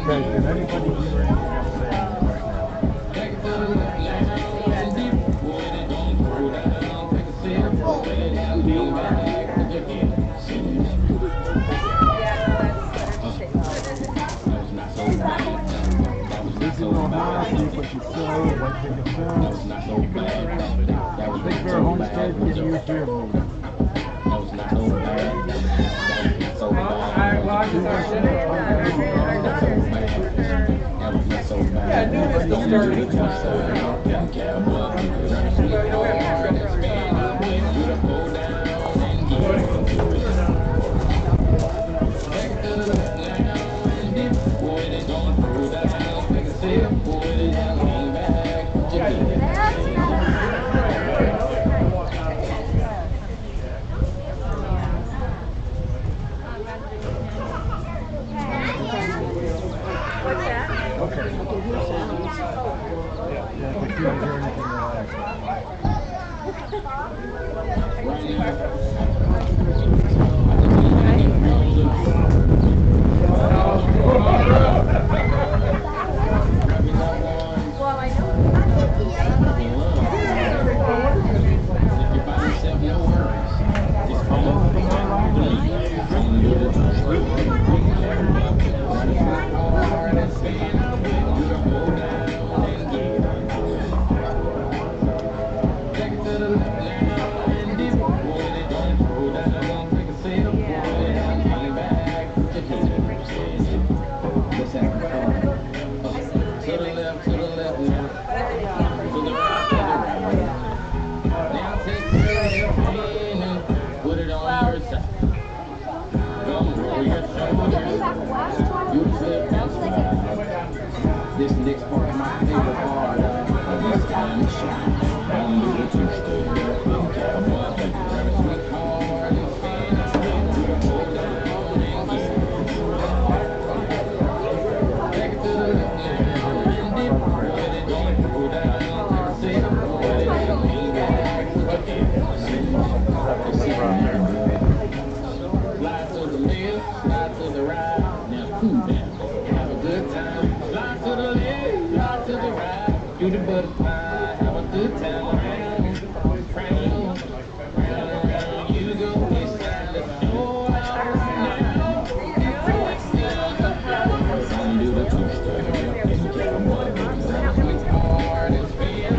Okay, can anybody hear anything I'm saying right now? This is real high, so you put your soul, like take a sound. Big Bear Homestead, can you hear me? This next part is my favorite part. This time to shine. I'm do the two-step. Cowboy, baby, grab a sweet card and spin. Do the hold down and get it. Take it to the left now and dip. Put it on, pull down. Take a sip, put it in, lean back. Slide to the left, slide to the right. Now cool down. Have a good time. Slide to the left, slide to the right. Do the butterfly, have a good time. Round, round, round, round. You go inside the door now. Come do the two-step. Cowboy, baby, grab a sweet card and spin.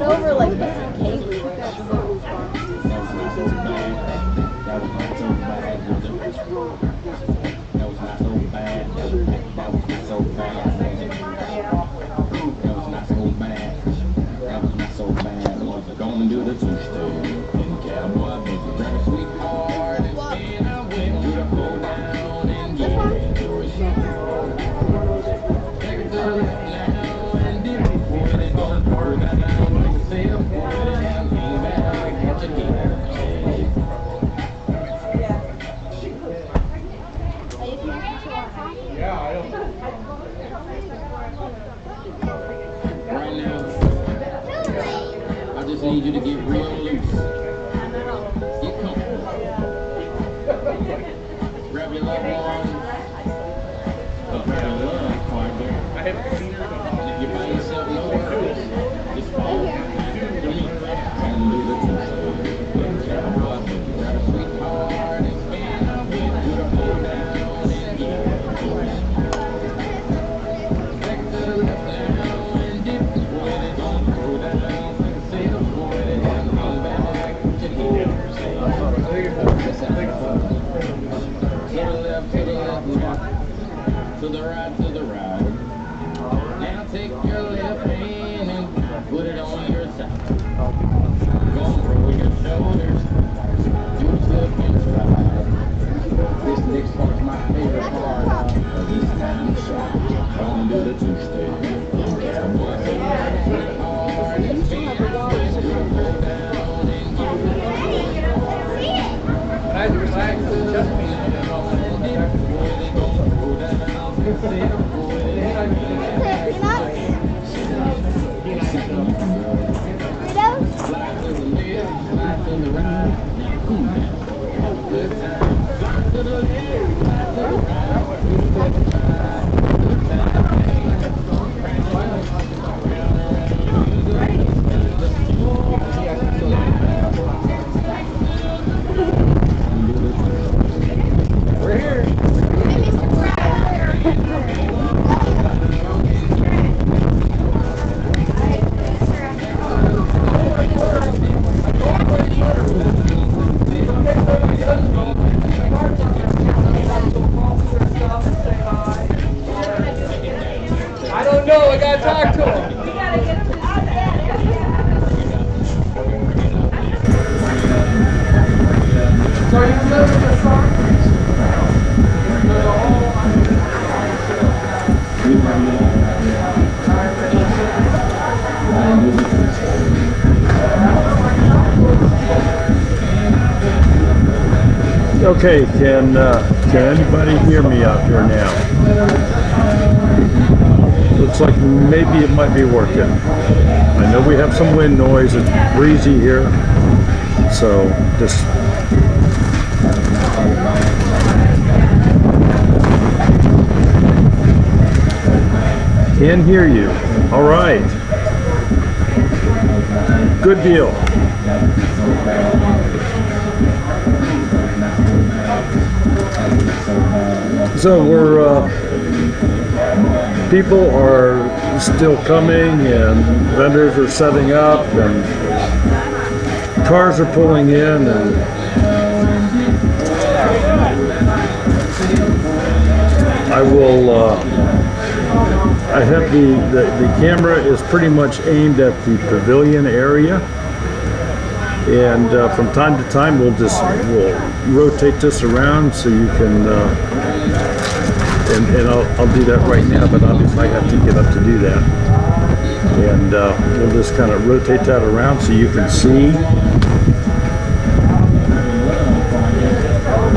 Over like that. Gonna do the two-step. Cowboy, baby, grab a sweet card and spin. I went to the hold down and get it. Take it to the left now and dip. Put it on, pour that down like a sail. Put it down, lean back, catch a gear. Right now, I just need you to get real loose. Get comfortable. Grab your loved one. Grab your love partner. If you're by yourself, no worries. Just follow to me. And do the two-step. Grab a sweet card and spin. I went to the hold down and get it. Take it to the left now and dip. to the right, to the right. Now take your left hand and put it on your side. Gonna roll your shoulders, do a step and stride. This next part's my favorite part. This time gonna do the two-step. Hard and fast, go down and get relax to the left. We're here. I don't know, I gotta talk to him. So you live in the song? Okay, can anybody hear me out here now? Looks like maybe it might be working. I know we have some wind noise, it's breezy here, so just can hear you. All right, good deal. So people are still coming and vendors are setting up and cars are pulling in, and I have the camera is pretty much aimed at the pavilion area, and from time to time we'll rotate this around so you can and I'll do that right now, but obviously I have to get up to do that, and we'll just kind of rotate that around so you can see.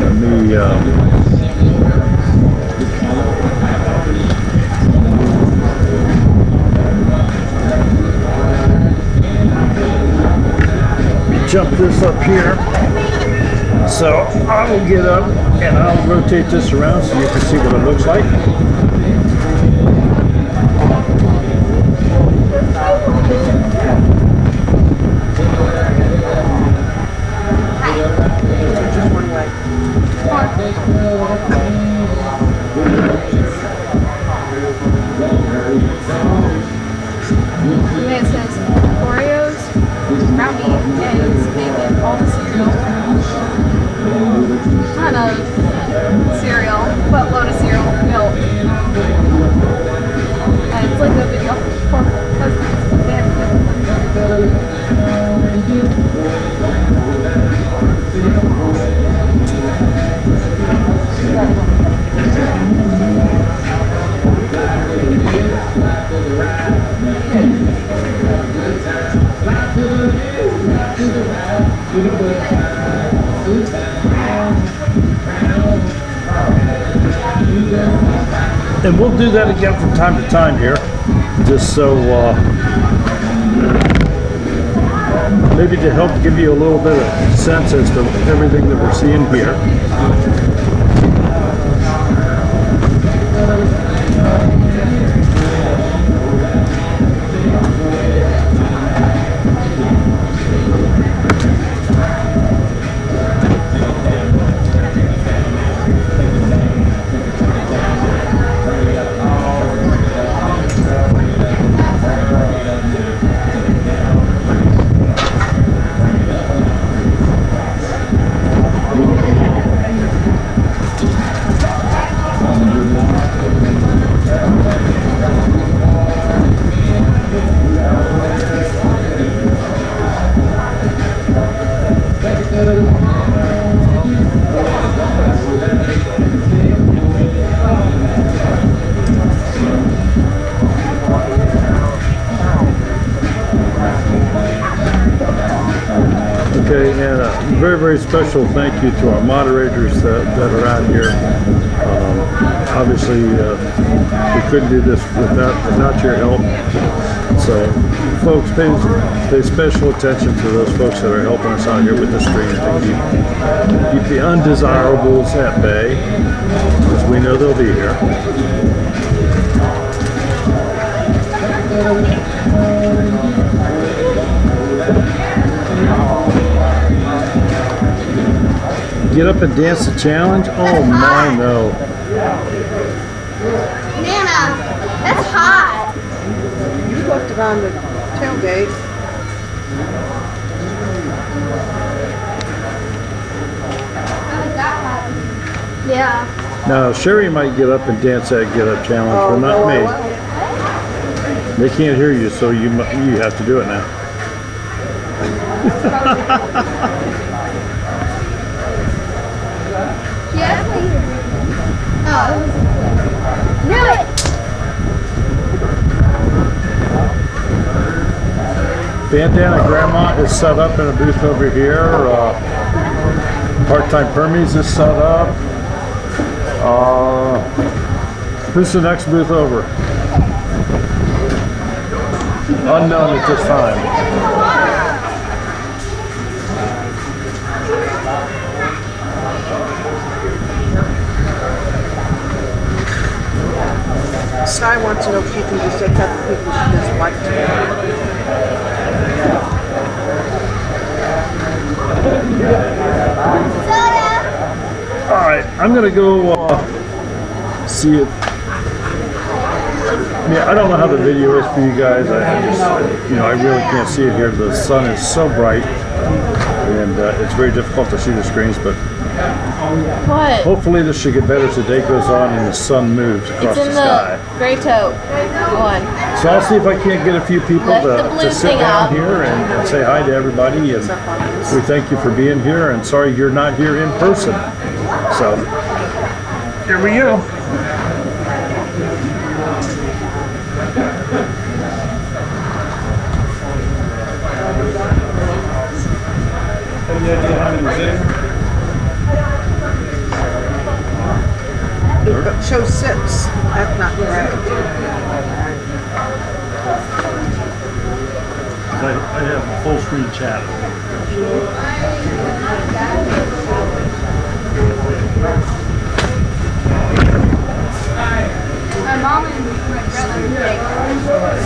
Let me jump this up here. So I will get up and I'll rotate this around so you can see what it looks like. It says Oreos, ground beef, eggs, bacon, all the cereal. Ton of cereal, buttload of cereal, milk. And it's like a video for husbands. They have And we'll do that again from time to time here, just so maybe to help give you a little bit of sense as to everything that we're seeing here. Okay, and a very, very special thank you to our moderators that are out here. Obviously, we couldn't do this without your help. So, folks, pay special attention to those folks that are helping us out here with the stream to keep the undesirables at bay, because we know they'll be here. Get up and dance the challenge? Oh my, no. Nana, that's hot. You left it on the tailgate. Yeah. Now, Sherry might get up and dance that get up challenge, but not no, I me. won't. They can't hear you, so you have to do it now. Yeah. Oh. Knew it. Bandana Grandma is set up in a booth over here. Part-time Permies is set up. Who's the next booth over? Unknown at this time. Sky wants to know if she can just take out the people she doesn't like to. Soda. All right, I'm gonna go see it. Yeah, I don't know how the video is for you guys. I really can't see it here. The sun is so bright, and it's very difficult to see the screens. But What? hopefully, this should get better as the day goes on and the sun moves across It's the in sky. the gray tote one. So I'll see if I can't get a few people Lift the to blue sit thing down up. here and say hi to everybody. And we thank you for being here. And sorry you're not here in person. So here we go. It shows 6. That's not right. I have full screen chat. My mom and my brother.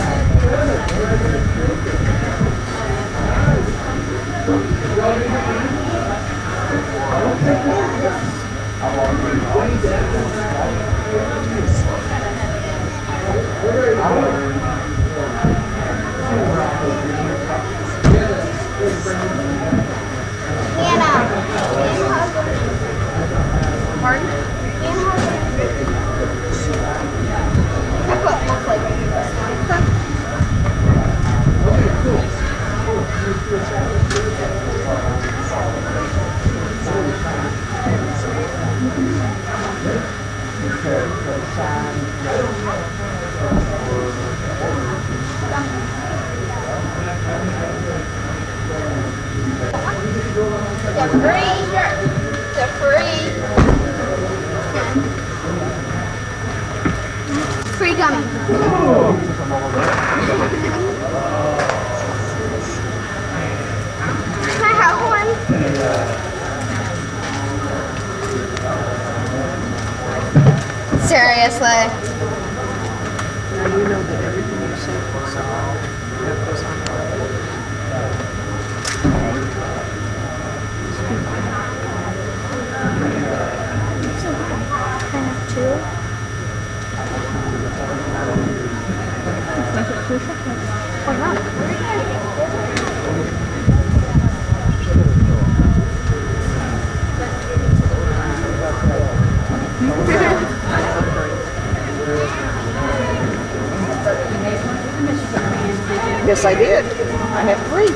Pardon? That's what it looks like. They're free. They're free. Free gummy. Can I have one? Seriously. Now you know that everything you say goes on. That goes on. Can I have two? Why not? Yes, I did. I had 3.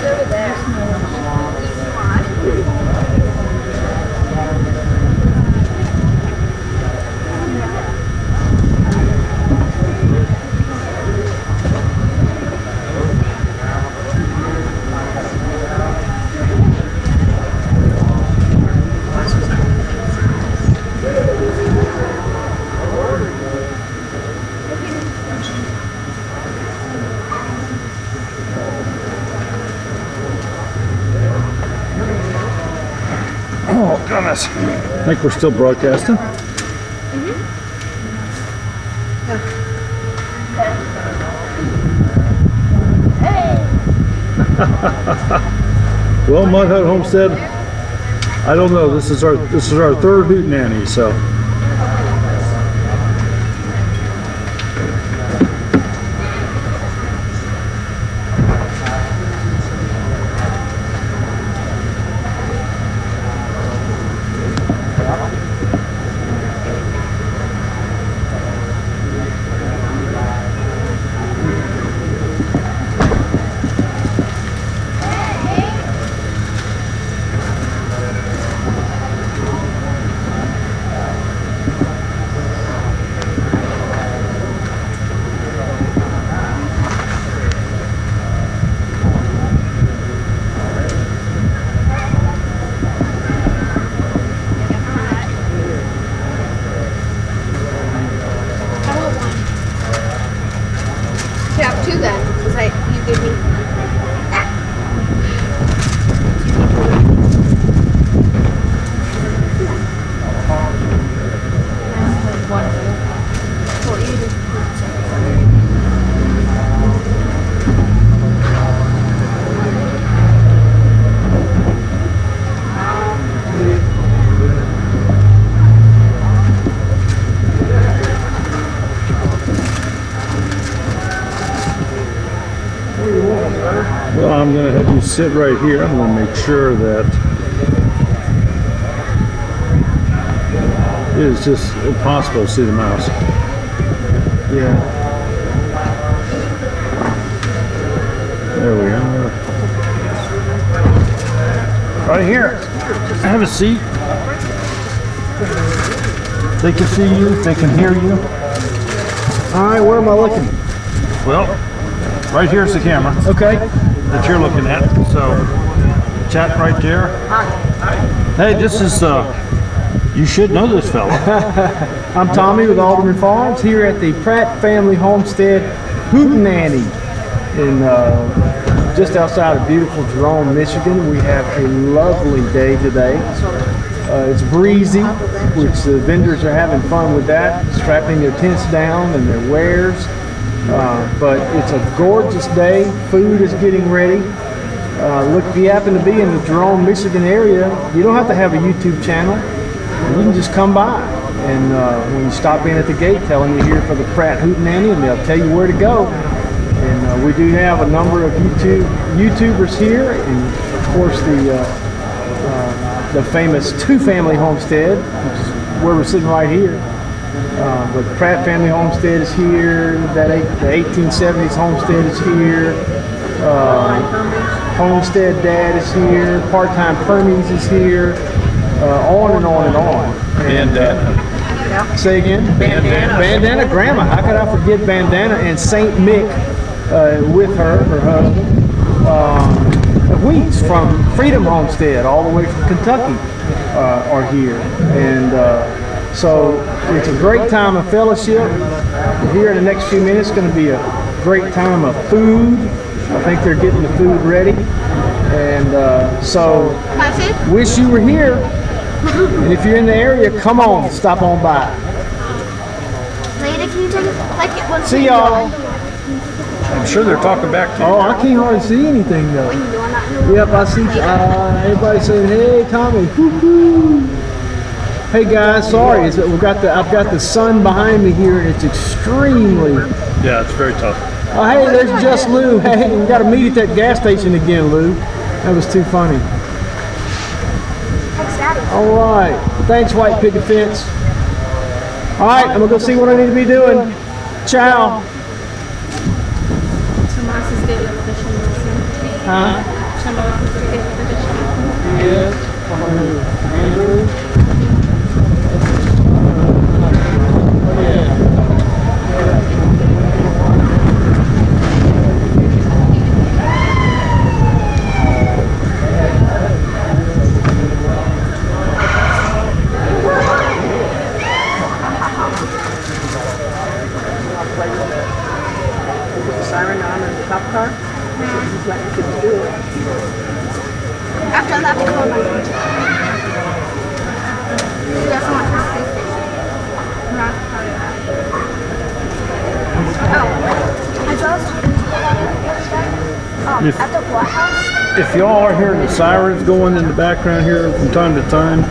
Over there. goodness. I think we're still broadcasting. Well, Mud Hut Homestead, I don't know. This is our third Hootenanny, so. Have two then, because you gave me. Well, you just. Well, I'm going to have you sit right here. I'm going to make sure that it is just impossible to see the mouse. Yeah. There we are. Right here. Have a seat. They can see you. They can hear you. All right, where am I looking? Well, right here's the camera. Okay. That you're looking at. So, chat right there. Hey, this is, you should know this fella. I'm Tommy with Alderman Farms here at the Pratt Family Homestead Hootenanny in just outside of beautiful Jerome, Michigan. We have a lovely day today. It's breezy, which the vendors are having fun with that, strapping their tents down and their wares. But it's a gorgeous day. Food is getting ready. Look, if you happen to be in the Jerome, Michigan area, you don't have to have a YouTube channel. You can just come by. And when you stop in at the gate, tell them you're here for the Pratt Hootenanny, and they'll tell you where to go. And we do have a number of YouTubers here, and of course the famous Two Family Homestead, which is where we're sitting right here. But the Pratt Family Homestead is here. The 1870s Homestead is here. Homestead Dad is here. Part-time Permies is here. On and on and on. Bandana. Say again? Bandana. Bandana Grandma. How could I forget Bandana and Saint Mick with her husband. Wheats from Freedom Homestead, all the way from Kentucky, are here. And so it's a great time of fellowship. Here in the next few minutes, it's going to be a great time of food. I think they're getting the food ready. And so wish you were here. And if you're in the area, come on, stop on by. Later, can you take it? Like it was. See y'all. I'm sure they're talking back to you. Oh, I can't hardly see anything though. Yep, I see everybody saying, "Hey, Tommy." Woo-hoo. Hey guys, sorry, I've got the sun behind me here, and it's extremely. Yeah, it's very tough. Oh, hey, there's just Lou. Hey, we got to meet at that gas station again, Lou. That was too funny. All right, thanks, White Picket Fence. All right, I'm gonna go see what I need to be doing. Ciao. Tomas's day of fishing. Huh? Tomas's day of fishing. Yes. Andrew. Siren on in the cop car. He's letting kids do it. After that, At the White House? If y'all are hearing the sirens going in the background here from time to time,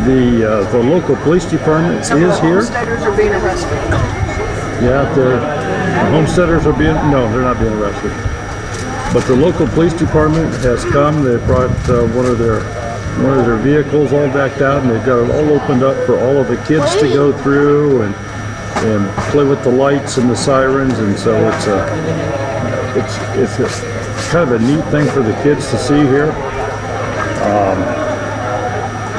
the local police department Some of is the here. homesteaders are being arrested. Yeah, the homesteaders are no, they're not being arrested. But the local police department has come. They brought one of their vehicles all decked out, and they've got it all opened up for all of the kids to go through and play with the lights and the sirens. And so it's kind of a neat thing for the kids to see here.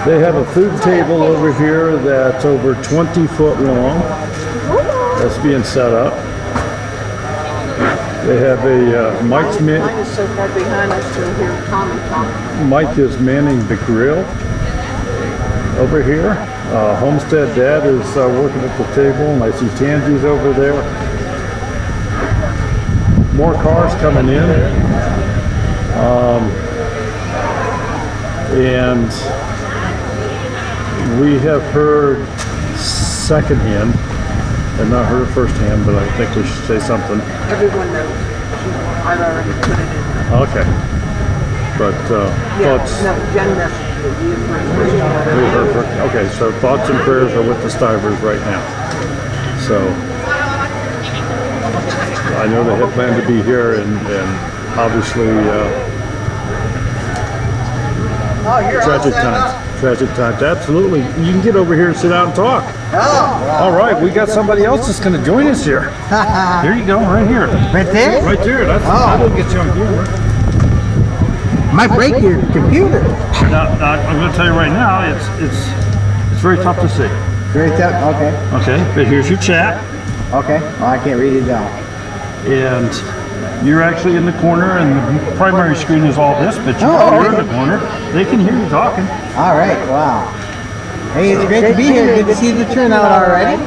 They have a food table over here that's over 20 foot long. That's being set up. They have a Mike's Mine is so far behind, I still hear Tommy talking. Mike is manning the grill over here. Homestead Dad is working at the table, and I see Tansy's over there. More cars coming in. And we have heard secondhand, and not heard firsthand, but I think we should say something. Everyone knows. I've already put it in there. Okay. But thoughts? No, Jen messaged me. We heard okay, so thoughts and prayers are with the Stivers right now. So I know they had planned to be here, and obviously tragic times. Tragic times, absolutely. You can get over here and sit down and talk. All right, we got somebody else that's going to join us here. Here you go, right here. Right there? Right there. That's that'll get you on camera. Might break your computer. Now, I'm going to tell you right now, it's very tough to see. Very tough. Okay. Okay, but here's your chat, Okay. Oh, I can't read it down. and you're actually in the corner, and the primary screen is all this, but you're in the corner. They can hear you talking. All right. Wow. Hey, it's great to be here. Good to see the turnout already.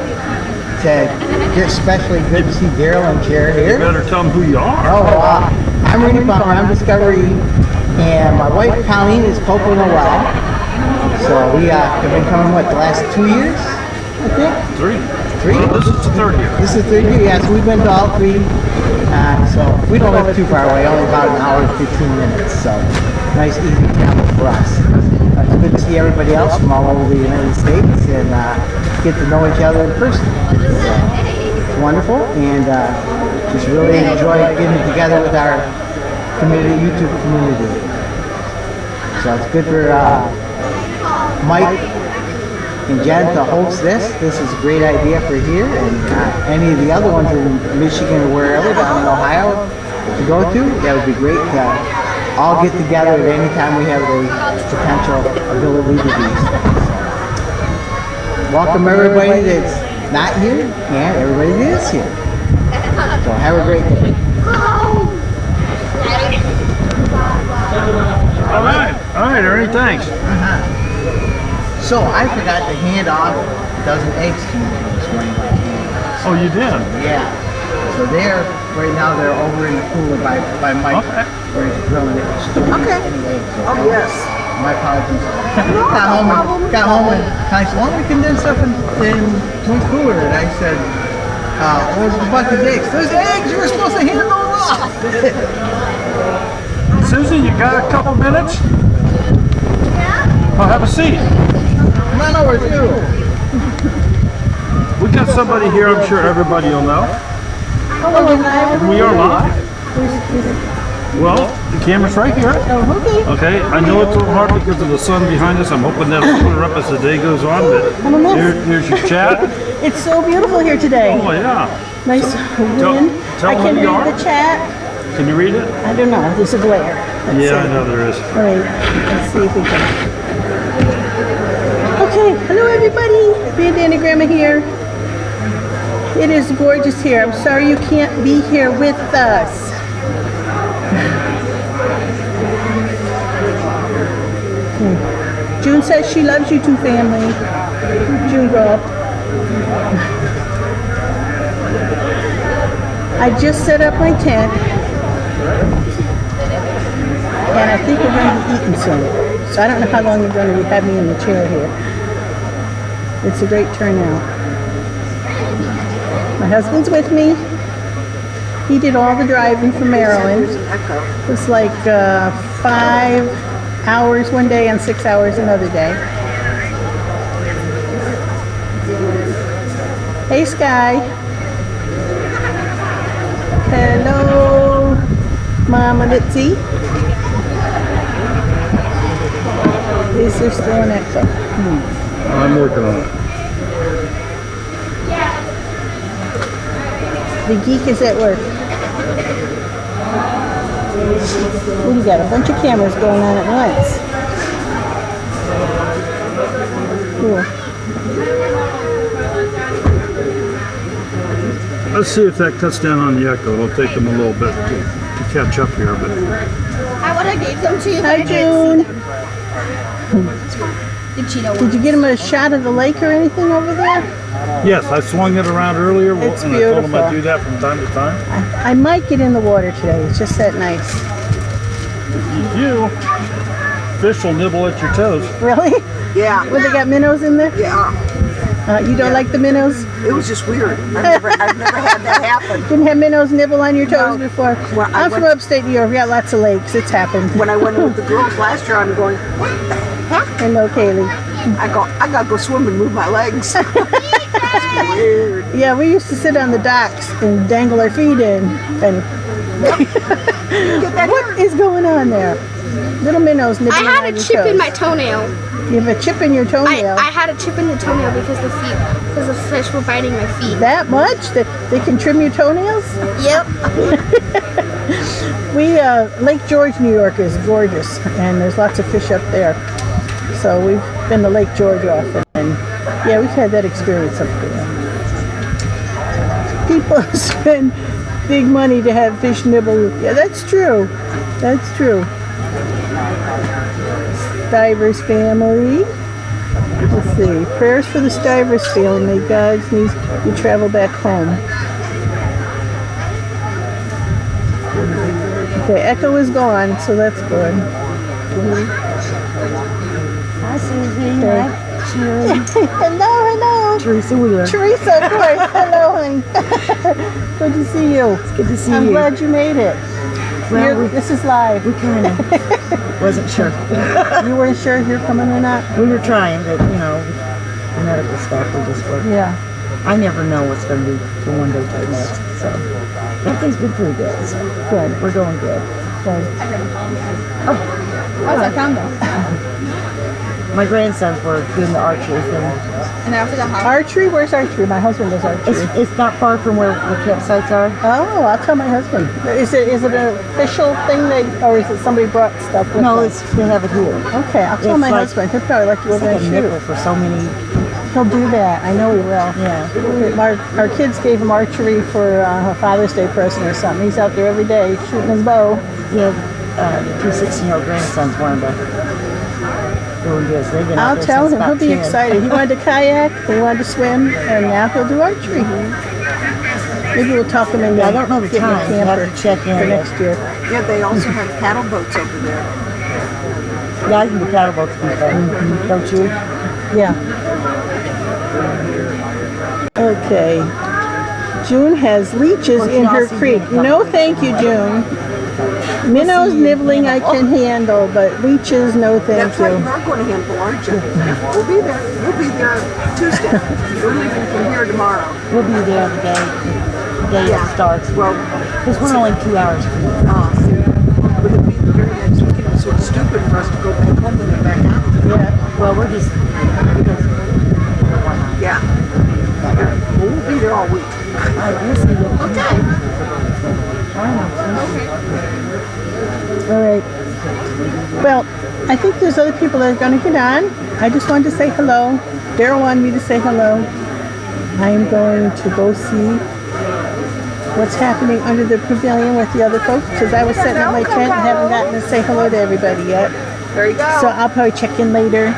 It's especially good to see Daryl and Chair You here. better tell them who you are. Oh, wow. I'm Rudy Palmer. I'm Discovery, and my wife Colleen is Coco Noel. So we have been coming, the last 2 years, I think? Three? Well, this is the third year. This is the third year, yes. We've been to all three. So we don't live too far away, only about an hour and 15 minutes. So nice, easy travel for us. It's good to see everybody else from all over the United States and get to know each other in person. It's wonderful, and just really enjoy getting together with our community, YouTube community. So it's good for Mike and Jen to host this. This is a great idea for here, and any of the other ones in Michigan or wherever, down in Ohio, to go to. That would be great to all get together at any time we have the potential ability to do so. Welcome everybody that's not here, and everybody that is here. So have a great day. All right, Ernie, thanks. So I forgot to hand off a dozen eggs to you this morning. Oh, you did? Yeah. So right now they're over in the cooler by Mike. Okay. Where he's grilling it. Okay. Anyway, so Oh, yes. my apologies. Got home and I said, well, we can do stuff in one cooler. And I said, where's the bucket of eggs? Those eggs, you were supposed to hand those off. Susan, you got a couple minutes? Oh, have a seat. Come on over, too. We got somebody here I'm sure everybody will know. We are live. Well, the camera's right here. Okay, I know it's a little hard because of the sun behind us. I'm hoping that'll clear up as the day goes on, but here's your chat. It's so beautiful here today. Oh, yeah. Nice wind. tell I can who you are. read the chat. Can you read it? I don't know. There's a glare. Let's Yeah, I see. know there is. All right. Let's see if we can. Okay. Hello, everybody. Bandana Grandma here. It is gorgeous here. I'm sorry you can't be here with us. June says she loves you too, family. June girl. I just set up my tent, and I think we're going to be eating soon. So I don't know how long you're going to have me in the chair here. It's a great turnout. My husband's with me. He did all the driving from Maryland. It was like 5 hours one day and 6 hours another day. Hey, Sky. Hello, Mama Litzy. Is there still an echo? I'm working on it. The geek is at work. What do you got? A bunch of cameras going on at once. Cool. Let's see if that cuts down on the echo. It'll take them a little bit to catch up here, but I would have gave them to you. Hi, June. The Cheeto Did you get him a shot of the lake or anything over there? yes, I swung it around earlier, It's and I told them I'd beautiful. do that from time to time. I might get in the water today. It's just that nice. You, fish will nibble at your toes. Really? Yeah. Well, they got minnows in there? Yeah. You don't like the minnows? It was just weird. I've never had that happen. Didn't have minnows nibble on your toes No. before? Well, I I'm from went- upstate New York. We got lots of lakes. It's happened. When I went in with the girls last year, I'm going, what the heck? Hello, Kaylee. I gotta go swim and move my legs. It's weird. Yeah, we used to sit on the docks and dangle our feet in. And Get that what is going on there? Little minnows I nibbling had on a your chip in toes. my toenail. You have a chip in your toenail. I had a chip in the toenail because the fish were biting my feet. That much? That they can trim your toenails? Yep. Lake George, New York is gorgeous, and there's lots of fish up there. So we've been to Lake George often, and yeah, we've had that experience up there. People spend big money to have fish nibble. Yeah, that's true. That's true. Stivers family. Let's see. Prayers for the Stivers family. May God's needs you travel back home. Okay, echo is gone, so that's good. Hi, Susie. Okay. Hello, hello. Teresa Wheeler. Teresa, of course. Hello, honey. Good to see you. It's good to see I'm you. glad you made it. Well, This is live. We kind of wasn't sure. You weren't sure if you're coming or not? We were trying, but the medical stuff, we just were. Yeah. I never know what's going to be from one day to the next. So everything's been pretty good. So Good. we're going good. Good. How's that condom? My grandsons were doing the archery thing. And after the hot. Archery? Where's archery? My husband does archery. It's not far from where the campsites are. Oh, I'll tell my husband. Is it an official thing or is it somebody brought stuff with No, them? they have it here. Okay, I'll tell It's my like- husband. He'll probably like to go It's there like a and nickel shoot. for so many. He'll do that. I know he will. Yeah. Our kids gave him archery for a Father's Day present or something. He's out there every day shooting his bow. Yeah, the 2 16-year-old grandsons wanted to go and do it. So they've been out I'll there tell since him. He'll about be 10. excited. He wanted to kayak, he wanted to swim, and now he'll do archery. Maybe we'll talk him into I don't know the getting a time. You have camper to check in. for next year. Yeah, they also have paddle boats over there. Yeah, I think the paddle boats be fun. Don't you? Yeah. Okay. June has leeches in her creek. No, thank you, June. Minnows nibbling I can handle, but leeches, no thank That's right, you. you're going to handle, aren't you? We'll be there. We'll be there Tuesday. We're leaving from here tomorrow. We'll be there the day Yeah. it starts. Well, Because we're only 2 hours from here. see, but it'll be the very next weekend. It's sort of stupid for us to go back home and then back out. Yeah. Well, we're just because Yeah. Well, we'll be there all week. we'll see you. All right. Well, I think there's other people that are going to get on. I just wanted to say hello. Daryl wanted me to say hello. I'm going to go see what's happening under the pavilion with the other folks because I was setting up my tent and haven't gotten to say hello to everybody yet. There you go. So I'll probably check in later.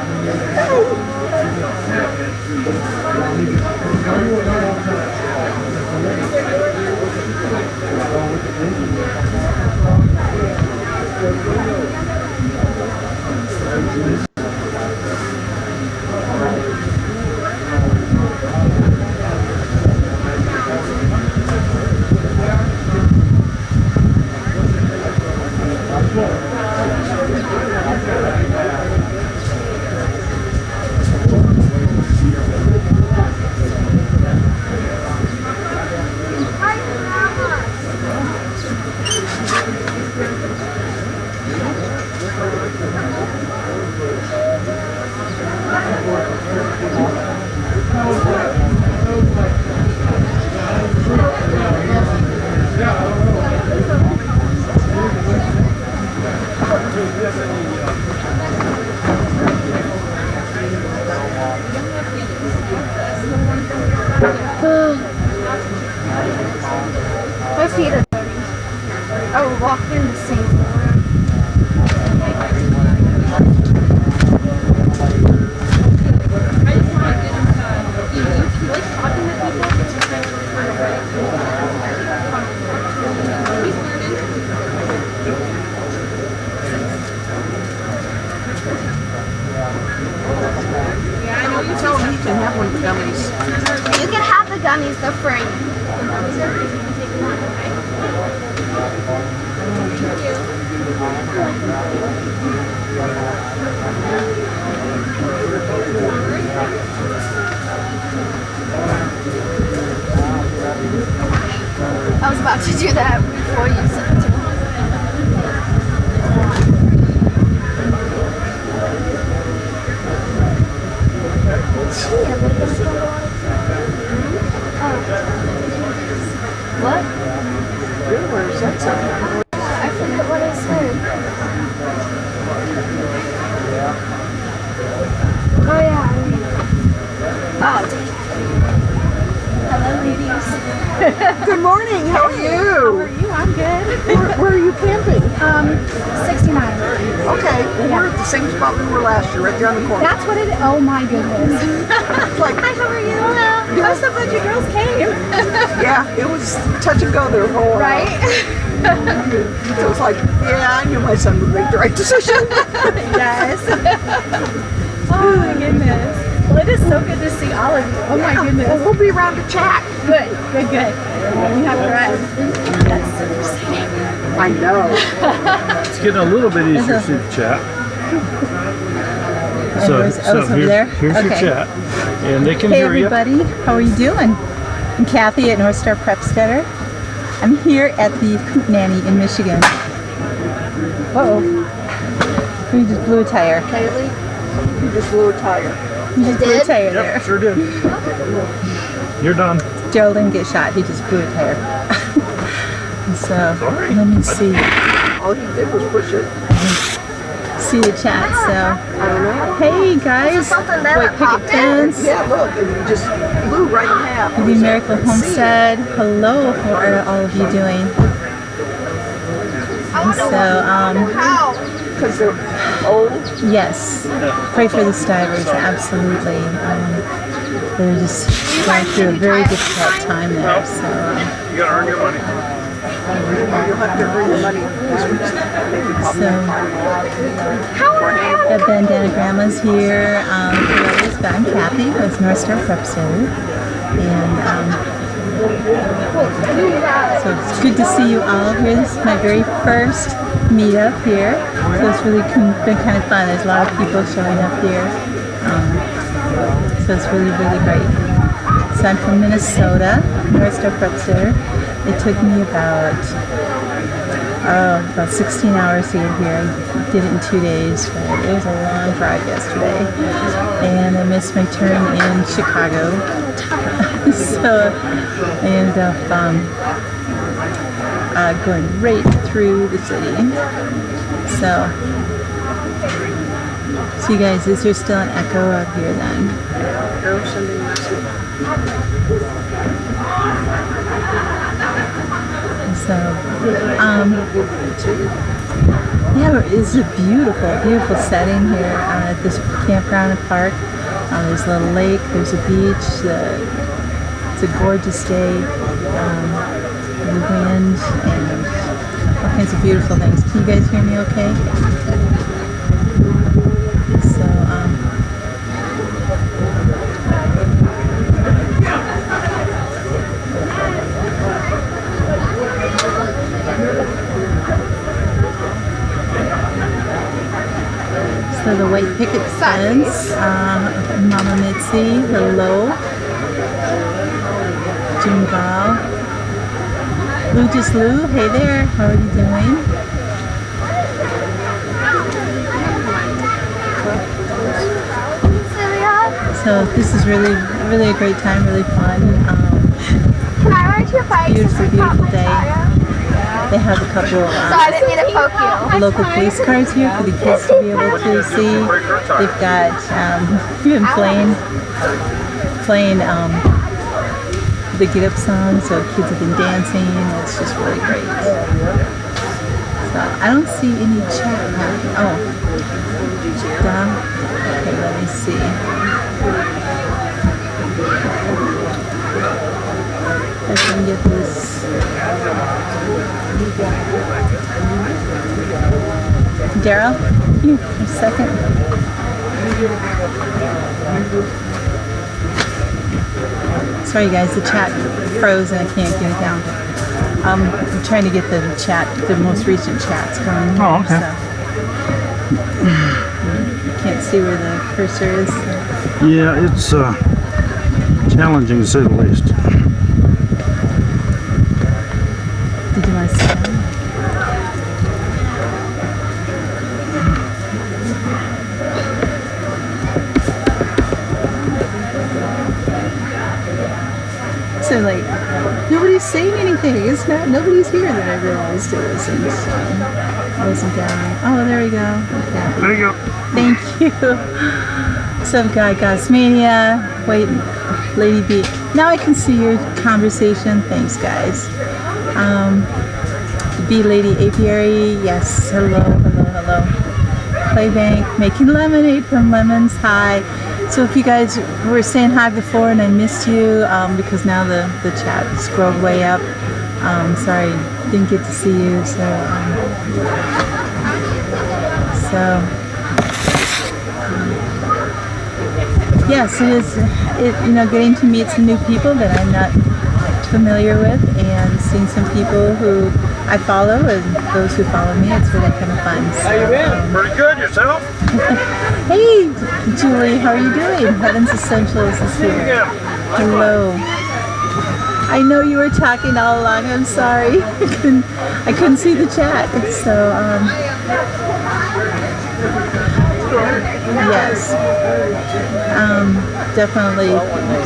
My feet are dirty. I would walk in the same floor. I just want to get inside. You like talking to people? He's Yeah, I know you tell him he can have one of the gummies. You can have the gummies, they're free. I was about to do that before you said it. What? Where is that something? I forget what I said. Oh yeah. Oh, dang it. Hello, ladies. Good morning. How are you? How are you? I'm good. Where are you camping? 69. Okay. Well, we're at the same spot we were last year, right there on the corner. That's what it is. Oh my goodness. Like, Hi, how are you? Hello. I'm so glad you girls came. yeah, it was touch and go there for a while. Right? It was like, yeah, I knew my son would make the right decision. Yes. Oh my goodness. Well, it is so good to see all of you. Oh my goodness. Well, we'll be around to chat. Good, good, good. We have a ride. That's so exciting. I know. It's getting a little bit easier to chat. So here's your chat, and they can Hey hear you. everybody, how are you doing? I'm Kathy at North Star Prepstetter. I'm here at the Hootenanny in Michigan. Uh-oh. We just blew a tire. Kaylee, you just blew a tire. We just blew a tire there. Yep, sure did. You're done. Joe didn't get shot, he just blew a tire. So, Sorry. let me see. All he did was push it. See the chat, so. I don't know. Hey guys, white picket fence. Yeah, look, and you just blew right in half. The Miracle Homestead. Hello, how are all of you doing? So, Because they're old. yes, pray for the divers, absolutely. They're just going through a very difficult time there, so. You gotta earn your money. You'll have to bring the money this week. Maybe probably. The bandana grandma's here. But I'm Kathy with North Star Prepstetter. And so it's good to see you all here. This is my very first meetup here. So it's really been kind of fun. There's a lot of people showing up here. So it's really, really great. So I'm from Minnesota, North Star Prepstetter. It took me about 16 hours to get here. I did it in 2 days, but it was a long drive yesterday. And I missed my turn in Chicago. So I ended up going right through the city. So you guys, is there still an echo out here then? So, yeah, it's a beautiful, beautiful setting here at this campground and park. There's a little lake, there's a beach, it's a gorgeous day, the wind, and all kinds of beautiful things. Can you guys hear me okay? So, so the white picket fence, Mama Mitzi, hello. Jingle. Lucas Lou, hey there, how are you doing? So this is really, really a great time, really fun. Can I ride your bike? Beautiful, beautiful day. They have a couple So I didn't mean to poke you. local police cars here for the kids to be able to see. They've got, we've been playing the get up song, so kids have been dancing. It's just really great. So I don't see any chat happening. Oh, done. Okay, let me see. I can get this. Daryl, here, a second. Sorry guys, the chat froze and I can't get it down. I'm trying to get the chat, the most recent chats going. Oh, okay. So. Can't see where the cursor is. Yeah, it's challenging to say the least. Did you want to sit down? So like, nobody's saying anything. It's not, nobody's here that I realized it wasn't. I wasn't down. Oh, there we go. Okay. There you go. Thank you. Some guy, Gosmania. Wait, Lady B. Now I can see your conversation. Thanks, guys. B Lady Apiary. Yes. Hello, hello, hello. Claybank. Making lemonade from lemons. Hi. So if you guys were saying hi before and I missed you, because now the chat scrolled way up. Sorry, didn't get to see you. Yes, it is. Getting to meet some new people that I'm not familiar with, and seeing some people who I follow and those who follow me. It's really kind of fun. So, How you been? Pretty good. Yourself? Hey, Julie, how are you doing? Heaven's Essentials is here. Hello. I know you were talking all along. I'm sorry. I couldn't see the chat. So, yes. Definitely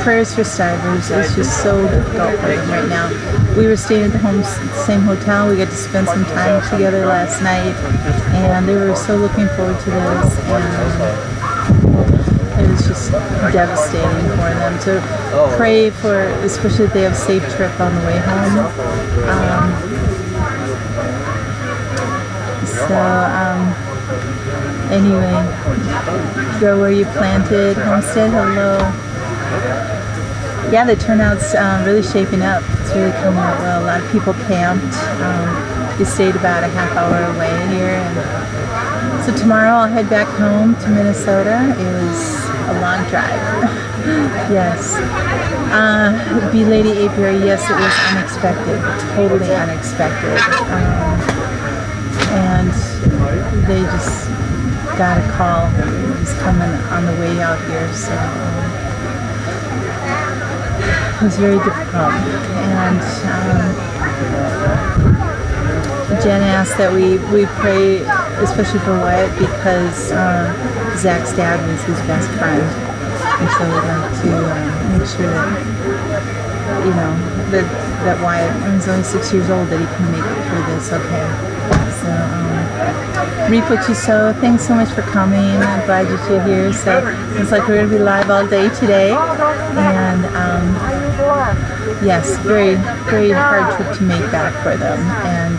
prayers for survivors. It's just so difficult for them right now. We were staying at the same hotel. We got to spend some time together last night, and they were so looking forward to this, and it was just devastating for them. So pray for, especially if they have a safe trip on the way home. Anyway, go where you planted, homestead, hello. Yeah, the turnout's really shaping up. It's really coming out well. A lot of people camped. We stayed about a half hour away here. And so tomorrow I'll head back home to Minnesota. It was a long drive. Yes. B Lady Apiary, yes, it was unexpected. Totally unexpected. And they just got a call. It was coming on the way out here, so it was very difficult. And Jen asked that we pray, especially for Wyatt, because Zach's dad was his best friend, and so we'd like to make sure that that Wyatt, when he's only 6 years old, that he can make it through this okay. So, reap what you sow. Thanks so much for coming. I'm glad that you're here. So, it's like we're going to be live all day today. And, yes, very, very hard trip to make back for them. And,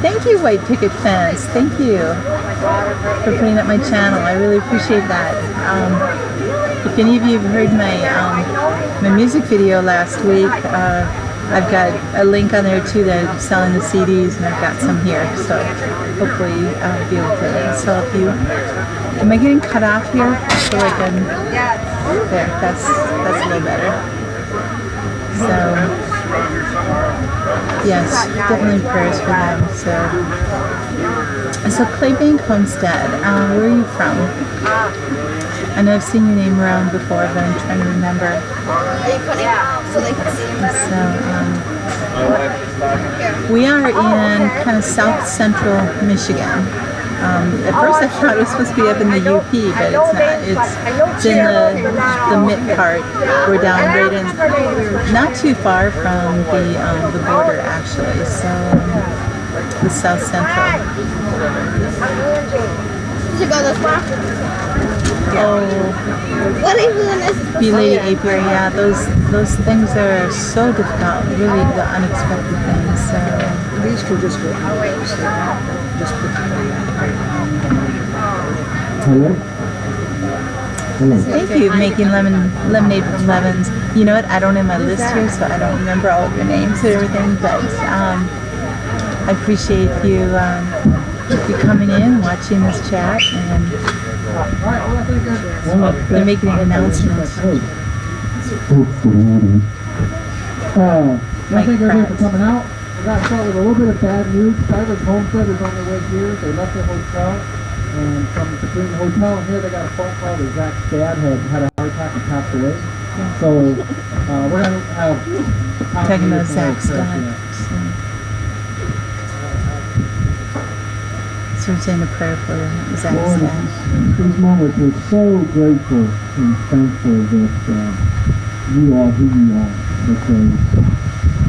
thank you, White Picket Fence. Thank you for putting up my channel. I really appreciate that. If any of you have heard my music video last week, I've got a link on there too that I'm selling the CDs, and I've got some here, so hopefully I'll be able to sell a few. Am I getting cut off here? So I can, there, that's a little better. So, yes, definitely prayers for them. So Claybank Homestead, where are you from? I know I've seen your name around before, but I'm trying to remember. Are you putting it out so they can see it better? So, we are in kind of south central Michigan. At first I thought it was supposed to be up in the UP, but it's not. It's in the mid part. We're down right in, not too far from the border actually, so the south central. Does it go this far? What even is this? Belated apiary, yeah, those things are so difficult, really the unexpected things. So These can just go out. Just put them thank you, making lemonade from lemons. You know what? I don't have my list here, so I don't remember all of your names and everything. But I appreciate you coming in, watching this chat, and they're making an announcement. Thank everybody for coming out. We're going to start with a little bit of bad news. Tyler's homestead is on their way here. They left their hotel. And from between the hotel and here, they got a phone call that Zach's dad had a heart attack and passed away. So we're going to have... Talking about Zach's dad. So we're saying a prayer for Zach's dad. These moments, we're so grateful and thankful that you are who you are. Because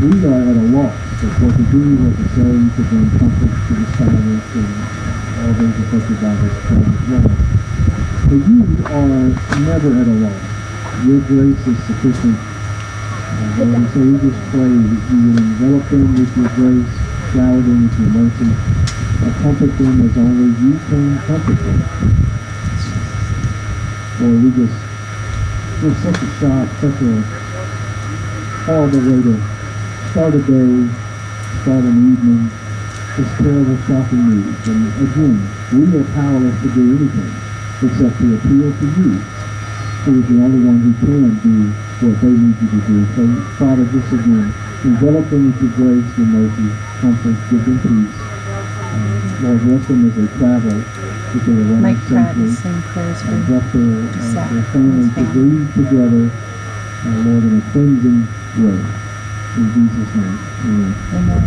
we are at a loss of what to do, what to say, to bring comfort to the silence and all those affected by this tragic loss. But you are never at a loss. Your grace is sufficient. And so we just pray that you will envelop them with your grace, shower them with your mercy, and comfort them as only you can comfort them. Lord, we just, it's such a shock, such a horrible way to start a day, start an evening, this terrible shocking news. And again, we are powerless to do anything except to appeal to you, who is the only one who can do what they need you to do. So, Father, just again, envelop them with your grace, your mercy, comfort, give them peace. Lord, bless them as they travel, that they will run safely, and help their family to breathe together, Lord, in a cleansing way. In Jesus' name, amen. Amen.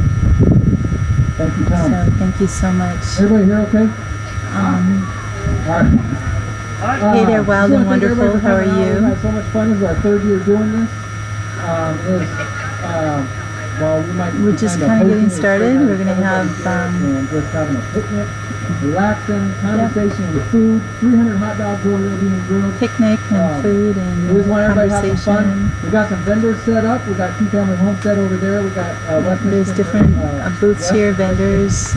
Thank you, Tom. So thank you so much. Everybody here okay? All right. Hey there, Wild and Wonderful. How are you? We've had so much fun. This is our third year doing this. Well, we might We're just kind of getting started. We're going to have and just having a picnic, relaxing, conversation with food, 300 hot dogs over there being grilled. Picnic and food and We just want everybody to have some conversation. fun. We got some vendors set up. We got Two Family Homestead over there. We got There's different booths here, vendors.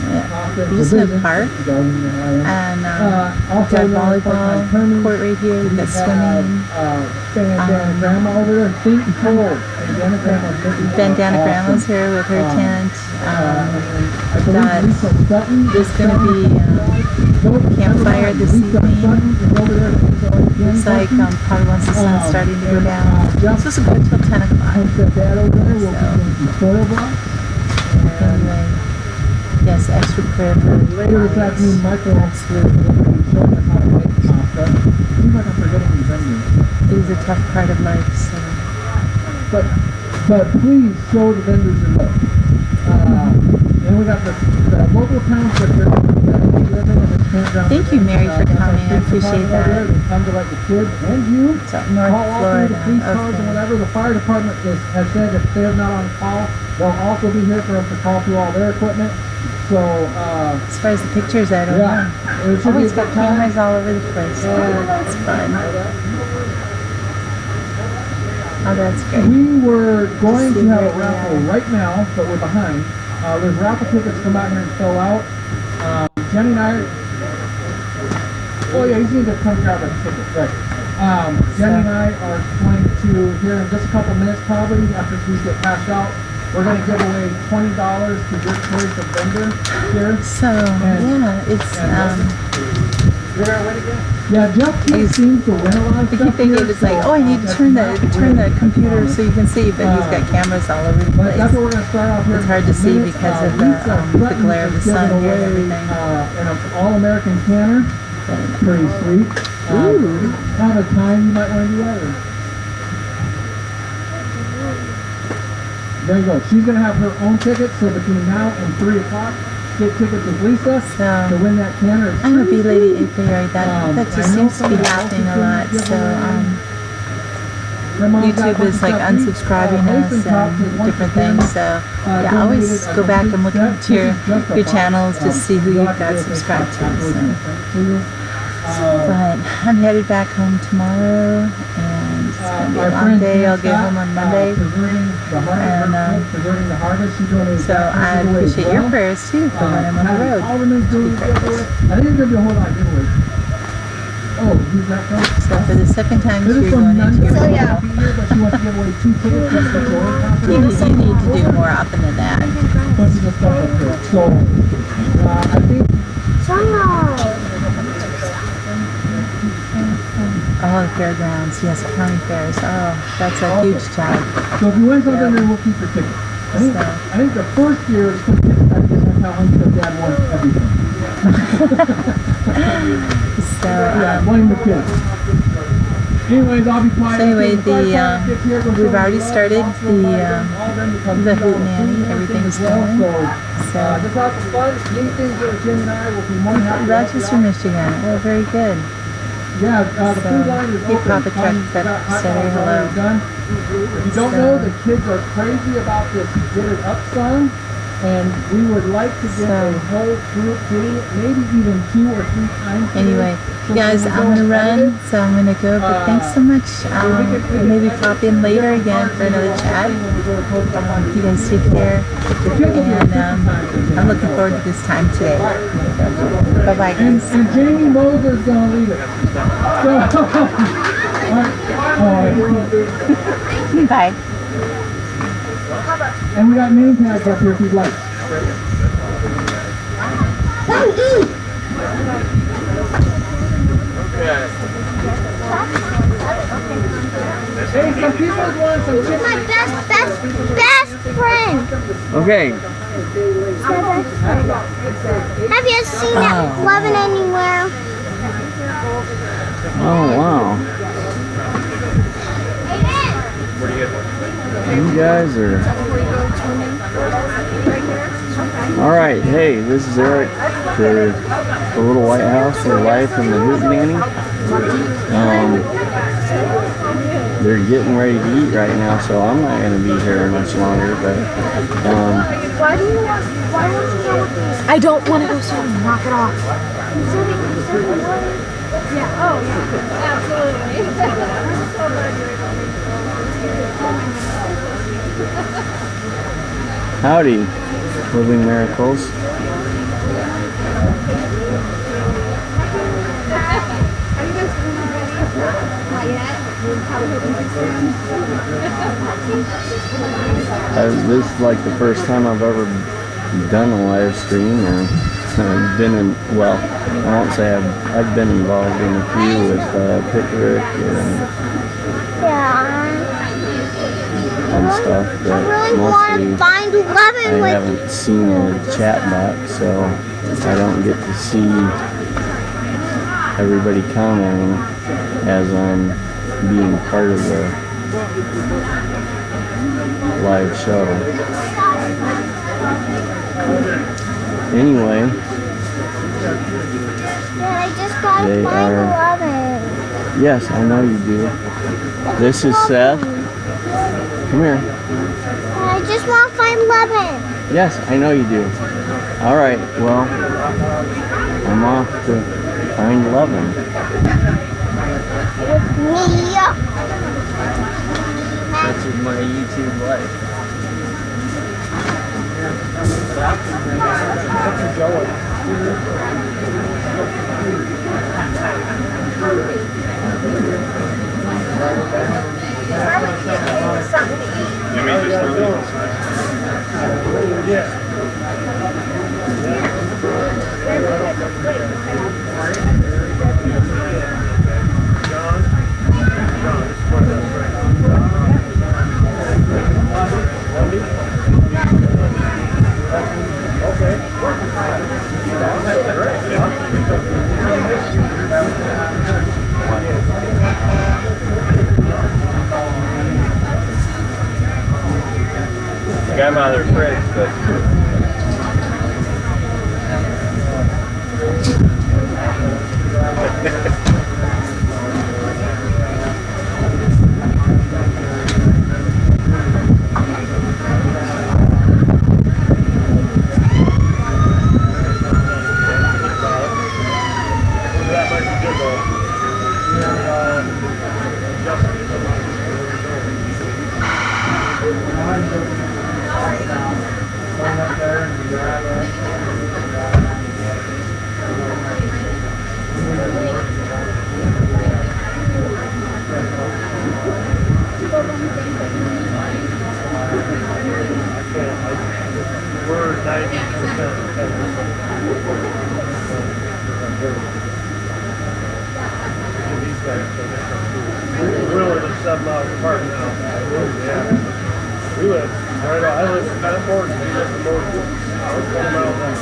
This is a park. And we've got volleyball court right here. We've got swimming. Bandana Grandma over there. Think cold. Bandana Grandma's here with her tent. There's going to be campfire this evening. Looks like probably once the sun's starting to go down. It's supposed to go till 10 o'clock. Anyway, yes, extra prayer for later this afternoon, Michael absolutely. will be showing us how to make pasta. Seems like I'm forgetting these vendors. It is a tough part of life, so. But please show the vendors your love. And we got the local township here that we live in this campground. Thank you, Mary, for coming. I appreciate that. They come to let the kids and you It's up North call all through the police Florida. cars and Okay. whatever. The fire department has said if they're not on call, they'll also be here for us to call through all their equipment. So, As far as the pictures, I don't yeah, know. it should Oh, be a it's got good time. cameras all over the place. Oh, that's fun. Oh, that's great. We were going to have a raffle right now, but we're behind. There's raffle tickets come out here and fill out. Jenny and I, oh yeah, you need to come grab a ticket, right. Jenny and I are going to, here in just a couple minutes probably, after these get passed out, we're going to give away $20 to your choice of vendor here. So, yeah, it's, You're going to win again? Yeah, Jeff seems to win a lot of I stuff keep thinking here, it's like, so, oh, I need to turn the computer so you can see, but he's got cameras all over the But that's what place. we're going to start off here. It's hard to see because of the glare of the sun here and everything. An all-American canner. Pretty sweet. Ooh. Kind of a time you might want to do that. There you go. She's going to have her own tickets, so between now and 3 o'clock, get tickets with Lisa to win that canner. I'm a B-Lady apiary. That just seems to be happening a lot. So YouTube is like unsubscribing us and different things. So yeah, always go back and look into your channels to see who you've got subscribed to. But I'm headed back home tomorrow, and it's going to be a long day. I'll get home on Monday. And so I appreciate your prayers too for when I'm on the road. I think there's gonna be a whole lot of giveaways. Oh, who's that from? So for the second time this year going into your But she wants to give away 2 tickets to the you need to do more often than that. bunch of stuff up there. So, I think Oh, the fairgrounds, yes, county fairs. Oh, that's a huge job. so. If you win something, then we'll keep the ticket. I think the first year is going to get back. That's how Homestead Dad won everything. So, Yeah, blame the kids. Anyways, I'll be quiet. so anyway, we've already started the Hootenanny. Everything's going. So, Just have some fun. Anything that Jim and I will be more than happy to Rochester, Michigan. Well, very good. Yeah, the food line is Hey, open. Papa Truck, said her hello. Done. If you don't know, the kids are crazy about this Get It Up song, and we would like to get a whole group doing it, maybe even 2 or 3 times. Anyway, guys, I'm going to run, so I'm going to go, but thanks so much. Maybe pop in later again for another chat. You guys take care, and I'm looking forward to this time today. Bye-bye, guys. And Jamie Moser is going to lead it. Bye. And we got name tags up here if you'd like. Hey, some people want some chicken. My best friend. Okay. Have you seen that loving anywhere? Oh, wow. You guys are... Alright, hey, this is Eric for the Little White House for Life and the Hootenanny. They're getting ready to eat right now, so I'm not going to be here much longer, but Why won't you go with me? I don't want to go swimming. Knock it off. Yeah. Oh, yeah. Absolutely. I'm so glad you're howdy, Living Miracles. Not yet. This is like the first time I've ever done a live stream, or been in, well, I won't say I've been involved in a few with Pickerick and stuff, but I really want to find 11 I haven't seen a chat box, so I don't get to see everybody commenting as I'm being part of the live show. Anyway, I just got to find 11. Yes, I know you do. This is Seth. Come here. I just want to find 11. Yes, I know you do. All right, well, I'm off to find 11. With me. This is my YouTube life. I'm out of their fridge, but that might be good though. We're 90%. We're willing to 7 miles apart now. Yeah. We live right on. I live kind of bored. We live in bored. I was 20 miles out.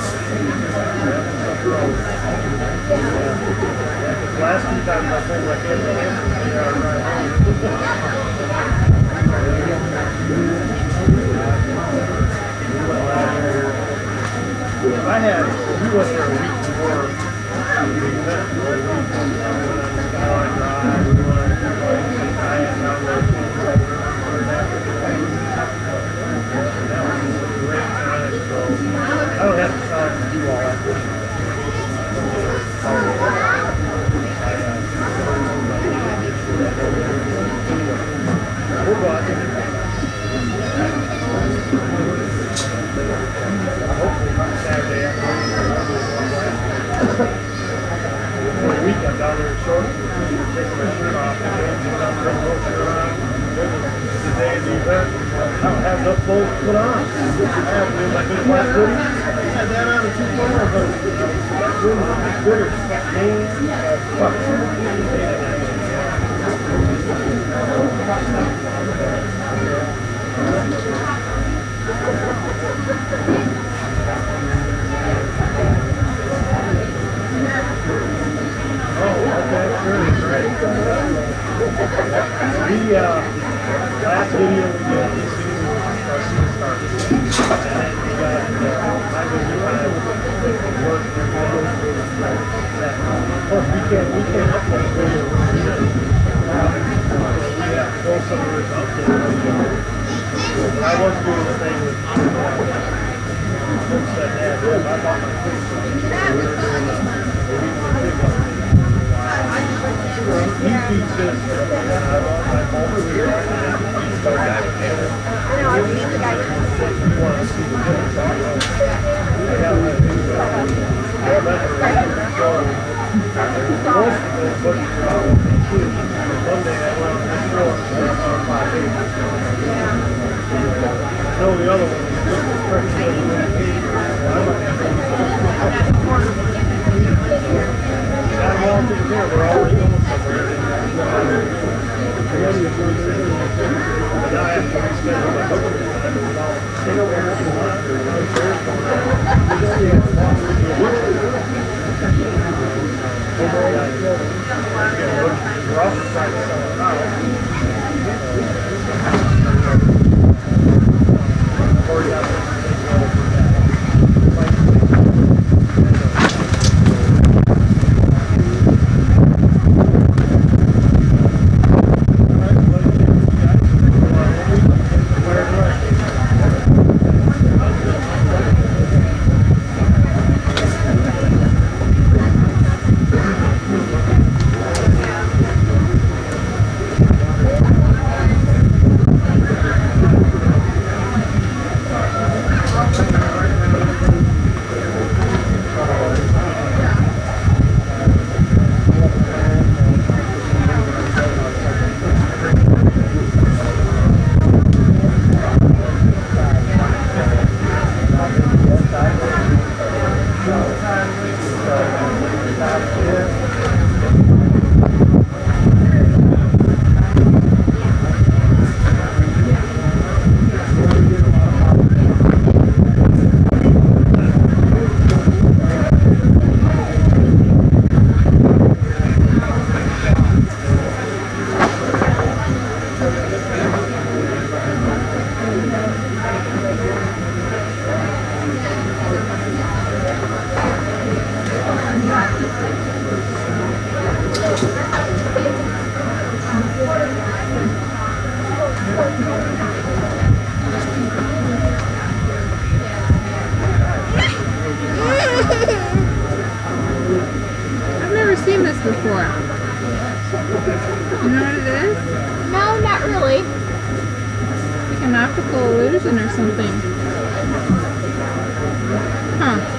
The last few times I pulled my camera in, they are right home. I had, we went there a week before the event. We went on the Skyline Drive, we went on the kayak down there. That was a great time, so I don't have the time to do all that. We'll go out there. Saturday afternoon. For a week I'm down there in shorts, taking my shirt off, and I'm trying to roll around. The day of the event, I don't have enough clothes to put on. I have to do my big black hoodie. I had that on in 2 hours, but that room was good as fuck. Oh, okay, sure, great. Last video we did, this video was our season started. And then we got my video kind of work and of course, we can't upload video. We have to go somewhere to upload video. But I was doing the thing with Homestead Dad. I bought my pig. We were doing the pig update. He feeds his, and I bought my phone here. And he's got a guy with Hannah. He wants to see the pig. I got my video. Monday I went on the store and I found 5 acres. No, the other one is fresh. I might have to got them all taken care of. They're already going somewhere. But now I have to reschedule my booking time with all the bears and monsters and bears going on. Rough trying to sell it out. Already got this thing going for that. optical illusion or something. Huh.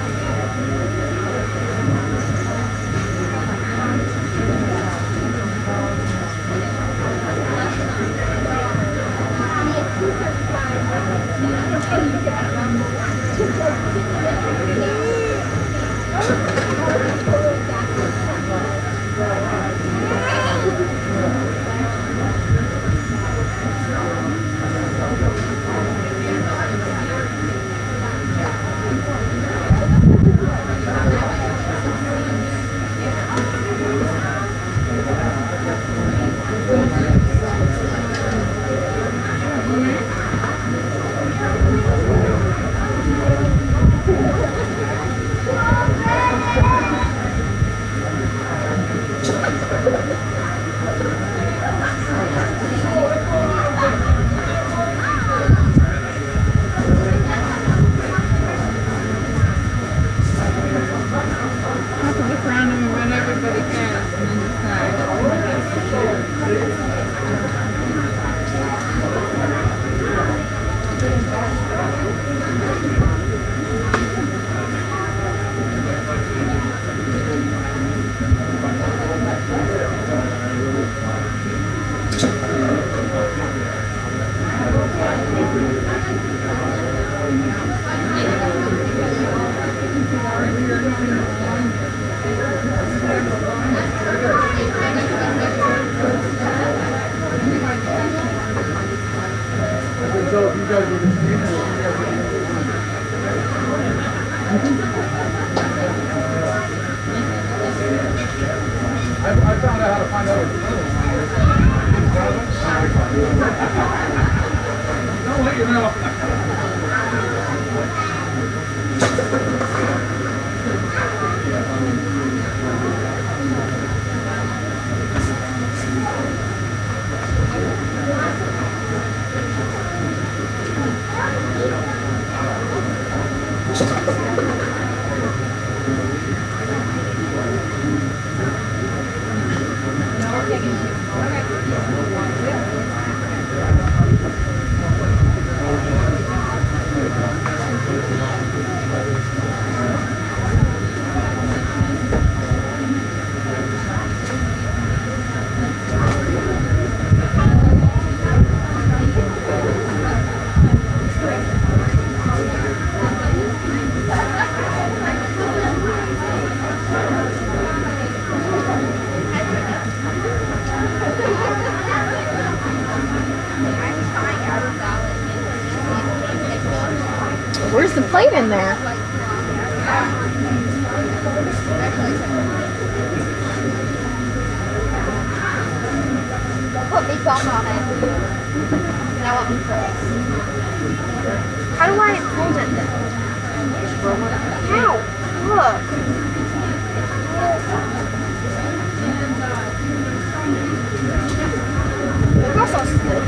I found out how to find out what I'll let you know. Where's the plate in there? Put meatballs on it. And I want meatballs. How do I hold it then? How? Look. Look how so slick.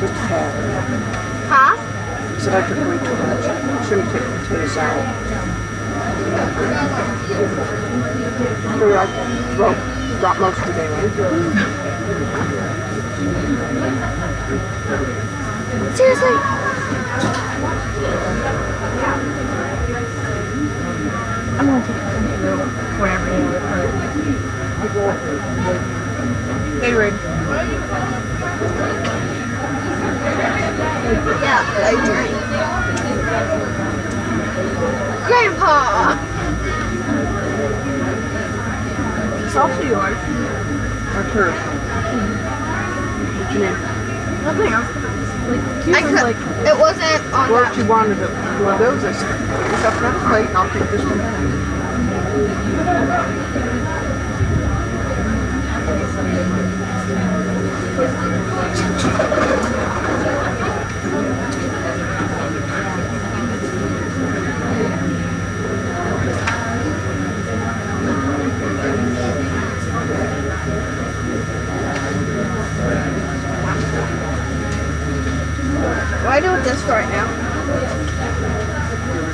Just a tad. Huh? So I took way too much. Shouldn't take potato salad. Maybe I drop most of the day away. Seriously? I'm gonna take it wherever you want. Hey, Rig. Yeah, I drink. Grandpa! It's also yours. Or hers. What's your name? Nothing else. It wasn't on Well, that. if you wanted one of those, I said, put yourself on a plate and I'll take this one. Why do it this right now?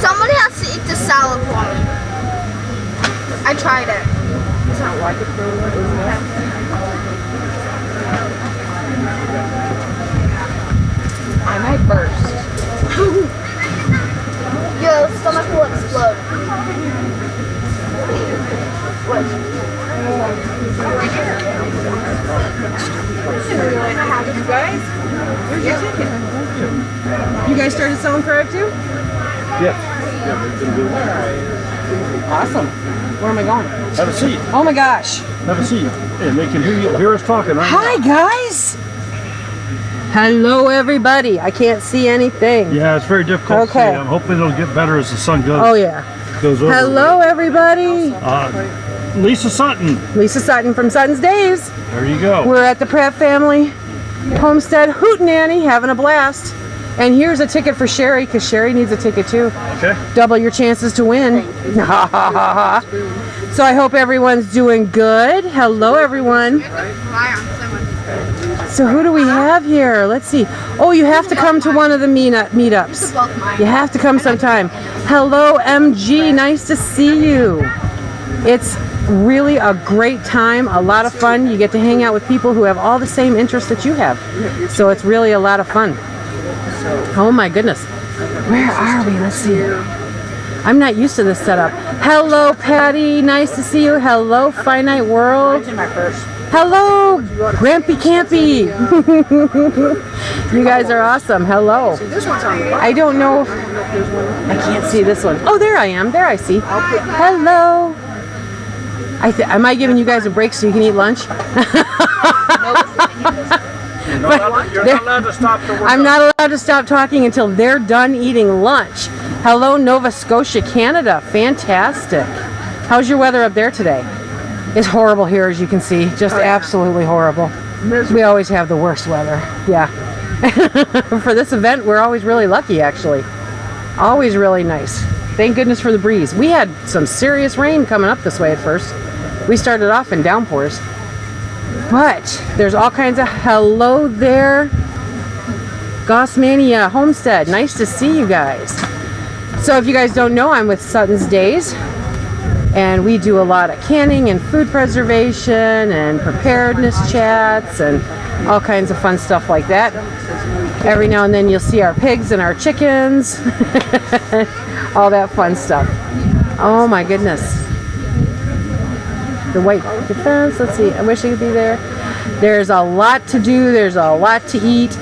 Somebody has to eat the salad for me. I tried it. It's not like it though. I might burst. Your stomach will explode. What? You guys? Where's your ticket? You guys started selling crab too? Yes. Awesome. Where am I going? Have a seat. Oh my gosh. Have a seat. And they can hear us talking. Right Hi guys. Hello everybody. I can't see anything. Yeah, it's very difficult to see. Okay. I'm hoping it'll get better as the sun goes. Oh yeah. Goes over. Hello everybody. Lisa Sutton. Lisa Sutton from Sutton's Days. There you go. We're at the Pratt family homestead Hootenanny having a blast. And here's a ticket for Sherry because Sherry needs a ticket too. Okay. Double your chances to win. So I hope everyone's doing good. Hello everyone. So who do we have here? Let's see. Oh, you have to come to one of the meetups. You have to come sometime. Hello MG, nice to see you. It's really a great time, a lot of fun. You get to hang out with people who have all the same interests that you have. So it's really a lot of fun. Oh my goodness. Where are we? Let's see. I'm not used to this setup. Hello Patty, nice to see you. Hello Finite World. Hello Grampy Campy. You guys are awesome. Hello. I don't know. I can't see this one. Oh, there I am. There I see. Hello. Am I giving you guys a break so you can eat lunch? You're not allowed to stop to work. I'm not allowed to stop talking until they're done eating lunch. Hello, Nova Scotia, Canada. Fantastic. How's your weather up there today? It's horrible here, as you can see. Just absolutely horrible. We always have the worst weather. Yeah. For this event, we're always really lucky, actually. Always really nice. Thank goodness for the breeze. We had some serious rain coming up this way at first. We started off in downpours. But there's all kinds of hello there. Gossmania Homestead. Nice to see you guys. So if you guys don't know, I'm with Sutton's Days. And we do a lot of canning and food preservation and preparedness chats and all kinds of fun stuff like that. Every now and then you'll see our pigs and our chickens. All that fun stuff. Oh my goodness. The white fence. Let's see. I wish I could be there. There's a lot to do. There's a lot to eat.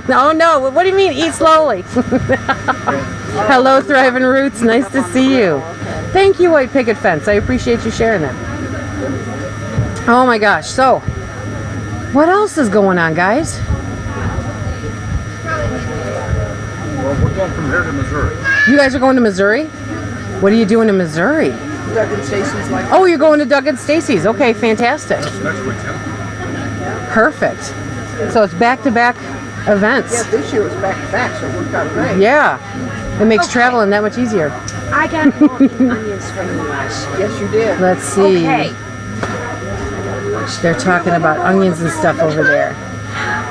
Oh no. What do you mean? Eat slowly. Hello, Thriving Roots. Nice to see you. Thank you, White Picket Fence. I appreciate you sharing that. Oh my gosh. So, what else is going on, guys? Well, we're going from here to Missouri. You guys are going to Missouri? What are you doing in Missouri? Doug and Stacy's like. Oh, you're going to Doug and Stacy's. Okay, fantastic. Next weekend. Perfect. So it's back-to-back events. Yeah, this year was back-to-back, so it worked out great. Yeah. It makes traveling that much easier. I got onions from you last year. Yes, you did. Let's see. Okay. They're talking about onions and stuff over there.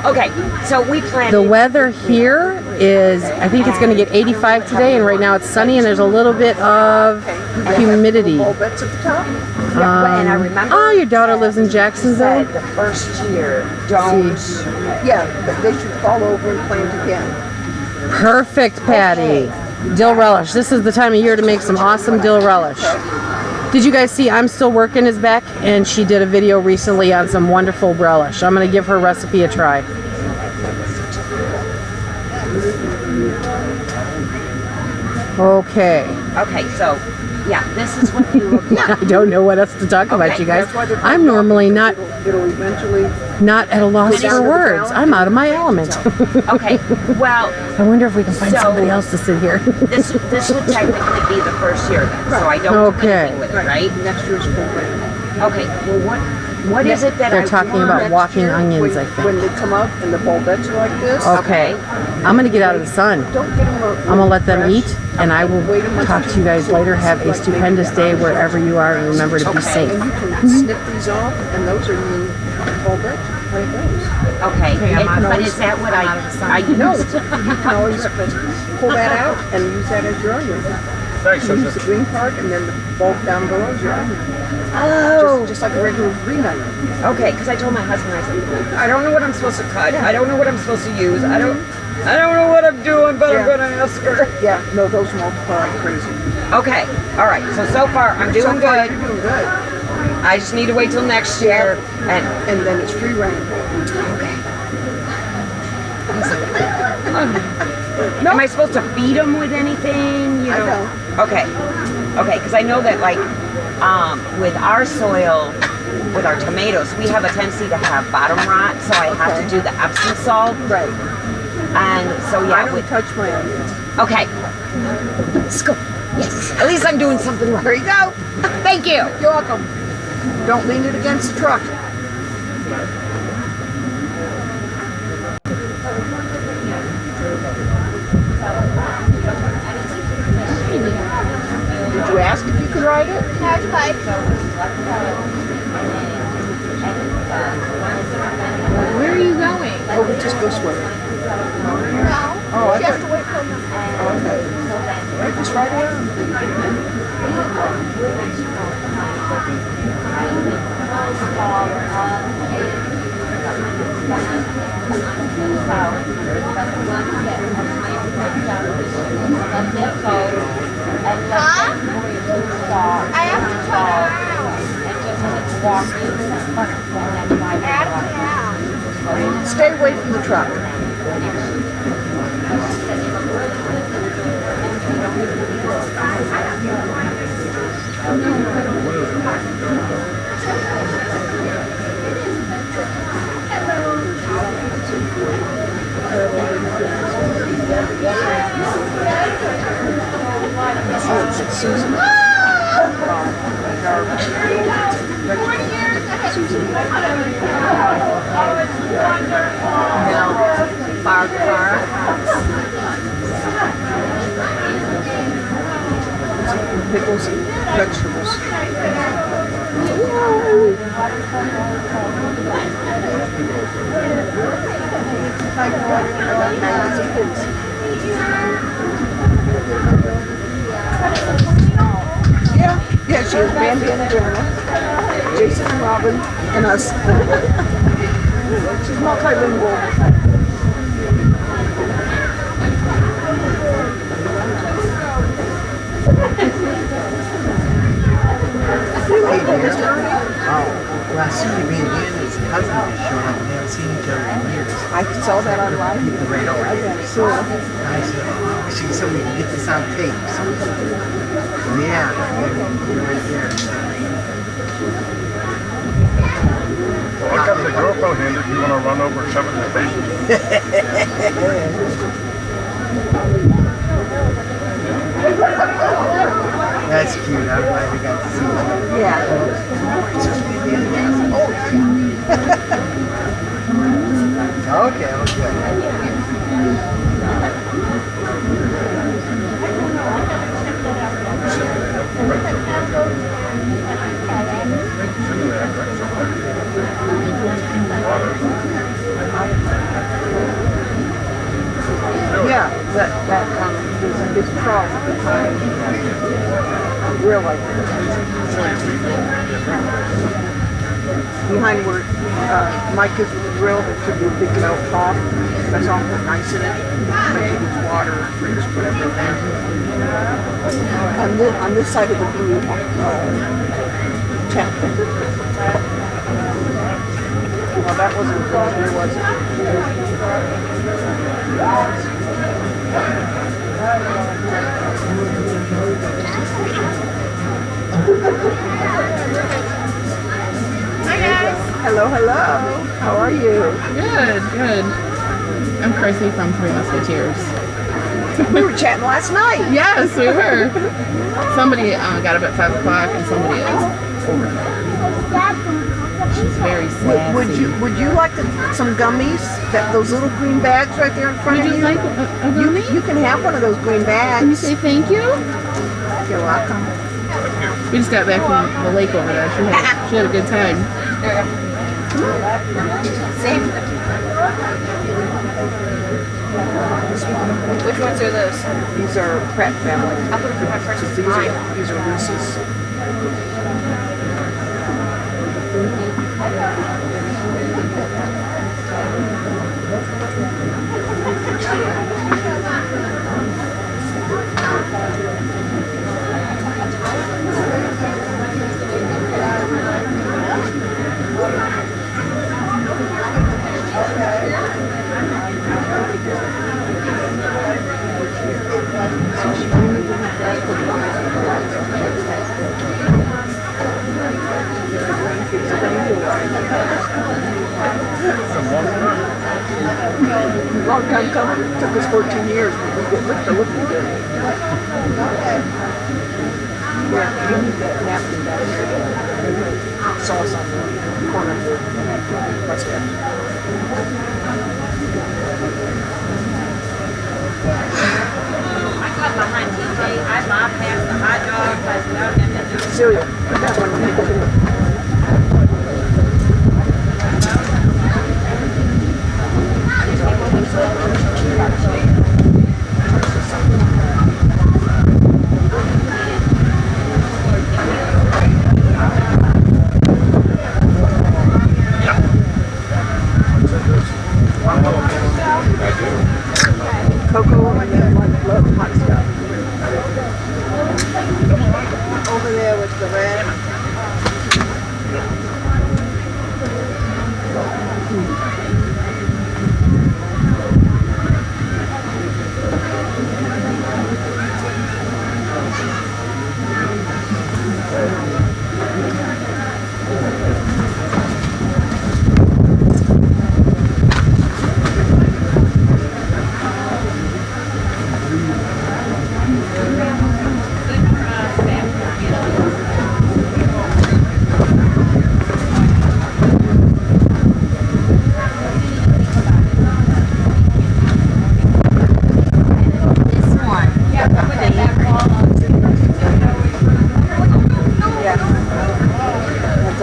Okay, so we planted. The weather here is, I think it's going to get 85 today, and right now it's sunny, and there's a little bit of humidity. Ball bets at the top. Yeah, and I remember. Oh, your daughter lives in Jacksonville? The first year, don't. Yeah, they should fall over and plant again. Perfect, Patty. Dill relish. This is the time of year to make some awesome dill relish. Did you guys see I'm Still Working is back, and she did a video recently on some wonderful relish. I'm going to give her recipe a try. Okay. Okay, so yeah, this is what you look like. I don't know what else to talk about, you guys. I'm normally not It'll eventually. at a loss for words. I'm out of my element. Okay, well, I wonder if we can find So- somebody else to sit here. this would technically be the first year then, so I don't do Okay. anything with it, right? Next year's program. Okay, well, what is it that They're I talking want? about walking onions, I When think. they come up and the ball bets are like this. Okay. I'm going to get out of the sun. Don't get them. I'm going to let them eat, and I will talk to you guys later. Have a stupendous day wherever you are, and remember to be safe. And you can snip these off, and those are new ball bets. way it goes. Okay, You can but always- is that what I No, used? you can always pull that out and use that as your onion. Thanks, You use the green part and then the bulk down below is your onion. Oh, Just like a regular green onion. okay, because I told my husband, I said, I don't know what I'm supposed to cut. I don't know what I'm supposed to use. I don't know what I'm doing, but I'm Yeah. gonna ask her. Yeah, no, those multiply like crazy. Okay, all right. So far I'm doing So far, good. You're doing good. I just need to wait till next year. And And then it's free reign. okay. Am I supposed to feed them with anything? You I know? don't. Okay. Okay, because I know that like with our soil, with our tomatoes, we have a tendency to have bottom rot, so I have to do the Epsom salt. Right. And so I yeah, don't touch my onions. okay. Let's go. Yes. At least I'm doing something right. There you go. Thank you. You're welcome. Don't lean it against the truck. Did you ask if you could ride it? How'd you like? Where are you going? Oh, we just go swim. No. Oh, I She has thought- to wait for them. Okay. Right, just ride around. Huh? I have to turn around. Add it now. Stay away from the truck. Susan. Bar car. Pickles and vegetables. Yeah, she has Bambi and Adriana, Jason and Robin, and us. She's multilingual. Well, Susie being Deanna's cousin just showed up. We haven't seen each other in years. I saw that online. Right over I here. got it. So, And I said, oh, she said we can get this on tape. So, yeah, you're right there. I got the GoPro hand if you want to run over and shove it in the face. That's cute. I'm glad we got to see you. yeah. Okay, okay. Yeah, that is trough behind real life. Behind where Mike is grilled, there should be a big metal top. That's all put nice in it. Make it with water, just whatever in there. On this side of the blue tent. Well, that wasn't good here, was it? Hi guys. Hello, hello. How are you? Good, good. I'm Chrissy from Three Musketeers. We were chatting last night. Yes, we were. Somebody got up at 5 o'clock and somebody is overtired. She's very sassy. Would you like some gummies? Those little green bags right there in front Would of you you? like a gummy? You can have one of those green bags. Can you say thank you? You're welcome. We just got back from the lake over there. She had a good time. Same. Which ones are those? These are Pratt family. I'll put them for my first These time. these are Reese's. Long time coming. It took us 14 years, but we get looking good. Yeah, you need that napkin down here. Sauce on the corner of the mustache. I got behind TJ. I bypassed the hot dog. Celia, put that one in there too. Cocoa and then love hot stuff. Over there with the red.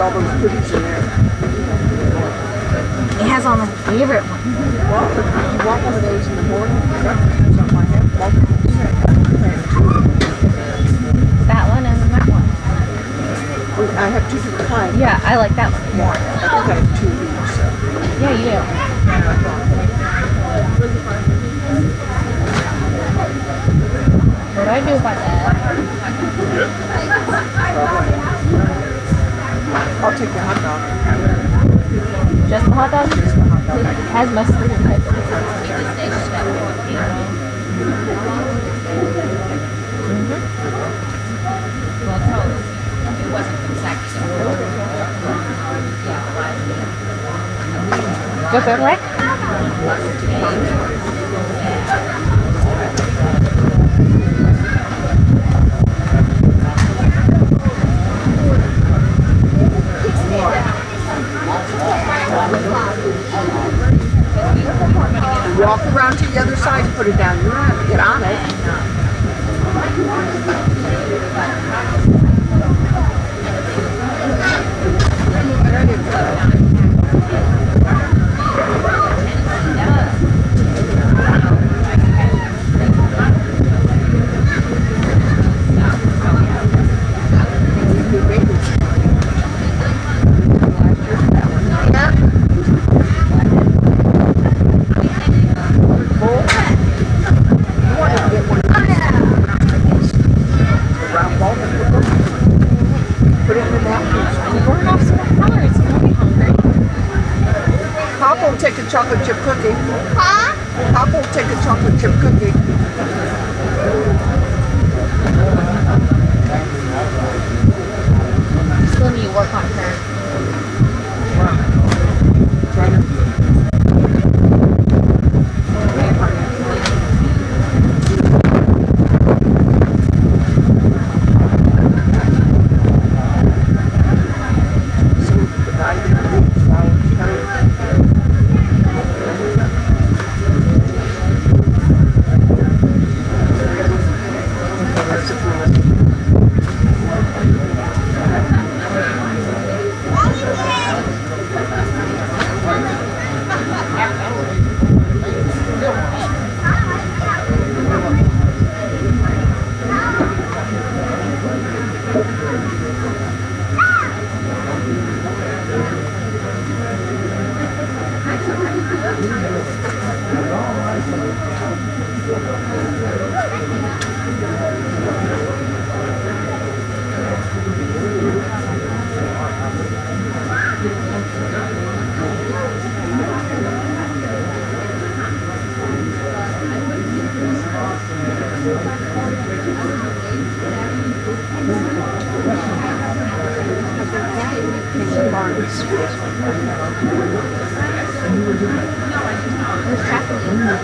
All those goodies in there. It has all my favorite ones. Well, if you want one of those in the morning, something like that. That one and that one. I have two different kinds. Yeah, I like that one more. I think I have two of each. So. Yeah, you do. What do I do about that? I'll take the hot dog. Just the hot dog? Just the hot dog. It has mustard in it. It wasn't consecutive. Go for it, right? Walk around to the other side and put it down. You don't have to get on it. There you go. Take a chocolate chip cookie. Huh? Papa will take a chocolate chip cookie. Still need to work on her.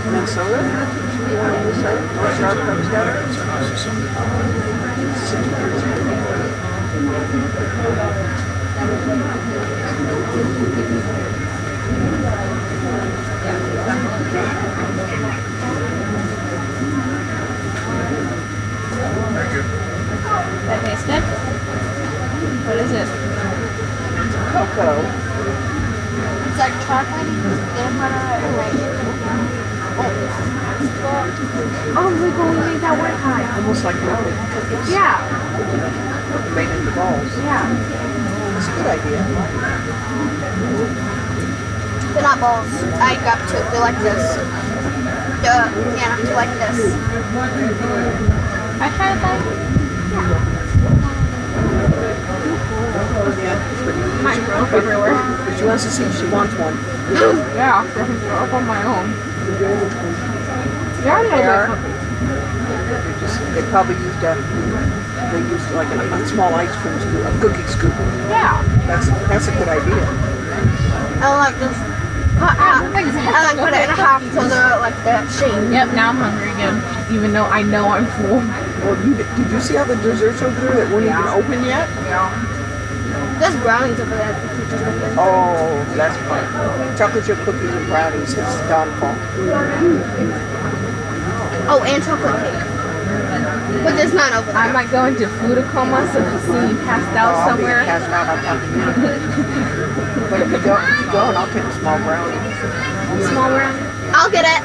Minnesota? North Star comes down. That tastes good. What is it? Cocoa. It's like chocolate, peanut butter, and like. Oh my god, we made that one time. Almost like rounded cookies. Yeah. Made into balls. Yeah. That's a good idea. They're not balls. I got to. They're like this. Yeah, they're like this. I tried that. Yeah. Mine broke everywhere. But she wants to see if she wants one. Yeah, I can throw up on my own. Yeah, They probably used like a small ice cream scoop, a cookie scoop. Yeah. That's a good idea. I like this. I like put it in half so they're like that shape. Yep, now I'm hungry again, even though I know I'm full. Well, did you see how the desserts over there that weren't even open yet? Yeah. There's brownies over there. Oh, that's fun. Chocolate chip cookies and brownies is downfall. Oh, and chocolate cake. But there's none over there. I might go into food coma so to see you passed out somewhere. I'll be passed out on top of you. But if you go, and I'll take a small brownie. Small brownie? I'll get it.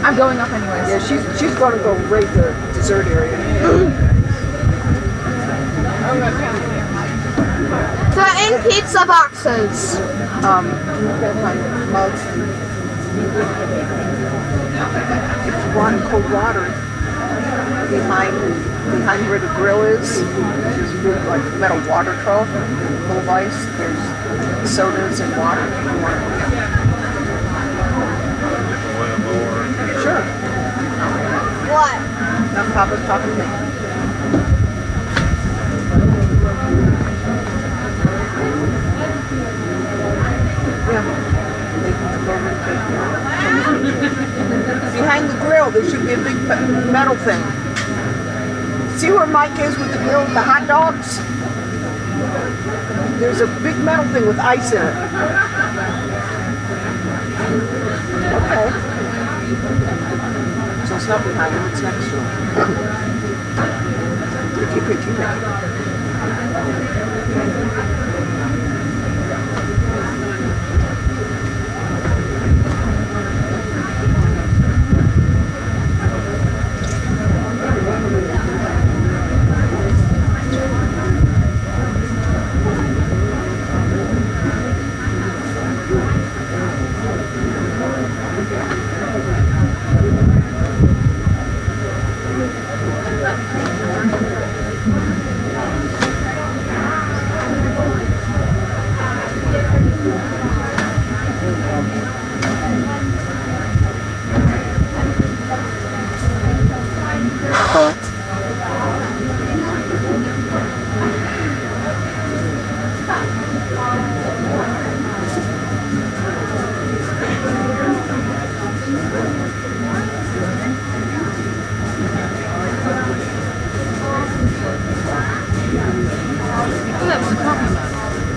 I'm going up anyways. Yeah, she's going to go raid the dessert area. They're in pizza boxes. You gotta find mugs. If you want cold water, behind where the grill is, there's a big like metal water trough full of ice. There's sodas and water. If you want to. Sure. What? Now Papa's talking to me. Yeah. Behind the grill, there should be a big metal thing. See where Mike is with the grill, the hot dogs? There's a big metal thing with ice in it. Okay. So it's not behind him, it's next to him. Keep it.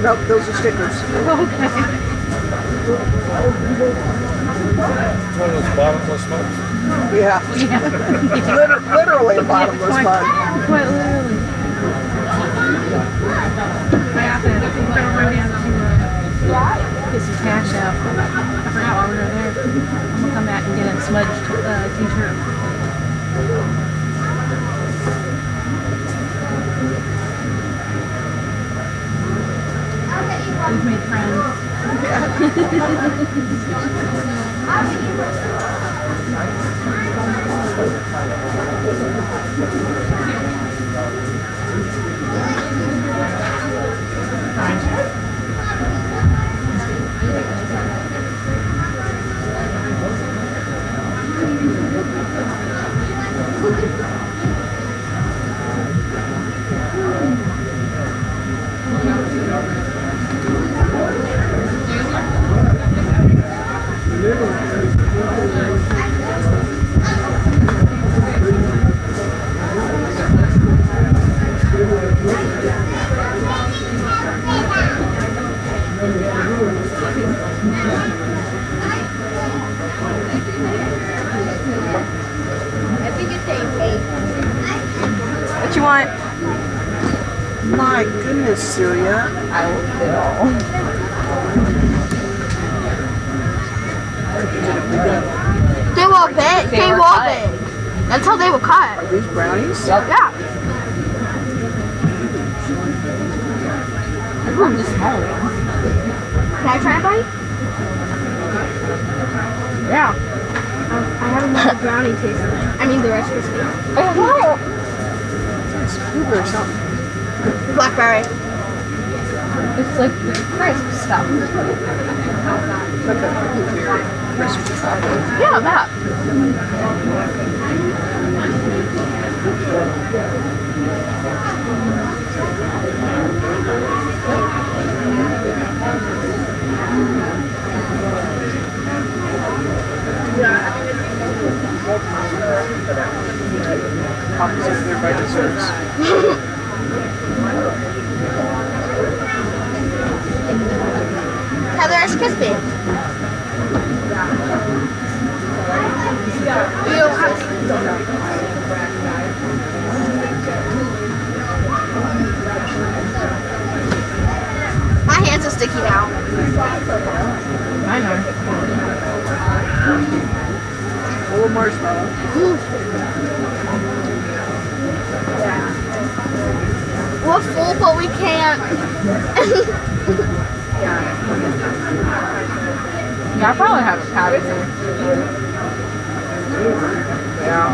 Nope, those are stickers. Okay. One of those bottomless mugs? Yeah. Literally a bottomless mug. Quite literally. I have to go run down to get some cash out. I forgot while we were there. I'm gonna come back and get a smudged t-shirt. We've made friends. What you want? My goodness, Syria. I will fit all. They were big. They were big. That's how they were cut. Are these brownies? Yeah. I'm just small. Can I try a bite? Yeah. I haven't had the brownie taste. I mean the Rice Krispies. It's blueberry something. Blackberry. It's like the crisp stuff. Like a blueberry crisp chocolate. Yeah, that. Opposite of everybody deserves. Have the Rice Krispies. You don't have My hands are sticky now. I know. Full of marshmallow. We're full, but we can't. Yeah, I probably have a package. Yeah.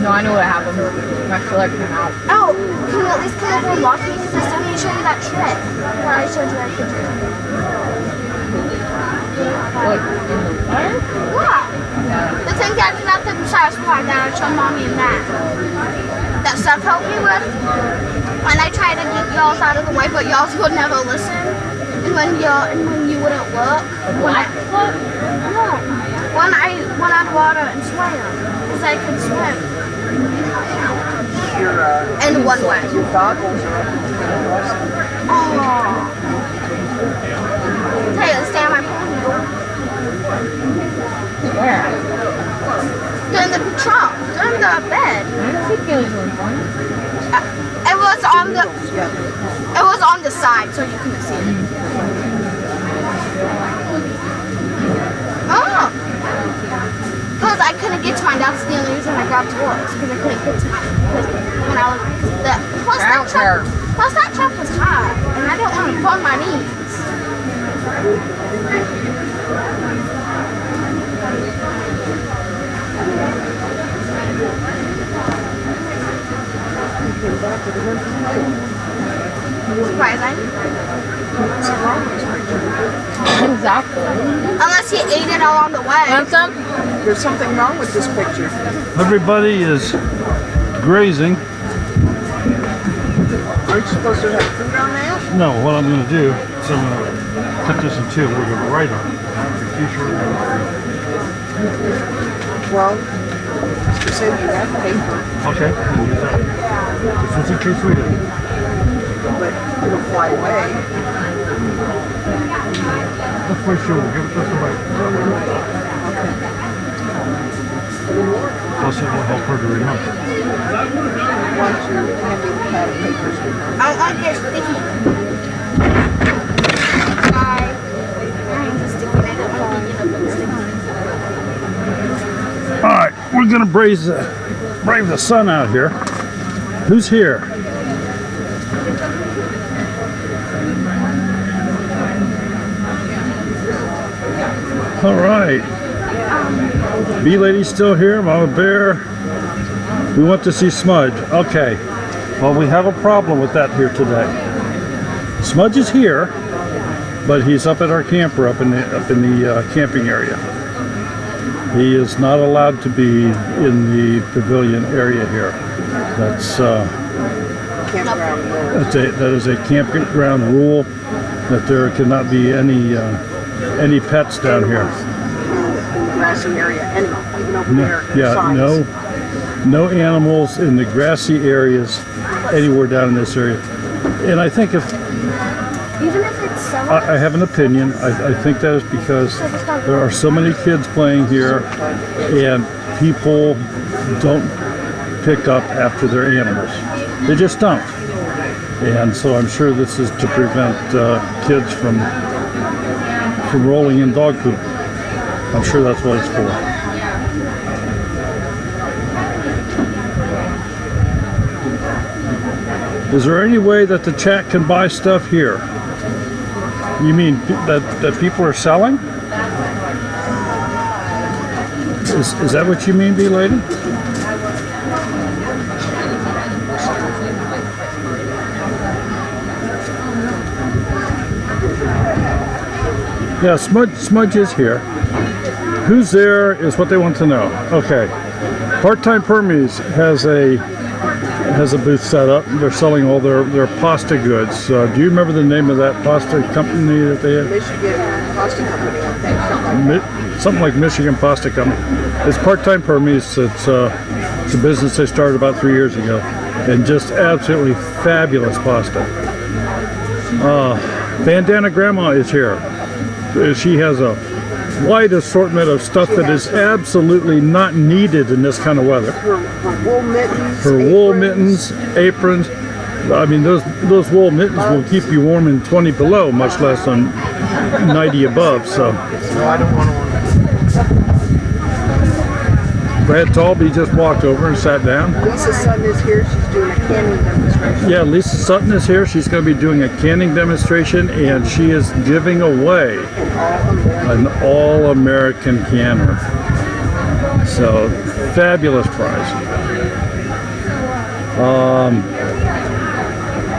No, I know what happened. My collection out. Oh, can you at least come over and walk me? Because I still need to show you that trick that I showed you that picture. What, in the fire? Yeah. The thing that came out the satisfied that I showed Mommy and Matt. That stuff helped me with. And I tried to get y'all out of the way, but y'all would never listen. And when you wouldn't look. When I'd water and swim. Because I could swim. Your, in one way. Your goggles are up. Oh. Hey, let's stay on my pool. Where? They're in the trunk. They're in the bed. It was on the side, so you couldn't see it. Oh. Because I couldn't get to mine. That's the only reason I grabbed yours. Because I couldn't get to mine. When I was plus that truck was hot, and I didn't want to burn my knees. Surprising. Exactly. Unless he ate it along the way. Want some? There's something wrong with this picture. Everybody is grazing. Aren't you supposed to have food on that? No, what I'm going to do is I'm going to cut this in two. We're going to write on it. T-shirt. Well, you said you have paper, Okay. This is in case we didn't. but it'll fly away. Let's make sure we'll give it to somebody. Plus it will help her to remember. Why don't you hand me the pad of papers? I want your sticky. Bye. I'm just sticky. I don't want to get up and sticky. All right, we're going to brave the sun out here. Who's here? All right. Bee Lady's still here. Mama Bear. We want to see Smudge. Okay. Well, we have a problem with that here today. Smudge is here, but he's up at our camper up in the camping area. He is not allowed to be in the pavilion area here. That's Campground rule. that is a campground rule, that there cannot be any pets down here. In the grassy area, anyway, even over there. Yeah, signs. no animals in the grassy areas anywhere down in this area. And I think if Even if it's summer. I have an opinion, I think that is because there are so many kids playing here, and people don't pick up after their animals. They just don't. And so I'm sure this is to prevent kids from rolling in dog poop. I'm sure that's what it's for. Is there any way that the chat can buy stuff here? You mean that people are selling? Is that what you mean, B-Lady? Yeah, Smudge is here. Who's there is what they want to know. Okay. Part-Time Permies has a booth set up. They're selling all their pasta goods. Do you remember the name of that pasta company that they have? Michigan Pasta Company, I think. Something like Michigan Pasta Company. It's Part-Time Permies. It's a business they started about 3 years ago, and just absolutely fabulous pasta. Bandana Grandma is here. She has a wide assortment of stuff that is absolutely not needed in this kind of weather. Her wool mittens. Her wool mittens, aprons. I mean, those wool mittens will keep you warm in 20 below, much less on 90 above. So. No, I don't want to. Brad Talby just walked over and sat down. Lisa Sutton is here. She's doing a canning demonstration. Yeah, Lisa Sutton is here. She's going to be doing a canning demonstration, and she is giving away an all-American canner. So, fabulous prize.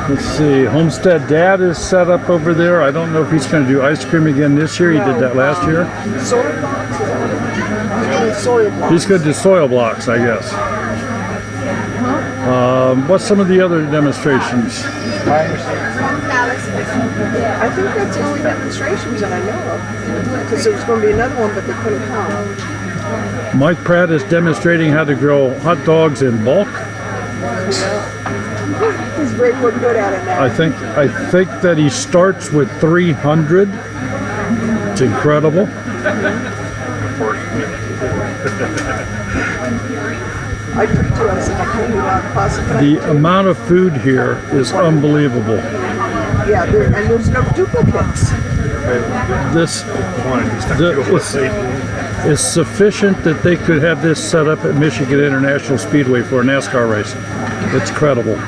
Let's see, Homestead Dad is set up over there. I don't know if he's going to do ice cream again this year. He did that last year. Soil blocks? Soil blocks. He's going to do soil blocks, I guess. What's some of the other demonstrations? I think that's the only demonstrations that I know of. Because there was going to be another one, but they couldn't come. Mike Pratt is demonstrating how to grow hot dogs in bulk. He's very good at it now. I think that he starts with 300. It's incredible. I treat you as if I can't eat out pasta. The amount of food here is unbelievable. Yeah, and there's no duplicates. This is sufficient that they could have this set up at Michigan International Speedway for a NASCAR race. It's credible.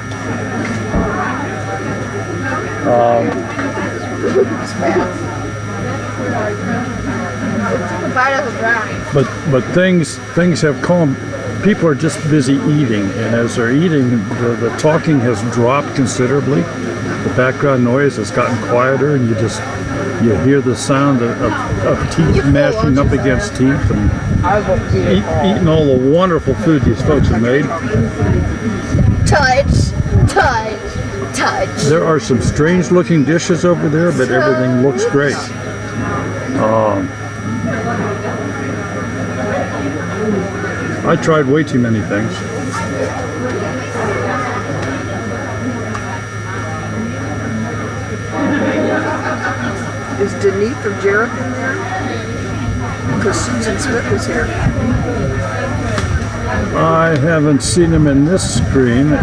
But things have calmed. People are just busy eating, and as they're eating, the talking has dropped considerably. The background noise has gotten quieter, and you hear the sound of teeth mashing up against teeth, and eating all the wonderful food these folks have made. Touch. There are some strange looking dishes over there, but everything looks great. I tried way too many things. Is Denise or Jareth in there? Because Susan Smith is here. I haven't seen him in this screen.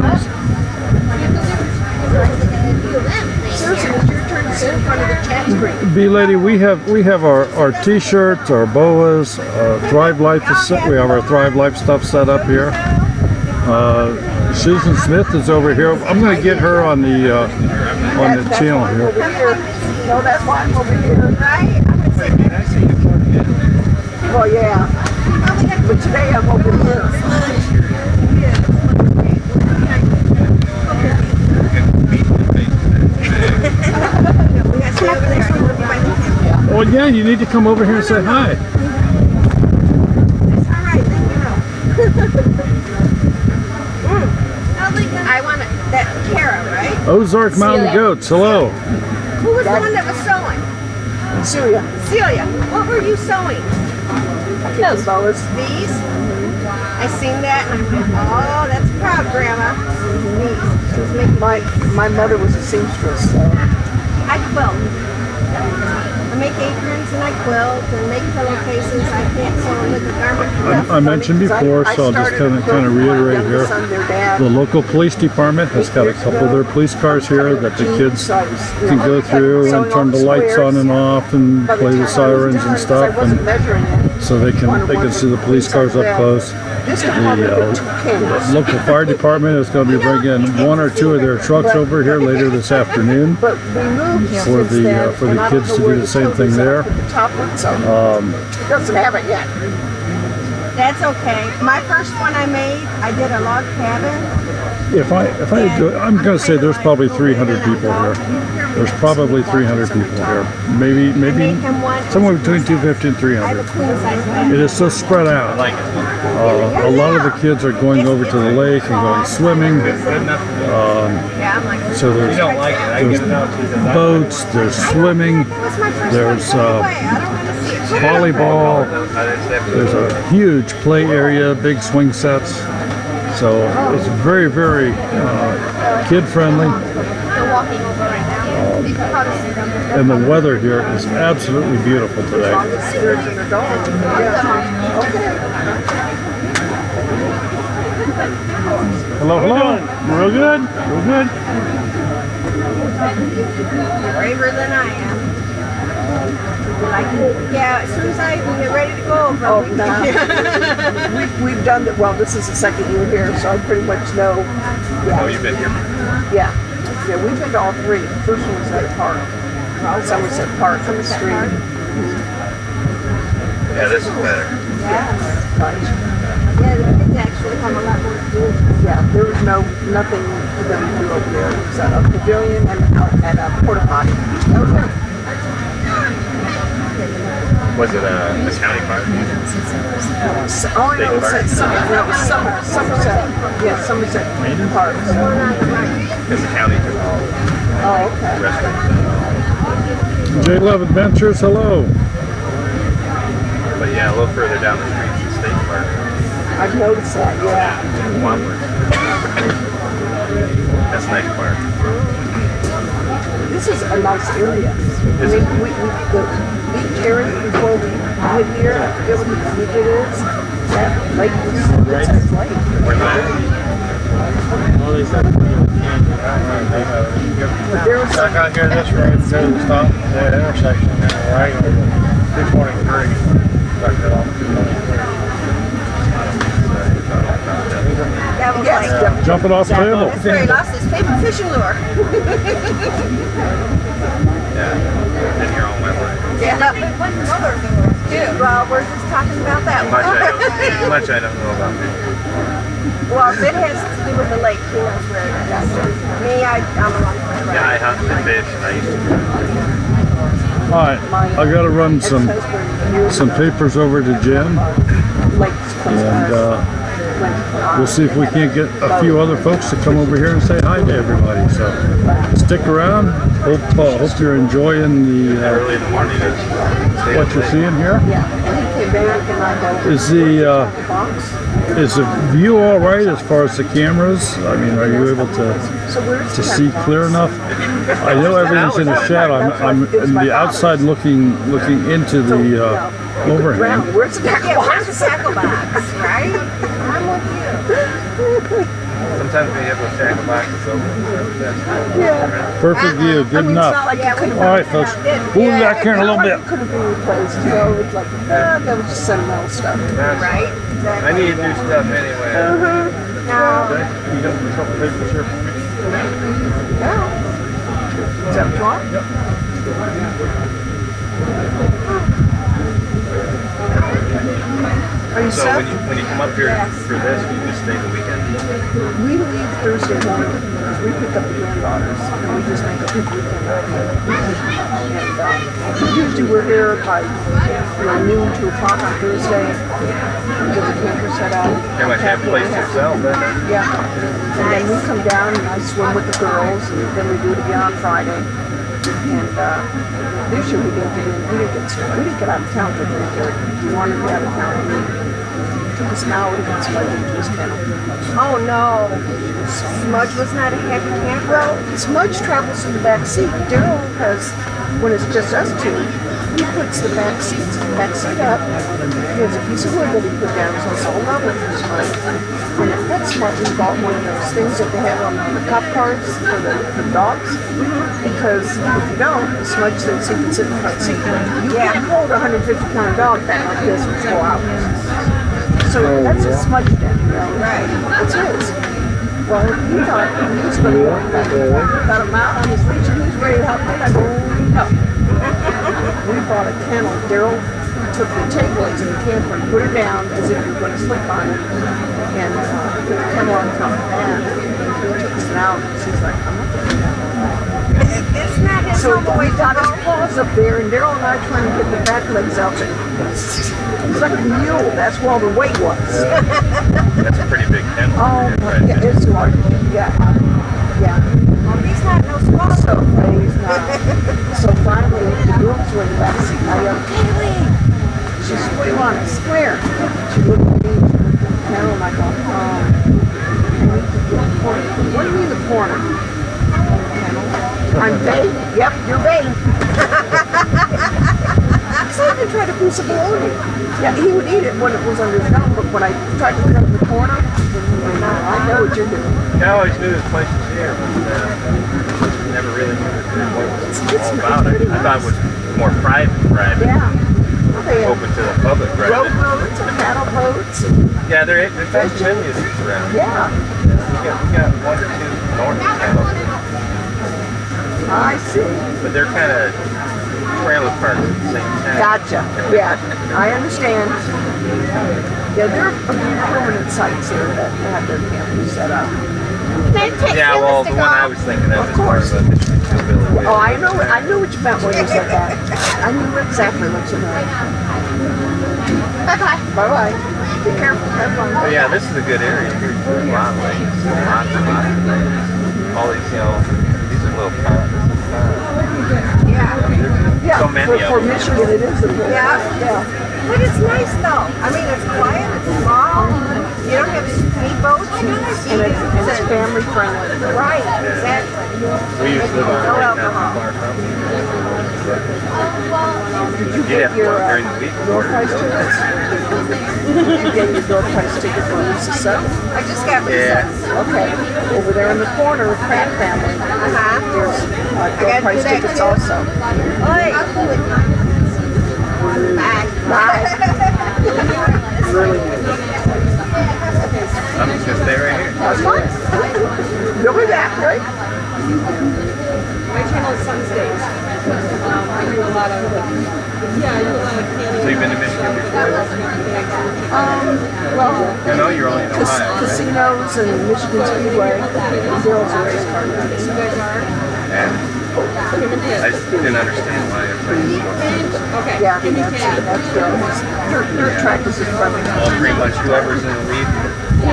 Susan, it's your turn to sit in front of the chat screen. B-Lady, we have our t-shirts, our boas, Thrive Life. We have our Thrive Life stuff set up here. Susan Smith is over here. I'm going to get her on the channel here. Over here. No, that's why I'm over here. Right? Well, yeah. But today I'm over here. Well, yeah, you need to come over here and say hi. I want that Kara, right? Ozark Mountain Goats, hello. Who was the one that was sewing? Celia. Celia. What were you sewing? Those. These? I seen that and I went, oh, that's proud, Grandma. These. My mother was a seamstress, so. I quilt. I make aprons and I quilt and make pillowcases. I can't sew with the garment. I mentioned before, so I'll just kind of reiterate here. The local police department has got a couple of their police cars here that the kids can go through and turn the lights on and off and play the sirens and stuff, and so they can see the police cars up close. The local fire department is going to be bringing one or two of their trucks over here later this afternoon for the kids to do the same thing there. It doesn't have it yet. That's okay. My first one I made, I did a log cabin. If I do it, I'm going to say there's probably 300 people here. There's probably 300 people here. Maybe somewhere between 250 and 300. It is so spread out. A lot of the kids are going over to the lake and going swimming. So there's boats, there's swimming, there's volleyball, there's a huge play area, big swing sets. So it's very, very kid-friendly. And the weather here is absolutely beautiful today. Hello, hello. Real good? Real good? Braver than I am. Yeah, as soon as I get ready to go over. Oh, no. We've done that. Well, this is the second year here, so I pretty much know. Yeah. Oh, you've been here? Yeah. Yeah, we've been to all three. The first one was at a park. Somerset Park on the street. Yeah, this is better. Yeah, the kids actually have a lot more to do. Yeah, there was nothing for them to do over there. It was a pavilion and a porta potty. Okay. Was it a county park? Oh, no, it was Somerset. Yeah, Somerset Park. Because the county took all okay. J Love Adventures, hello. But yeah, a little further down the street is the state park. I've noticed that, yeah. Wampler. That's a nice park. This is a nice area. I mean, the beach area before we hit here, I forget what the beach it is. That lake was right. Lake. Where's that? But there was back out here this road, go to the stop at that intersection and right on 223. Back there off 223. That was like jumping off the table. That's where he lost his favorite fishing lure. Yeah, been here all my life. Yeah. Well, we're just talking about that one. Much I don't know about it. Well, if it has to do with the lake, he knows where it is. Me, I'm along the way. Yeah, I hunt and fish and I used to. All right, I got to run some papers over to Jen, and we'll see if we can't get a few other folks to come over here and say hi to everybody. So stick around. Hope you're enjoying the early in the morning. what you're seeing here. Is the view all right as far as the cameras? I mean, are you able to see clear enough? I know everything's in the shadow. I'm in the outside looking into the overhang. Where's the tackle box, right? I'm with you. Sometimes we have those tackle boxes open. Yeah. Perfect view. Good enough. All right, folks. We'll be back here in a little bit. Could have been replaced, you know, it's like, that was just sentimental stuff. Right? I need to do stuff anyway. Now, You got a couple papers here. Yeah. Is that what you want? Yep. Are you So set? when you come up here for this, you just stay the weekend. We leave Thursday morning because we pick up the granddaughters and we just make a big weekend out of it. And usually we're here by noon to 2 o'clock on Thursday. We get the camper set up. You might have a place to yourself, then. Yeah. And then we come down and I swim with the girls, and then we do it again on Friday. And this year we didn't get in. We didn't get out of town till 3:30. We wanted to be out of town. It took us an hour to get Smudge into his kennel. Oh no. Smudge was not a happy camper. Well, Smudge travels in the back seat. Daryl has, when it's just us two, he puts the back seat up. He has a piece of wood that he put down, so it's all level for Smudge. And at PetSmart, we bought one of those things that they have on the cop cars for the dogs. Because if you don't, Smudge thinks he can sit in the front seat. You can't hold a 150-pound dog back like this for 4 hours. So that's a Smudge den, right? It's his. Well, he thought he was going to go back. Got him out on his leash and he was ready to help me. I go, no. We bought a kennel. Daryl took the tape legs in the camper and put her down as if you were going to sleep on it. And put the kennel on top of that. He took us out and she's like, I'm not going to do that. It's not his So home away we got his paws up there, and Daryl and I trying to get the back legs out. It's like a mule. That's where all the weight was. That's a pretty big kennel. Oh, yeah, it's large. Yeah. Well, he's not no small. So he's not. So finally, the girls were in the back seat. I yelled, Kaylee! She said, what do you want? I swear. She looked at me, Carol, and I go, I need to get the corner. What do you mean the corner? I'm Bay. Yep, you're Bay. So I tried to piece of bologna. Yeah, he would eat it when it was under his gum, but when I tried to put it in the corner, I know what you're doing. I always knew this place was here, but never really knew what it was all about. I thought it was more private. Yeah. Open to the public, right? Road boats and paddle boats. Yeah, there's many of these around. Yeah. We got 1 or 2 north of town. I see. But they're kind of trailer parks at the same time. Gotcha. Yeah, I understand. Yeah, there are a few permanent sites here that have their campers set up. Yeah, well, the one I was thinking of is more of a Michigan hillbilly. Oh, I knew what you meant when you said that. I knew exactly what you meant. Bye-bye. Bye-bye. Be careful. Have fun. But yeah, this is a good area here. There's a lot of lakes. Lots of lakes. All these, these are little ponds. Yeah, so many for Michigan it is a little. Yeah. But it's nice though. I mean, it's quiet, it's small. You don't have speedboats. And it's family friendly. Right, exactly. We used to live on No right not alcohol. too far from Did you You'd get have to your work during the week. door price tickets? Did you get your door price ticket for Lisa Sutton? I just got Yeah. Okay. Over there in the corner of Pratt family. There's door price tickets also. Oi. Bye. Really good. I'm just going to stay right here. That's fine. You'll be back, right? My channel is Sunstays. I do a lot of, So you've been to Michigan before? Well, You're only in Ohio, right? casinos and Michigan Speedway. Girls are race car nuts. Yeah. I just didn't understand why everybody Okay. Yeah, that's girls. Dirt track is just friendly. well, pretty much whoever's in the lead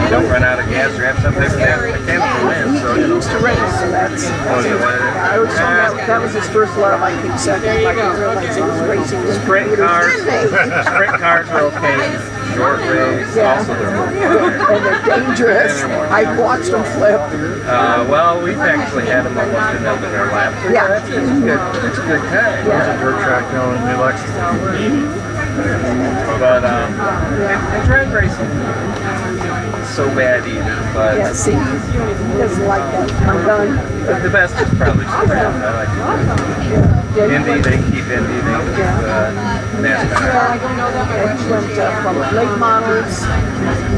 don't run out of gas or have some type of mechanical win. So, He used to race, so that's Oh, is it what it is? I always told him that was his first love. I think second. I didn't realize he was racing with Sprint cars. Sprint cars are okay. Short race, also they're more fun. and they're dangerous. I watched them flip. Well, we've actually had them almost in our lap. Yeah. That's good. It's a good time. There's a dirt track down in New Lexington. But and drag racing isn't so bad either. But Yeah, see, he doesn't like that. I'm done. the best is probably sprint. I like Indy. They keep Indy. They keep NASCAR. He went from late models,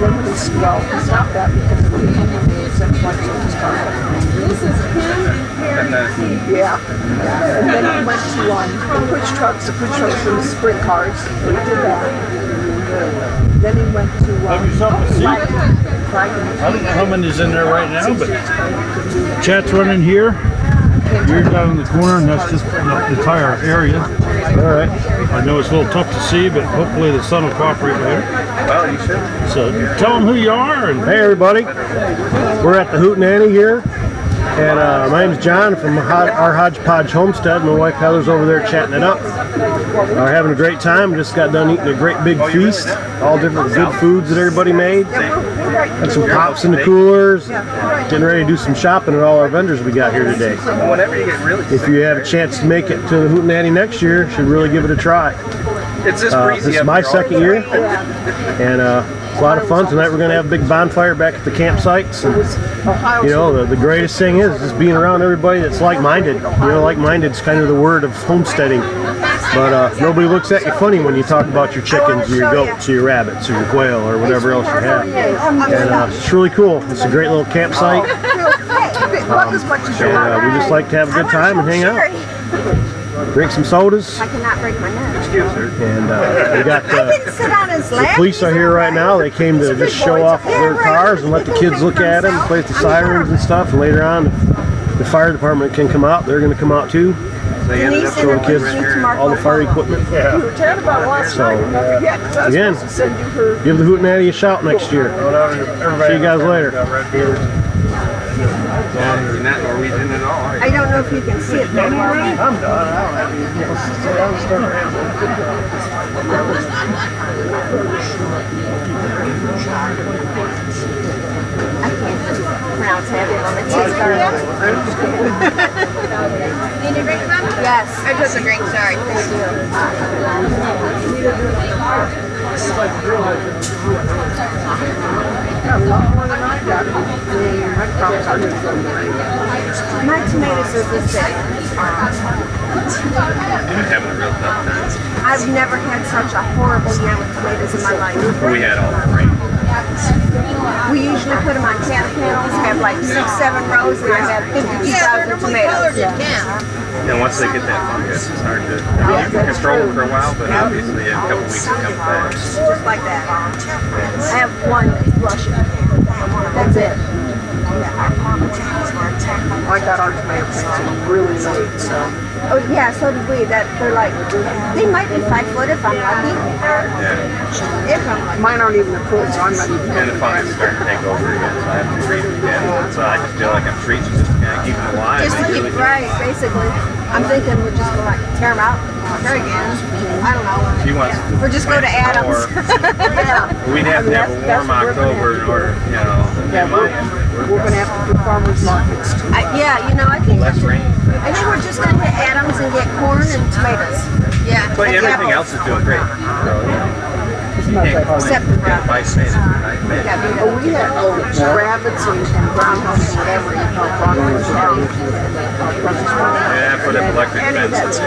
then he stopped that because of the sex life of his car. Yeah. And then he went to the push trucks were the sprint cars. He did that. Then he went to Have yourself a seat. I don't know how many's in there right now, but chat's running here. You're down in the corner, and that's just the entire area. All right. I know it's a little tough to see, but hopefully the sun will cooperate later. Well, you should. So tell them who you are. And Hey everybody, we're at the Hootenanny here, and my name's John from our Hodgepodge Homestead. My wife Heather's over there chatting it up. We're having a great time. Just got done eating a great big feast, all different good foods that everybody made. Had some pops in the coolers, getting ready to do some shopping at all our vendors we got here today. Whenever you get really If you have a chance to make it to the Hootenanny next year, you should really give it a try. It's just breezy. This is my second year, and it's a lot of fun. Tonight we're going to have a big bonfire back at the campsites. And, you know, the greatest thing is just being around everybody that's like-minded. You know, like-minded is kind of the word of homesteading. But nobody looks at you funny when you talk about your chickens or your goats or your rabbits or your quail or whatever else you have. And it's really cool. It's a great little campsite. And we just like to have a good time and hang out. Drink some sodas. I cannot break my neck. And we got I didn't sit on his the lap. police are here right now. They came to just show off their cars and let the kids look at them, play the sirens and stuff. And later on, the fire department can come out. They're going to come out too. Show the kids all the fire equipment. So, again, give the Hootenanny a shout next year. See you guys later. You're not Norwegian at all, are you? I don't know if you can see it that well. I'm done. I don't have I can't pronounce heavy on the cheese garlic. Need a drink, Mom? Yes. I took a drink, sorry. Thank My tomatoes are this big. You're having a real tough time. I've never had such a horrible year with tomatoes in my life. We had all the rain. We usually put them on cat panels, have like 6-7 rows, and I have 52,000 tomatoes. And once they get that fungus, it's hard to, you can control them for a while, but obviously in a couple weeks it comes back. Just like that. I have one Russian. That's it. I got our tomato plants really late, so. Oh yeah, so did we. They're like, they might be 5 foot if I'm lucky. Yeah. If I'm lucky. Mine aren't even a foot, so I'm not even. And the fungus is starting to take over again, so I have to treat them again. So I just feel like I'm treating just to kind of keep them alive. Just to keep, right, basically. I'm thinking we're just gonna like tear them out, try again. I don't know. She wants to Or just go to Adams. We'd have to have a warm October in order, you know. Yeah, we're gonna have to do farmers markets too. Yeah, you know, I think Less rain. I think we're just gonna hit Adams and get corn and tomatoes. Yeah. But and everything apples. else is doing great. So, you know, you can't Except for complain. By Spain. Oh, we had rabbits and groundhogs and whatever, you know, broccoli Yeah, put up electric fence.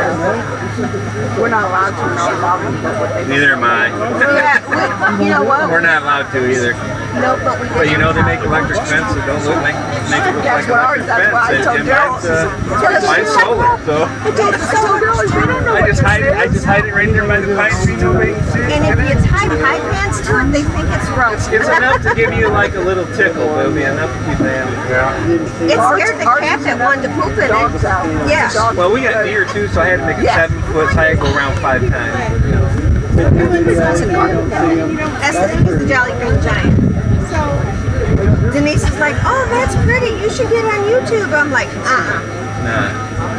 We're not allowed to know about them, but what they Neither am I. Yeah, you know what? We're not allowed to either. No, but we But you know they make electric fence that don't look make it look like electric fence. And mine's solar, so I just hide it right there by the pine tree, nobody can see it. And if you tie high pants to it, they think it's roast. It's enough to give you like a little tickle, but it'll be enough to keep them. It scared the cat that wanted to poop in it. Yeah. Well, we got deer too, so I had to make it 7 foot, so I had to go around 5 times. That's the thing with the Jolly Green Giant. Denise is like, oh, that's pretty. You should get on YouTube. I'm like, Nah.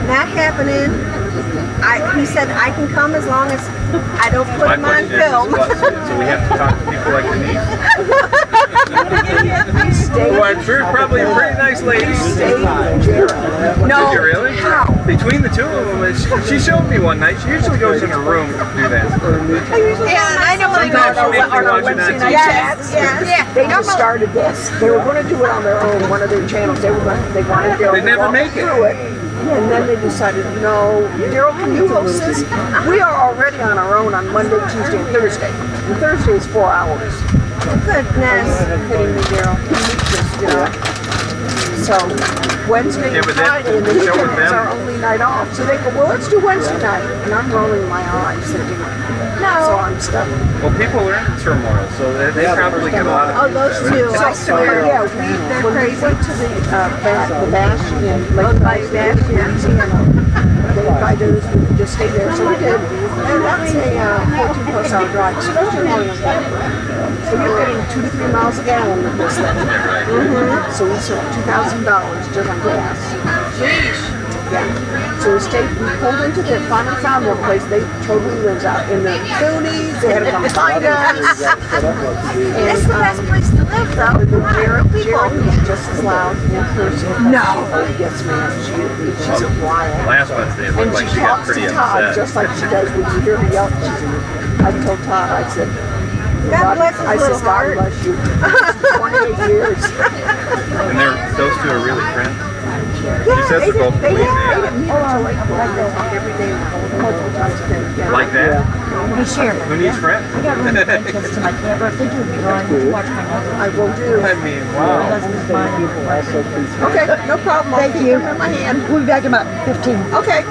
not happening. He said I can come as long as I don't put him on film. So we have to talk to people like Denise. Well, I'm sure it's probably a pretty nice lady. No. Did you really? How? Between the two of them, she showed me one night. She usually goes in her room to do that. Yeah, I know my Sometimes she makes me watch it on TV. Yes. They just started this. They were going to do it on their own, one of their channels. They wanted to They never make it. through it. And then they decided, no, Daryl, can you host this? We are already on our own on Monday, Tuesday, and Thursday. And Thursday is 4 hours. Goodness. Kidding me, Daryl. You know. So Wednesday Yeah, and but that- Friday, and the show weekend is them. our only night off. So they go, well, let's do Wednesday night. And I'm rolling my eyes thinking, so I'm stuck. Well, people are in turmoil, so they probably get a lot of. Oh, those two. So, yeah, when we went to the Bash in Lake Bash, they invited us to just stay there. So we did. And that's a 14 plus hour drive, especially going on that. So you're getting 2 to 3 miles a gallon with this thing. So we spent $2,000 just on gas. Yeah. So we pulled into the finally found one place. They totally lives out in the boonies. They had to come find us. It's the best place to live, though. Jared is just as loud in person. No. Oh, yes, ma'am. She's a wild. Last Wednesday, it looked And like she she got talks pretty to Todd upset. just like she does when you hear her yell. I told Todd, I said, God bless his I little said, God heart. bless you. 28 years. And those two are really friends. Yeah, says they they're both didn't meet police, until like they talk every day, multiple times a day. Yeah. Like that? Hey, Sharon. Who needs friends? I got really friends to my camper. If they do a drawing, would you watch my husband? I will do. I mean, My wow. husband's mine. Okay, no problem. I'll Thank keep you. them in my hand. We'll be back in about 15. Okay.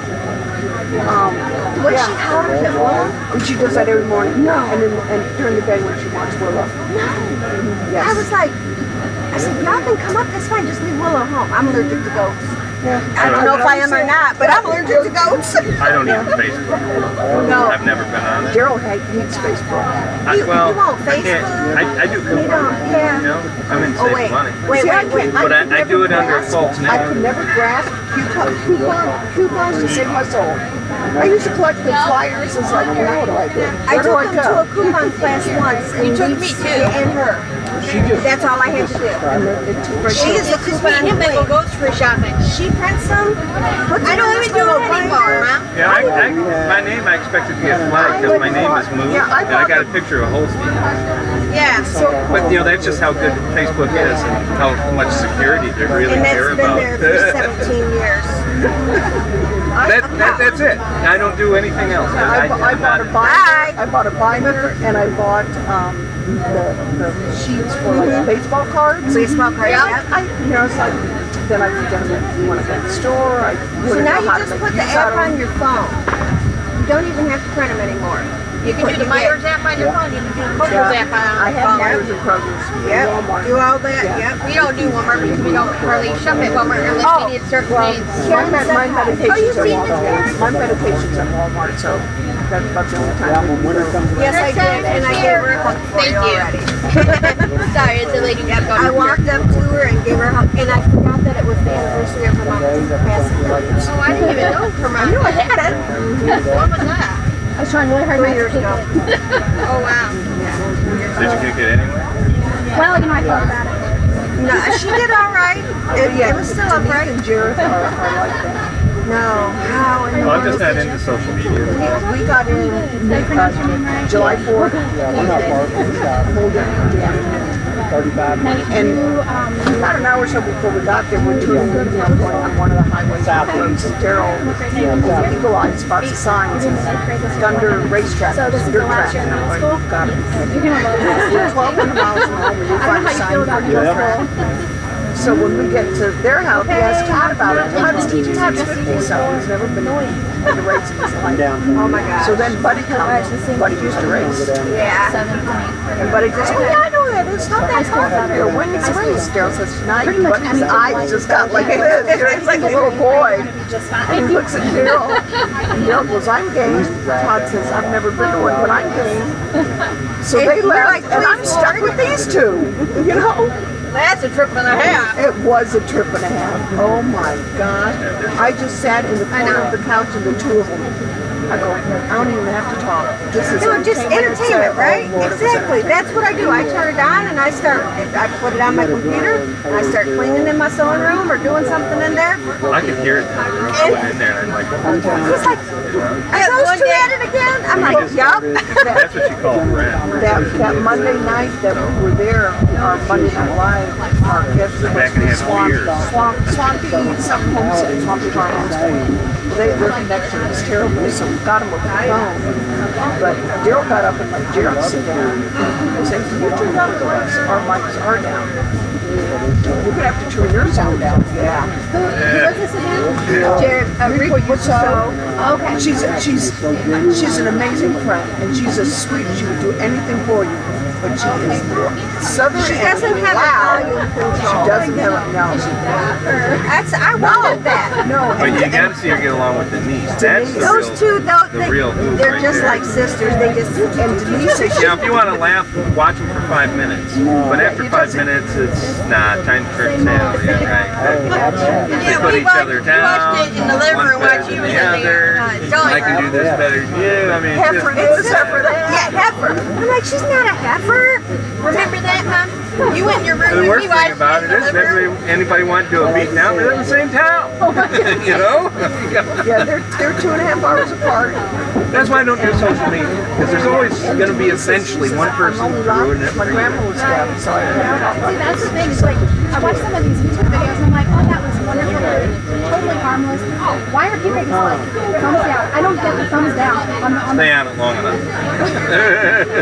What she called it, Willow? And she does that every morning. No. And during the day when she wants Willow. Yes. I was like, I said, y'all can come up, that's fine, just leave Willow home. I'm allergic to goats. Yeah. I don't know if I am or not, but I'm allergic to goats. I don't use Facebook. No. I've never been on it. Daryl hates Facebook. You won't I can't. Facebook. I do coupon. You don't, yeah. You know, I'm in Oh, save wait. money. Wait, See, wait, wait. But I do it under a false name. I could never grasp coupons to save my soul. I used to collect the flyers. It's like, now what do I do? I Where do took I him to go? a coupon class once. And You took me too. And her. That's all I had to do. She is the coupon queen. Grocery shopping. She prints them. I don't even do it anymore, Mom. Yeah, my name I expected to get flagged because my name is moved, Yeah, I and I got a picture of Holstein. Yeah. But you know, that's just how good Facebook is and how much security they really And care that's been about. there for 17 years. That's it. I don't do anything else. I bought a binder. I bought a binder, and I bought the sheets for like baseball cards. Baseball cards, yeah. You know, it's like then I put them in when I go to the store. I So now you just put the app on your phone. You don't even have to print them anymore. You can do the Myers app on your phone. You can do the Kroger's app on I your have phone. Myers and Kroger's. Yep. Walmart. Do all that. Yeah. Yep. We don't do Walmart because we don't hardly shop at Walmart unless Oh, we need certain Well, things. my medications Oh, are you've seen Walmart. this, Karen? My medications are Walmart, so that's about the only time. Yes, I did, and I gave her a hug for Thank you you. already. Sorry, it's a lady got I walked up to her and gave her a hug, and I forgot that it was the anniversary of her mom's passing. Oh, I didn't even know for I knew I had it. What was that? I was trying really hard 3 years ago. Oh, wow. Did you get anywhere? Well, you know, I thought about it. No, she did all right. It was still upright. And Jared are like that. No, how in the Well, I'm world just is not it? into social media. We got in July 4th. And about an hour or so before we got there, we're touring going on one of the highways. Daryl eagle-eyed spots the signs. It's under racetrack. So this is dirt the last track. year in middle school? Got it. You're gonna love We're this. 1,200 miles from home, and you I don't find know a how you sign feel for about your this. friend. So when we get to their house, we ask Todd about it. Todd's 50, so he's never been in a race in his life. Oh my gosh. So then Buddy comes. Buddy used to race. Yeah. And Buddy just, oh yeah, I know that. It's not that hard up here. When is race? Daryl says, tonight. Buddy's eyes just got like this. He's like a little boy. And he looks at Daryl. And Daryl goes, I'm game. Todd says, I've never been to one, but I'm game. So they left, and I'm stuck with these two. You know? That's a trip and a half. It was a trip and a half. Oh my gosh. I just sat in the corner of the couch and the two of them. I go, I don't even have to talk. This is No, just entertainment, right? Oh, Lord, it was Exactly. That's what I do. I turn it on and I put it on my computer and I start cleaning in my sewing room or doing something in there. I could hear it going in there, and I'm like, He's like, are those two at it again? I'm like, yup. that's what you call a friend. that Monday night that we were there, our Monday Night Live, our guest was Back in half Swamp, years. Swampy something homestead, Swampy Farm Homestead. their connection was terrible, so we got him over the phone. But Daryl got up and let Jared sit down and said, "Can you turn down the lights? Our mics are down. You're gonna have to turn your sound down." Yeah. Who was this again? Jared, Rico so. Okay. She's an amazing friend, and she's as sweet. She would do anything for you. But she is southern. She doesn't have loud. a volume control. She doesn't have a no. I wanted that. No. But you got to see her get along with Denise. That's the Those real, two, though, the real move they're right just there. like sisters. They just and Denise is. Yeah, if you want to laugh, watch them for 5 minutes. But after 5 minutes, it's time to turn it down. Yeah, right. They put each other down. watched it in the living room while she was in there. I can do this better than you. I mean, Heifer, it's it's heifer. Yeah, heifer. I'm like, she's not a heifer. Remember that, Mom? You went in your room the and worst you thing watched about it is anybody want to do a beat down, they're in the same town. You know? Yeah, they're 2.5 hours apart. That's why I don't do social media, because there's always going to be essentially one person ruining it My for you. grandma was deaf, so I See, that's the thing. It's like I watch some of these YouTube videos and I'm like, oh, that was wonderful, totally harmless. Why are people just like thumbs down? I don't get the thumbs down on Stay on it long enough.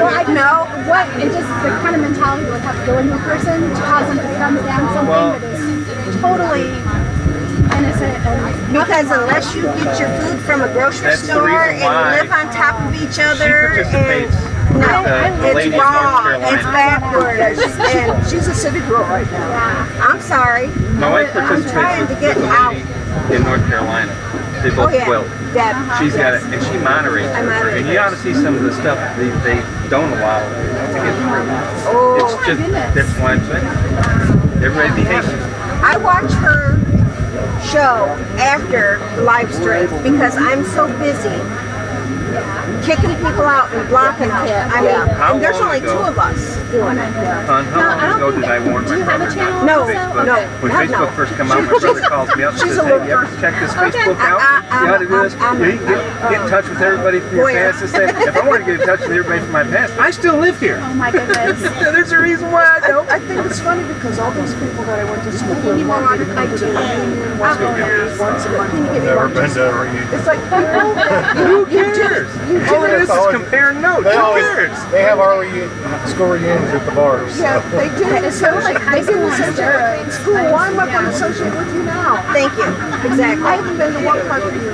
Well, I know what it just the kind of mentality would have to go into a person to cause them to thumbs down something that is totally innocent. Because unless you get your food from a grocery That's the store reason and why live on top of each other, participates and no, the lady it's in North wrong. Carolina. It's backwards. And she's a city girl right now. I'm sorry. My wife I'm participates trying with to the get out. lady in North Carolina. They both quilt. She's got it, and she moderates. And you ought to see some of the stuff they don't allow to get through. Oh, it's just, that's why I'm saying, everybody behaves. I watch her show after the live stream because I'm so busy kicking people out and blocking them. I mean, and there's only 2 of us doing it. How long ago did I warn my brother No, not to Facebook? no, When God, Facebook no. first came out, my brother calls me up and says, hey, you ever check this Facebook out? You ought to do this. You get in touch with everybody from your past. This, that. If I want to get in touch with everybody from my past, I still live here. Oh my goodness. There's a reason why I don't. I think it's funny because all these people that I went to school with want me to come to the reunion once a month. Never been to a reunion. It's like people that who cares? All it is compare notes. Who cares? They have our school reunions at the bars. Yeah, so. they do. It's so like high school in school. Why am I going to associate with you now? Thank you. Exactly. I haven't been to one part of you.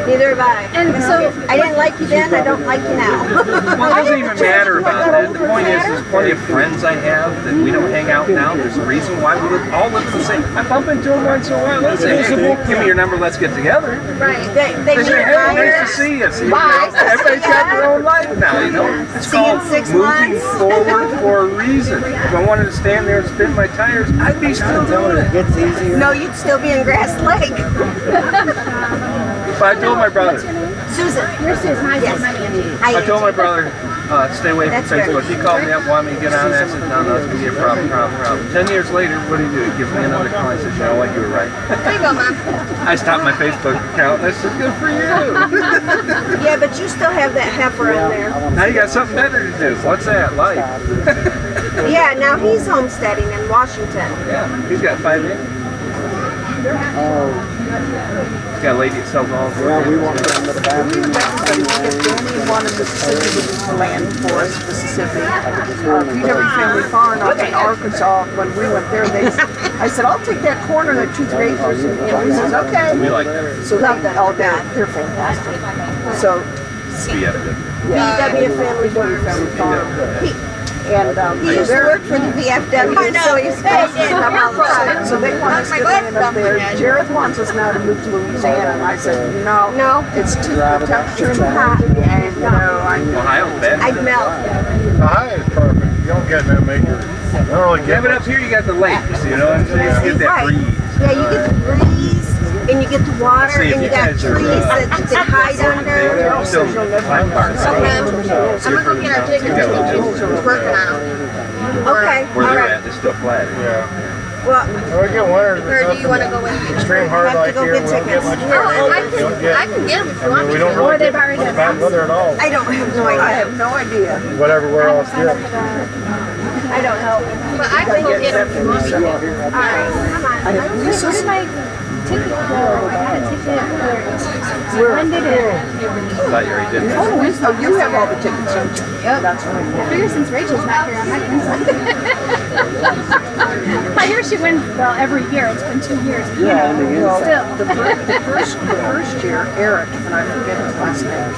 Neither have I. And so I didn't like you then. I don't like you now. Well, it doesn't even matter about that. The point is, there's plenty of friends I have that we don't hang out now. There's a reason why we all live in the same. I bump into them once in a while. Let's say, hey, give me your number. Let's get together. Right. They say, hey, nice to see you. See, everybody's got their own life now, you know. It's called moving forward for a reason. If I wanted to stand there and spin my tires, I'd be still doing it. It's easier. No, you'd still be in Grass Lake. But I told my brother. Susan. You're Susan. Hi, Angie. I told my brother, stay away from Facebook. He called me up, wanted me to get on there. I said, no, it's going to be a problem. 10 years later, what do? He gives me another call. I said, you know what, you were right. There you go, Mom. I stopped my Facebook account and I said, good for you. Yeah, but you still have that heifer in there. Now you got something better to do. What's that, life? Yeah, now he's homesteading in Washington. Yeah, he's got 5 acres. He's got a lady that sells all of Well, we want them to the bathroom. If Danny wanted Mississippi to use the land for us, Mississippi. Peter Family Farm up in Arkansas, when we went there, I said, I'll take that corner, that 2-3 acres. And he says, okay. We like that. So they're fantastic. So, BW Family Farm. And he used to work for the VFW, so he's facing them all the time. So they want us to land up there. Jared wants us now to move to Louisiana, and I said, no, it's too the temperature in the hot, and Ohio's bad. I'd melt. Ohio is perfect. You don't get that major. You don't really Yeah, get but up here you got the lakes, you know what I'm saying? You get that breeze. Yeah, you get the breeze, and you get the water, See, if and you you got guys trees are, that you can hide under. Still, I'm I'm gonna go get our tickets. We're working on them. Okay, where all they're right. at, it's still flat. Yeah. Well, We get winter. or do you want to go with me? Extreme hard Have to like go here. get We don't get tickets. much I can get them if you want me we to. don't really get bad weather at all. I don't have no I idea. have no idea. Whatever we're else get. I don't know. But I can go get them if you want me to. All right, come on. I have Lisa's ticket. I had a ticket where it's blended in. Thought you already did that. Oh, you have all the tickets, don't you? Yep. That's right. I figure since Rachel's not here, I might win something. I hear she wins well every year. It's been 2 years. But, Well, still. the first year, Eric, and I forget his last name,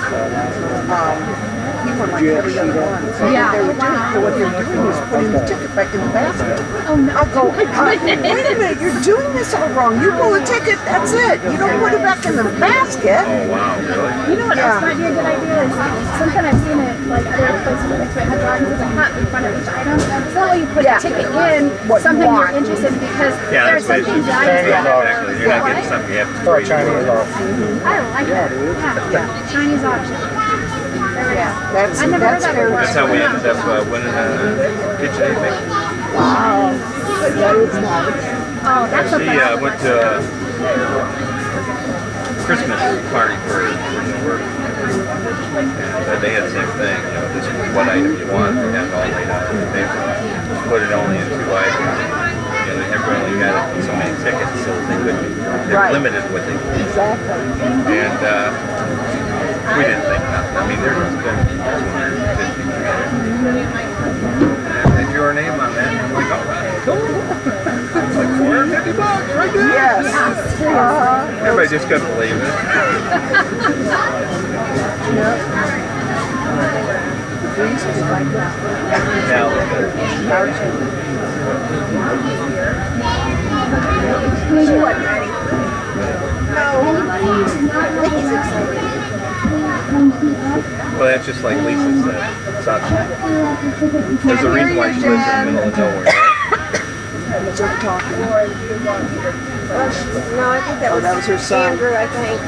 he won like every other one. So Yeah. they were doing, so what they're doing is putting the ticket back in the basket. Oh no. I'll go, wait a minute, you're doing this all wrong. You pull a ticket, that's it. You don't put it back in the basket. Oh, wow, really? You know what else might be a good idea is something I've seen at like other places where they have drawings with a hat in front of each item. So that way you put the ticket in something you're interested in because there's some things that I Exactly. You're not getting something you have to trade. Chinese off. I don't like that. Yeah. Chinese auction. There we go. That's, I never heard that before. That's how we ended up winning KitchenAid making. Wow. That is nice. Oh, that's She went to a Christmas party for New York. And they had the same thing, just what item you want, they had it all laid out on the table. Put it only in 2 items. Everybody only got so many tickets, so they couldn't, they're limited what they could. Exactly. And we didn't think nothing. I mean, there's 250. And your name on that, and I'm like, oh, cool. It's like $450 right there. Yes. Everybody just couldn't believe it. Now, She wasn't ready. No. Nikki's excited. well, that's just like Lisa said. There's a reason why she lives in the middle of nowhere, right? No, I think that was her son. Andrew, I think.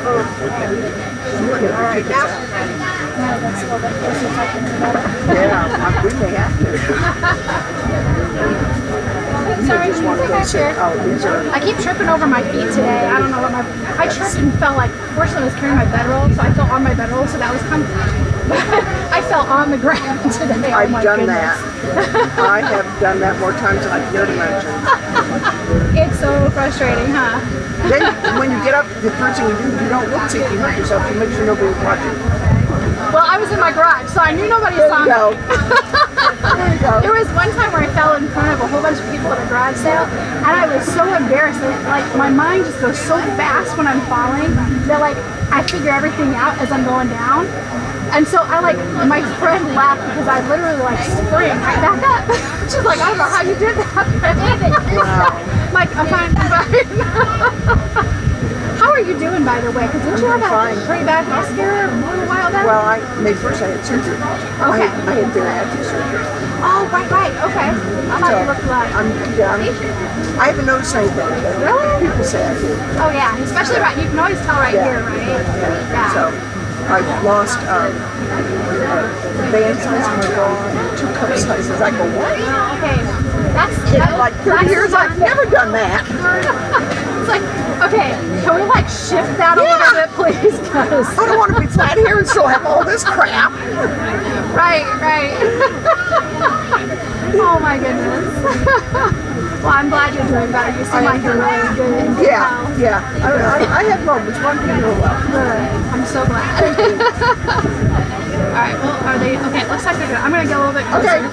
All right, now she's ready. Yeah, we may have to. Sorry, can you take my chair? I keep tripping over my feet today. I don't know what I tripped and fell like, fortunately I was carrying my bedroll, so I fell on my bedroll, so that was comfortable. I fell on the ground today. I've done that. I have done that more times than I care to mention. It's so frustrating, huh? Then when you get up, the first thing you do, you don't look see if you hurt yourself. You make sure nobody's watching. Well, I was in my garage, so I knew nobody saw me. There you go. There was one time where I fell in front of a whole bunch of people at a garage sale, and I was so embarrassed. Like my mind just goes so fast when I'm falling that like I figure everything out as I'm going down. And so my friend laughed because I literally like sprang right back up. She's like, I don't know how you did that. Like, I'm fine. How are you doing, by the way? Because didn't you have a pretty bad health scare a little while back? Well, first I had surgery. Okay. I had bariatric surgery. Oh, right. Okay. I thought you looked like. I haven't noticed anything. Really? People say I do. Oh yeah, especially right. You can always tell right here, right? Yeah. So I've lost band size in my bra, 2 cup sizes. I go, what? Okay. That's like 30 years. I've never done that. It's like, okay, can we like shift that a little bit, please? Cause I don't want to be flat here and still have all this crap. Right. Oh my goodness. Well, I'm glad you're doing better. You seem like you're really good. Yeah. I have moments. One thing real well. Good. I'm so glad. All right. Well, are they okay? It looks like they're good. I'm gonna get a little bit closer. Okay.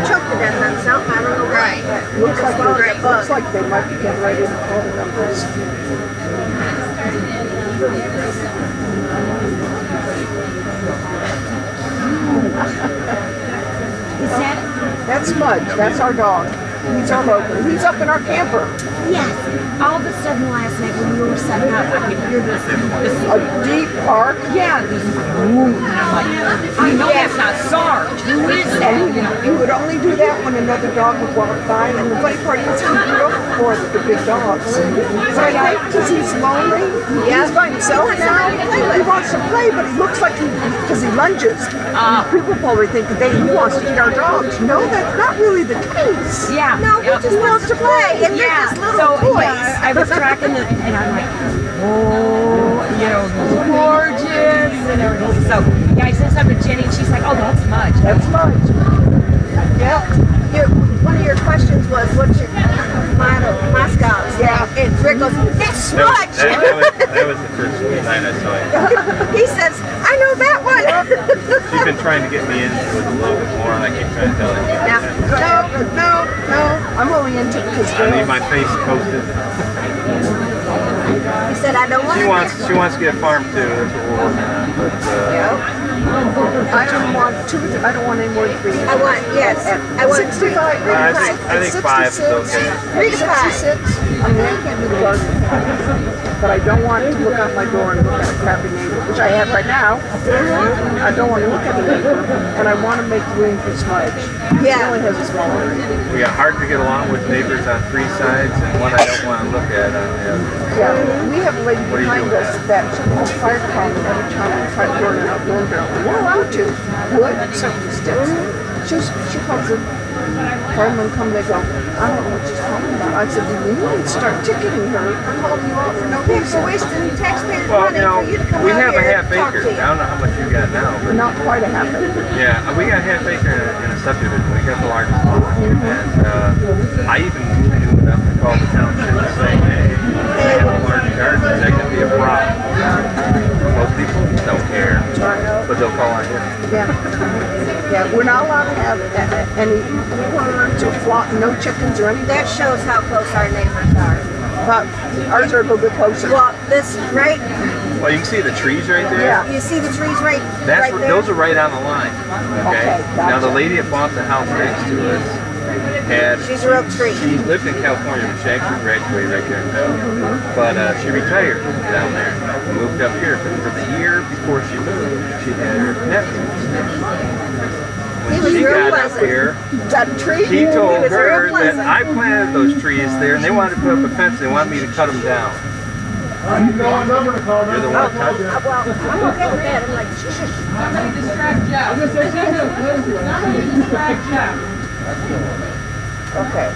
Choked to death on something, I don't know what. Right. Looks like they might be getting ready to call the numbers. That's Mudge. That's our dog. He's our local. He's up in our camper. Yes. All of a sudden last night when we were setting up, I could hear this A deep bark? yeah, this boom. And I'm like, I know that's not Sarge. Who is that? And he would only do that when another dog would walk by. And the funny part is he look for the big dogs. So because he's lonely, he's by himself now. He wants to play, but he looks like because he lunges. People probably think that he wants to eat our dogs. No, that's not really the case. Yeah. No, he just wants to play. And they're just little toys. I was tracking it, and I'm like, oh, you know, gorgeous and everything. So, yeah, I said something to Jenny, and she's like, oh, that's much. That's much. Yeah. One of your questions was, what's your mascot? Yeah. And Rick goes, it's Smudge. That was the first night I saw you. He says, I know that one. She's been trying to get me into it a little bit more, and I keep trying to tell her. No. I'm only into it because I need my face coated. He said, I don't want She wants to get a farm too. That's what we're working on. But I don't want two. I don't want any more than 3. I want, yes. I want 65. I think 5 is okay. 3 to 5. 66. I mean, I can't do the garden. But I don't want to look out my door and look at a crappy neighbor, which I have right now. I don't want to look at the neighbor. And I want to make room for Smudge. Yeah. He only has a small area. We got hard to get along with neighbors on 3 sides, and one I don't want to look at on the other. Yeah, we have a lady What do you behind do with us that calls fire department every time we try to burn an outdoor barrel. We're allowed to. Wood and certain sticks. She calls it. Firemen come, they go, I don't know what she's talking about. I said, you need to start ticketing her for calling you out for no reason. Wasting taxpayer Well, money for you to come we out have a here half and talk acre. to you. I don't know how much you got now, but Not quite a half acre. yeah, we got a half acre in a subdivision. We got the largest one, and I even knew enough to call the township and say, hey, I have a large garden. Is that going to be a problem? Most people don't care, but they'll call on you. Yeah, we're not allowed to have any birds or flock, no chickens or anything. That shows how close our neighbors are. But ours are a little bit closer. Well, this, right? Well, you can see the trees right there. Yeah. You see the trees right That's there? those are right on the line. Okay. Okay, Now the gotcha. lady that bought the house next to us had. She's a real tree. She lived in California, but she actually graduated right there in town. But she retired down there and moved up here. But for the year before she moved, she had her nephews. He When was she real got up pleasant. here, That tree? he told was her real that pleasant. I planted those trees there, and they wanted to put up a fence. They wanted me to cut them down. You know what number to call You're the one that touched it. Well, I'm okay with that. I'm like, shh. Somebody distract Jeff. Distract Jeff. Okay.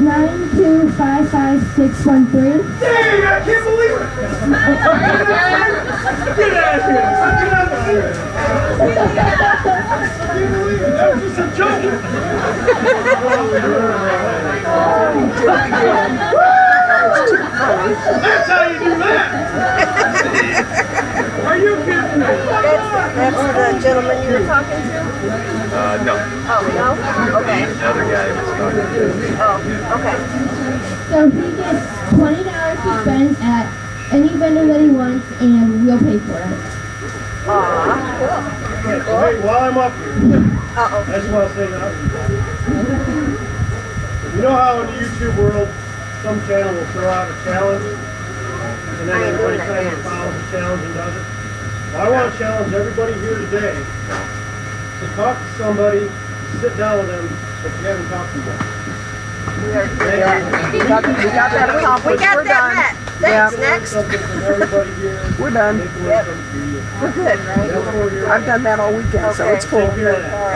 9255613. Dang, I can't believe it! Get out of here! Get out of here! I can't believe it! That was just a joke! That's how you do that! Are you kidding me? That's the gentleman you were talking to? No. Oh, no? Okay. The other guy was talking to. Oh, okay. So he gets $20 to spend at any vendor that he wants, and we'll pay for it. Hey, while I'm up here, Uh-oh. I just want to say that. You know how in the YouTube world, some channel will throw out a challenge, and then everybody kind of follows the challenge and does it? Well, I want to challenge everybody here today to talk to somebody, sit down with them that you haven't talked to yet. We got that accomplished. We got We're that done. met. Thanks, Yep. next. We're done. Yep. We're good, right? I've done that all weekend, so it's cool. I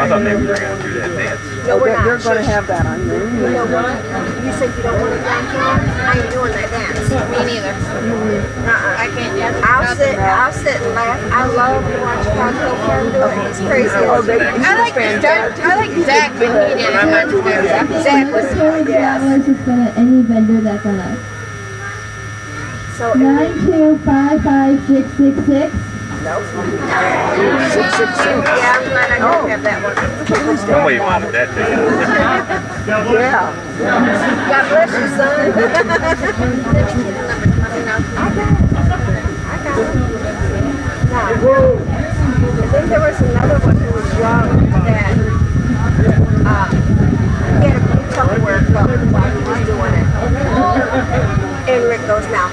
thought maybe we were going to do that dance. No, we're not. They're going to have that on there. You know what? You said you don't want to dance on? I ain't doing that dance. Me neither. I can't. I'll sit and laugh. I love to watch Concho Farm do it. He's crazy. Oh, they- I like Zach when he did it. Zach was, yes. $20 to spend at any vendor that's on us. So 9255666. Nope. 666. Yeah, I'm glad I don't have that one. Somebody wanted that ticket. Yeah. God bless you, son. I got it. Now, I think there was another one who was young that he had a blue Tupperware cup while he was doing it. And Rick goes, now,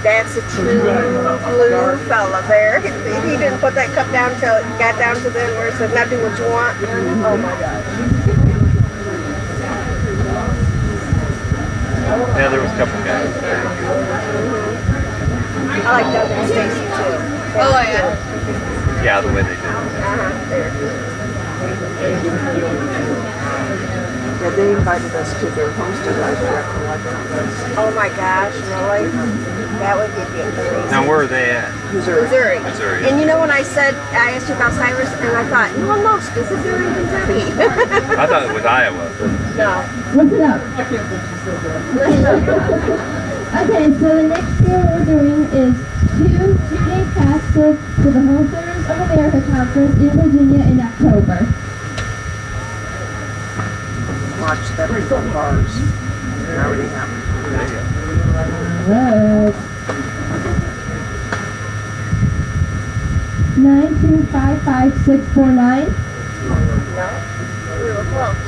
that's a true blue fella there. He didn't put that cup down until it got down to the end where it said, now do what you want. Oh my gosh. Yeah, there was a couple guys. I like Doug and Stacy too. Oh, yeah. Yeah, the way they did it. There. Yeah, they invited us to their homestead life conference. Oh my gosh, really? That would be crazy. Now, where are they at? Missouri. Missouri. And you know when I said, I asked you about Cyrus, and I thought, no, this is there in Kentucky. I thought it was Iowa. No. What's it up? Okay, so the next thing we're doing is two-day passes to the Homesteaders of America Conference in Virginia in October. Watch that from bars. They already have them. Look. 9255649. No, we were close.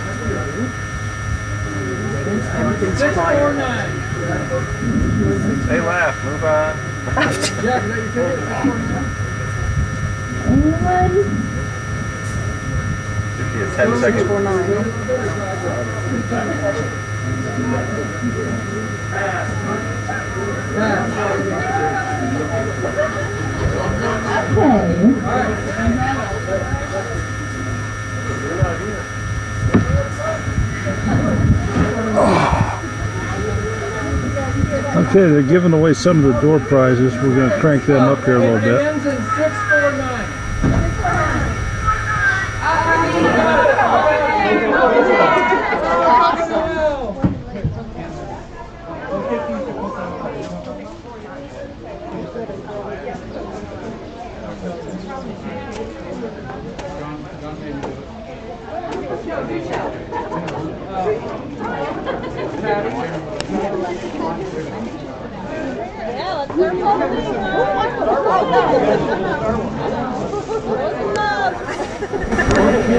Everything's quiet. They laugh. Move on. Anyone? Should be a 10-second. Okay, they're giving away some of the door prizes. We're going to crank them up here a little bit. Ends in 649.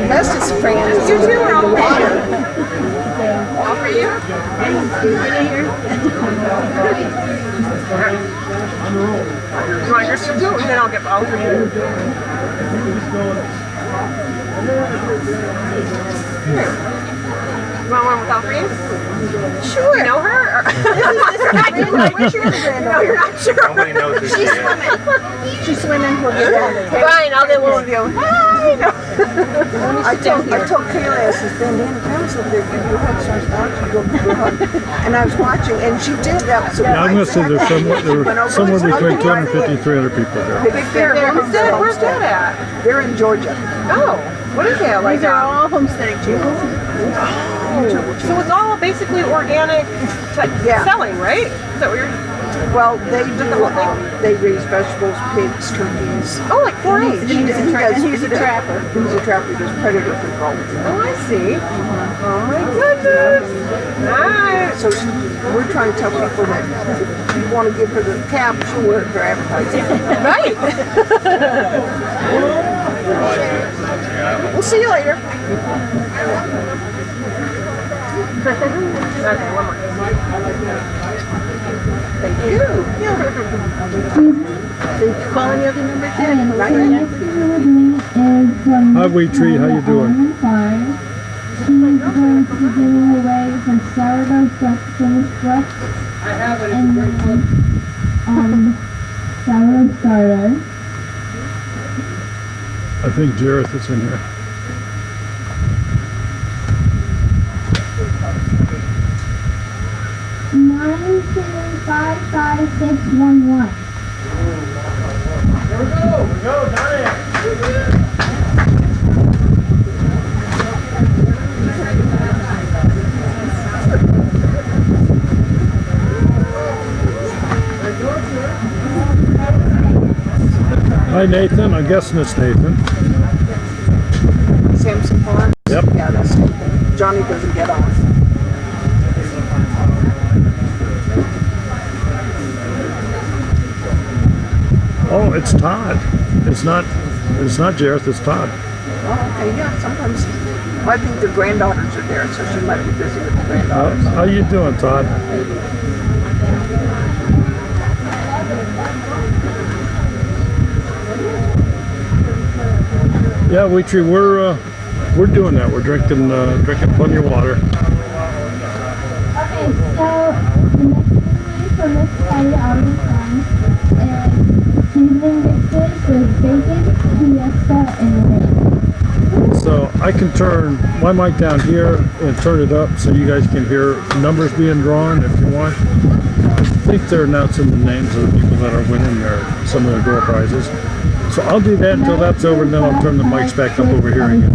Bestest friend is You two are all water. All for you? You want yours to do? Then I'll get all for you. You want one with all three? Sure. You know her? No, you're not sure. Nobody knows who she She's is. swimming. She's swimming. We'll get down there. Fine, I'll get one of you. Hi. I told Kayla, I said, Bandana Grandma's up there, give you a hug. So I was watching, go give her a hug. And I was watching, and she did. That was Yeah, I'm going to say there's somewhere between 250 and 300 people there. Big Fair Homestead. Where's that at? They're in Georgia. Oh, what is that? Like These are all homesteading channels. So it's all basically organic selling, right? Is that what you're... Well, they do the whole thing. They raise vegetables, pigs, turkeys. Oh, like 4-H. He's a trapper. He's a trapper. He does predator control. Oh, I see. Oh my goodness. Nice. So we're trying to tell people that if you want to give her the cap, she'll wear it for advertising. Right. We'll see you later. Okay, one more. Thank you. Did you call any other numbers yet? And the next thing we're doing is from Hi, Wheat Tree. How you doing? Farm. She's going to be giving away her sourdough stuff finished bread and then sourdough starter. I think Jareth is in here. Nine two five five 611. Here we go, Donnie. Hi, Nathan. I'm guessing it's Nathan. Samson Farms? Yep. Yeah, that's Nathan. Johnny doesn't get on. Oh, it's Todd. It's not Jareth, it's Todd. Oh, okay, yeah, sometimes. Well, I think the granddaughters are there, so she might be busy with the granddaughters. How you doing, Todd? Yeah, Wheatree, we're doing that. We're drinking plenty of water. Okay, so the next menu for Miss Patty Alderman Farms is seasoning mixes with bacon, fiesta, and lamb. So I can turn my mic down here and turn it up so you guys can hear numbers being drawn if you want. I think they're announcing the names of the people that are winning some of the door prizes. So I'll do that until that's over, and then I'll turn the mics back up over here again.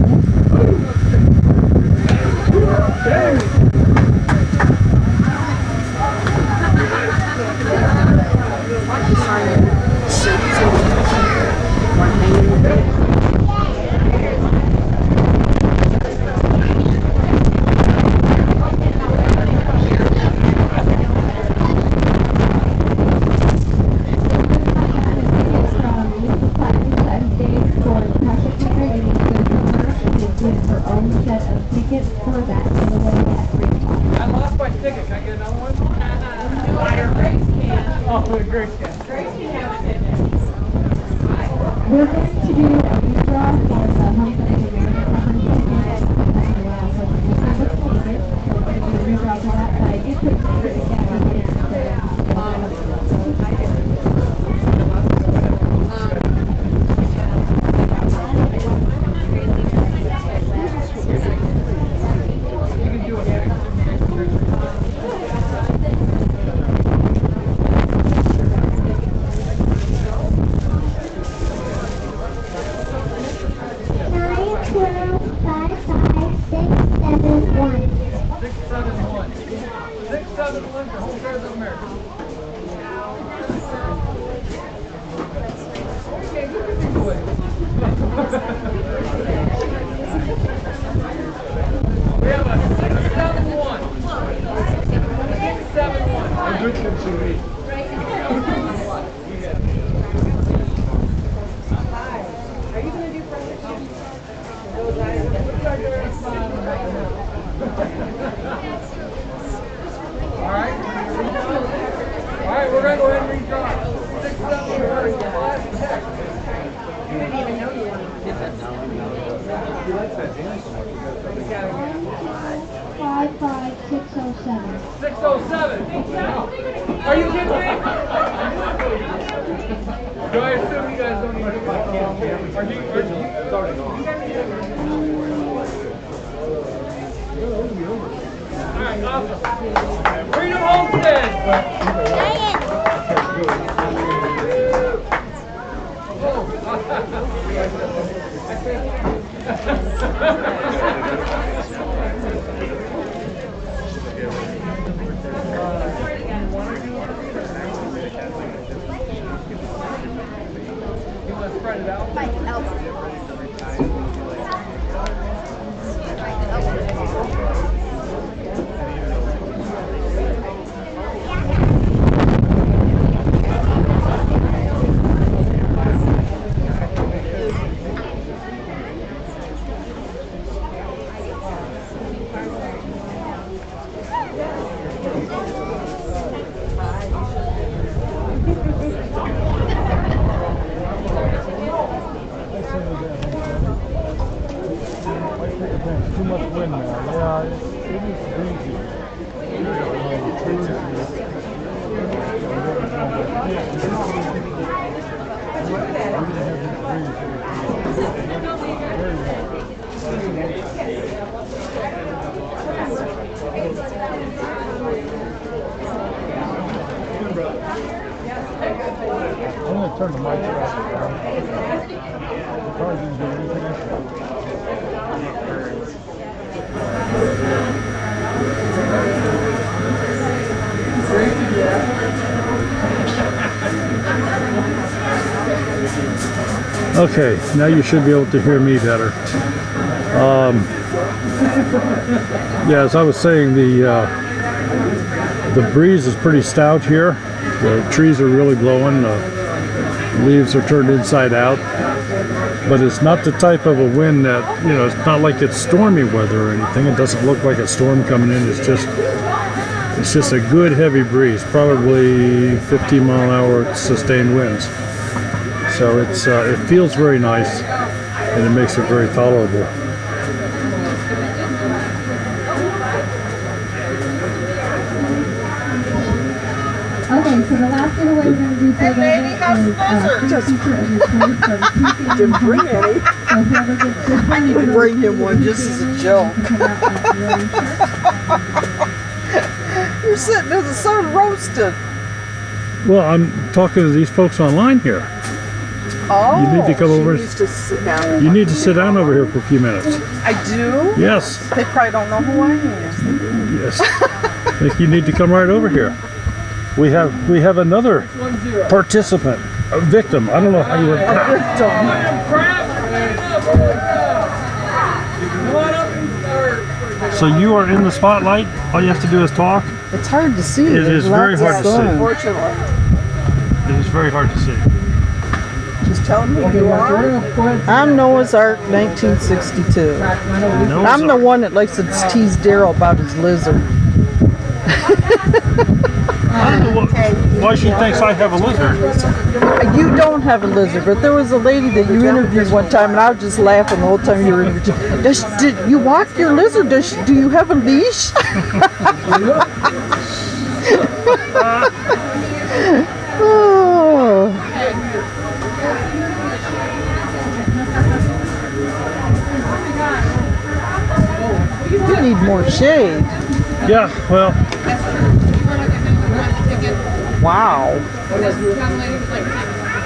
We're going to do a redraw for the homesteading American property ticket. So if you see what's taken, we're going to do a redraw for that. But I did put secret Alright, we're going to go ahead and redraw. 6, 7, 607. 607. Are you kidding me? Do I assume you guys don't even know? Alright, awesome. Freedom Homestead! You want to spread it out? Too much wind now. Yeah, it is breezy. I'm going to turn the mic off. The car's going to do anything else. Okay, now you should be able to hear me better. Yeah, as I was saying, the breeze is pretty stout here. The trees are really blowing. The leaves are turned inside out. But it's not the type of a wind that, you know, it's not like it's stormy weather or anything. It doesn't look like a storm coming in. It's just a good heavy breeze, probably 15-mile-an-hour sustained winds. So it feels very nice. and it makes it very tolerable. Okay, so the last giveaway we're going to do for the Didn't bring any. I could bring him one just as a joke. You're sitting there, the sun roasted. Well, I'm talking to these folks online here. Oh, you need to come over. Needs to sit down. You need to sit down over here for a few minutes. I do? Yes. They probably don't know who I am. Yes. I think you need to come right over here. We have another participant, a victim. I don't know how you would. So you are in the spotlight. All you have to do is talk. It's hard to see. It is very hard to see. Unfortunately. It is very hard to see. Just tell me who you are. I'm Noah's Ark, 1962. I'm the one that likes to tease Daryl about his lizard. I don't know why she thinks I have a lizard. You don't have a lizard, but there was a lady that you interviewed one time, and I was just laughing the whole time you were interviewed. Did you walk your lizard? Do you have a leash? Oh. You need more shade. Yeah, well. Wow.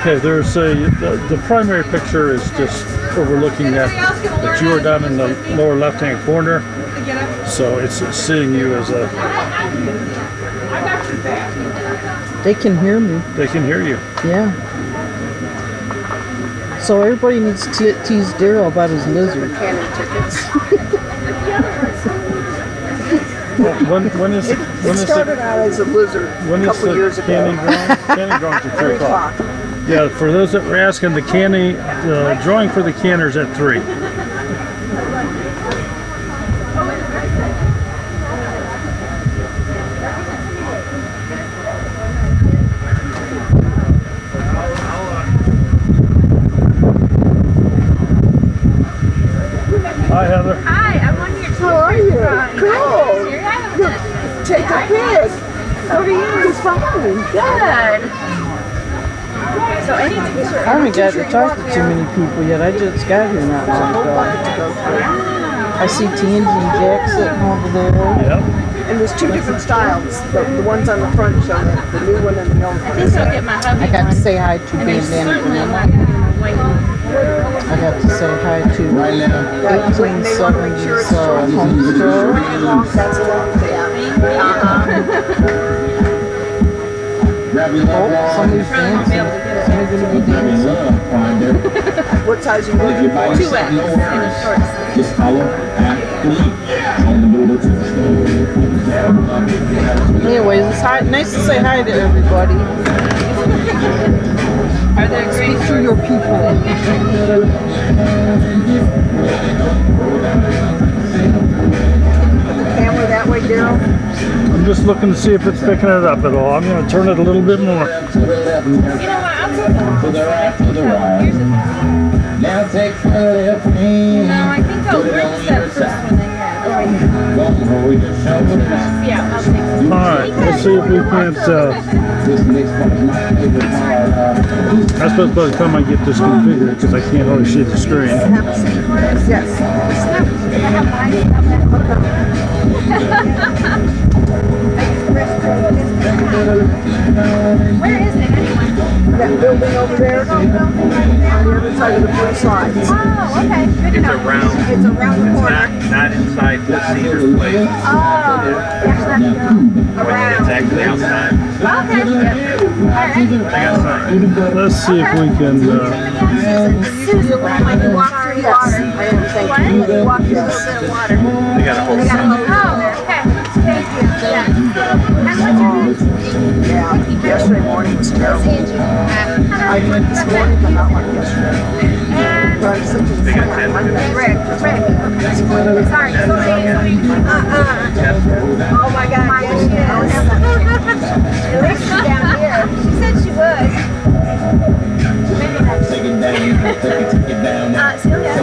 Okay, there's the primary picture is just overlooking that you are down in the lower left-hand corner. So it's seeing you as a. They can hear me. They can hear you. Yeah. So everybody needs to tease Daryl about his lizard. Cannon tickets. When is it started out as a lizard a couple years ago. Canning drawings at 3 o'clock. Yeah, for those that were asking, the drawing for the canners at 3. Hi, Heather. Hi, I'm on your How are you? Cool. Look, take a pic. How are you? He's fine. Good. So any t-shirt. I haven't got to talk to too many people yet. I just got here not long ago. I see Tangy and Jack sitting over there. Yep. And there's 2 different styles. The ones on the front show the new one and the old one. I got to say hi to Bandana Grandma. I got to say hi to 1870s Homestead. That's long, yeah. Oh, somebody's dancing. Somebody's going to be dancing. What size are you looking for? 2X in a short sleeve. Just follow Anyways, it's nice to say hi to everybody. Are there Speak to your people. Put the camera that way, Daryl. I'm just looking to see if it's picking it up at all. I'm going to turn it a little bit more. You know what? I'll go Here's a now take the left hand. No, I think I'll rinse that first one they had. Oh, right here. Yeah, I'll take it. All right, let's see if we can't. I suppose by the time I get this configured, because I can't really see the screen. Yes. Where is it anyway? That building over there on the other side of the 3 slides. Oh, okay. Good to It's know. around. It's around the corner. Not inside the Cedar place. Oh, actually, It's actually outside. okay. Alright. I got signs. Let's see if we can. Susan, when you walk through the water. What? When you walk through a little bit of water. They got a whole Oh, okay. Thank you. Yeah. And what's your name? Yeah. Yesterday morning was terrible. I went this morning, but not like yesterday. But I'm thinking Rick. Sorry. Oh my God, yes she is. At least she's down here. She said she would. Take it down. Celia.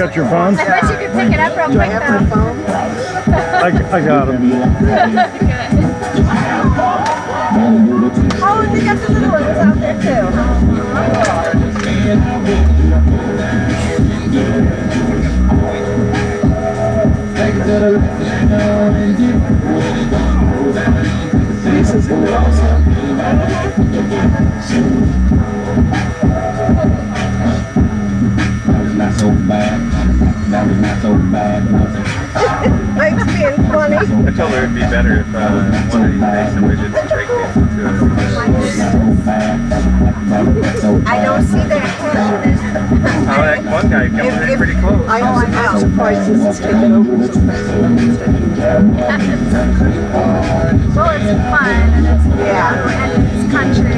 got your phone? I bet you could pick it up real quick though. I got him. Oh, they got the little ones out there too. This is in there also. Not so bad. That was not so bad. Mike's being funny. I told her it'd be better if one of these days somebody did some break dancing to it. I don't see that happening. Oh, that one guy coming in pretty close. I'm surprised this is taken over so fast. Well, it's fun and it's and it's country.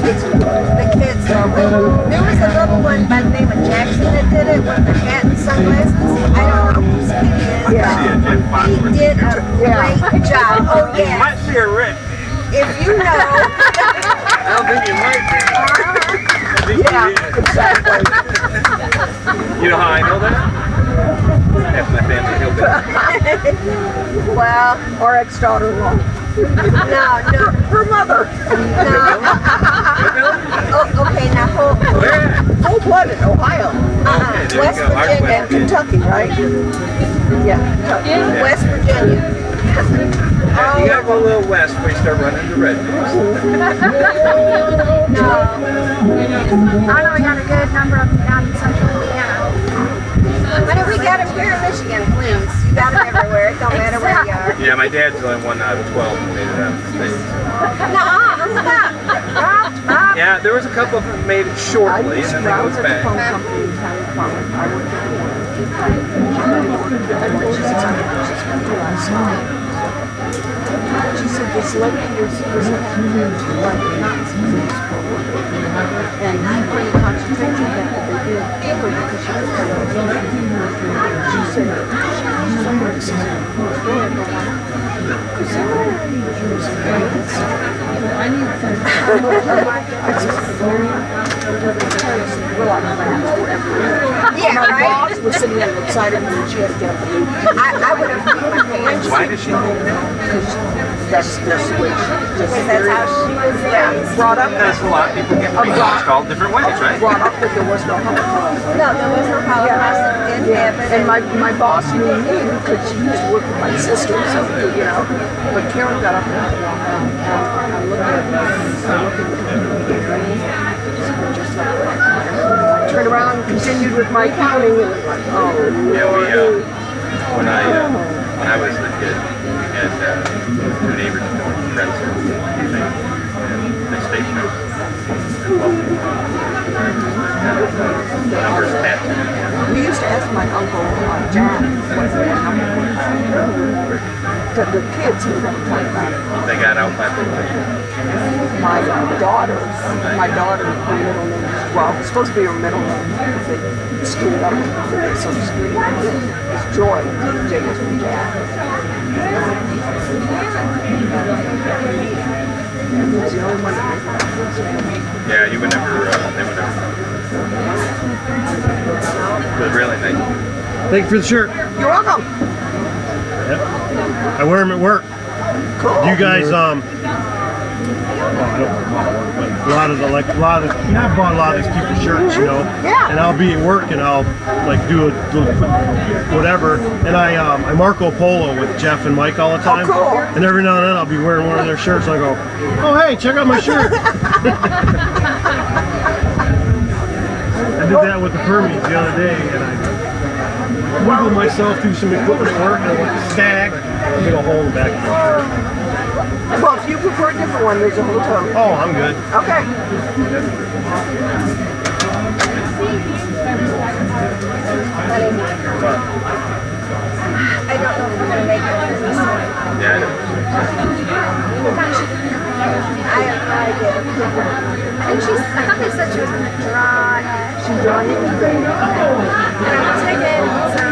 The kids love it. There was a little one by the name of Jackson that did it with the hat and sunglasses. I don't know whose kid he is. He did a great job. Oh yeah. Might be a Rick. If you know. I don't think you might be. Yeah, exactly. You know how I know that? That's my family hillbilly. Well, our ex-daughter-in-law. No. Her mother. No. Oh, okay, now Full-blooded, Ohio. West Virginia And Kentucky, right? Yeah. West Virginia. Yeah, you gotta go a little west before you start running into rednecks. No. I know we got a good number of them down in central Indiana. But if we got them here in Michigan, please. You got them everywhere. It don't matter where you are. Yeah, my dad's the only one out of 12 who made it out of the States. Stop. Yeah, there was a couple of them who made it shortly, and then they go back. She said this lady was having like knots in his and he couldn't concentrate on that, but they did because she was she said somebody said I need Yeah, my right? boss was sitting there excited and she had to get up and leave. I would have put my pants. Why did she do that? That's the way she just That's how she was brought up. That's a lot of people get brainwashed all different ways, right? Brought up that there was no Holocaust. No, there was no Holocaust. It didn't happen. And my boss knew me because she used to work with my sister, so, you know. But Karen got up and I looked at her. Turned around and continued with my counting and like, oh, Yeah, when I was a kid, we had two neighbors who were friends and they stayed close. Numbers tattooed. we used to ask my uncle John what the number was. The kids who were going to talk about it. They got out by the My daughter, her middle name is, well, it's supposed to be her middle name. They screwed it up with Social Security. It's Joy. J is from Jack. It's the only one that Yeah, you would never, they would never. It was really nice. Thank you for the shirt. You're welcome. Yep. I wear them at work. Cool. You guys, I bought a lot of these people's shirts, you know. Yeah. And I'll be at work and I'll like do a whatever, and I Marco Polo with Jeff and Mike all the time. Oh, cool. And every now and then I'll be wearing one of their shirts. And I go, oh hey, check out my shirt. I did that with the Permies the other day, and I wiggled myself through some equipment work, and I went stag. A big old hole in the back of my shirt. Well, if you prefer a different one, there's a hotel. Oh, I'm good. Okay. I don't know if we're going to make it this morning. Yeah, I know. I have no idea. And I thought they said she was going to draw it. She's drawing it. And I'm taking, so.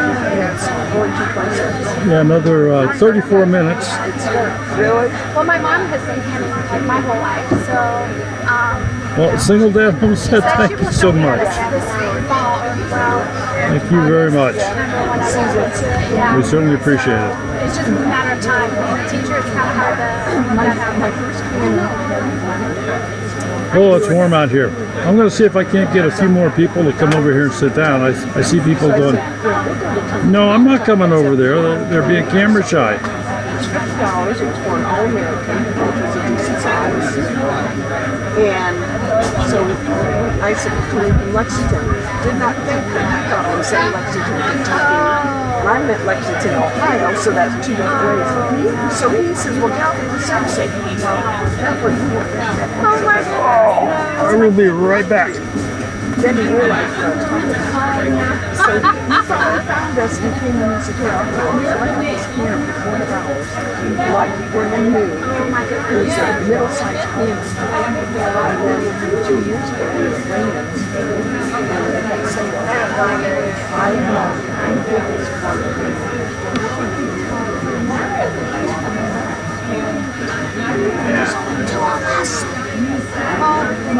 Yeah, another 34 minutes. Really? Well, my mom has been camping like my whole life, so. Well, Single Dad Homestead, thank you so much. This fall, well, Thank you very much. Yeah. We certainly appreciate it. It's just a matter of time. Being a teacher, it's kind of hard to make that happen. Oh, it's warm out here. I'm going to see if I can't get a few more people to come over here and sit down. I see people going, no, I'm not coming over there. They're being camera shy. It's $50. It's for an All-American, which is a decent size. And so I said, coming from Lexington. Did not think that I thought I was saying Lexington, Kentucky. And I meant Lexington, Ohio, so that's 2 different ways. So he says, well, gal, it was Somerset. That was Oh my God. I will be right back. Then he realized what I was talking about. So he found us and came in and said, here, I'll tell you, I have this camp for 4 hours. Like brand new. It was a middle-sized camp. And then 2 years ago, it was raining. And they had said, I did this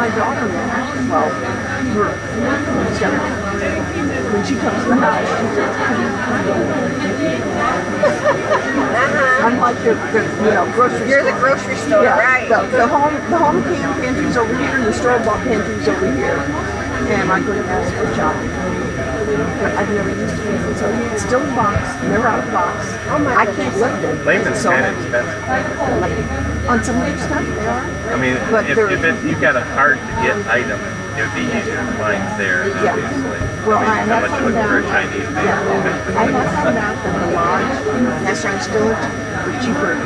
my daughter, well, when she comes to the house, I'm like the grocery store. You're the grocery store, right? The home canned pantry's over here, and the store-bought pantry's over here. And I go to ask for shopping. But I've never used it, so it's still in box, never out of box. I can't lift it. Layman's kind of expensive. On some of their stuff, they are. I mean, But if you got a hard-to-get item, it would be easier to find there, obviously. Well, I mean, how much you looking for a Chinese thing? I have found out that the lodge, that's right, still are cheaper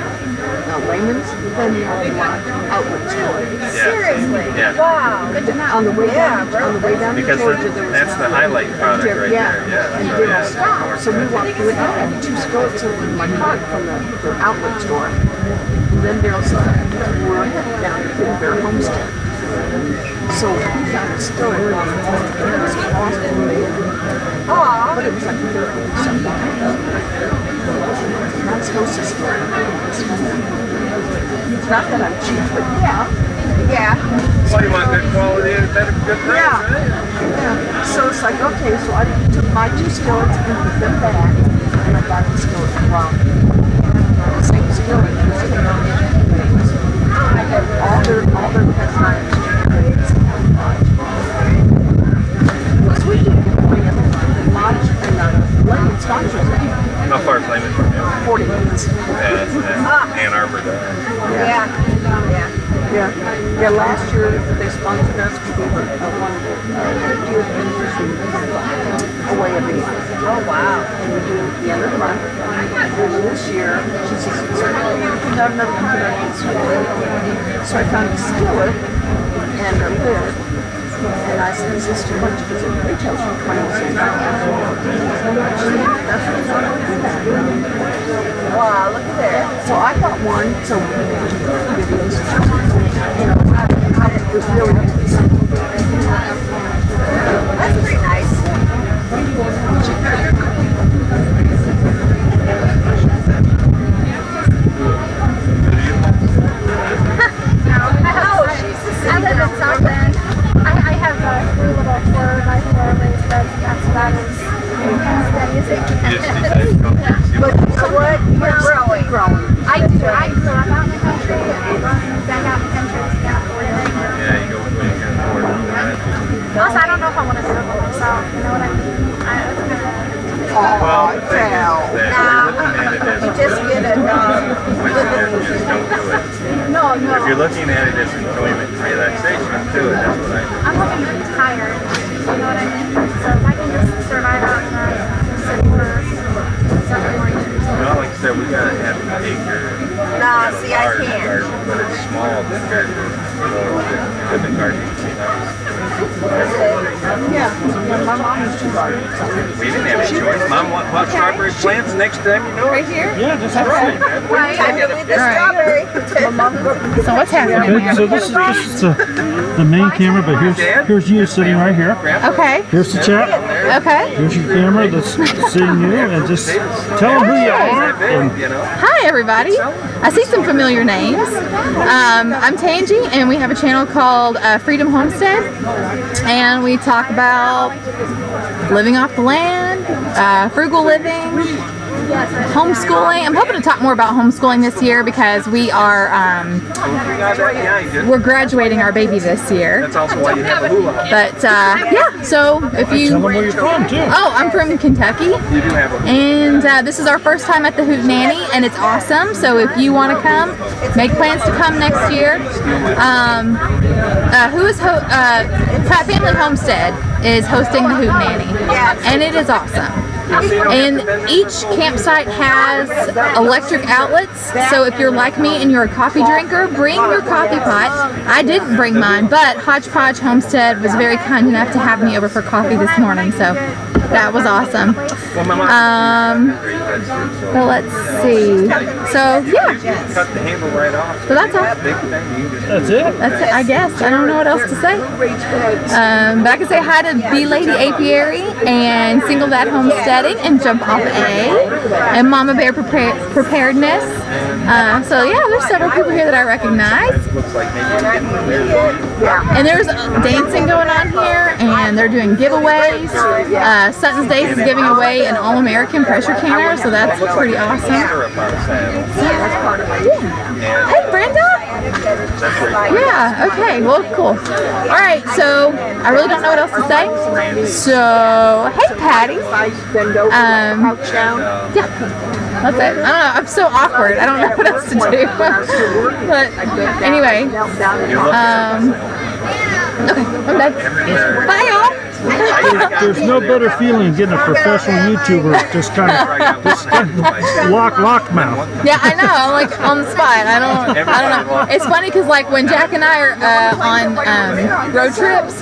layman's than the lodge outlet store. Seriously? Yeah. Wow. Good to know. On the way down, Because to Georgia, there was that's the highlight product right there. Yeah. And they don't stop. So we walked through it. I had 2 skillets in my cart from the outlet store. And then Daryl said, we're headed down to Hidden Bear Homestead. So we found a skillet. It was Boston made. But it was like $30. Not supposed to skillet. It's not that I'm cheap, but yeah. Well, you want good quality and better good price, right? Yeah. So it's like, okay, so I took my 2 skillets and put them back, and I got the skillet from same skillet. I had all their cast iron chicken. Because we didn't get the lodge and Layman sponsors. How far is Layman from you? 40 minutes. Yeah, that's Ann Arbor. Yeah, last year they sponsored us to do one 50th anniversary away at me. Oh, wow. And we do it at the end of the month. And this year, she says, so we got another $100. So I found a skillet and a lid. And I said, is this too much? Because it retails for $26. That's what I thought. Wow, look at that. So I got one, so videos. It was really nice. That's pretty nice. I live in South Bend. I have 3 little 4x4 raised beds. That's about as steady as it can. But what? You're growing. I do. I grew up out in the country. Back out in the country. Yeah, you go with what you can afford. Plus, I don't know if I want to do it for myself. You know what I mean? That's kind of. Well, the thing is that You just get a just don't do it. No. If you're looking at it as enjoyment and relaxation, do it. That's what I do. I'm looking to retire. You know what I mean? So if I can just survive out in the city for several more years. Well, like I said, we got a half an acre. No, see, I can't. Garden, but it's small compared to I've been gardening since I was. Yeah, my mom used to garden. We didn't have any choice. Mom, want strawberry plants next time, you know? Right here? Yeah, just right. Right, I believe the strawberry. So what's happening here? So this is the main camera, but here's you sitting right here. Okay. Here's the chat. Okay. Here's your camera that's seeing you, and just tell them who you are. And Hi everybody. I see some familiar names. I'm Tangi, and we have a channel called Freedom Homestead, and we talk about living off the land, frugal living, homeschooling. I'm hoping to talk more about homeschooling this year because we are we're graduating our baby this year. That's also why you have a hula hoop. But yeah, so if you Tell them where you're from too. Oh, I'm from Kentucky, You do have a and this is our first time at the Hootenanny, and it's awesome. So if you want to come, make plans to come next year. Pratt Family Homestead is hosting the Hootenanny, and it is awesome. And each campsite has electric outlets, so if you're like me and you're a coffee drinker, bring your coffee pot. I didn't bring mine, but Hodgepodge Homestead was very kind enough to have me over for coffee this morning, so that was awesome. But let's see. So yeah. cut the handle right off. So that's all. That's it? That's it, I guess. I don't know what else to say. But I can say hi to B Lady Apiary and Single Dad Homesteading and Jump Off A and Mama Bear Preparedness. So yeah, there's several people here that I recognize. And there's dancing going on here, and they're doing giveaways. Sutton's Days is giving away an All-American pressure canner, so that's pretty awesome. Yeah. Hey, Brenda! Yeah, okay, well, cool. Alright, so I really don't know what else to say. So, hey, Patty. Yeah, that's it. I don't know, I'm so awkward. I don't know what else to do. But anyway, okay, I'm done. Bye, y'all. There's no better feeling getting a professional YouTuber just kind of lock mouth. Yeah, I know. I'm like on the spot. I don't know. It's funny because like when Jack and I are on road trips,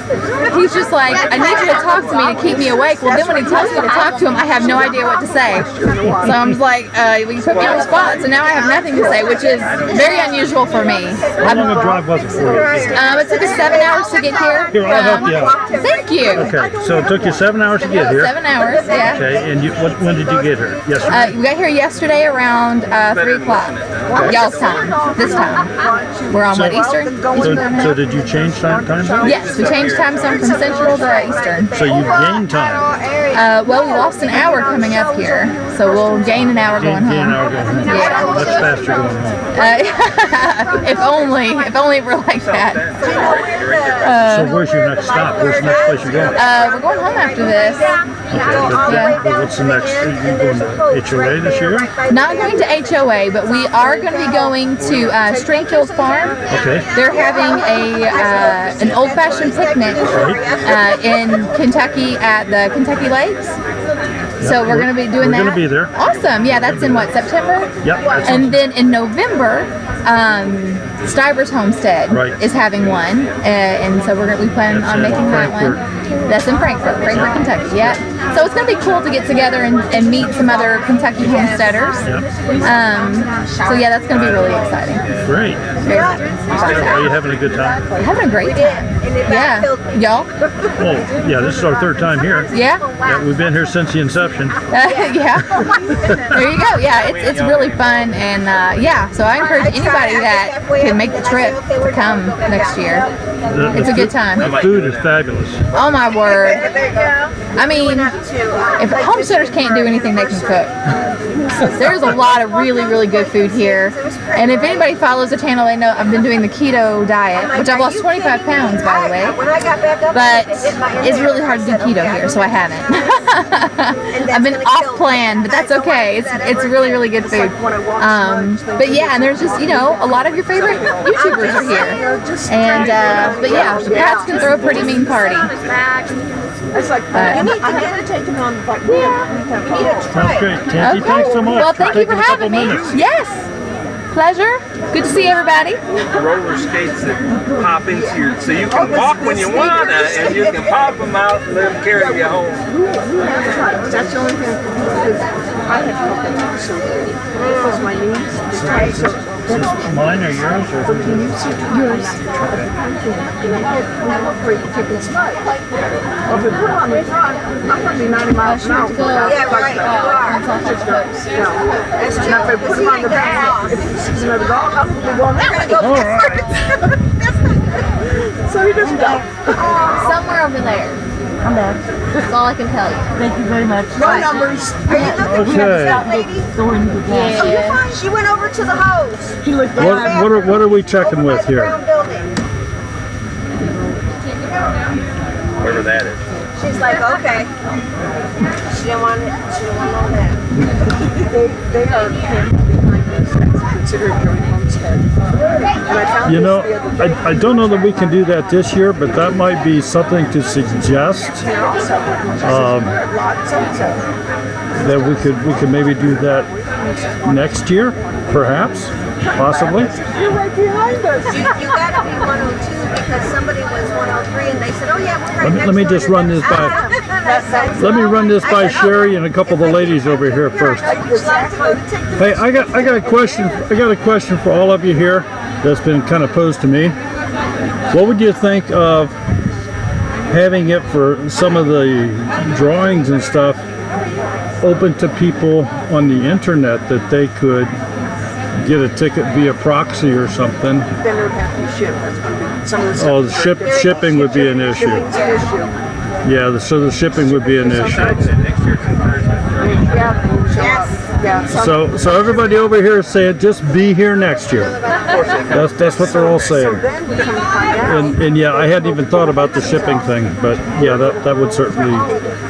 he's just like, I need you to talk to me to keep me awake. Well, then when he tells me to talk to him, I have no idea what to say. So I'm just like, you put me on the spot. So now I have nothing to say, which is very unusual for me. How long a drive was it for you? It took us 7 hours to get here. Here, I'll help you out. Thank you. Okay, so it took you 7 hours to get here. 7 hours, yeah. Okay, and when did you get here? Yesterday? We got here yesterday around 3 o'clock. Y'all's time. This time. We're on what, Eastern? So did you change time zone? Yes, we changed time zone from Central to Eastern. So you gained time? Well, we lost an hour coming up here, so we'll gain an hour going home. Gain an hour going home. Yeah. That's faster going home. If only we're like that. So where's your next stop? Where's the next place you're going? We're going home after this. Okay, but what's the next? Are you going to HOA this year? Not going to HOA, but we are going to be going to Stringfield Farm. Okay. They're having an old-fashioned picnic in Kentucky at the Kentucky Lakes. So we're going to be doing that. We're going to be there. Awesome. Yeah, that's in what, September? Yep. And then in November, Stiver's Homestead is having one, and so we're going to be planning on making that one. That's in Frankfort, Kentucky. Yeah. So it's going to be cool to get together and meet some other Kentucky homesteaders. So yeah, that's going to be really exciting. Great. Are you having a good time? Having a great time. Yeah. Y'all? Oh, yeah. This is our third time here. Yeah. We've been here since the inception. Yeah. There you go. Yeah, it's really fun, and yeah. So I encourage anybody that can make the trip to come next year. It's a good time. The food is fabulous. Oh my word. I mean, if homesteaders can't do anything, they can cook. There's a lot of really, really good food here. And if anybody follows the channel, they know I've been doing the keto diet, which I've lost 25 pounds, by the way. But it's really hard to do keto here, so I haven't. I've been off plan, but that's okay. It's really, really good food. But yeah, and there's just, a lot of your favorite YouTubers are here. And, but yeah, the Pats can throw a pretty mean party. It's like, you need to take them on, but we need to try. Sounds great. Tanti, thanks so much. Well, thank you for having me. Yes. Pleasure. Good to see everybody. Roller skates that pop into your, so you can walk when you want to, and you can pop them out and let them carry you home. That's the only thing, because I had to surgery. Because my knees. Mine or yours? Or yours. I'm afraid to take it. I'm going to be 90 miles an hour. Yeah, right. You are. That's true. If I put him on the back, if he sees another dog, I'm going to be going that way. All right. So he doesn't go. Somewhere over there. I'm back. That's all I can tell you. Thank you very much. No numbers. Are you looking for that lady? Yeah. Oh, you're fine. She went over to the hose. She looked What are we checking with here? Wherever that is. She's like, okay. She didn't want it. She didn't want all that. They are behind us. Considered joint homestead. And I found You know, this the other day. I don't know that we can do that this year, but that might be something to suggest. Here also. Lot so-and-so. That we could maybe do that next year, perhaps, possibly. You're right behind us. You gotta be 102 because somebody was 103 and they said, oh yeah, we're right next Let me door just to run them. this by. Let me run this by Sherry and a couple of the ladies over here first. Hey, I got a question. I got a question for all of you here that's been kind of posed to me. What would you think of having it for some of the drawings and stuff open to people on the internet that they could get a ticket via proxy or something? Then it would have to be shipped. That's going to be some of the Oh, shipping would be an issue. Shipping's an issue. Yeah, so the shipping would be an issue. Yeah. So everybody over here is saying just be here next year. That's what they're all saying. So then we come to find out. And yeah, I hadn't even thought about the shipping thing, but yeah, that would certainly,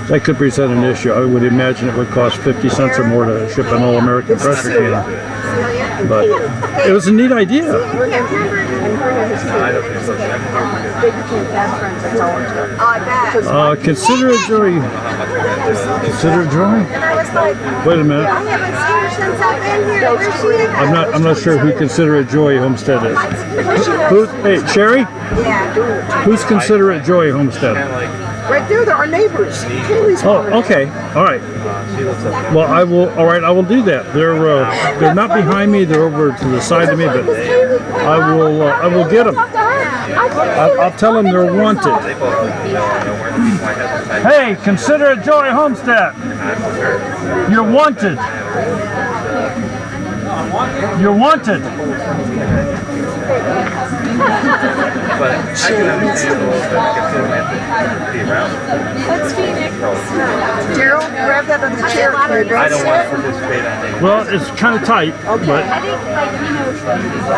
that could present an issue. I would imagine it would cost 50 cents or more to ship an all-American pressure can. But it was a neat idea. And Brenda has they became fast friends. That's all it's done. Oh, I bet. Consider it joy. Consider it joy. And I was like, Wait a minute. I haven't seen her since I've been here. Where's she at? I'm not sure who Consider It Joy Homestead is. Hey, Sherry? Yeah. Who's Consider It Joy Homestead? Right there, they're our neighbors. Kaylee's Oh, okay. All right. Well, I will. All right, I will do that. They're not behind me. They're over to the side of me, but I will get them. I'll tell them they're wanted. Hey, Consider It Joy Homestead. You're wanted. You're wanted. But I can understand be around. That's Phoenix. Gerald, grab that other chair. I don't want to participate on it. Well, it's kind of tight, but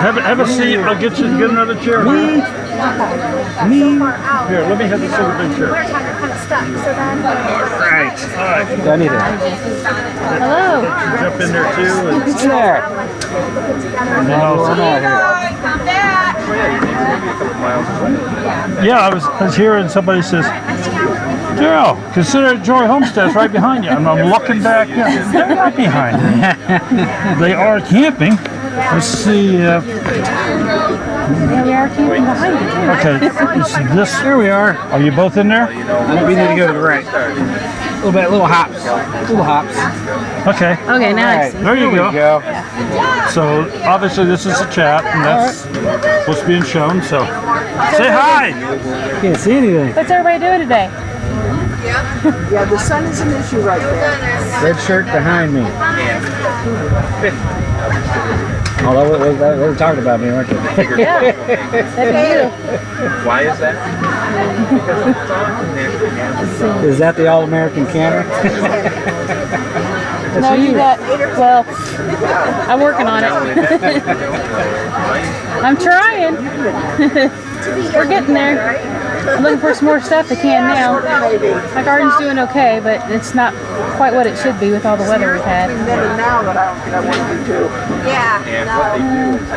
have a seat. I'll get another chair. Me. Here, let me have this other big chair. We're kind of stuck, so then. All right. I need it. Hello. Jump in there too. It's there. No. Yeah, I was here and somebody says, Daryl, Consider It Joy Homestead's right behind you. And I'm looking back, yeah, they're right behind me. They are camping. Let's see. Yeah, we are camping behind you. Okay, this. Here we are. Are you both in there? We need to go to the right. A little hops. Okay. Okay, now I see. There you go. So obviously this is a chat, and that's what's being shown. So say hi. Can't see anything. What's everybody doing today? Yeah, the sun is an issue right there. Red shirt behind me. Oh, they were talking about me, weren't they? Yeah. That'd be you. Why is that? Is that the All-American canner? No, you got, well, I'm working on it. I'm trying. We're getting there. I'm looking for some more stuff I can now. My garden's doing okay, but it's not quite what it should be with all the weather we've had. And then and now that I want to do too. Yeah. And what they do is they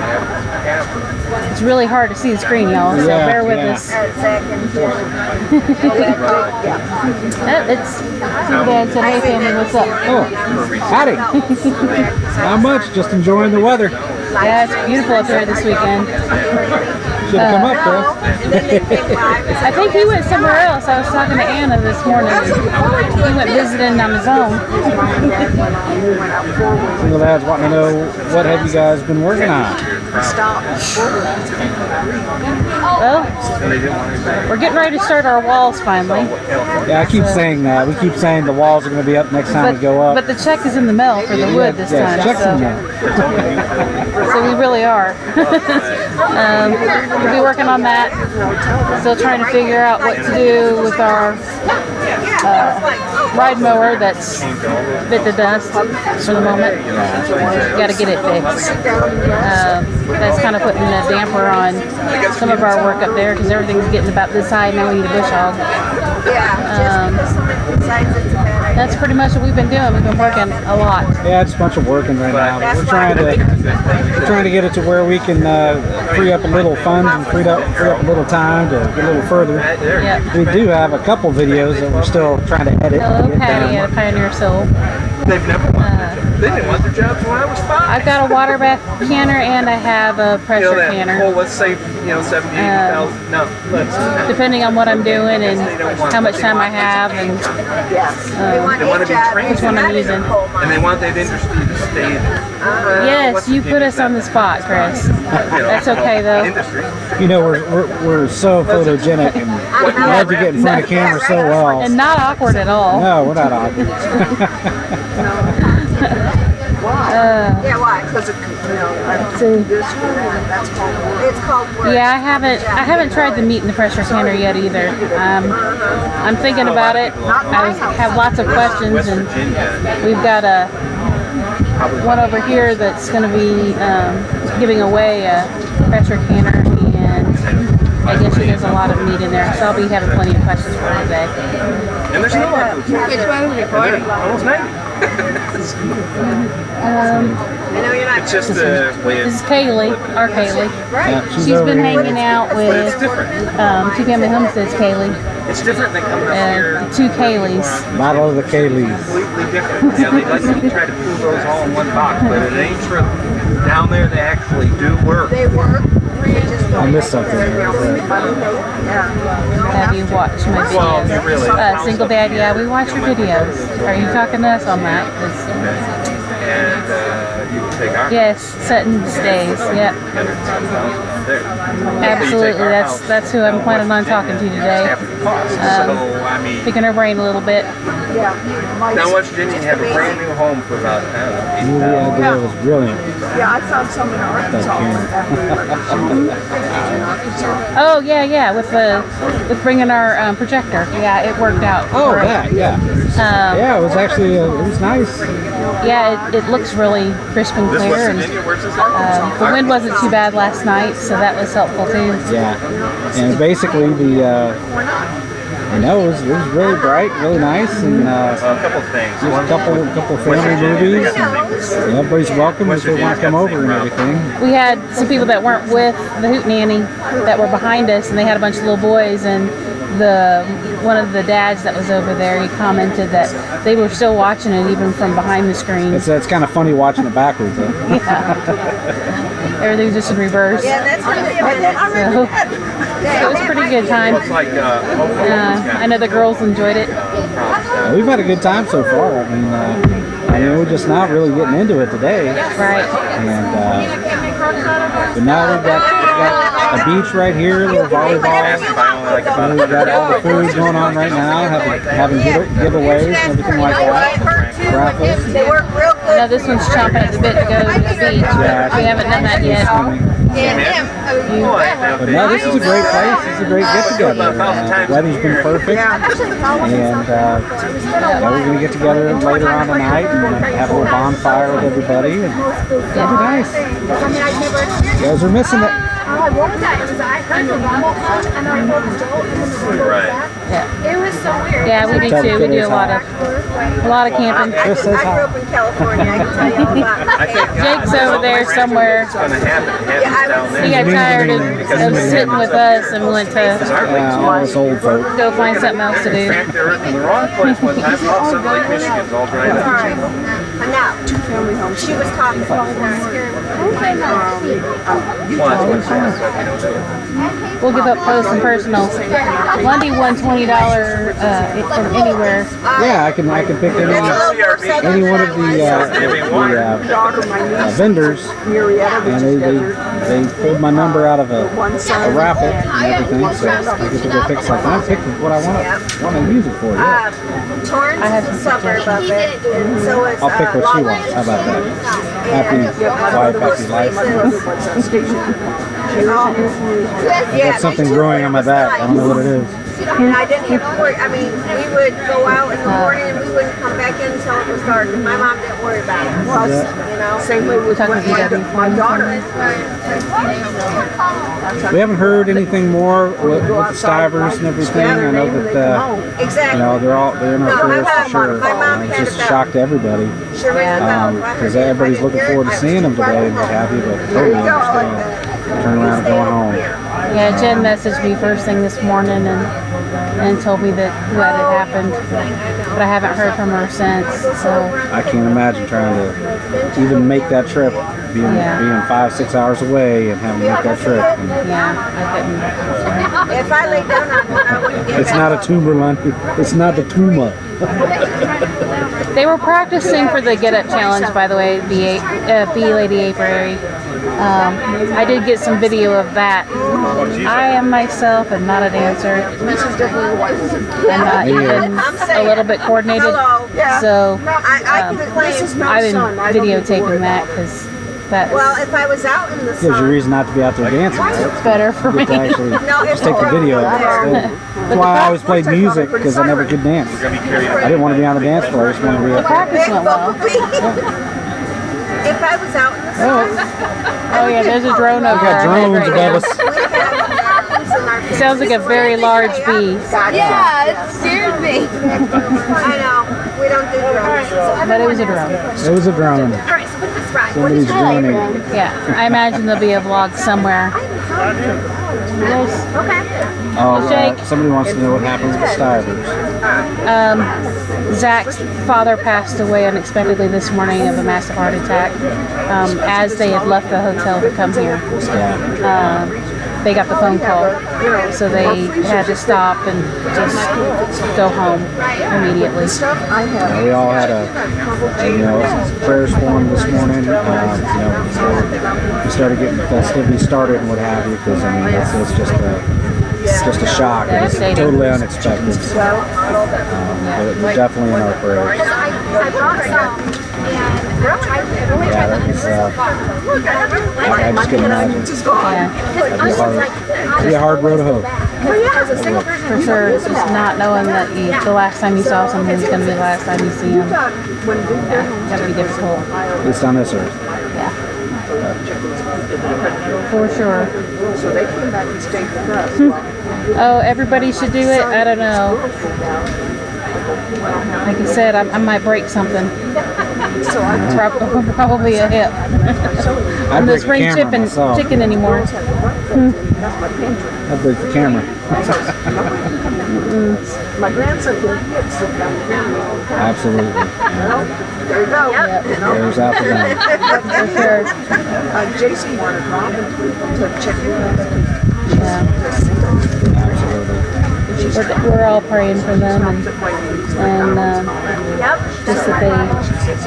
have this It's really hard to see the screen, y'all, so bear with us. It's Dad said, hey family, what's up? Oh, howdy. Not much, just enjoying the weather. Yeah, it's beautiful up there this weekend. Should have come up though. I think he went somewhere else. I was talking to Anna this morning. He went visiting on his own. Single lads wanting to know, what have you guys been working on? Stop. Well, we're getting ready to start our walls finally. Yeah, I keep saying that. We keep saying the walls are going to be up next time we go up. But the check is in the mail for the wood this time. Check's in there. So we really are. We'll be working on that. Still trying to figure out what to do with our ride mower that's bit the dust for the moment. Got to get it fixed. That's kind of putting a damper on some of our work up there because everything's getting about this high. Now we need a bush hog. That's pretty much what we've been doing. We've been working a lot. Yeah, it's a bunch of working right now. We're trying to get it to where we can free up a little funds and free up a little time to get a little further. Yep. We do have a couple videos that we're still trying to edit. Hello, Patty, a Pioneer Soul. They've never wanted they didn't want their jobs when I was 5. I've got a water bath canner and I have a pressure canner. Well, let's say 70, 80,000. No, depending on what I'm doing and how much time I have and they want to be trained which one I'm using. And they want that industry to stay there. Yes, you put us on the spot, Chris. That's okay though. You know, we're so photogenic and glad to get in front of camera so well. And not awkward at all. No, we're not awkward. Yeah, why? Because it's called work. Yeah, I haven't tried the meat in the pressure canner yet either. I'm thinking about it. I have lots of questions, and we've got one over here that's going to be giving away a pressure canner, and I guess there's a lot of meat in there, so I'll be having plenty of questions for today. And there's no one. Which one is recording? Almost 90. I know you're not. It's just the way This is Kaylee, our Kaylee. Right. She's been hanging out with Two Family Homesteads Kaylee. It's different than coming up here. 2 Kayleys. Model of the Kayleys. Completely different. Yeah, they like to try to pull those all in one box, but it ain't true. Down there, they actually do work. They work. I missed something. Have you watched my videos? Well, you really. Single Dad, yeah, we watch your videos. Are you talking to us on that? And you can take our Yes, Sutton stays. Yep. Absolutely. That's who I'm planning on talking to today. Picking her brain a little bit. Now, West Virginia have a brand new home for about The idea was brilliant. Yeah, I found some in Arkansas. Oh yeah, with bringing our projector. Yeah, it worked out. Oh, great. that, yeah. Yeah, it was actually, it was nice. Yeah, it looks really crisp and clear, and the wind wasn't too bad last night, so that was helpful too. Yeah, and basically it was really bright, really nice, and a couple things. There's a couple family movies. And everybody's welcome if they want to come over and everything. We had some people that weren't with the Hootenanny that were behind us, and they had a bunch of little boys, and one of the dads that was over there, he commented that they were still watching it even from behind the screen. It's kind of funny watching it backwards, though. Yeah. Everything's just in reverse. Yeah, that's going to be a minute. So it was a pretty good time. I know the girls enjoyed it. We've had a good time so far. I mean, we're just not really getting into it today. Right. And but now we've got a beach right here, a little volleyball. We've got all the food going on right now, having giveaways and everything like that. Raffles. They work real good. I know this one's chomping at the bit to go to the beach. Yeah, We haven't done that yet. But no, this is a great place. This is a great get-together. The weather's been perfect. And we're going to get together later on tonight and have a little bonfire with everybody. And it'll be nice. You guys are missing it. I heard the rumble and then I heard the jolt and then the rumble Right. It was so weird. Yeah, we do too. We do a lot of camping. I grew up in California. I can tell you all about it. Jake's over there somewhere. It's going to happen. It happens down there. He got tired of sitting with us and went to All us old folk. go find something else to do. They were in the wrong place one time. All of a sudden, Lake Michigan's all dried up. Now, she was talking about We'll give up close and personal. Lundy won $20 from anywhere. Yeah, I can pick any one of the vendors, and they pulled my number out of a raffle and everything, so I get to go pick something. I picked what I want to use it for. Yeah. Torrance is a suburb of it, and so is I'll pick what she wants. How about that? Happy wife, happy life. I got something growing on my back. I don't know what it is. And I didn't have to worry. I mean, we would go out in the morning and we wouldn't come back in until it was dark. And my mom didn't worry about it. Well, you know, same way with my daughter. We haven't heard anything more with the Stivers and everything. I know that exactly. You know, they're in our prayers for sure. It's just a shock to everybody because everybody's looking forward to seeing them today and what have you. But totally understand. Turn around and go home. Yeah, Jen messaged me first thing this morning and told me that it happened, but I haven't heard from her since. So I can't imagine trying to even make that trip, being 5-6 hours away and having to make that trip. And I couldn't. If I lay down on one, I wouldn't get it's not a tumor, Lundy. It's not the tumor. They were practicing for the Get Up Challenge, by the way, Bee Lady Apiary. I did get some video of that. I am myself and not a dancer. I'm not even a little bit coordinated. So I've been videotaping that because that's... Well, if I was out in the sun... Gives you a reason not to be out there dancing. Right? It's better for me. Just take the video of it. That's why I always played music, because I never could dance. I didn't want to be on the dance floor. I just wanted to be the practice went well. If I was out in the sun... Oh yeah, there's a drone over there. We got drones above us. It sounds like a very large bee. Yeah, it scared me. I know. We don't do drones. But it was a drone. It was a drone. Somebody's droning. Yeah, I imagine there'll be a vlog somewhere. Somebody wants to know what happens with Stivers. Zach's father passed away unexpectedly this morning of a massive heart attack as they had left the hotel to come here. They got the phone call, so they had to stop and just go home immediately. We all had prayers for him this morning. We started getting festivities started and what have you, because I mean it's just a shock. It's totally unexpected. But we're definitely in our prayers. I just can't imagine. It'd be a hard road to hoe. For sure, just not knowing that the last time you saw someone is going to be the last time you see them. Yeah, that would be difficult. At least on this earth. Yeah. For sure. So they came back and stayed with us. Oh, everybody should do it? I don't know. Like I said, I might break something. Probably a hip. I'm the spring chicken anymore. I break the camera. My grandson can sit down the camera. Absolutely. There you go. Yep. There's out the For sure. Jason wanted Robin to check in. Absolutely. We're all praying for them and just that they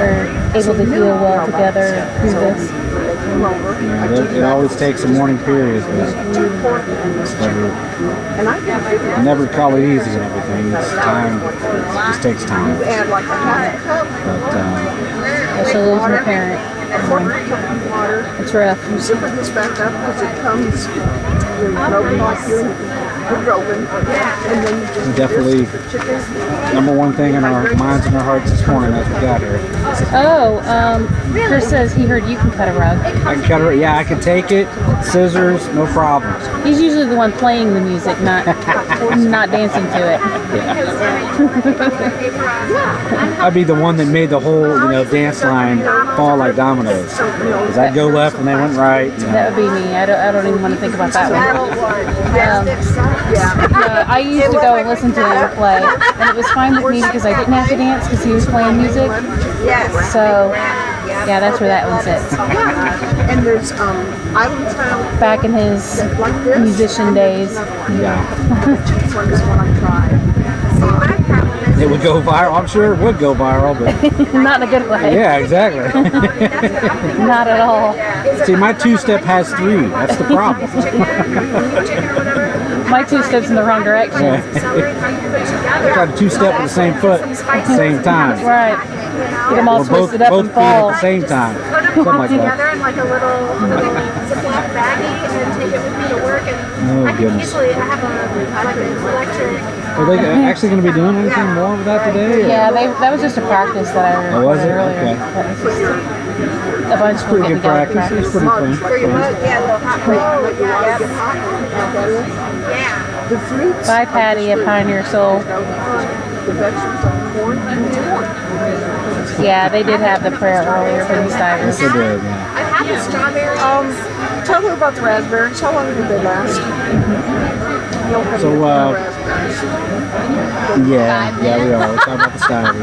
are able to heal well together through this. It always takes a mourning period, but it's never call it easy and everything. It's time. It just takes time. But She'll lose her parent. It's rough. You zipper this back up because it comes broken like you and broken. And then you just definitely number one thing in our minds and our hearts this morning as we got here. Oh, Chris says he heard you can cut a rug. I can cut it. Yeah, I can take it. Scissors, no problem. He's usually the one playing the music, not dancing to it. I'd be the one that made the whole, dance line fall like dominoes. Because I'd go left and they went right. That would be me. I don't even want to think about that one. I used to go and listen to him play, and it was fine with me because I didn't have to dance because he was playing music. So Yeah, that's where that one sits. Yeah. And there's Island Town. Back in his musician days. Yeah. This one is one I tried. It would go viral. I'm sure it would go viral, but Not in a good way. yeah, exactly. Not at all. See, my two-step has 3. That's the problem. My 2 steps in the wrong direction. I try to two-step with the same foot at the same time. Right. Get them all Or both twisted up feet and at fall. the same time. Put them Something all like together that. in like a little Ziploc baggie and take it with me to work. And Oh, I can goodness. easily have a like an electric. Are they actually going to be doing anything more with that today? or- Yeah, that was just a practice that I Oh, was it? earlier. Okay. That was just a bunch of Pretty getting good together to practice. It's pretty fun. For your mug, yeah, a little hot plate. Yeah. The fruits. Bye, Patty at Pioneer Soul. The vegetables are corn and corn. Yeah, they did have the prayer earlier for these divers. Yes, they did, yeah. I've had the strawberry. Tell her about the raspberries. How long did they last? So, yeah, we are. We're talking about the Stivers.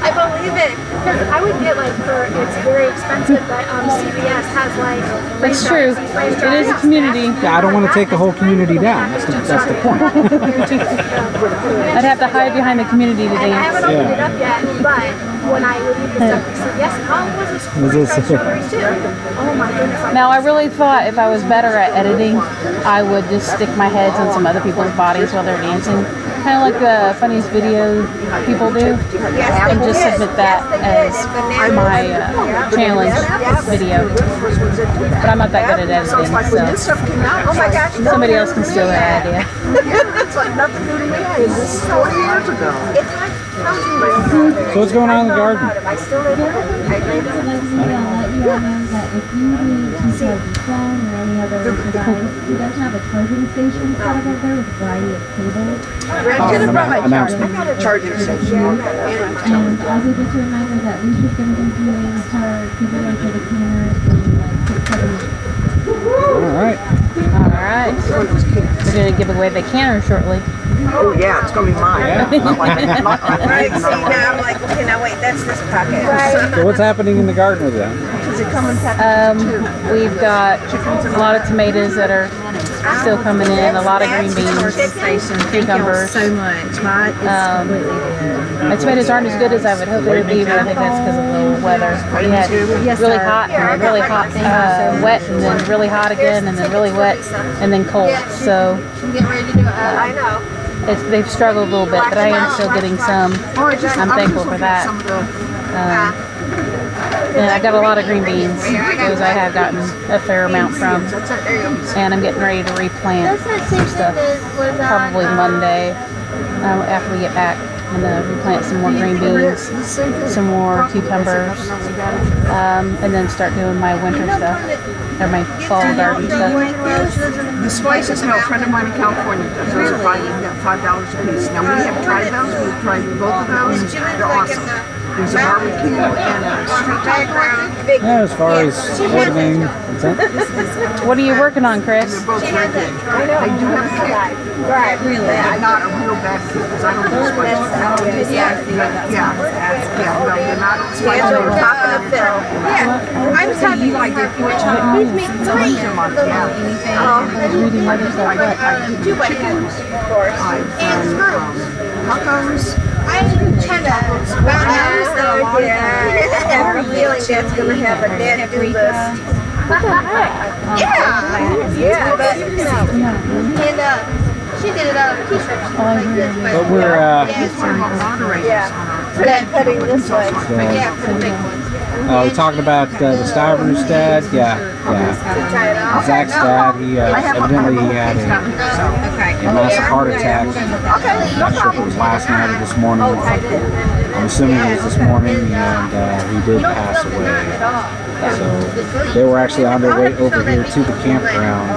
I believe it. Because I would get like it's very expensive, but CVS has like. That's true. It is a community. Yeah, I don't want to take the whole community down. That's the point. I'd have to hide behind the community to I haven't dance. opened it up yet, but when I would eat the stuff from CVS, Was this- strawberries too. Oh my goodness. Now, I really thought if I was better at editing, I would just stick my heads on some other people's bodies while they're dancing. Kind of like the funniest video people do. And just submit that as my challenge video. But I'm not that good at So it's like when this editing, stuff came out, Oh my gosh. so somebody else can steal that idea. Yeah, it's like nothing new to me. This is 40 years ago. It's like So what's going on in the garden? I still live in it. I live in it. Let you all know that if you need to charge your phone or any other device, he does have a charging station set up over there with a variety of cables. Announcement. Charging station. And also just a reminder that Lisa's going to be doing her giveaway for the cameras in like 6-7 minutes. All right. Alright. We're going to give away the canner shortly. Oh yeah, it's gonna be mine. Not like Right, see, now I'm like, okay, now wait, that's this pocket. So what's happening in the garden with that? Does it come in packages too? We've got a lot of tomatoes that are still coming in, a lot of green beans, cucumbers. so much. My My tomatoes aren't as good as I would hope they would be, but I think that's because of the weather. We had really hot, and then really hot, wet, and then really hot again, and then really wet, and then cold. So I'm getting ready to do it. I know. they've struggled a little bit, but I am still getting some. I'm thankful for that. And I got a lot of green beans. Those I have gotten a fair amount from. And I'm getting ready to replant some stuff probably Monday after we get back. I'm going to replant some more green beans, some more cucumbers, and then start doing my winter stuff, or my fall garden stuff. The spices, no, a friend of mine in California does. Those are $5 a piece. Now we have tried those. We've tried both of those. They're awesome. There's a barbecue and a street background. Yeah, as far as editing, What are you working on, Chris? They're both very good. I do have a cake. Right, really. But not a real bad cake because I don't do spices. Yeah, no, they're not spicy. Yeah, so we're talking to Phil. Yeah, I'm talking like this. He's making three. Reading other stuff. Two by chickens, of course. And Tacos. I'm trying to yeah. I have a feeling that's gonna have a dead do list. Yeah, but and she did it out of t-shirts like this. but we're Yeah, cutting this way. Yeah, for the big ones. we talked about the Stivers' dad. Yeah. Zach's dad. He evidently he had a massive heart attack. I'm not sure if it was last night or this morning. I'm assuming it was this morning, and he did pass away. So they were actually on their way over here to the campground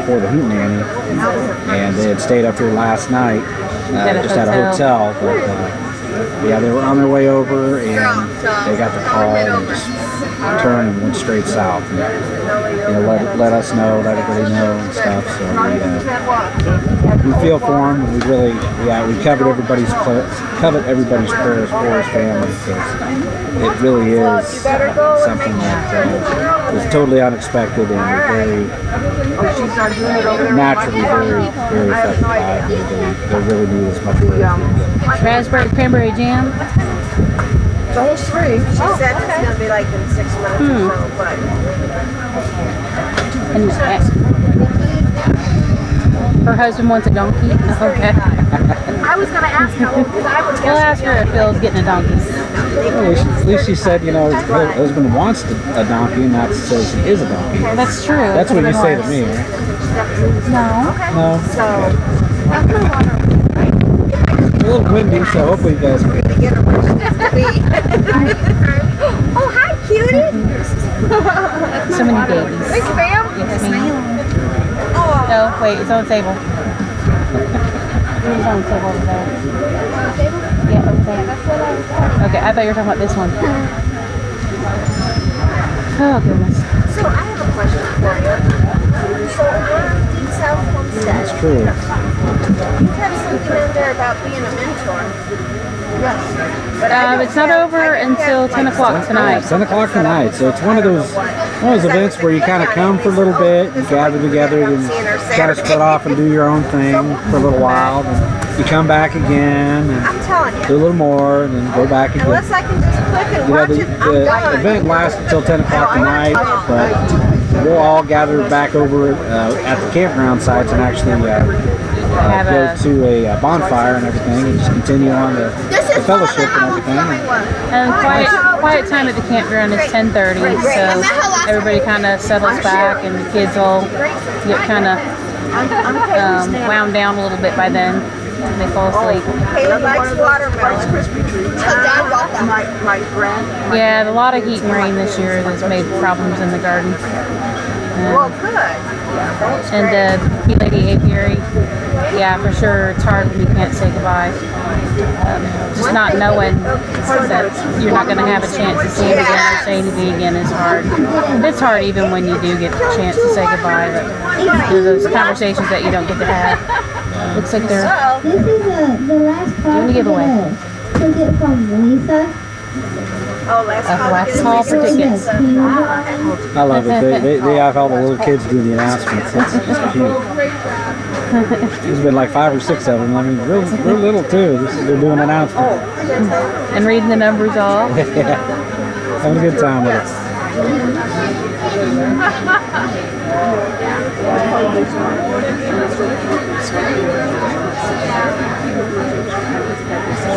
for the Hootenanny, and they had stayed up here last night, just at a hotel. But yeah, they were on their way over, and they got the call and just turned and went straight south. And, let us know, let everybody know and stuff. So we feel for him, and we really, we covet everybody's prayers for his family. Because it really is something that is totally unexpected and very naturally very effective by it. They really need as much work. Raspberry cranberry jam. Those three. She said it's going to be like in 6 months or so, but. And her husband wants a donkey. Okay. I was going to ask her because I was We'll ask her if Phil's getting a donkey. Well, at least she said, you know, her husband wants a donkey, and not says he is a donkey. That's true. That's what you say to me, right? No. No. It's a little windy, so hopefully you guys can. Oh, hi, cutie. So many babies. Thanks, ma'am. Yes, ma'am. No, wait, it's on the table. It's on the table over there. Yeah, over there. Okay, I thought you were talking about this one. Oh, goodness. So I have a question for you. So on Deep South Homestead. That's true. You have something in there about being a mentor. Yes. It's not over until 10 o'clock tonight. 10 o'clock tonight. So it's one of those events where you kind of come for a little bit, you gather together, and kind of split off and do your own thing for a little while. And you come back again and do a little more, and then go back again. Unless I can just click and watch it, I'm done. The event lasts until 10 o'clock tonight, but we'll all gather back over at the campground sites and actually go to a bonfire and everything, and just continue on the fellowship and everything. And quiet time at the campground is 10:30, so everybody kind of settles back, and the kids all get kind of wound down a little bit by then. And they fall asleep. Caleb likes watermelon. Krispy Treats. My grand. Yeah, a lot of heat and rain this year has made problems in the garden. Well, good. And the Bee Lady Apiary, yeah, for sure, it's hard when you can't say goodbye. Just not knowing that you're not going to have a chance to see him again or say anything again is hard. It's hard even when you do get the chance to say goodbye, but there's those conversations that you don't get to have. Looks like they're This is the last doing a giveaway. Ticket from Lisa. Oh, last call for tickets. I love it. They have all the little kids do the announcements. It's cute. There's been like 5 or 6 of them. I mean, real little too. They're doing announcements. And reading the numbers off. Yeah. Having a good time with it.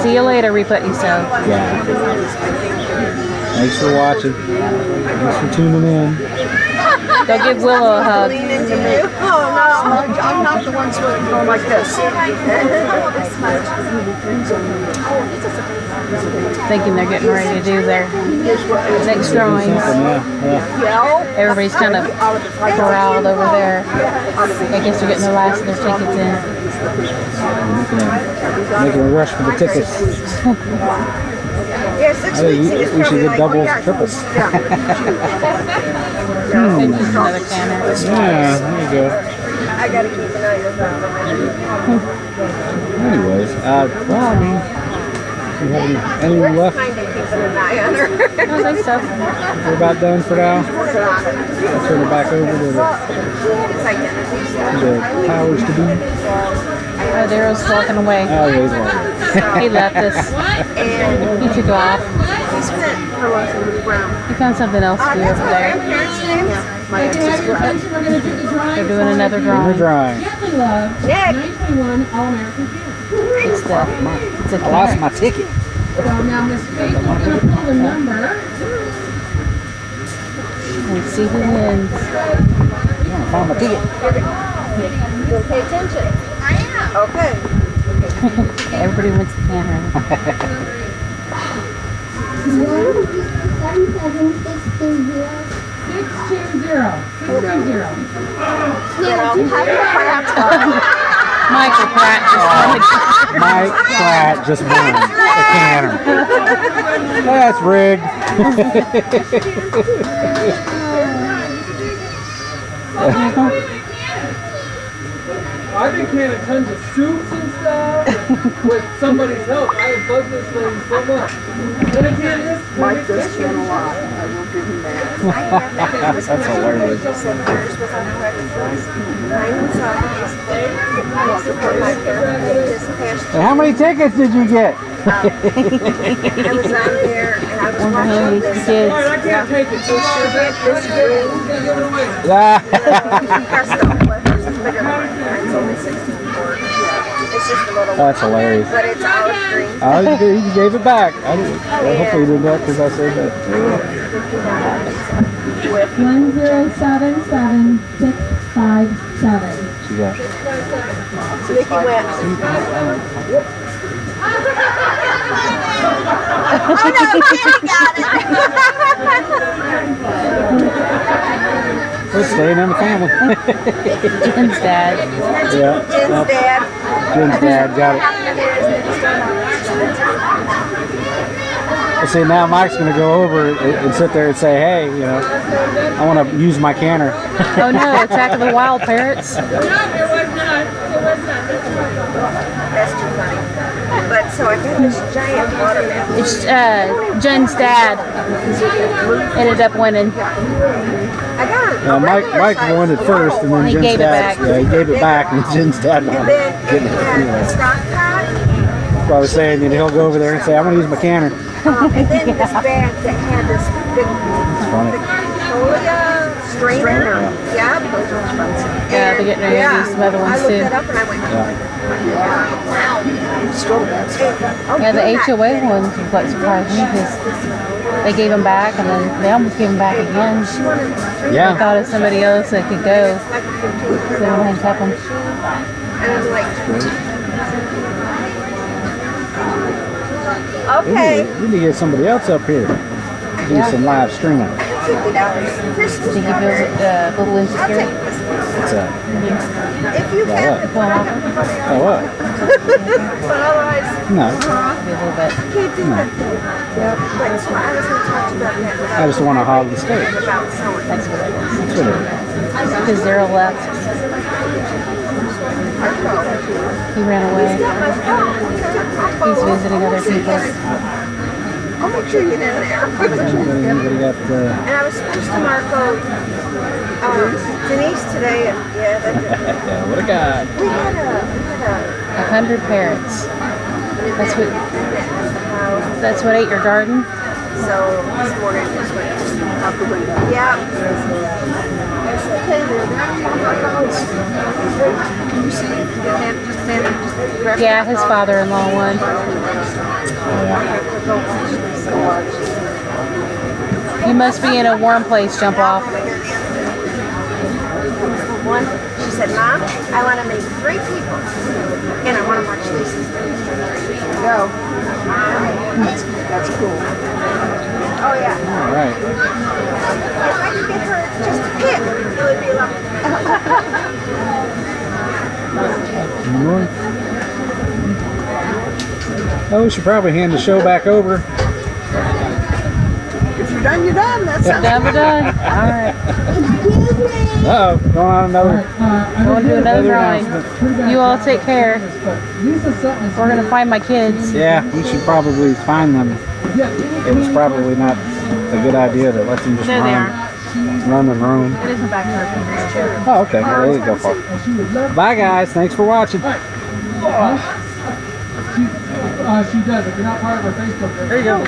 See you later, Reput Yourself. Yeah. Thanks for watching. Thanks for tuning in. Go give Willow a hug. Oh, no. I'm not the one supposed to go like this. Thinking they're getting ready to do their next drawings. Everybody's kind of corralled over there. I guess they're getting the last of their tickets in. Making a rush for the tickets. Yeah, 6 weeks. We should get doubles, triples. Another canner. Yeah, there you go. I gotta keep an eye on that. Anyways, well, I mean, do you have anyone left? Kind of keeping an eye on her. I think so. We're about done for now. I'll turn it back over to the powers to be. Oh, Daryl's walking away. Oh, yeah, he's walking. He left us. He took off. He spent her last name was Brown. He found something else to do over there. They're doing another drawing. Drawing. It's I lost my ticket. So now Miss Faith is going to pull the number. Let's see who wins. I found my ticket. Don't pay attention. I am. Okay. Everybody wants the camera. 620. Michael Pratt just won. Mike Pratt just won the canner. That's rigged. I've been canning tons of soups and stuff with somebody's help. I have bugged this thing so much. And again, this That's hilarious. Yours was on Craigslist. Mine was my birthday this past Hey, how many tickets did you get? I was on there and I was watching this. I can't take it. So she had this green Presto, but hers is bigger than mine. Mine's only 64. It's just a little That's hilarious. But it's olive green. Oh, he gave it back. Hopefully he did that because I said that. 1077-657. She got. Nikki went. Oh no, Kenny got it. We're staying in the family. Jen's dad. Yeah. Jen's dad. Jen's dad got it. Well, see, now Mike's going to go over and sit there and say, hey, you know, I want to use my canner. Oh no, Attack of the Wild Parrots. That's too funny. But so I got this giant watermelon. It's Jen's dad ended up winning. I got a Mike won it first, and then He Jen's gave it dad. back. Yeah, he gave it back, and Jen's dad won And it. then Getting it it had anyway. a stock pot. So I was saying, you know, he'll go over there and say, I'm going to use my canner. And then this bag that had this big funny. Victoria strainer. Yeah, those are expensive. Yeah, they're getting ready to do some other ones I looked too. that up and I went, wow. Yeah, the HOA ones was what surprised me because they gave them back and then they almost gave them back again. Yeah. I thought of somebody else that could go. So they don't kept them. And I'm like, okay. We need to get somebody else up here to do some live streaming. $50. Christmas Think he feels a little insecure? What's that? If you Yeah, have what? it, Oh, what? but otherwise, No. Maybe a little bit. can't do that. But so I was going to talk to you about that. I just want to hog the stage. About sewing. That's what it is. That's what it is. Because Daryl left. He ran away. He's visiting other people. I'll make sure you get in there. Anybody got And I was supposed to Marco Denise today. Yeah, that did. what a guy. We had a 100 parrots. That's what ate your garden? so this morning just went out the window. Yeah. It's okay there. You see, you have just Yeah, his father-in-law won. You must be in a warm place, jump off. One, she said, Mom, I want to make 3 people. And I want to watch Lisa's. Go. That's cool. Oh, yeah. All right. If I could get her just a pick, it would be lovely. Oh, we should probably hand the show back over. If you're done, you're done. That's Done, we're done. All right. Uh-oh, going on another. Going to do another drawing. announcement. You all take care. We're going to find my kids. Yeah, we should probably find them. It was probably not a good idea to let them just There they run and roam. It isn't back there. Oh, okay. Well, there you go, folks. Bye, guys. Thanks for watching. She does. If you're not part of her Facebook group, There you go.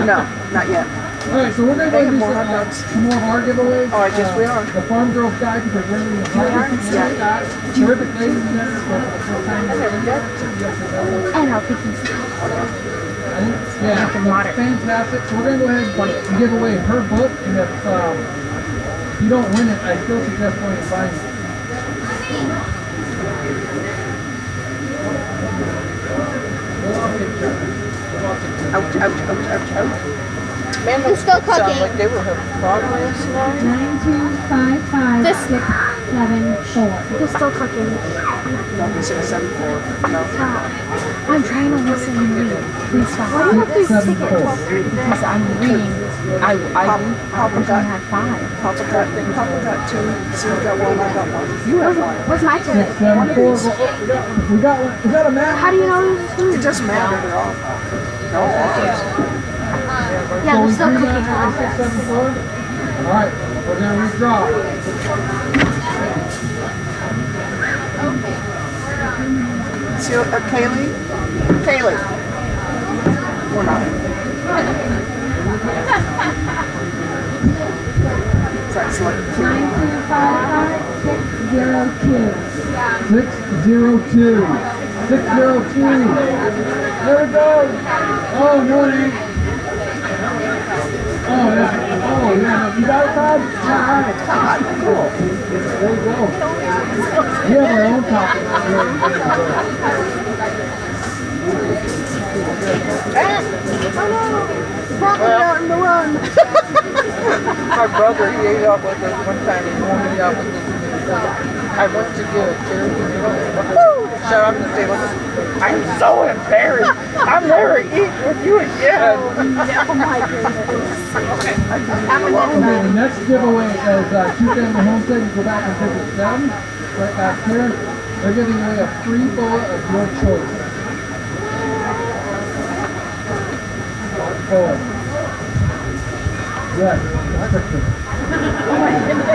No, not yet. All right, so we're going to They go have do more hot dogs. some more of our giveaways. Oh, I guess we are. The Farm Girl Guide, because we're going to be terrific ladies and gentlemen for the first time. And I'll pick these. Yeah, fantastic. So we're going to go ahead and give away her book, and if you don't win it, I still suggest going and buying it. Ouch, ouch, ouch, ouch, ouch. Man, It's still those sound cooking. like they were having progress now. 9255674. It's still cooking. No, he said 7-4. No. I'm trying to listen and read. Please stop. Why do you have these tickets? Because I'm reading. I Papa wish I got had 5. Papa got 2. Sue got 1. I got 1. You have 1. What's my ticket? 674. We got one. Is that a map? How do you know this? It doesn't matter. They're all. No, Yeah, they're still cooking. All right, we're gonna redraw. See, Kaylee? Kaylee. We're not. So I select 602. 602. There we go. Oh, no, it ain't. Oh, yeah. You got it, Todd? All right. Cool. There you go. We have our own topic. Broccoli out in the run. My brother, he ate up with us one time. He warmed me up. I went to get a turkey. Shut up and say, I'm so embarrassed. I'm never eating with you again. Oh my goodness. Okay, the next giveaway is Two Family Homesteading. Go back and visit them. Right back here. They're giving away a free bullet of your choice. Oh. Yes, that's picture. Oh my goodness.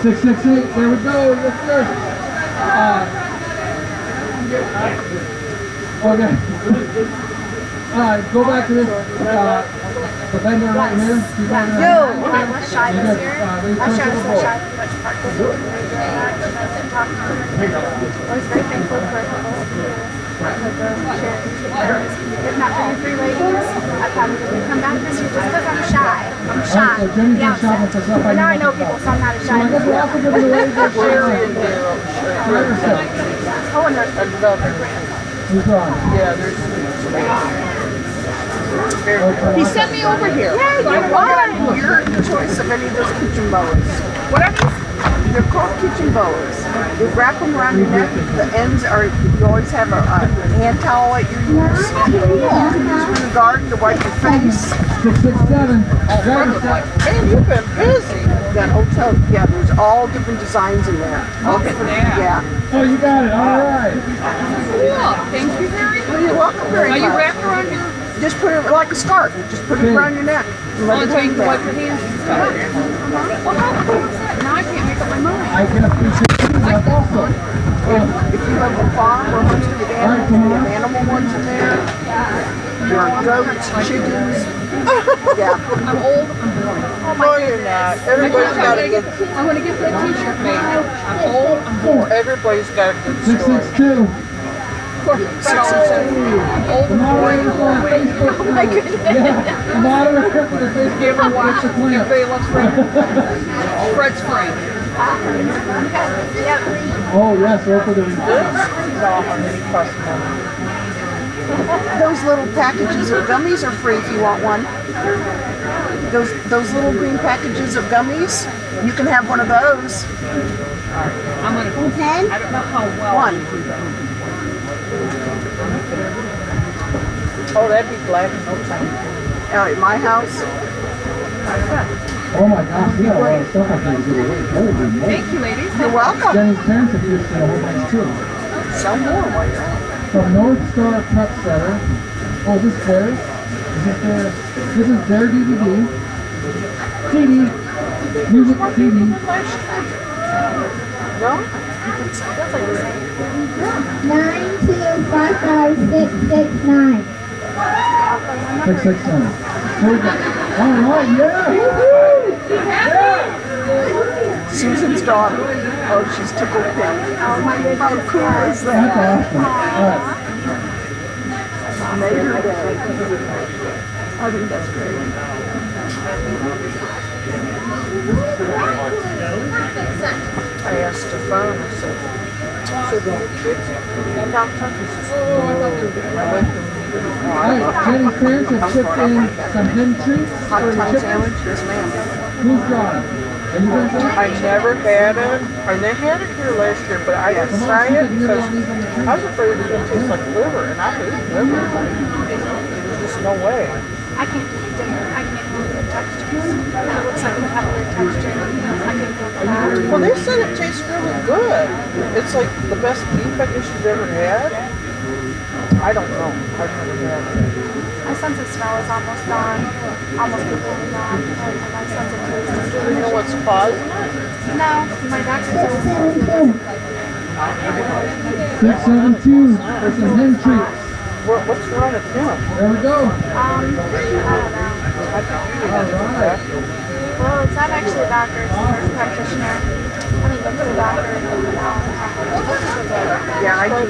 668, there we go, yes sir. Okay. Go back to this, the vendor right here. I was shy this year. I was shy. I was very thankful for if not for you three ladies, I probably wouldn't come back this year just because I'm shy. I'm shy. But now I know people, so I'm not as shy. Oh, and yeah, there's. He sent me over here. Yeah, you're your choice of any of those kitchen boas. What are these? They're called kitchen boas. You wrap them around your neck. The ends are, you always have a hand towel at your use. You can use them in the garden to wipe your face. 667. Man, you've been busy. That hotel, yeah, there's all different designs in there. All different, yeah. Oh, you got it. All right. Cool. Thank you very much. You're welcome very much. Are you wrapped around your? Just put it like a scarf. Just put it around your neck. Well, until you can wipe your hands. Well, how cool is that? Now I can't make up my mind. I guess we should do that also. If you have a farm or homestead animals, you have animal ones in there. There are goats, chickens. Yeah. I'm old. I'm boring. Oh my goodness. Everybody's got a good. I want to get that t-shirt made. I'm old. I'm bored. Everybody's got a good story. 662. I'm old and boring. Oh my goodness. Yeah, the moderator for the Facebook. You ever watch Everybody Loves Raymond? Fred's Frank. Oh yes, over the Those little packages of gummies are free if you want one. Those little green packages of gummies, you can have one of those. I'm gonna. I don't know how well. One. Oh, that'd be black and no time. Out at my house. Oh my gosh, we got a lot of stuff I can give away. Thank you, ladies. You're welcome. Jenny's parents have used a whole bunch too. Sell more while you're out. From North Star Prep Center. Oh, this is theirs. This is their DVD. CD. Music CD. No? 9255669. 669. All right, yeah. Susan's daughter. Oh, she's tickled pink. Oh my goodness. How cool is that? That's awesome. All right. Made her day. I think that's great. I asked Stefan, I said, so the kids about turkeys. Oh, I thought they were doing Alright, Jenny's parents have shipped in some hen treats hot for the tongue chickens. sandwich? Yes, ma'am. Who's drawing? Are you going to I never had it. And they had it here last year, but I didn't try it because I was afraid it was going to taste like liver, and I hate liver. There's just no way. I can't do dinner. I can't do the textures. It looks so it would have a weird texture. I couldn't go for that. Well, they said it tastes really good. It's like the best beef I guess you've ever had. I don't know. I've never had it. My sense of smell is almost gone, almost completely gone, and my sense of taste is Do you know what's causing it? No, my doctor says it's 672 for some hen treats. What's wrong with him? There we go. I don't know. Well, it's not actually a doctor, it's a nurse practitioner. I haven't been to the doctor in Yeah, I do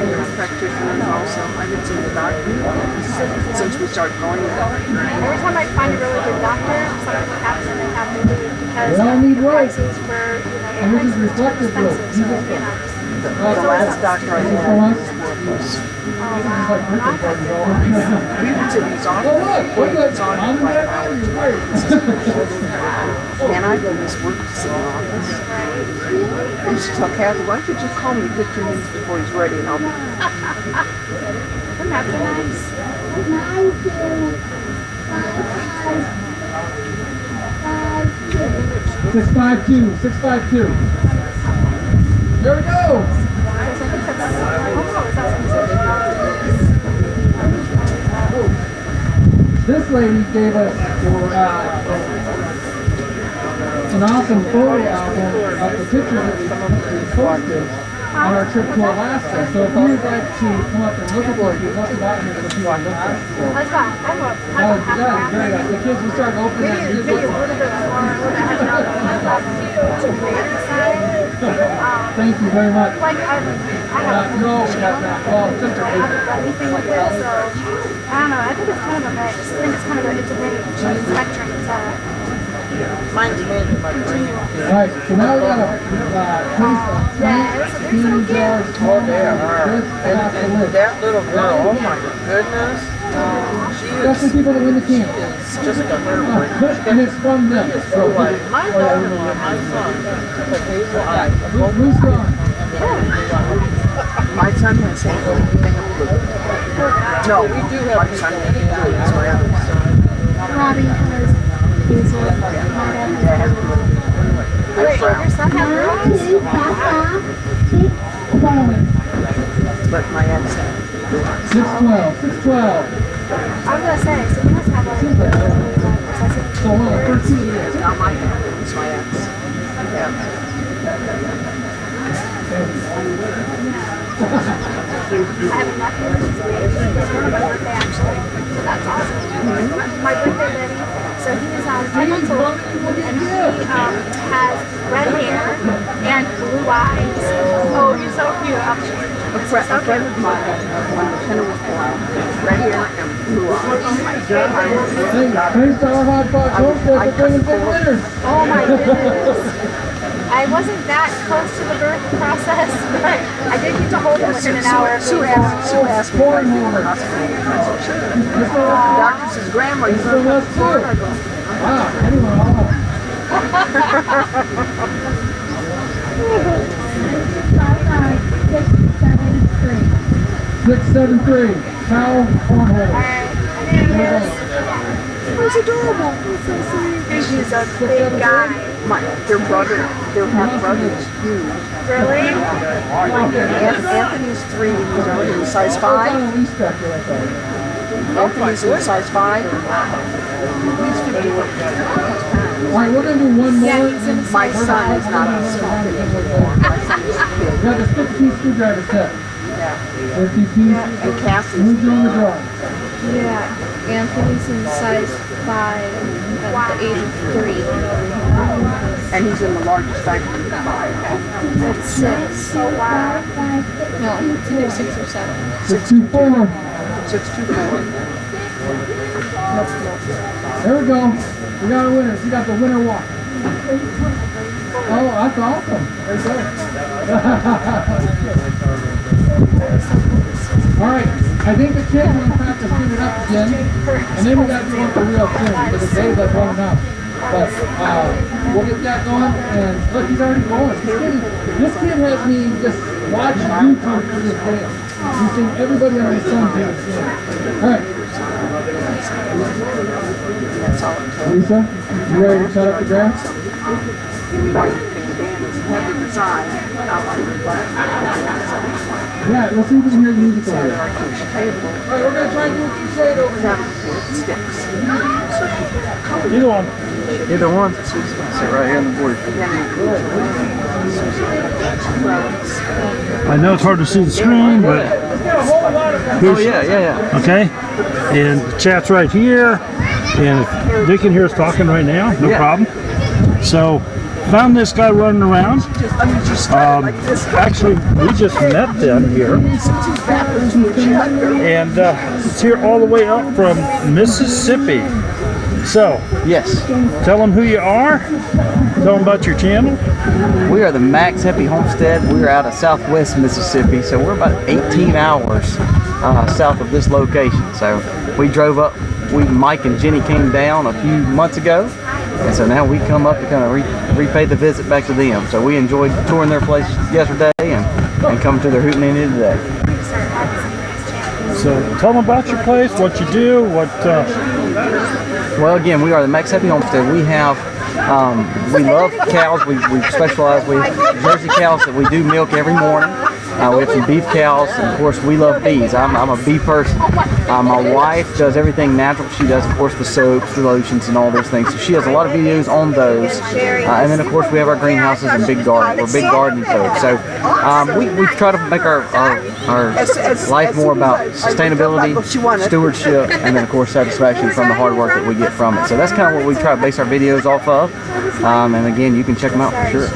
nurse practitioners also. I haven't seen the doctor since we started going there. Every time I find a really good doctor, something happens and they have me leave because They all need the rope. prices for, And this is reflective rope. The last doctor I had was we would sit in his office. He was on for like an hour. And I go this work to sit in the office. I used to tell Kathy, why don't you just call me 15 minutes before he's ready and I'll be Wouldn't that be nice? 652, 652. There we go. This lady gave us an awesome photo album of the pictures that we posted on our trip to Alaska. So if you would like to come up and look at those, we'd love to invite you to see what look like. So, What's that? I will. yeah, very nice. The kids will start opening that Maybe a music. little bit more, a little bit heavier on the baby side. Thank you very much. Like, I have No, we got that. Well, just I haven't done anything with it, so I don't know. I think it's kind of a mix. I think it's kind of it's a range, spectrum. mine's made in my brain. Alright, so now we got a taste of candy jars. Oh, they are. And that little girl, oh my goodness. Especially people that win the camp. It's just a hair. And it's from them. So, My daughter-in-law, my son, like hazel eyes. who's gone? My son has everything of blue. No, we do have my son has blue. It's my other son. Robbie has hazel. Yeah, has blue. Wait, your son has blue eyes? But my ex had 612, 612. I was gonna say, so he must have like So hold on, first two years. not my ex, it's my ex. Yeah. I have a nephew who's engaged. It's one of my birthday actually. So that's awesome. My birthday Liddy. So he's 10 months old and he has red hair and blue eyes. Oh, he's so cute. A friend of mine, when McKenna was born, red hair and blue eyes. Thanks to our hot box homestead for bringing big winners. Oh my goodness. I wasn't that close to the birth process, but I did get to hold him within an hour. Sue asked me if I'd be in the hospital. I said, sure. The doctor says, Grandma, you're going to come to Florida? I go, wow, anyway, I'll 673, cow cornhole. He's adorable. He's a big guy. Their half brother is huge. Really? Anthony's 3, he's already in size 5. Anthony's in size 5. He's 51. Alright, we're going to do one more. Yeah, my son is not a small kid anymore. My son is a kid. We have a 50-piece screwdriver set. Yeah. 50-piece. And Cassie's. Who's doing the draw? Yeah, Anthony's in size 5 at the age of 3. And he's in the largest factory. At 6. Oh wow. No, it's either 6 or 7. 624. 624. There we go. We got our winners. We got the winner walk. Oh, that's awesome. There you go. All right. I think the kids are going to practice giving it up again. And then we got to do one for real soon because the day's like running out. But we'll get that going. And look, he's already going. This kid has me just watching YouTube for this dance. He's seen everybody on his son's dance. All right. That's all it takes. Lisa, you ready to cut up the grass? Have the design outline the plan. Yeah, let's see if we can hear music over there. Alright, we're going to try and do what you said over there. Sticks. Either one. Either one. Sit right here on the board. I know it's hard to see the screen, but Oh yeah. okay. And the chat's right here, and if they can hear us talking right now, no problem. So, found this guy running around. Actually, we just met them here, and it's here all the way up from Mississippi. So, yes, tell them who you are. Tell them about your channel. We are the Max Happy Homestead. We are out of Southwest Mississippi, so we're about 18 hours south of this location. So we drove up. Mike and Jenny came down a few months ago, and so now we come up to kind of repay the visit back to them. So we enjoyed touring their place yesterday and coming to their Hootenanny today. So tell them about your place, what you do, what. Well, again, we are the Max Happy Homestead. We have, we love cows. We specialize with Jersey cows that we do milk every morning. We have some beef cows, and of course we love bees. I'm a bee person. My wife does everything natural. She does, of course, the soaps, the lotions, and all those things. So she has a lot of videos on those. And then, of course, we have our greenhouses and big garden. We're big gardening folks. So we try to make our life more about sustainability, stewardship, and then, of course, satisfaction from the hard work that we get from it. So that's kind of what we try to base our videos off of. And again, you can check them out for sure.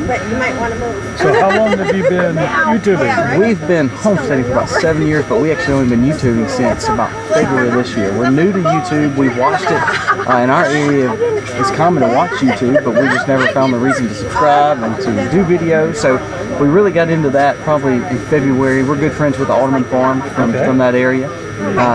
But you might want to move. So how long have you been YouTubing? We've been homesteading for about 7 years, but we actually only been YouTubing since about February this year. We're new to YouTube. We watched it in our area. It's common to watch YouTube, but we just never found the reason to subscribe and to do videos. So we really got into that probably in February. We're good friends with the Alderman Farm from that area.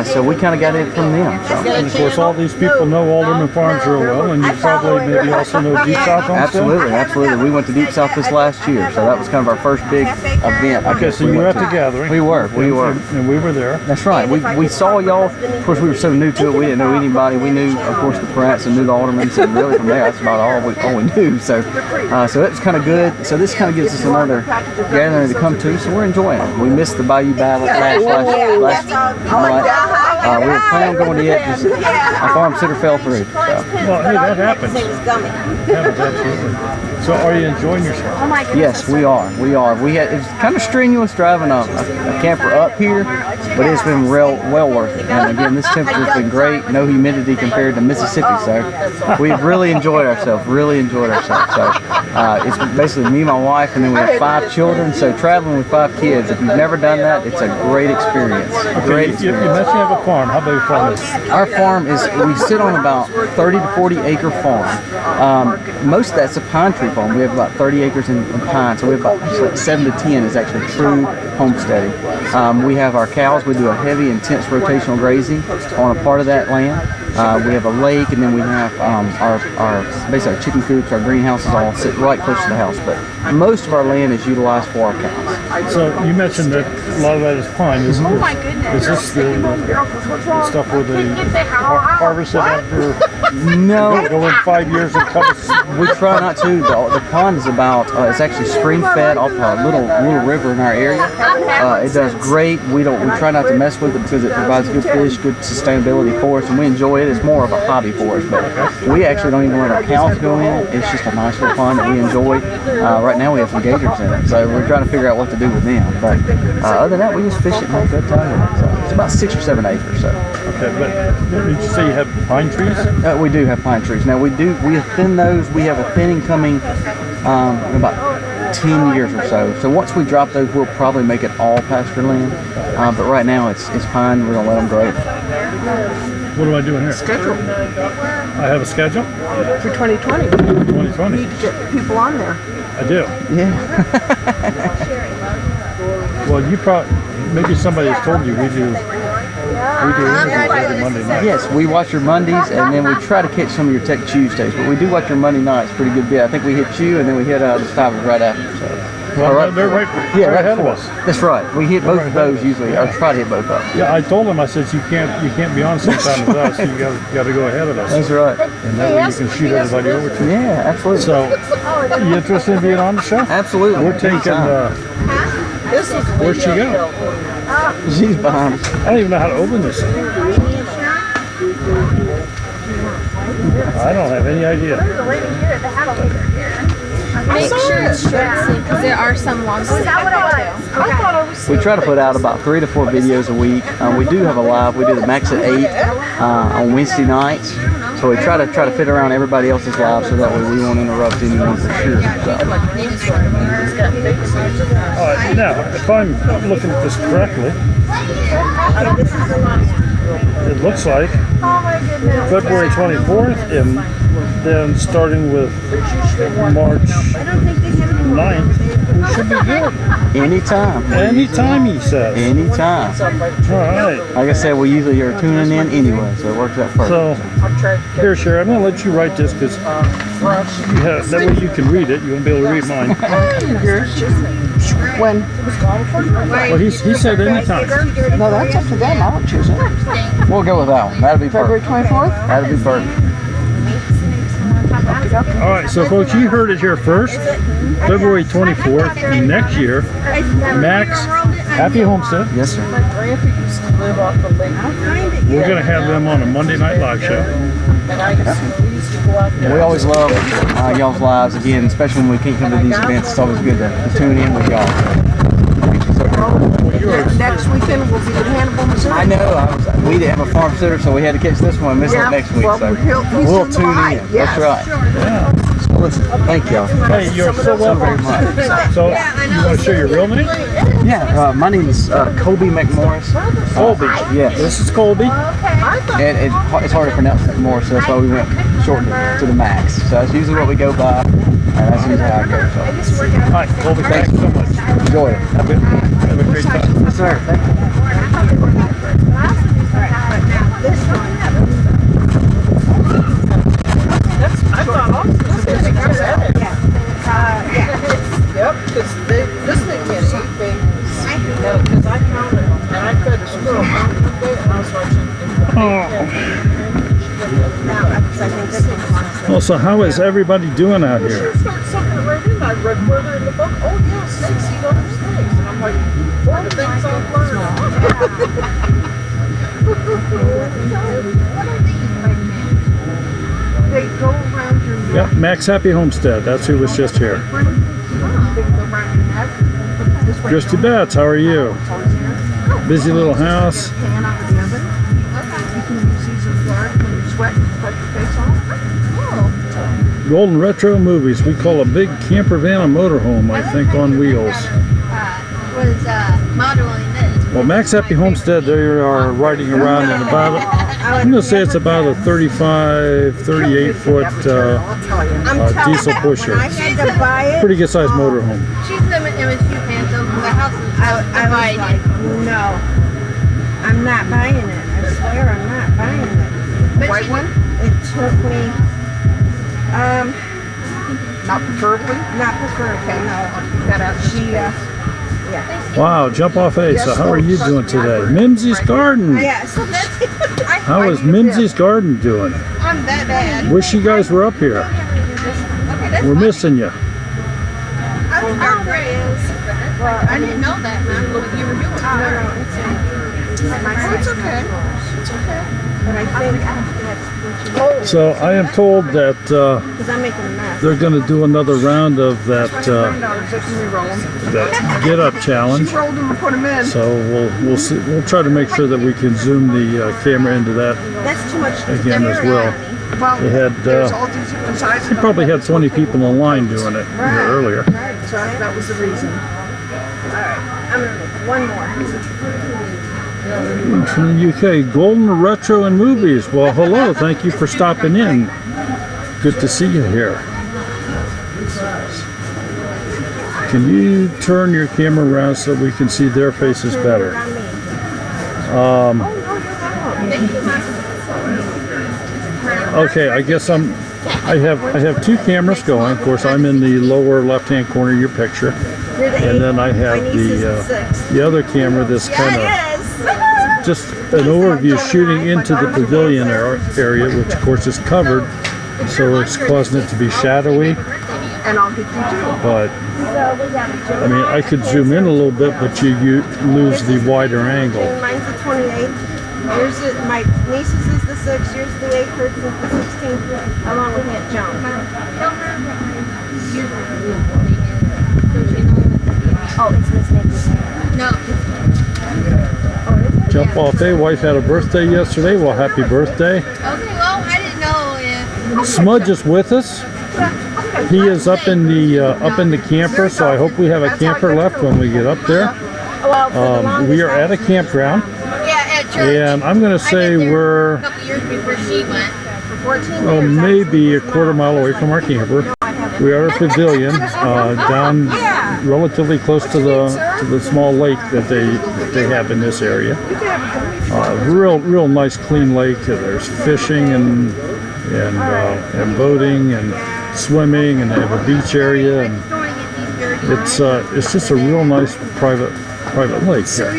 So we kind of got it from them. So. And of course, all these people know Alderman Farms real well, and you probably maybe also know Deep South Homestead? Absolutely. We went to Deep South this last year, so that was kind of our first big event. Okay, so you were at the gathering. We were. And we were there. That's right. We saw y'all. Of course, we were so new to it, we didn't know anybody. We knew, of course, the Pratts and knew the Aldermans, and really from there, that's about all we knew. So it was kind of good. So this kind of gives us another gathering to come to, so we're enjoying it. We missed the Bayou Battle last month. We were planning on going to it, just our farm sitter fell through. So. Well, hey, that happens. Happens, absolutely. So are you enjoying yourself? Yes, we are. It's kind of strenuous driving a camper up here, but it's been well worth it. And again, this temperature's been great. No humidity compared to Mississippi, so we've really enjoyed ourselves. So it's basically me, my wife, and then we have 5 children. So traveling with 5 kids, if you've never done that, it's a great experience. You mentioned you have a farm. How big a farm is it? Our farm we sit on about 30 to 40 acre farm. Most of that's a pine tree farm. We have about 30 acres in pine, so we have about actually 7 to 10 is actually true homesteading. We have our cows. We do a heavy, intense rotational grazing on a part of that land. We have a lake, and then we have basically our chicken coops, our greenhouses all sit right close to the house. But most of our land is utilized for our cows. So you mentioned that a lot of that is pine. Is this the stuff where they harvest it after? No. Go in 5 years and cut it. We try not to. The pond is it's actually stream fed off a little river in our area. It does great. We try not to mess with it because it provides good fish, good sustainability for us, and we enjoy it. It's more of a hobby for us, but we actually don't even let our cows go in it. It's just a nice little pond that we enjoy. Right now we have some gators in it, so we're trying to figure out what to do with them. But other than that, we just fish it and have a good time with it. So it's about 6 or 7 acres. So. Okay, but did you say you have pine trees? We do have pine trees. Now we thin those. We have a thinning coming in about 10 years or so. So once we drop those, we'll probably make it all pasture land. But right now it's pine. We're gonna let them grow. What am I doing here? Schedule. I have a schedule? For 2020. 2020. You need to get people on there. I do. Yeah. Well, maybe somebody has told you we do interviews every Monday night. Yes, we watch your Mondays, and then we try to catch some of your Tech Tuesdays. But we do watch your Monday nights pretty good bit. I think we hit you, and then we hit the Stivers right after. So. Well, All right. they're right ahead of us. That's right. We hit both of those usually. I try to hit both of them. Yeah, I told him, I said, you can't be on the same time as us. You got to go ahead of us. That's right. And that way you can shoot everybody over to you. Yeah, absolutely. So, you interested in being on the show? Absolutely. We're taking, where'd she go? She's behind us. I don't even know how to open this thing. I don't have any idea. Make sure it's short sleeve because there are some long sleeve. We try to put out about 3 to 4 videos a week. We do have a live. We do the max at 8 on Wednesday nights. So we try to fit around everybody else's live so that way we won't interrupt anyone for sure. So. Now, if I'm looking at this correctly, it looks like February 24th, and then starting with March 9th, we should be good. Anytime. Anytime, he says. Anytime. All right. Like I said, we usually are tuning in anyway, so it works out perfect. So, here, Sherry, I'm going to let you write this because that way you can read it. You won't be able to read mine. When? Well, he said anytime. No, that's up to them. I don't choose it. We'll go with that one. That'll be February perfect. 24th? That'll be perfect. All right, so folks, you heard it here first. February 24th next year, Max Happy Homestead. Yes, sir. My grandpa used to live off the lake. We're going to have them on a Monday Night Live show. And we used to go out there. We always love y'all's lives again, especially when we can't come to these events. It's always good to tune in with y'all. Next weekend we'll be in Hannibal, Missouri. I know. We didn't have a farm sitter, so we had to catch this one and miss it next week. Well, So he's we'll in tune live, in. yes. That's right. Yeah. So listen, thank y'all. Hey, you're so welcome. very much. So, you want to share your real name? Yeah, my name is Colby McMorris. Colby. Yes. This is Colby. And it's hard to pronounce McMorris, so that's why we went short to the max. So that's usually what we go by, and that's usually how I go. So. All right, Colby, thank you so much. Enjoy it. Have a great time. Yes, sir. Thank you. I thought also Yep, because this thing can eat babies. Because I counted them, and I fed a squirrel one day, and I was watching. Well, so how is everybody doing out here? Start sucking it right in. I read further in the book. Oh yeah, snakes eat other snakes, and I'm like, one of the things I've learned. They go around your neck. Yep, Max Happy Homestead. That's who was just here. They go around your neck. Christy Betts, how are you? Busy little house. Pan out of the oven. You can use these as guard when you sweat and wipe your face off. Golden Retro Movies. We call a big camper van a motorhome, I think, on wheels. Was modeling this. Well, Max Happy Homestead, they are riding around in about, I'm going to say it's about a 35, 38 foot diesel pusher. I had to buy it. Pretty good sized motorhome. She's in MSU pants over the house is I was like, no, I'm not buying it. I swear I'm not buying it. White one? It took me, Not preferably? not preferably, no. She, yeah. Wow, jump off Asa. How are you doing today? Mimsy's Garden. Yeah, so that's, How is Mimsy's Garden doing? I'm that bad. Wish you guys were up here. We're missing you. I don't know where it is. I didn't know that, man. What you were doing. It's okay. It's okay. But I think, So I am told that because I'm making a mess. they're going to do another round of that Get Up Challenge. She rolled them and put them in. So we'll see. We'll try to make sure that we can zoom the camera into that That's too much. again as well. Well, They had there's all these different sizes. they probably had 20 people in line doing it here earlier. Right, so that was the reason. Alright, I'm gonna make one more. From the UK, Golden Retro and Movies. Well, hello. Thank you for stopping in. Good to see you here. Can you turn your camera around so we can see their faces better? Okay, I guess I have two cameras going. Of course, I'm in the lower left-hand corner of your picture, And then I have the other camera that's kind of just an overview shooting into the pavilion area, which of course is covered, so it's causing it to be shadowy. And I'll get you too. But I mean, I could zoom in a little bit, but you lose the wider angle. Mine's the 28th. Yours is, my niece's is the 6th. Yours is the 8th. Hers is the 16th, along with Aunt Joan. Oh, it's Miss Nikki's. No. Jump off day. Wife had a birthday yesterday. Well, happy birthday. Okay, well, I didn't know if... Smudge is with us. He is up in the camper, so I hope we have a camper left when we get up there. We are at a campground. Yeah, at church. And I'm going to say we're A couple years before she went. For 14 years. maybe a quarter mile away from our camper. We are at a pavilion down relatively close to the small lake that they have in this area. Real nice clean lake. There's fishing and boating and swimming, and they have a beach area, and it's just a real nice private lake here.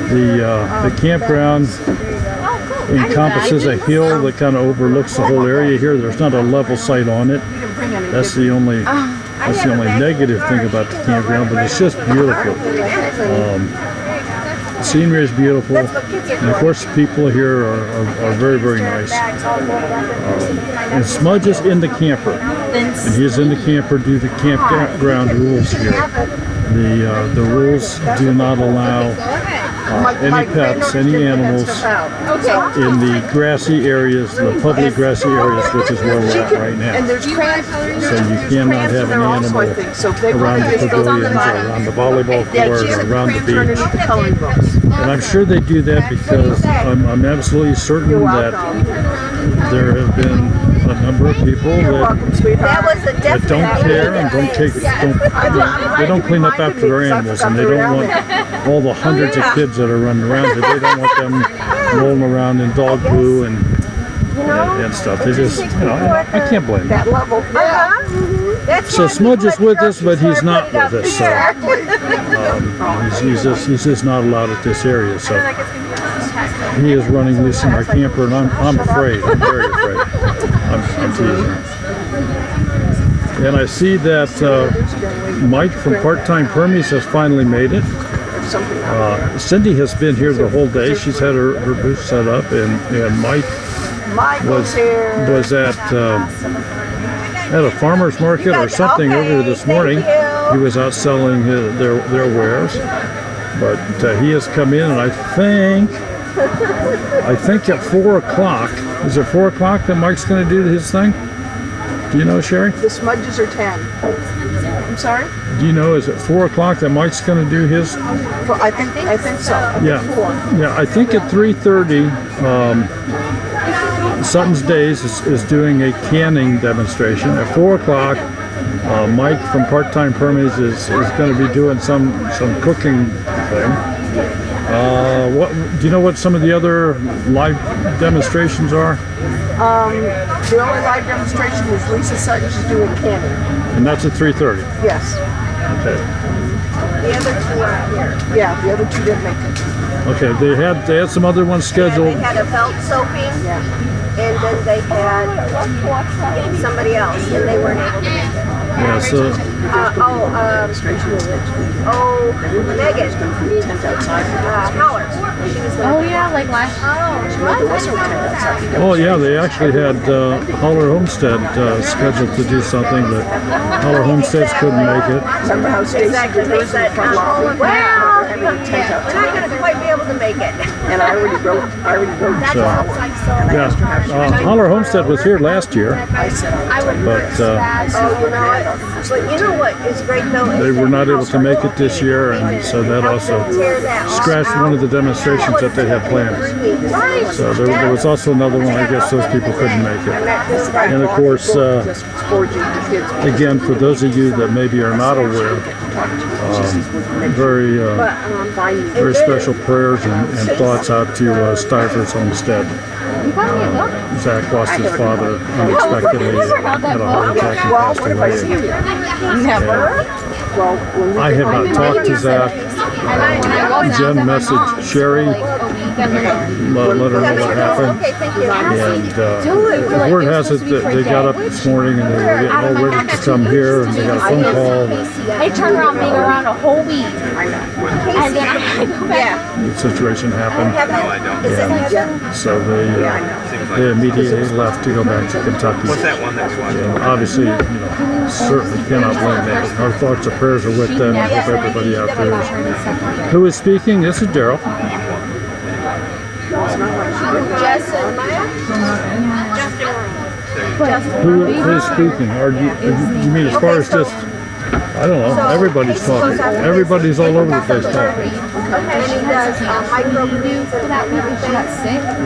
The campground encompasses a hill that kind of overlooks the whole area here. There's not a level site on it. That's the only negative thing about the campground, but it's just beautiful. The scenery is beautiful, and of course the people here are very, very nice. And Smudge is in the camper, and he's in the camper due to campground rules here. The rules do not allow any pets, any animals in the grassy areas, the public grassy areas, which is where we're at right now. So you cannot have an animal around the pavilions, or around the volleyball court, or around the beach. And I'm sure they do that because I'm absolutely certain that there have been a number of people that don't care and they don't clean up after their animals, and they don't want all the hundreds of kids that are running around here. They don't want them rolling around in dog poo and stuff. They just, I can't blame them. So Smudge is with us, but he's not with us. So he's just not allowed at this area. So he is running loose in our camper, and I'm afraid. I'm very afraid. I'm teasing. And I see that Mike from Part-Time Permies has finally made it. Cindy has been here the whole day. She's had her booth set up, and Mike was at a farmer's market or something earlier this morning. He was out selling their wares, but he has come in, and I think at 4 o'clock. Is it 4 o'clock that Mike's going to do his thing? Do you know, Sherry? The Smudges are 10. I'm sorry? Do you know, is it 4 o'clock that Mike's going to do his? I think so. Yeah. I think at 3:30, Sutton's Days is doing a canning demonstration. At 4 o'clock, Mike from Part-Time Permies is going to be doing some cooking thing. Do you know what some of the other live demonstrations are? The only live demonstration is Lisa Sutton. She's doing canning. And that's at 3:30. Yes. Okay. The other two are here. Yeah, the other two didn't make it. Okay, they had some other ones scheduled. They had a belt soaping, and then they had somebody else, and they weren't able to make it. Yeah, so Megan. Howard. Oh yeah, like last. Oh yeah, they actually had Holler Homestead scheduled to do something, but Holler Homesteads couldn't make it. Exactly. They said, well, we're not going to quite be able to make it. And I already wrote Holler Homestead was here last year, but but you know what is great though? they were not able to make it this year, and so that also scratched one of the demonstrations that they had planned. So there was also another one. I guess those people couldn't make it. And of course, again, for those of you that maybe are not aware, very special prayers and thoughts out to Stiver's Homestead. Zach lost his father unexpectedly, had a heart attack and passed away. Never. I have not talked to Zach. Jen messaged Sherry, let her know what happened. And word has it that they got up this morning and they were getting all ready to come here, and they got a phone call. They turned around being around a whole week. And then I go back. The situation happened, and so they immediately left to go back to Kentucky. What's that one that you want? And obviously, certainly cannot blame them. Our thoughts and prayers are with them. I hope everybody out there is. Who is speaking? This is Daryl. Who is speaking? You mean as far as just, I don't know, everybody's talking. Everybody's all over the place talking.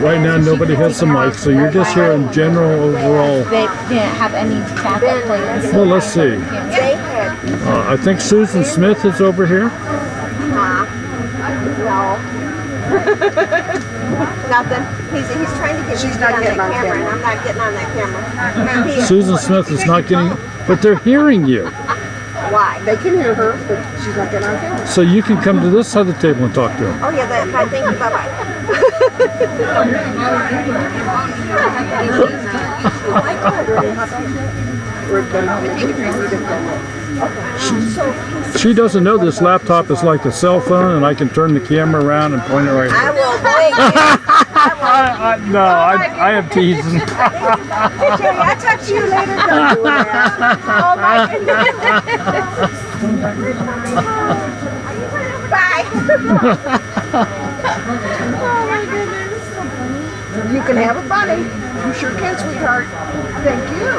Right now, nobody has the mic, so you're just hearing general overall. They didn't have any backup plans. Well, let's see. I think Susan Smith is over here. No. Nothing. He's trying to get me on that camera, and I'm not getting on that camera. Susan Smith is not getting, but they're hearing you. Why? They can hear her, but she's not getting on camera. So you can come to this side of the table and talk to her. Oh yeah, thank you. Bye-bye. She doesn't know this laptop is like a cell phone, and I can turn the camera around and point it right here. I will wait. I am teasing. Jerry, I'll talk to you later. Don't do that. Oh my goodness. Bye. Oh my goodness. You can have a bunny. You sure can, sweetheart. Thank you.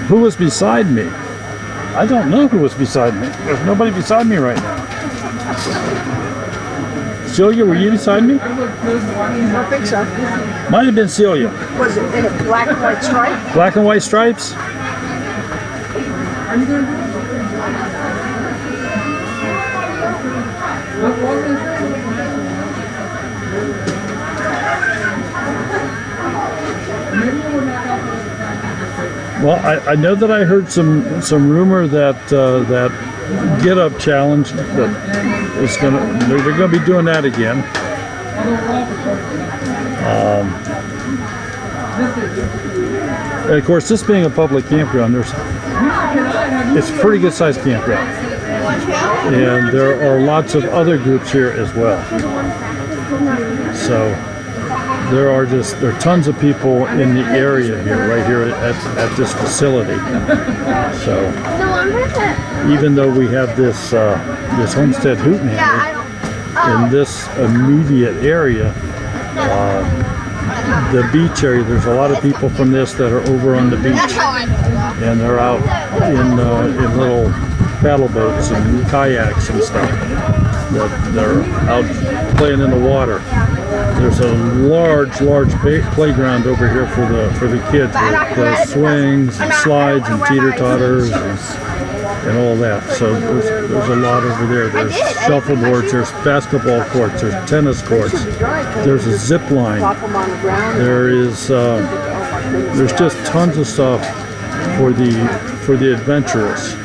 Who was beside me? I don't know who was beside me. There's nobody beside me right now. Celia, were you beside me? I don't think so. Might have been Celia. Was it in a black and white stripe? Black and white stripes? Well, I know that I heard some rumor that that Get Up challenge that is they're gonna be doing that again. And of course, this being a public campground, it's a pretty good sized campground, and there are lots of other groups here as well. So there are tons of people in the area here, right here at this facility. So even though we have this this homestead Hootenanny in this immediate area, the beach area, there's a lot of people from this that are over on the beach, and they're out in little paddle boats and kayaks and stuff. They're out playing in the water. There's a large playground over here for the kids with swings and slides and teeter-totters and all that. So there's a lot over there. There's shuffleboards, there's basketball courts, there's tennis courts, there's a zip line. There's just tons of stuff for the adventurous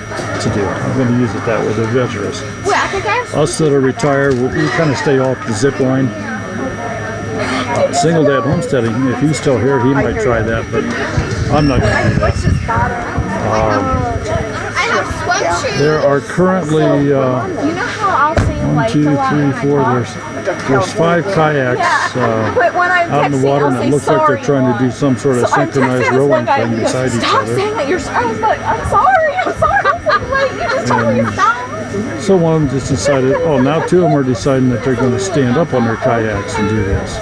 to do. I'm going to use it that way, the adventurous. Us that are retired, we kind of stay off the zip line. Single dad homesteading, if he's still here, he might try that, but I'm not going to do that. There are currently 1, 2, 3, 4. There's 5 kayaks out in the water, and it looks like they're trying to do some sort of synchronized rowing thing beside each other. Stop saying that you're sorry. I was like, I'm sorry. Wait, you just told me to stop. So one of them just decided, now 2 of them are deciding that they're going to stand up on their kayaks and do this.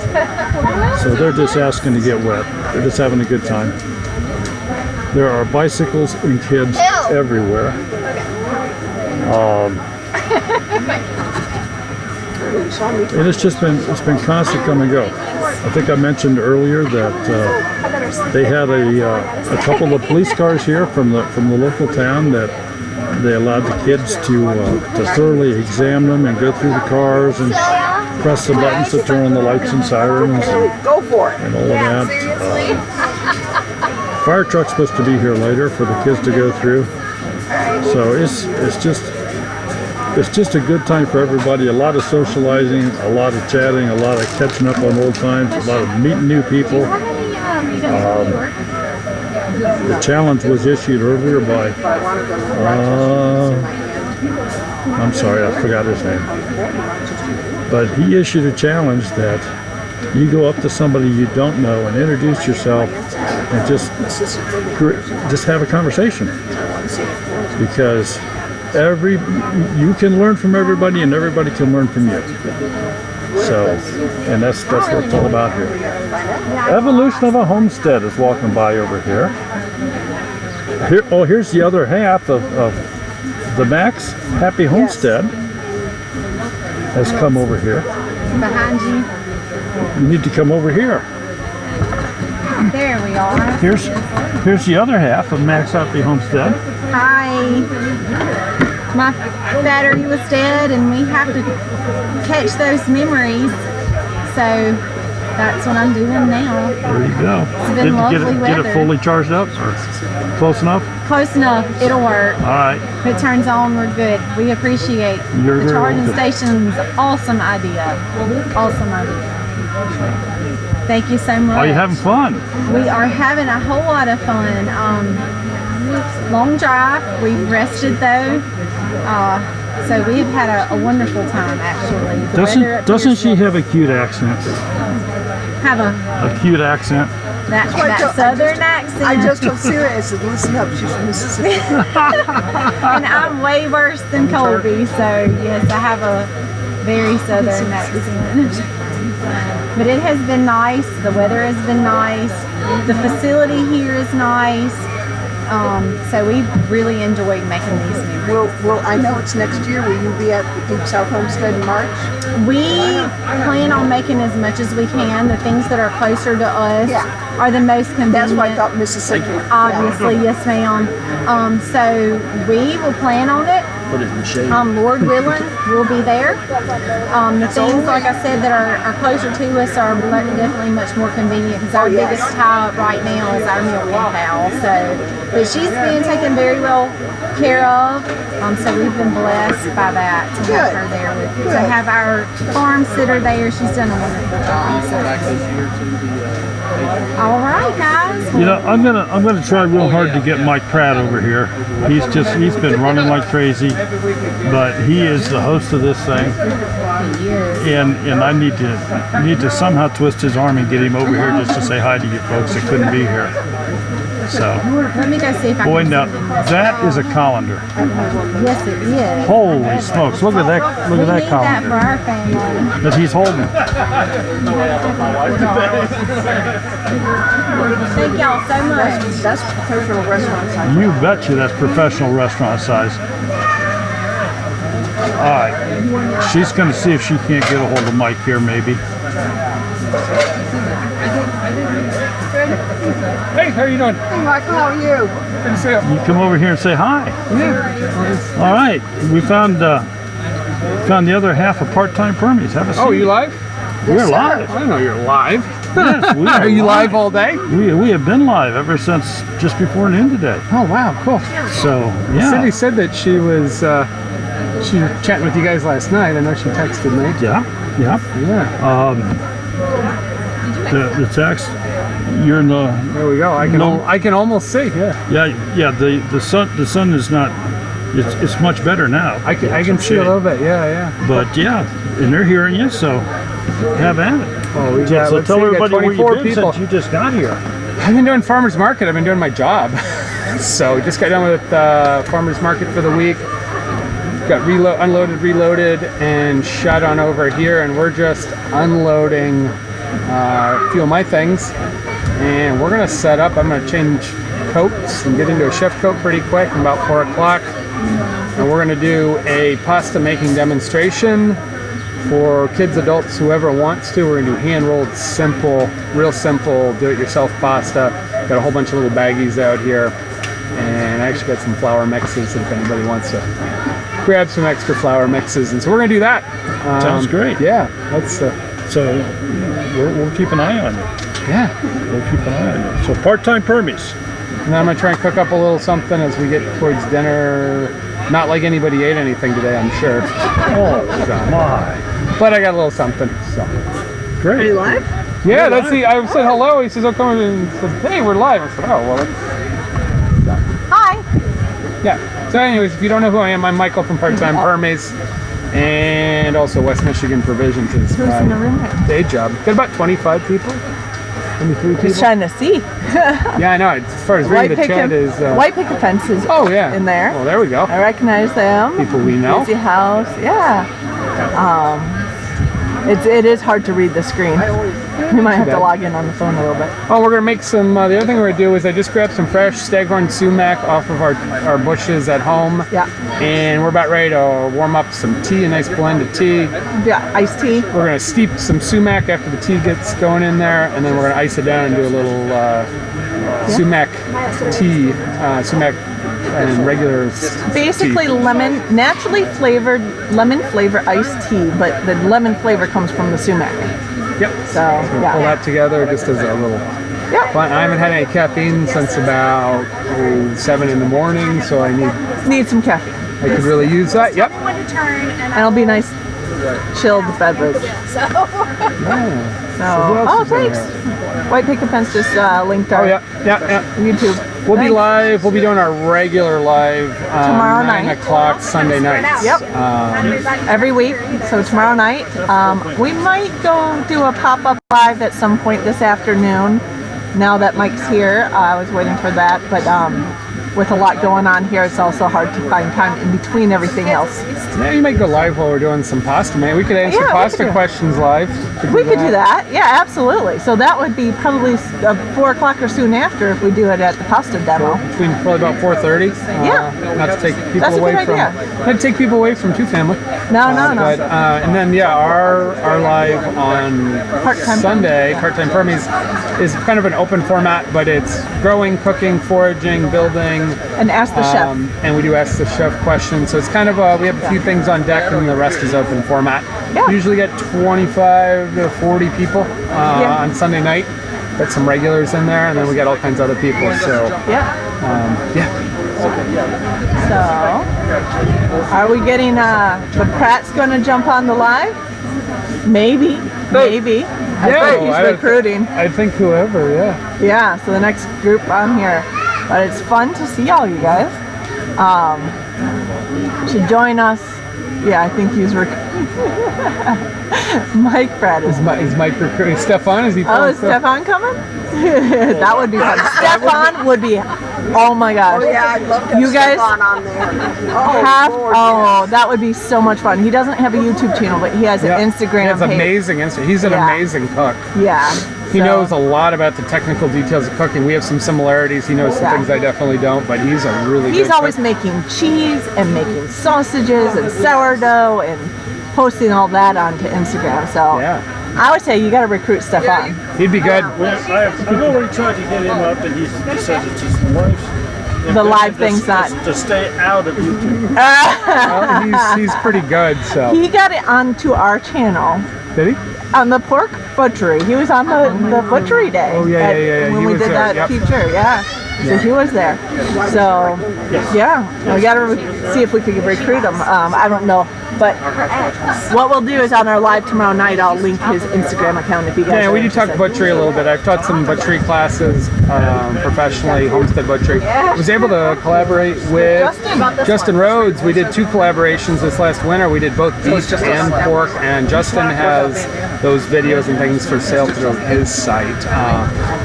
So they're just asking to get wet. They're just having a good time. There are bicycles and kids everywhere. And it's been constant come and go. I think I mentioned earlier that they had a couple of police cars here from the local town that they allowed the kids to thoroughly examine them and go through the cars and press the buttons to turn on the lights and sirens Go for it. and all of that. Fire truck's supposed to be here later for the kids to go through. So it's just a good time for everybody. A lot of socializing, a lot of chatting, a lot of catching up on old times, a lot of meeting new people. The challenge was issued earlier by, I'm sorry, I forgot his name. But he issued a challenge that you go up to somebody you don't know and introduce yourself and just have a conversation. Because you can learn from everybody and everybody can learn from you. So, and that's what it's all about here. Evolution of a Homestead is walking by over here. Here's the other half of the Max Happy Homestead has come over here. Behind you. You need to come over here. There we are. Here's the other half of Max Happy Homestead. Hi. My battery was dead and we have to catch those memories. So that's what I'm doing now. There you go. It's been lovely weather. Get it fully charged up or close enough? Close enough. It'll work. All right. If it turns on, we're good. We appreciate the charging station's awesome idea. Awesome idea. Thank you so much. Are you having fun? We are having a whole lot of fun. Long drive. We've rested though. So we've had a wonderful time actually. Doesn't she have a cute accent? Have a cute accent? That southern accent. I just told Sarah, I said, listen up, she's from Mississippi. And I'm way worse than Colby, so yes, I have a very southern accent. But it has been nice. The weather has been nice. The facility here is nice. So we really enjoyed making these memories. Well, I know it's next year. Will you be at the Deep South Homestead in March? We plan on making as much as we can. The things that are closer to us are the most convenient. That's why I thought Mississippi. Obviously, yes ma'am. So we will plan on it. Put it in the shade. Lord willing, we'll be there. The things, like I said, that are closer to us are definitely much more convenient because our biggest tie-up right now is our milking cow. But she's being taken very well care of. So we've been blessed by that to have her there to have our farm sitter there. She's done a wonderful job. So. All right, guys. You know, I'm gonna try real hard to get Mike Pratt over here. He's been running like crazy, but he is the host of this thing, and I need to somehow twist his arm and get him over here just to say hi to you folks that couldn't be here. So, let me go see if I boy, can now that is a colander. Yes, it is. Holy smokes! Look at that! Look at that colander. We need that for our family. That he's holding. Thank y'all so much. That's professional restaurant size. You betcha that's professional restaurant size. All right. She's going to see if she can't get a hold of Mike here, maybe. Hey, how are you doing? Hey, Michael, how are you? Good to see you. You come over here and say hi. Yeah. All right. We found the other half of part-time permies. Have a seat. Oh, you live? We're live. I know you're live. Yes, we are you live all day? We have been live ever since just before noon today. Oh wow, cool. So yeah. Cindy said that she was chatting with you guys last night. I know she texted me. Yeah. The text. You're in the. There we go. I can almost see. Yeah. Yeah. The sun is not. It's much better now. I can see a little bit. Yeah. But yeah, and they're hearing you, so have at it. Well, we got, so tell everybody where you've been people. since you just got here. I've been doing farmers market. I've been doing my job. So just got done with farmers market for the week. Got unloaded, reloaded, and shot on over here, and we're just unloading a few of my things. And we're gonna set up. I'm gonna change coats and get into a chef coat pretty quick, about 4 o'clock. And we're gonna do a pasta making demonstration for kids, adults, whoever wants to. We're gonna do hand-rolled, simple, real simple, do-it-yourself pasta. Got a whole bunch of little baggies out here, and I actually got some flour mixes if anybody wants to grab some extra flour mixes, and so we're gonna do that. Sounds great. Yeah, that's so we'll keep an eye on you. Yeah, we'll keep an eye on you. So part-time permies. And then I'm gonna try and cook up a little something as we get towards dinner. Not like anybody ate anything today, I'm sure. Oh my! But I got a little something. So great. Are you live? Yeah, that's the. I said hello. He says, "Oh, come in," and said, "Hey, we're live." I said, "Oh, well." Hi. Yeah. So, anyways, if you don't know who I am, I'm Michael from Part-Time Permies, and also West Michigan Provisions is Who's in the room? day job. Got about 25 people. 23 people. Just trying to see. Yeah, I know. As far as reading the chat is. White picket fence is in there. Well, there we go. I recognize them. People we know. Busy house. Yeah. It is hard to read the screen. You might have to log in on the phone a little bit. Oh, we're gonna make some. The other thing we're gonna do is I just grabbed some fresh staghorn sumac off of our bushes at home. Yeah. And we're about ready to warm up some tea, a nice blend of tea. Yeah, iced tea. We're gonna steep some sumac after the tea gets going in there, and then we're gonna ice it down and do a little sumac tea, sumac and regular. Basically, tea. naturally flavored lemon flavor iced tea, but the lemon flavor comes from the sumac. Yep. So yeah. Pull that together just as a little. Yeah. Fun. I haven't had any caffeine since about 7 in the morning, so I need some caffeine. I could really use that. Yep. And it'll be nice chilled beverage. Oh, thanks. White picket fence just linked our YouTube. We'll be live. We'll be doing our regular live tomorrow 9 o'clock Sunday nights. Yep. Every week. So tomorrow night, we might go do a pop-up live at some point this afternoon. Now that Mike's here, I was waiting for that, but with a lot going on here, it's also hard to find time in between everything else. Yeah, you might go live while we're doing some pasta, man. We could answer pasta questions live. We could do that. Yeah, absolutely. So that would be probably 4 o'clock or soon after if we do it at the pasta demo. Between probably about 4:30. Not to take people That's a away good from. idea. Not to take people away from Two Family. No. But and then our live on Sunday, Part-Time Permies, is kind of an open format, but it's growing, cooking, foraging, building. And ask the chef. And we do ask the chef questions. So it's kind of we have a few things on deck, and the rest is open format. Yeah. Usually get 25 to 40 people on Sunday night. Got some regulars in there, and then we got all kinds of other people. So So, are we getting the Pratt's going to jump on the live? Maybe. I think he's recruiting. I think whoever, Yeah, so the next group on here. But it's fun to see all you guys. Should join us. Yeah, I think he's Mike Pratt is Mike recruiting. Stefan, is he? Oh, is Stefan coming? That would be fun. Stefan would be. Oh my gosh. Oh yeah, I'd love to have Stefan on there. That would be so much fun. He doesn't have a YouTube channel, but he has an Instagram page. Amazing Instagram. He's an amazing cook. Yeah. He knows a lot about the technical details of cooking. We have some similarities. He knows some things I definitely don't, but he's a really good He's always cook. making cheese and making sausages and sourdough and posting all that onto Instagram. So I would say you got to recruit Stefan. He'd be good. Well, I've already tried to get him up, and he says it's his wife's. The live thing's not to stay out of YouTube. Well, he's pretty good. So he got it onto our channel. Did he? On the pork butchery. He was on the butchery day. Oh yeah. When He we was did there. that feature, So he was there. So we got to see if we could recruit him. I don't know, but what we'll do is on our live tomorrow night, I'll link his Instagram account if you guys. Yeah, we do interested. talk butchery a little bit. I've taught some butchery classes professionally, homestead butchery. I was able to collaborate with Justin Rhodes. We did 2 collaborations this last winter. We did both beef and pork, and Justin has those videos and things for sale through his site.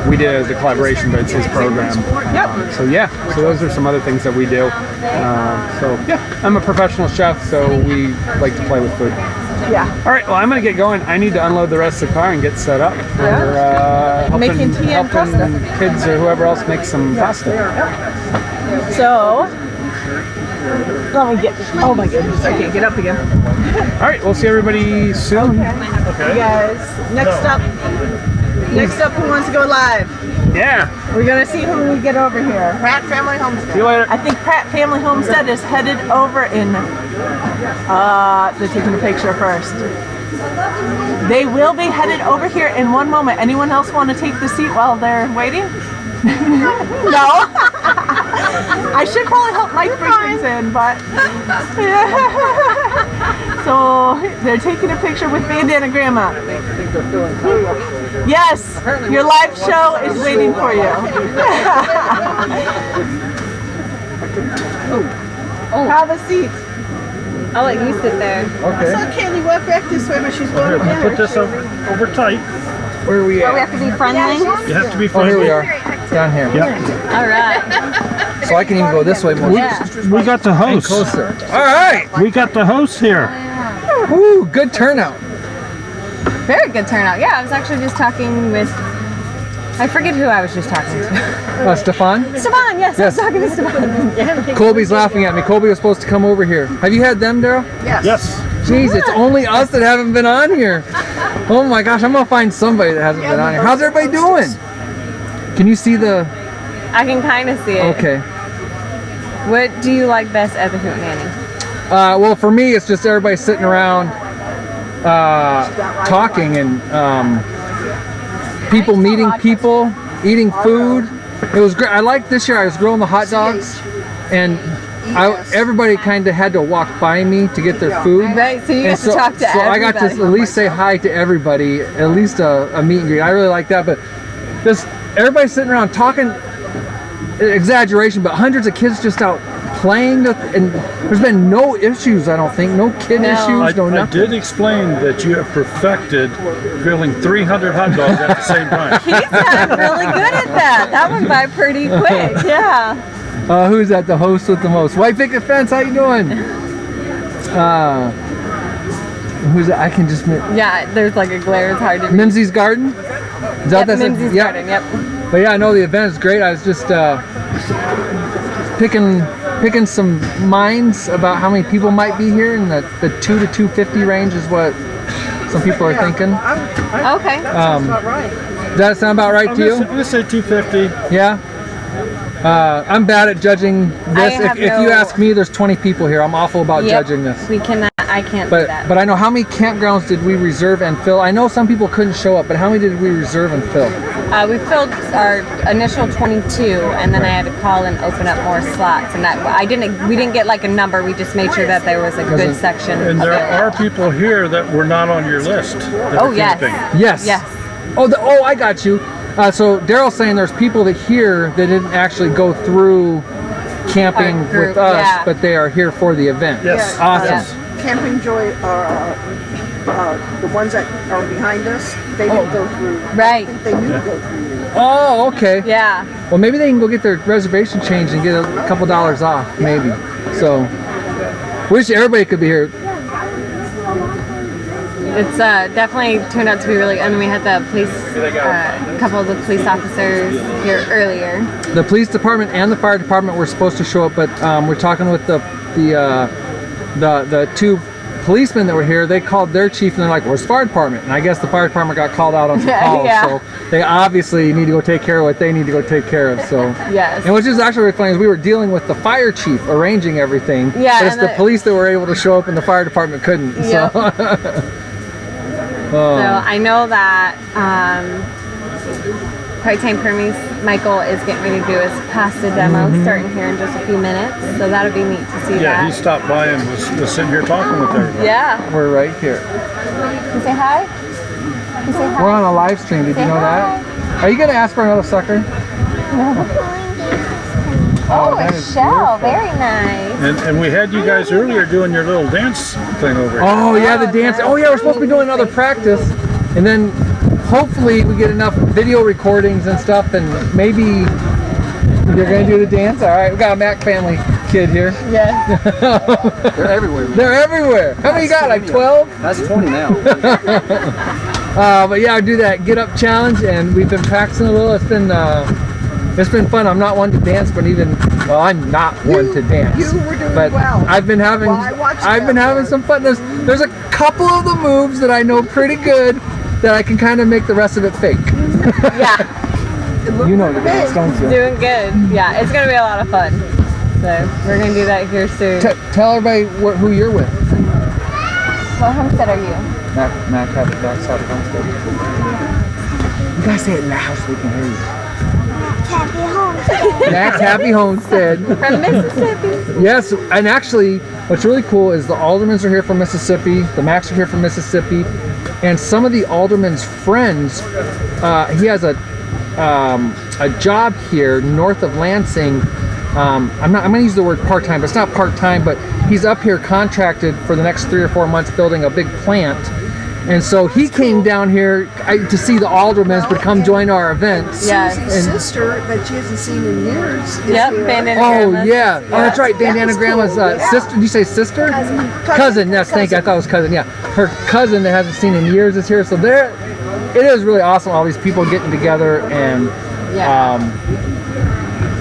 We did the collaboration, but it's his program. So those are some other things that we do. I'm a professional chef, so we like to play with food. Yeah. All right. Well, I'm gonna get going. I need to unload the rest of the car and get set up for Making tea and pasta. Kids or whoever else make some pasta. So let me get. Oh my goodness! I can't get up again. All right. We'll see everybody soon. Okay. You guys, next up, who wants to go live? Yeah. We're gonna see who we get over here. Pratt Family Homestead. See you later. I think Pratt Family Homestead is headed over in They're taking a picture first. They will be headed over here in one moment. Anyone else want to take the seat while they're waiting? No? I should probably help Mike bring things in, but... So, they're taking a picture with Bandana Grandma. Yes, your live show is waiting for you. Have a seat. I'll let you sit there. Okay. I saw Kaylee walk back this way, but she's going Here, put this over tight. Where are we at? We have to be friendly. You have to be Oh, friendly. here we are. Down here. Yep. All right. So I can even go this way more. We got the host. Closer. All right. We got the host here. Woo, good turnout. Very good turnout. Yeah, I was actually just talking with, I forget who I was just talking to. Stefan? Stefan, yes. I was talking to Stefan. Colby's laughing at me. Colby was supposed to come over here. Have you had them, Daryl? Yes. Jeez, it's only us that haven't been on here. Oh my gosh, I'm gonna find somebody that hasn't been on here. How's everybody doing? Can you see the... I can kind of see it. Okay. What do you like best at the Hootenanny? Well, for me, it's just everybody sitting around talking and people meeting people, eating food. It was great. I liked this year. I was grilling the hot dogs, and everybody kind of had to walk by me to get their food. Right, so you got to talk to everybody. So I got to at least say hi to everybody, at least a meet and greet. I really like that, but just everybody sitting around talking, exaggeration, but hundreds of kids just out playing, and there's been no issues, I don't think, no kid issues, no I nothing. did explain that you have perfected grilling 300 hot dogs at the same time. He's gotten really good at that. That went by pretty quick, yeah. Who's that? The host with the most? White Picket Fence, how you doing? Who's that? I can just... Yeah, there's like a glare, it's hard to read. Mimsey's Garden? Is that Yep, that's Mimsey's yeah. Garden, yep. But yeah, I know the event is great. I was just picking some minds about how many people might be here, and the 2 to 250 range is what some people are thinking. Okay. Does that sound about right to you? I'm gonna say 250. Yeah. I'm bad at judging this. If you ask me, there's 20 people here. I'm awful about judging this. We cannot. I can't do that. But I know how many campgrounds did we reserve and fill. I know some people couldn't show up, but how many did we reserve and fill? We filled our initial 22, and then I had to call and open up more slots. And we didn't get like a number. We just made sure that there was a good section. And there are people here that were not on your list. Oh yes. Yes. Yes. Oh, I got you. So Daryl's saying there's people that here that didn't actually go through camping with us, but they are here for the event. Yes. Awesome. Camping Joy, the ones that are behind us, they didn't go through. Right. I think they knew to go through. Oh, okay. Yeah. Well, maybe they can go get their reservation changed and get a couple dollars off, maybe. So, wish everybody could be here. It's definitely turned out to be really. I mean, we had the police, a couple of the police officers here earlier. The police department and the fire department were supposed to show up, but we're talking with the two policemen that were here. They called their chief and they're like, "Where's the fire department?" And I guess the fire department got called out on some calls, so they obviously need to go take care of what they need to go take care of. So yes. And which is actually really funny is we were dealing with the fire chief arranging everything. Yeah. But it's the police that were able to show up and the fire department couldn't. Yep. So. So I know that Part-Time Permies Michael is getting ready to do his pasta demo starting here in just a few minutes. So that'll be neat to see that. Yeah, he stopped by and was sitting here talking with everybody. Yeah. We're right here. Can you say hi? Can you say hi? We're on a live stream. Did you know that? Are you going to ask for another sucker? Oh, a shell. Very nice. And we had you guys earlier doing your little dance thing over here. Oh yeah, the dance. Oh yeah, we're supposed to be doing another practice, and then hopefully we get enough video recordings and stuff, and maybe you're gonna do the dance. All right, we got a Mac family kid here. Yeah. They're everywhere. They're everywhere. How many you got? Like 12? That's 20 now. But yeah, I do that get up challenge, and we've been practicing a little. It's been fun. I'm not one to dance, but I'm not one to dance. You were doing but well. I've been having some fun. There's a couple of the moves that I know pretty good that I can kind of make the rest of it fake. Yeah. You know the dance, don't you? Doing good. Yeah, it's gonna be a lot of fun. So we're gonna do that here soon. Tell everybody who you're with. What homestead are you? Mac Backside Homestead. You guys say it loud so we can hear you. Happy home. Max Happy Homestead. From Mississippi. Yes, and actually, what's really cool is the aldermans are here from Mississippi, the Macs are here from Mississippi, and some of the alderman's friends, he has a job here north of Lansing. I'm going to use the word part-time, but it's not part-time, but he's up here contracted for the next 3 or 4 months building a big plant. And so he came down here to see the aldermen, but come join our events. Yeah. Susie's sister that she hasn't seen in years. Yep, Bandana Oh, Grandma's. yeah. Oh, that's right. Bandana Grandma's sister. Did you say sister? Cousin. Yes, thank you. I thought it was cousin. Yeah. Her cousin that hasn't seen in years is here. So there, it is really awesome. All these people getting together and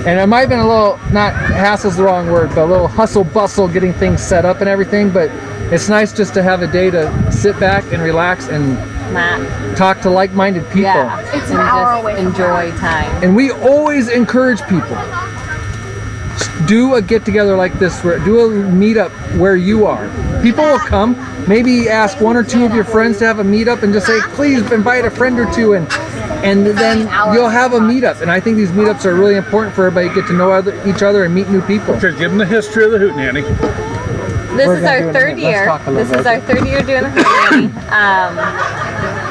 and it might have been a little, not hassle's the wrong word, but a little hustle bustle getting things set up and everything. But it's nice just to have a day to sit back and relax and talk to like-minded people. Yeah, it's an hour away. Enjoy time. And we always encourage people, do a get-together like this, do a meetup where you are. People will come, maybe ask 1 or 2 of your friends to have a meetup and just say, please invite a friend or 2, and then you'll have a meetup. And I think these meetups are really important for everybody to get to know each other and meet new people. Okay, give them the history of the Hootenanny. This is our third year. This is our third year doing the Hootenanny.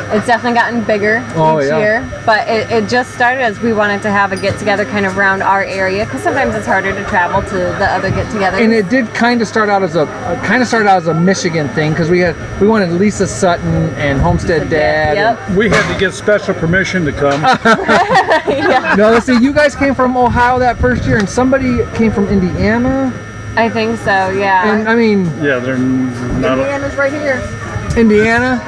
It's definitely gotten bigger each year, but it just started as we wanted to have a get-together kind of around our area, because sometimes it's harder to travel to the other get-togethers. And it did kind of start out as a Michigan thing, because we wanted Lisa Sutton and Homestead Dad. Yep. We had to get special permission to come. No, let's see. You guys came from Ohio that first year, and somebody came from Indiana. I think so. Yeah. And I mean, yeah, they're not. Indiana's right here. Indiana.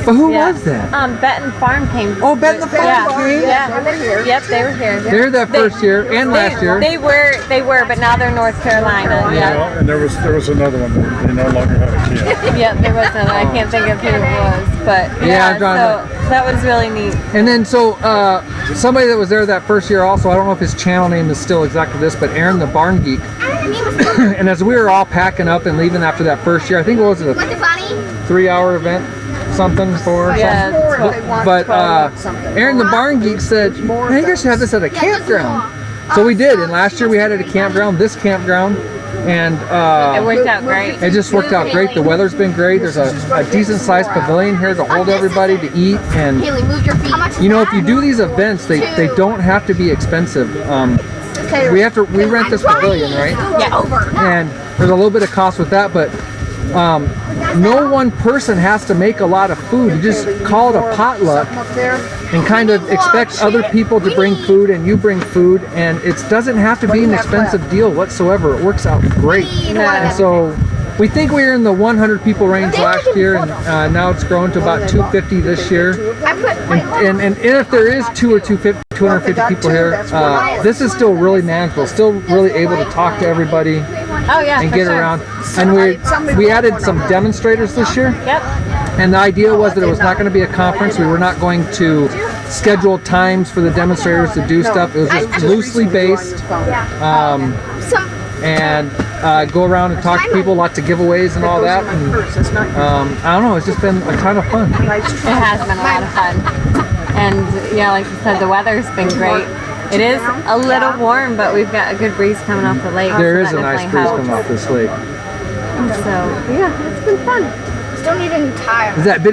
But who was that? Benton Farm came. Oh, Benton Farm came? Yeah. They're here. Yep, they were here. They're that first year and last year. They were, but now they're North Carolina. Yeah. And there was another one that they no longer have a kid. Yep, there was another. I can't think of who it was, but I'm trying so that was really neat. And then somebody that was there that first year also, I don't know if his channel name is still exactly this, but Aaron the Barn Geek. And as we were all packing up and leaving after that first year, I think what was it, a 3-hour event? Something for but Aaron the Barn Geek said, hey, you guys should have this at a campground. So we did, and last year we had it at a campground, this campground, and it worked out great. It just worked out great. The weather's been great. There's a decent sized pavilion here to hold everybody to eat, and you know, if you do these events, they don't have to be expensive. We rent this pavilion, right? Yeah. And there's a little bit of cost with that, but no one person has to make a lot of food. You just call it a potluck and kind of expect other people to bring food, and you bring food, and it doesn't have to be an expensive deal whatsoever. It works out great. And so we think we were in the 100 people range last year, and now it's grown to about 250 this year. And if there is 250 people here, this is still really manageable, still really able to talk to everybody. Oh yeah, and get around. And we added some demonstrators this year. Yep. And the idea was that it was not going to be a conference. We were not going to schedule times for the demonstrators to do stuff. It was just loosely based. And go around and talk to people, lots of giveaways and all that. And, I don't know, it's just been a ton of fun. It has been a lot of fun. And yeah, like you said, the weather's been great. It is a little warm, but we've got a good breeze coming off the lake. There is so a nice breeze coming off this lake. So yeah, it's been fun. Still need a new tire. Is that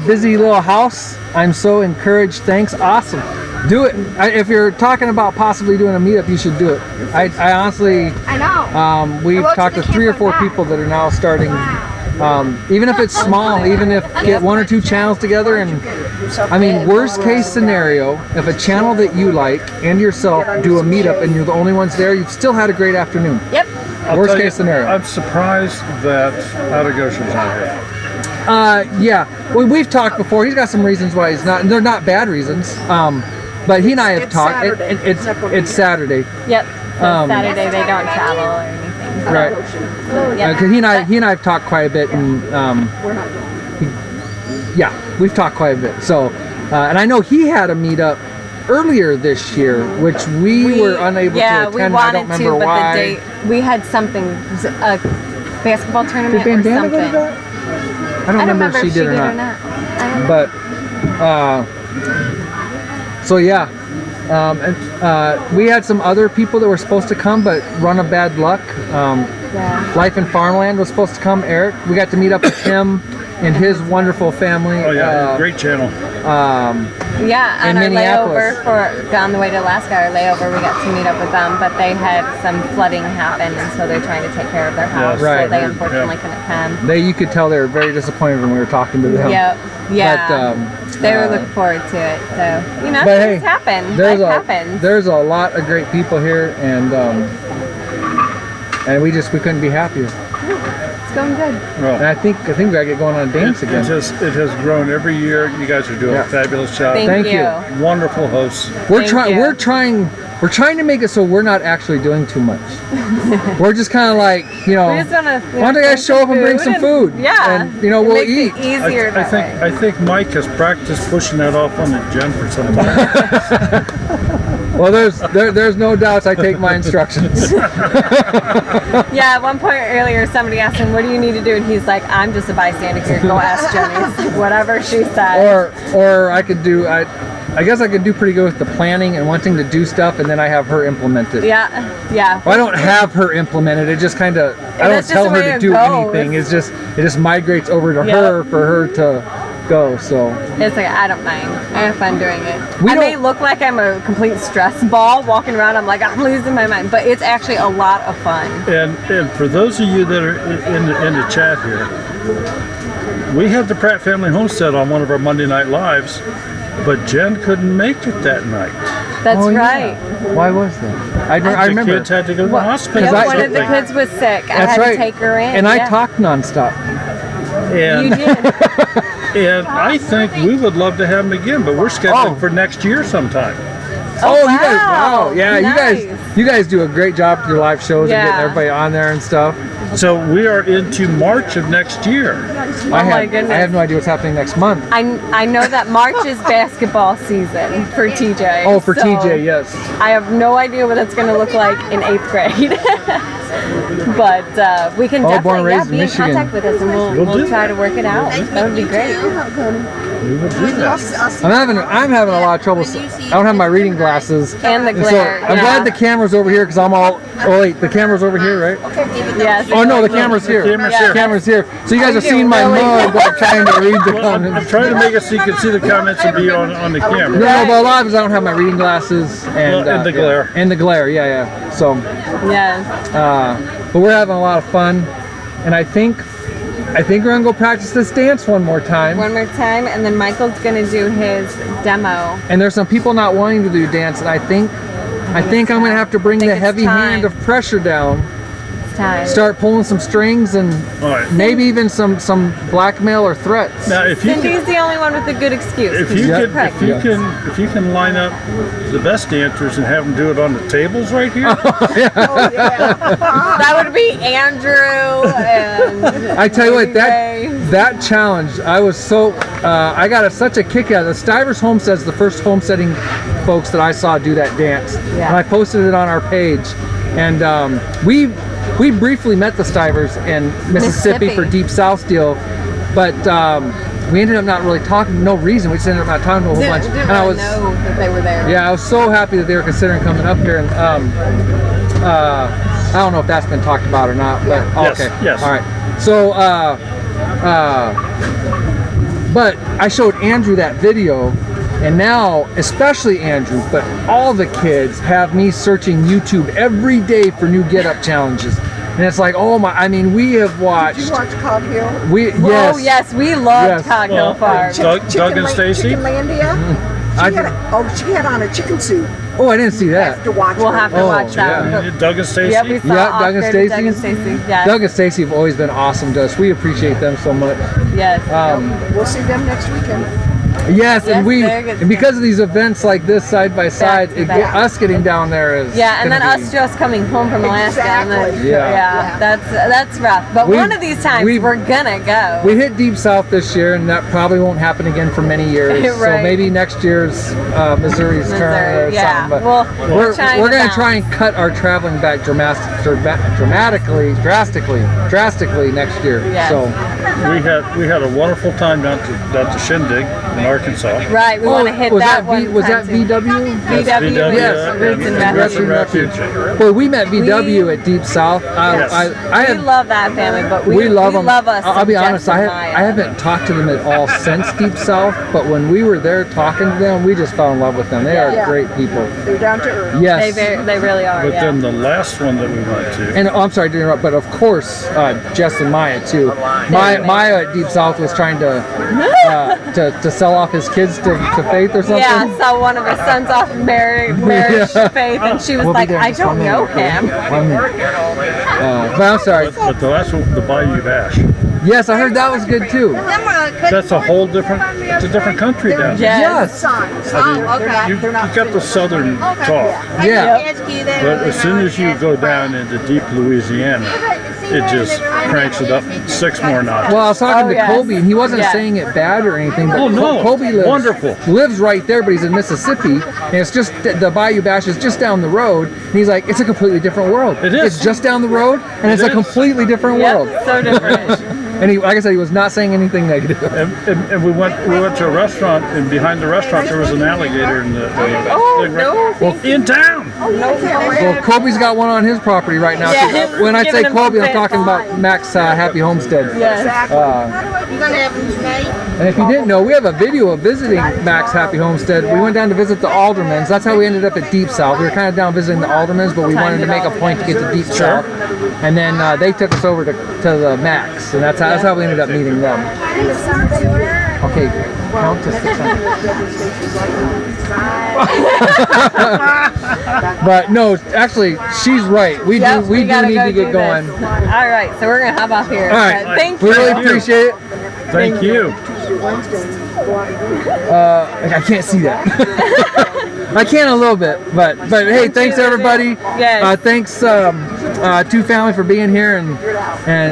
busy little house? I'm so encouraged. Thanks. Awesome. Do it. If you're talking about possibly doing a meetup, you should do it. I honestly, I know. We've talked to 3 or 4 people that are now starting. Even if it's small, even if get 1 or 2 channels together, and I mean, worst case scenario, if a channel that you like and yourself do a meetup and you're the only ones there, you've still had a great afternoon. Yep. Worst case scenario. I'm surprised that Out of Goshen's not here. Yeah. We've talked before. He's got some reasons why he's not, and they're not bad reasons. But he and I have talked. It's Saturday. Yep. Saturday they don't travel or anything. So. Right. Yep. Because he and I have talked quite a bit, and we've talked quite a bit. So, and I know he had a meetup earlier this year, which we were unable to attend. we I wanted don't remember to, but why. the date we had something, a basketball tournament Did or Bandana something. go to that? I don't remember if she did or not. But so yeah, we had some other people that were supposed to come, but run of bad luck. Life in Farmland was supposed to come. Eric, we got to meet up with him and his wonderful family. Oh yeah, great channel. Yeah, on in our Minneapolis. layover on the way to Alaska, our layover, we got to meet up with them, but they had some flooding happen, and so they're trying to take care of their house, Right. so they unfortunately couldn't come. You could tell they were very disappointed when we were talking to them. Yep. Yeah. But, they were looking forward to it, so but things happen. Life happens. There's a lot of great people here, and we couldn't be happier. It's going good. And I think we gotta get going on a dance again. It has grown every year. You guys are doing a fabulous job. Thank you. Wonderful hosts. We're trying to make it so we're not actually doing too much. We're just kind of like, We just wanna, why don't you guys show up and bring some food? Yeah. And we'll makes eat. it easier that way. I think Mike has practiced pushing that off on the Jen for some time. Well, there's no doubts I take my instructions. Yeah, at one point earlier, somebody asked him, "What do you need to do?" And he's like, "I'm just a bystander here. Go ask Jenny." Whatever she said. Or I could do. I guess I could do pretty good with the planning and wanting to do stuff, and then I have her implement it. Yeah. Well, I don't have her implement it. It just kind of. I don't tell her to do anything. It just migrates over to her for her to go. So it's like I don't mind. I have fun doing it. I may look like I'm a complete stress ball walking around. I'm like I'm losing my mind, but it's actually a lot of fun. And for those of you that are in the chat here, we had the Pratt Family Homestead on one of our Monday Night Lives, but Jen couldn't make it that night. That's right. Why was that? I remember. The kids had to go to the hospital. Yeah, one of the kids was sick. I had to take her in. And I talked nonstop. And you did. And I think we would love to have them again, but we're scheduled for next year sometime. You guys! Wow, yeah, nice. you guys do a great job with your live shows and getting everybody on there and stuff. So we are into March of next year. My goodness! I have no idea what's happening next month. I know that March is basketball season for TJ. Oh, for TJ, yes. I have no idea what it's going to look like in 8th grade. But we can definitely be in contact with us, and we'll try to work it out. That would be great. We will do that. I'm having a lot of trouble. I don't have my reading glasses. And the glare. So I'm glad the camera's over here because I'm all. Oh wait, the camera's over here, right? Yes. Oh no, the camera's here. The camera's here. So you guys have seen my mug while trying to read the comments. I'm trying to make it so you can see the comments and be on the camera. No, but a lot of times I don't have my reading glasses and the glare. And the glare, yeah. So. Yes. But we're having a lot of fun, and I think we're gonna go practice this dance one more time. One more time, and then Michael's gonna do his demo. And there's some people not wanting to do dance, and I think I'm gonna have to bring the heavy hand of pressure down. It's time. Start pulling some strings and maybe even some blackmail or threats. Now, if you Cindy's the only one with a good excuse. If you can line up the best dancers and have them do it on the tables right here. That would be Andrew and I tell you what, that challenge, I was so I got such a kick out of it. The Stivers Homestead's the first homesteading folks that I saw do that dance. And I posted it on our page. And we briefly met the Stivers in Mississippi for Deep South deal, but we ended up not really talking. No reason. We just ended up not talking to a whole bunch. Didn't really know that they were there. Yeah, I was so happy that they were considering coming up here. And I don't know if that's been talked about or not. But okay. Yes. All right. So, but I showed Andrew that video. And now, especially Andrew, but all the kids have me searching YouTube every day for new get-up challenges. And it's like, oh my, I mean, we have watched. Did you watch Cog Hill? Oh, yes, we loved Cog Hill Farm. Doug and Stacy? Chickenlandia? She had on a chicken suit. Oh, I didn't see that. We'll have to watch that. Yeah. Doug and Stacy? Yep, we saw Doug and Stacy. Doug and Stacy, yes. Doug and Stacy have always been awesome to us. We appreciate them so much. Yes. We'll see them next weekend. Yes, and very good and because of these events like this side by side, us getting down there is and then gonna us just coming home from Alaska, and then Yeah. that's rough. But one of these times we're gonna go. We hit Deep South this year, and that probably won't happen again for many years. So Right. maybe next year's Missouri's turn or something. But we're going to try and cut our traveling back drastically next year. Yes. So we had a wonderful time down to Shindig in Arkansas. Right, we want to hit that one. Was that VW? VW? Yes. Roots and Refuge. Well, we met VW at Deep South. We love that family, but we love them. love us. I'll be some honest, Jess I and Maya. haven't talked to them at all since Deep South, but when we were there talking to them, we just fell in love with them. They are great people. They're down to earth. Yes. They really are. But then the last one that we went to. And I'm sorry to interrupt, but of course, Jess and Maya too. Maya at Deep South was trying to sell off his kids to faith or something. Yeah, saw one of his sons off marriage faith, and she was like, I don't know him. But I'm sorry. But the last one, the Bayou Bash. Yes, I heard that was good too. That's a whole different, it's a different country down there. Yes. I mean, you got the southern talk. Yeah. But as soon as you go down into deep Louisiana, it just cranks it up 6 more notches. Well, I was talking to Colby, and he wasn't saying it bad or anything, but Colby lives right there, but he's in Mississippi, and it's just, the Bayou Bash is just down the road, and he's like, it's a completely different world. It is. It's just down the road, and it's a completely different world. So different. And he, like I said, he was not saying anything negative. And we went to a restaurant, and behind the restaurant there was an alligator in the thing. Well, in town. Well, Colby's got one on his property right now. Yeah, When I say giving him Colby, I'm fits. talking about Max Happy Homestead. Yes. You gonna have them tonight? And if you didn't know, we have a video of visiting Max Happy Homestead. We went down to visit the Aldermans. That's how we ended up at Deep South. We were kind of down visiting the Aldermans, but we wanted to make a point to get to Deep South. And then they took us over to the Max, and that's how we ended up meeting them. Okay, count to 600. But no, actually, she's right. We do need to get going. All right, so we're gonna hop off here. All right, Thank we you. really appreciate it. Thank you. I can't see that. I can a little bit, but hey, thanks everybody. Yes. Thanks to family for being here, and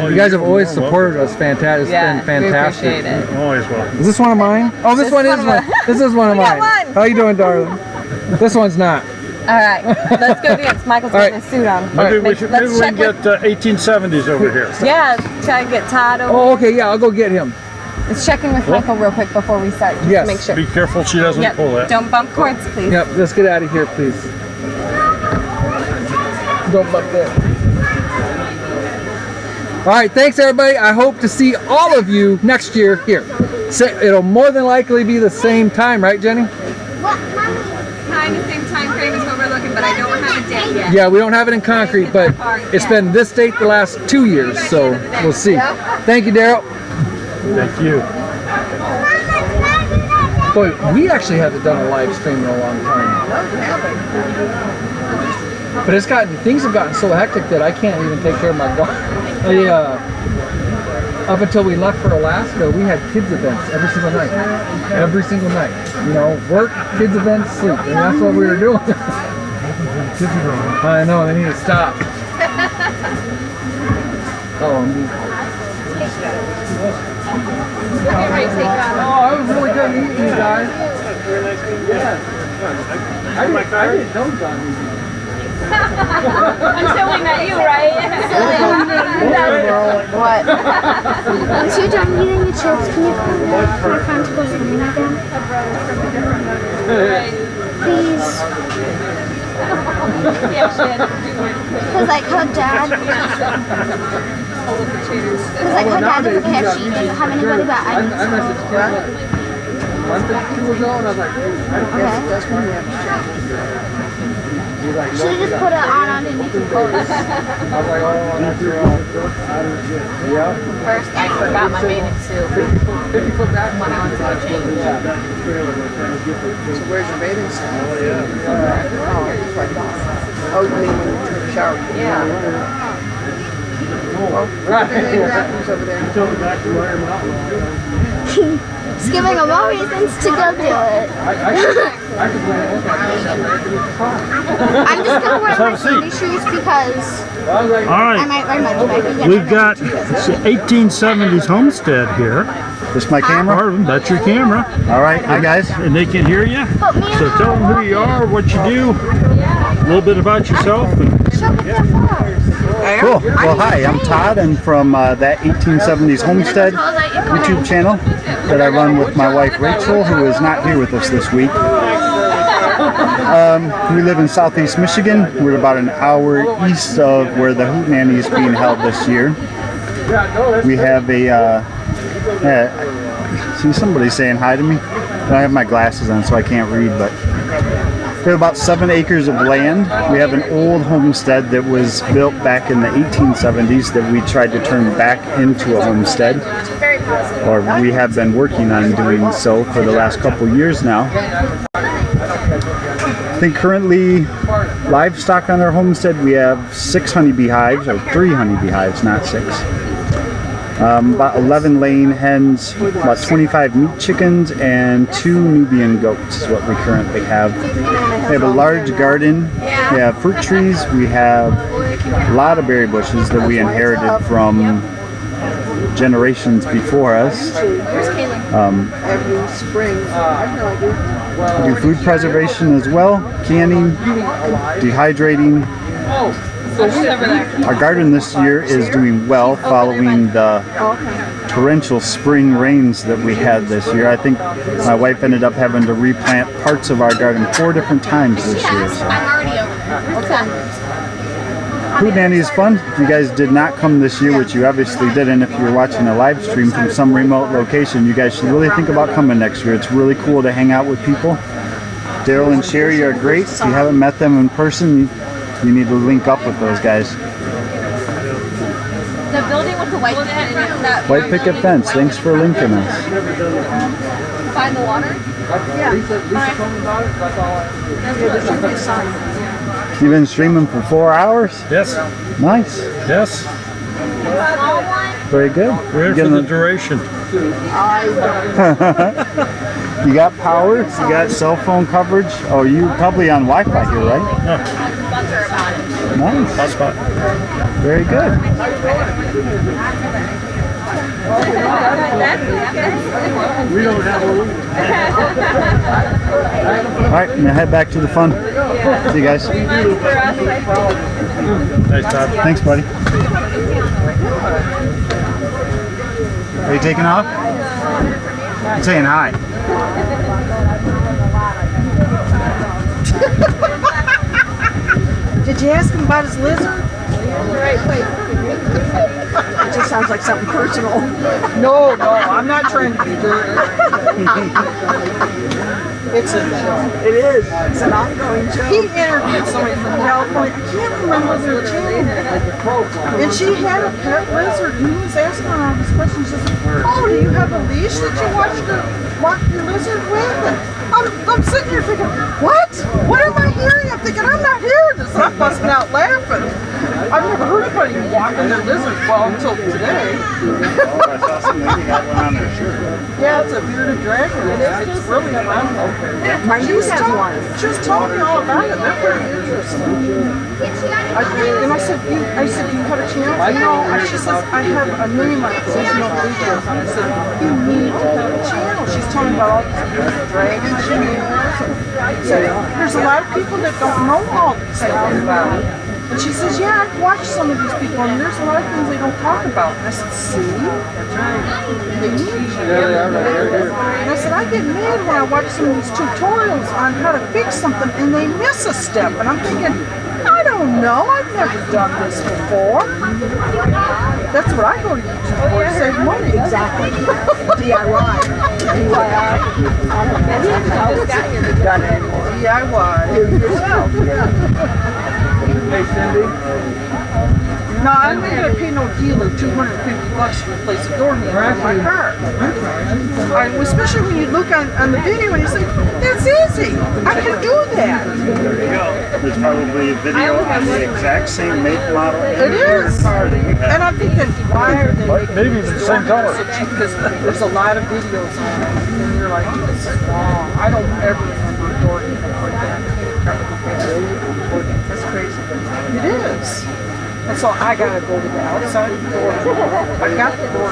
you guys have always supported us. Fantastic. It's been fantastic. We appreciate it. Always welcome. Is this one of mine? Oh, this one is mine. This is one of mine. one. How you doing, darling? This one's not. All right, let's go dance. Michael's got his suit on. Maybe we can get 1870s over here. Yeah, try to get Todd over. Oh, okay, yeah, I'll go get him. Let's check in with Michael real quick before we start. Just Yes. to make sure. Be careful she doesn't pull that. Don't bump cords, please. Yep, let's get out of here, please. Don't bump that. All right, thanks everybody. I hope to see all of you next year here. It'll more than likely be the same time, right, Jenny? Kind of same time frame is what we're looking, but I don't have a date yet. Yeah, we don't have it in concrete, but it's been this date the last 2 years, so we'll see. Thank you, Daryl. Thank you. Boy, we actually haven't done a live stream in a long time. But things have gotten so hectic that I can't even take care of my dog. Up until we left for Alaska, we had kids events every single night. Every single night. You know, work, kids events, sleep. And that's what we were doing. I know, they need to stop. Oh, I was really good meeting you guys. Yeah. I didn't know John. Until we met you, right? What? Once you're done eating your chips, can you come back for time to go swimming again? Please. Because like her dad doesn't care, she doesn't have anybody, but I messaged him like a month or two ago, and I was like, I don't know. That's why we have to check. He's like, should have just put it on underneath the boat. I was like, oh, that's wrong. Yeah. First, I forgot my bathing suit 50 foot back when I went to the change. So where's your bathing suit? Oh, yeah. Oh, you mean when you took a shower? Yeah. Right. Over there. Until the back to Iron Mountain. Just giving them more reasons to go do it. I'm just gonna wear my sandy shoes because All I might right, ride my bike. we've got 1870s homestead here. This my camera? Marvin, that's your camera. All right, hi guys. And they can hear you. So tell them who you are, what you do, a little bit about yourself. Cool. Well, hi, I'm Todd. I'm from that 1870s Homestead YouTube channel that I run with my wife Rachel, who is not here with us this week. We live in southeast Michigan. We're about an hour east of where the Hootenanny is being held this year. We have a see somebody saying hi to me. I don't have my glasses on, so I can't read, but we have about 7 acres of land. We have an old homestead that was built back in the 1870s that we tried to turn back into a homestead, or we have been working on doing so for the last couple years now. I think currently livestock on our homestead, we have 6 honeybee hives, or 3 honeybee hives, not 6. About 11 laying hens, about 25 meat chickens, and 2 Nubian goats is what we currently have. We have a large garden. We have fruit trees. We have a lot of berry bushes that we inherited from generations before us. Every spring. We do food preservation as well, canning, dehydrating. Our garden this year is doing well following the torrential spring rains that we had this year. I think my wife ended up having to replant parts of our garden 4 different times this year. So. Hootenanny is fun. If you guys did not come this year, which you obviously didn't, if you're watching a live stream from some remote location, you guys should really think about coming next year. It's really cool to hang out with people. Daryl and Sherry are great. If you haven't met them in person, you need to link up with those guys. The building with the white picket fence. White picket fence. Thanks for linking us. Find the water? You've been streaming for 4 hours? Yes. Nice. Yes. Very good. We're here for the duration. You got power? You got cell phone coverage? Oh, you probably on Wi-Fi here, right? Nice. Hotspot. Very good. We don't have a room. All right, I'm gonna head back to the fun. See you guys. Nice job. Thanks, buddy. Are you taking off? I'm saying hi. Did you ask him about his lizard? Wait. It just sounds like something personal. No, I'm not trying to be dirty. It's a joke. It is. It's an ongoing joke. He interviewed somebody from California. I can't remember their channel. And she had a pet lizard, and he was asking her all these questions. She said, "Oh, do you have a leash that you walk your lizard with?" And I'm sitting here thinking, "What? What am I hearing?" I'm thinking, "I'm not hearing this." And I'm busting out laughing. I've never heard anybody walking their lizard well until today. I saw some lady got one on their shirt. Yeah, it's a bearded dragon. It's really fun. My niece has one. She was telling me all about it. They're pretty interesting. I said, do you have a channel? No. She says, I have a name on it. It says no videos. And I said, you need to have a channel. She's telling me about all these bearded dragons she knows. So there's a lot of people that don't know all these things. And she says, yeah, I've watched some of these people, and there's a lot of things they don't talk about. And I said, see? That's right. They need you. And I said, I get mad when I watch some of these tutorials on how to fix something, and they miss a step. And I'm thinking, I don't know. I've never done this before. That's what I go to YouTube for, to save money. Exactly. DIY. DIY. Do yourself. Hey, Cindy. No, I'm not going to pay no dealer $250 to replace a door handle on my car. Especially when you look on the video and you say, that's easy. I can do that. There's probably a video on the exact same make model. It is. And I'm thinking, why are they making maybe even the same color. Because there's a lot of videos on it, and you're like, this is wrong. I don't ever remember Dorothy like that. That's crazy. It is. And so I gotta go to the outside door. I got the door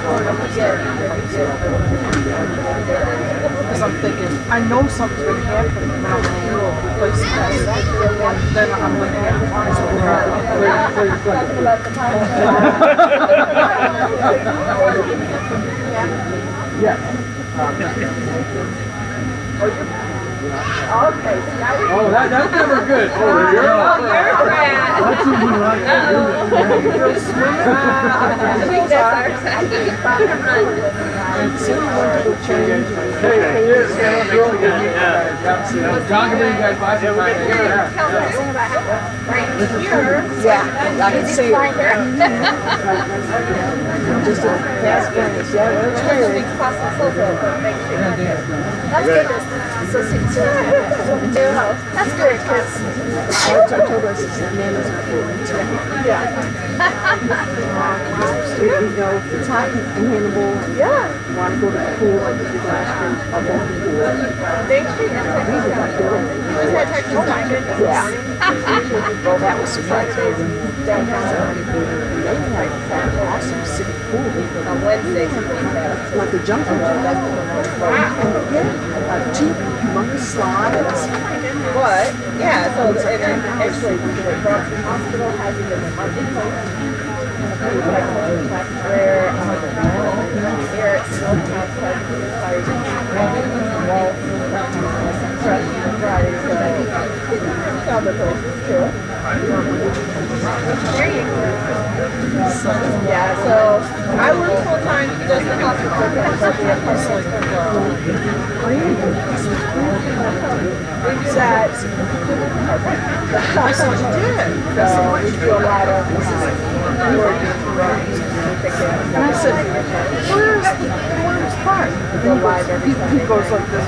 because I'm thinking, I know something's gonna happen when I'm gonna do a replacement. And then I'm looking at the arms of the Okay. Oh, that's never good. Oh, you're a rat. That's even like I think that's our side. John can bring you guys by sometime. Right here. Yeah, I can see it. Just a fast glance. Yeah, that's weird. That's good. That's good because I told us it's Nana's pool. Yeah. You know, if it's hot in Hannibal and you want to go to the pool like you did last year, I'll go to the pool. thank you. Was that technical? Oh my goodness. Yeah. Well, that was surprising. Downtown, they had an awesome city pool On Wednesday. like a jungle. Yeah, 2 humongous slides. What? Yeah, so actually the Bronx Hospital has even a marketplace where here at Smokhouse Fridays, so found the places too. There you go. Yeah, so I work full time just the hospital. That's what you did. So we do a lot of And I said, where's Clark? He goes like this.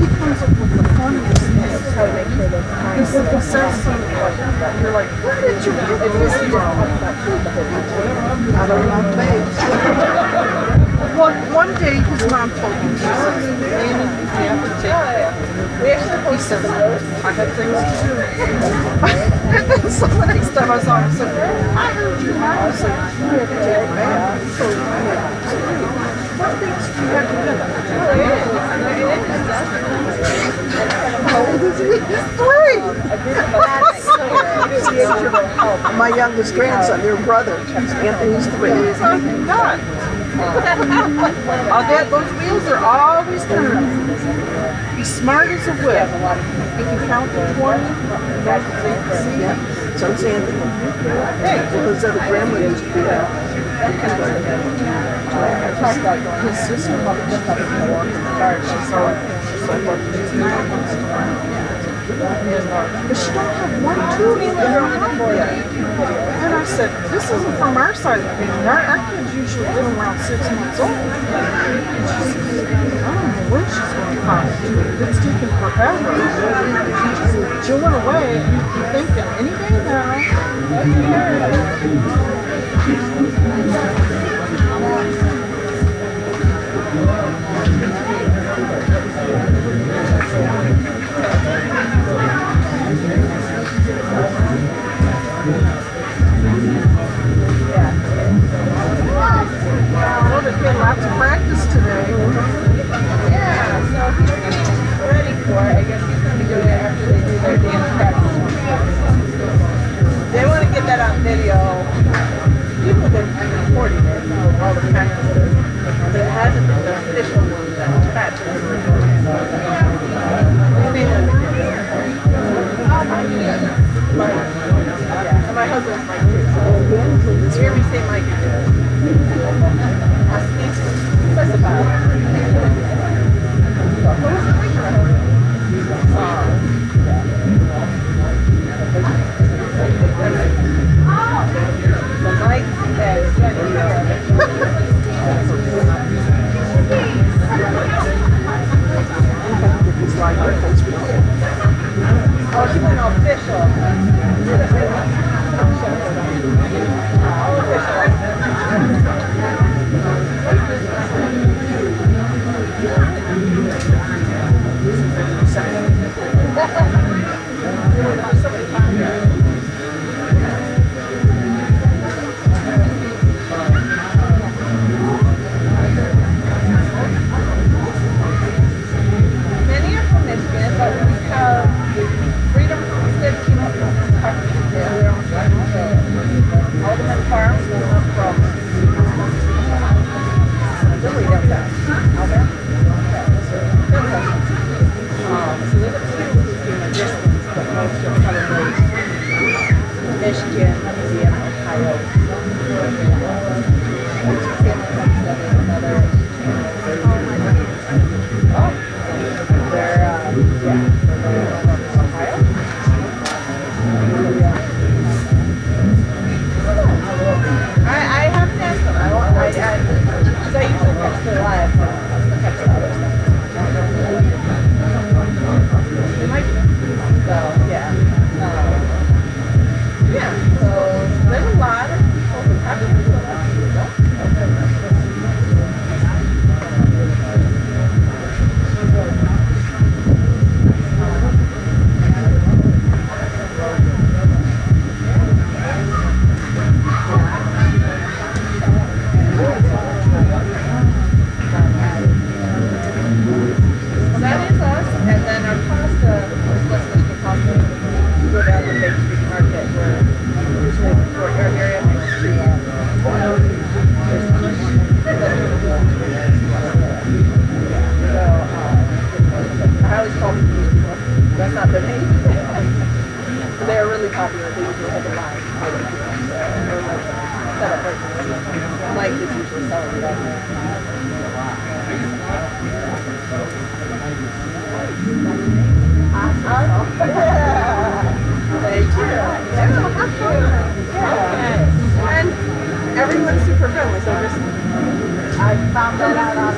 He comes up with the funniest things. How to make sure those He says something like that. You're like, where did you get this from? Out of my face. One day his mom told me, she says, Annie, you have to take that. We actually posted some of those. I had things to do. And then so the next time I saw him, I said, I heard you, Mom. I was like, you have to take a bath. So I had to take what things do you have to do? How old is he? He's 3. My youngest grandson, their brother, Anthony's 3. He's like, God. Those wheels are always turning. He's smart as a whip. He can count to 20. Yeah. So it's Anthony. Hey, because other grandma used to do that. His sister probably just got to walk in the car. She's so lucky. She's not. But she don't have one tube in her hot yet. And I said, this isn't from our side of the family. Our kids usually live around 6 months old. And she says, I don't know when she's going to pop. It's taking forever. She went away. You're thinking, any day now. Well, they've had lots of practice today. Yeah, so he's ready for it. I guess he's going to do it after they do their dance practice. They want to get that on video. Many are from Michigan, but we have Freedom Homestead, Alderman Farms, from Lily down south. Alabama. So there's a few human distance, but most are probably Michigan, Louisiana, Ohio. I haven't asked them. Because I usually catch their live. Catch the other stuff. They might be. So, yeah. Yeah, so there's a lot of people who have to do that is us, and then our pasta is less than the pasta. We go down to Bay Street Market where usually the Fort York area next to I always call them these people. That's not their name. They're really popular. They usually have a line. They're like set up right now. Mike is usually selling it out there. Thank you. Yeah, have fun. Yeah. And everyone's super friendly, so just I found that out on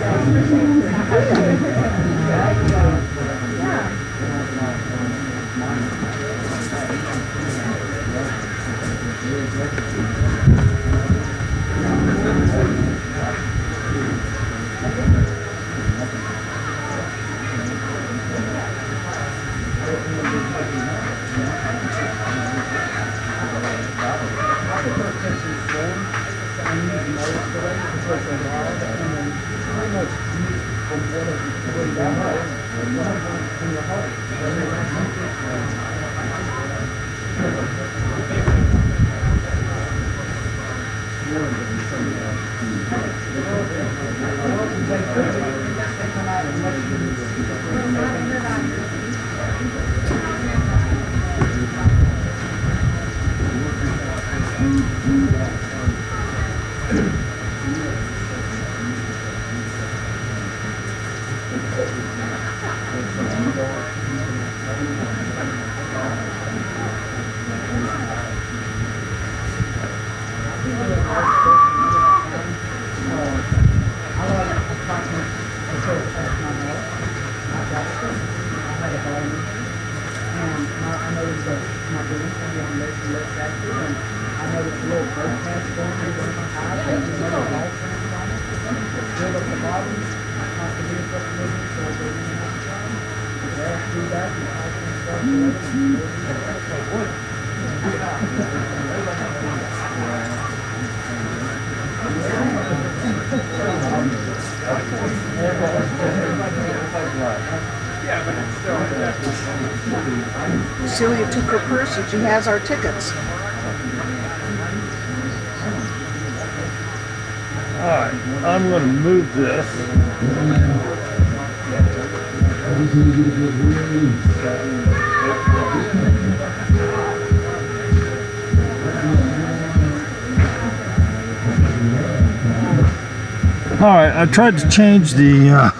Celia took her purse and she has our tickets. Alright, I'm going to move this. Alright, I tried to change the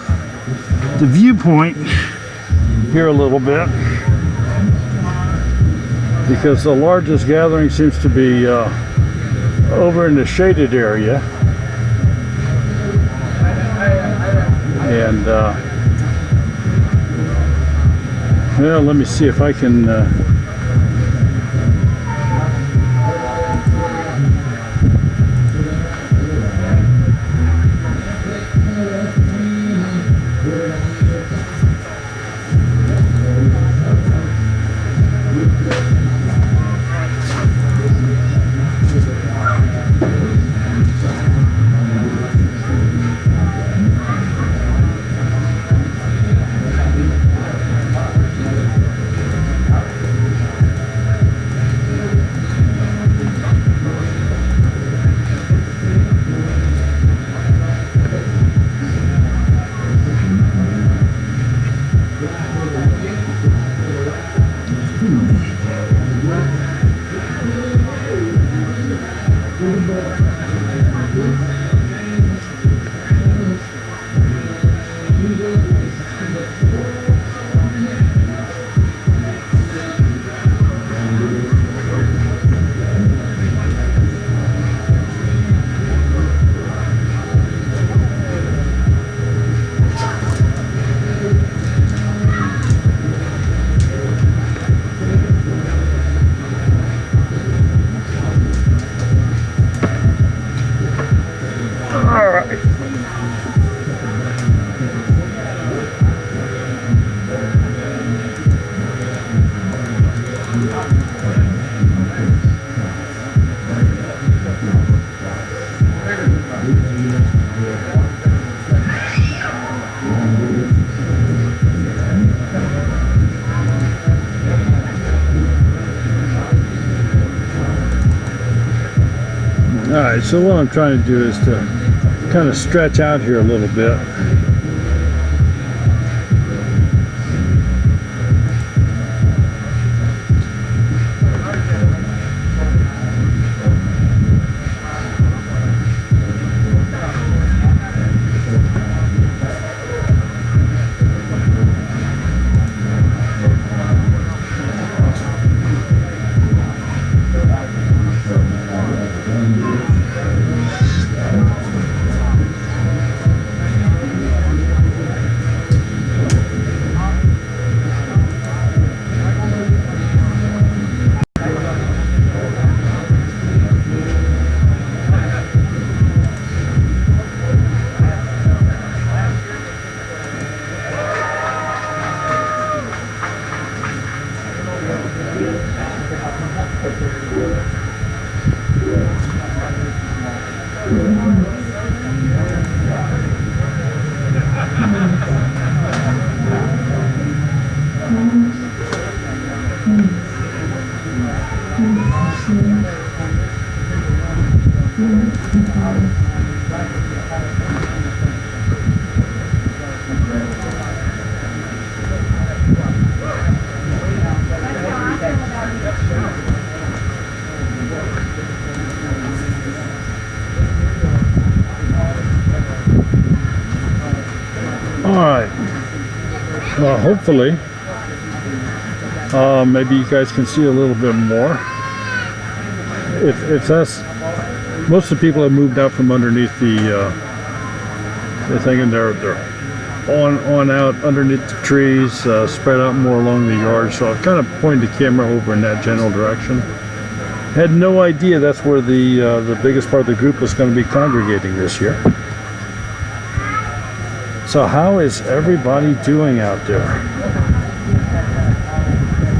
viewpoint here a little bit because the largest gathering seems to be over in the shaded area. And well, let me see if I can Alright, so what I'm trying to do is to kind of stretch out here a little bit. Alright, well hopefully maybe you guys can see a little bit more. If that's, most of the people have moved out from underneath the thing, and they're on out underneath the trees, spread out more along the yard, so I've kind of pointed the camera over in that general direction. Had no idea that's where the biggest part of the group was going to be congregating this year. So how is everybody doing out there?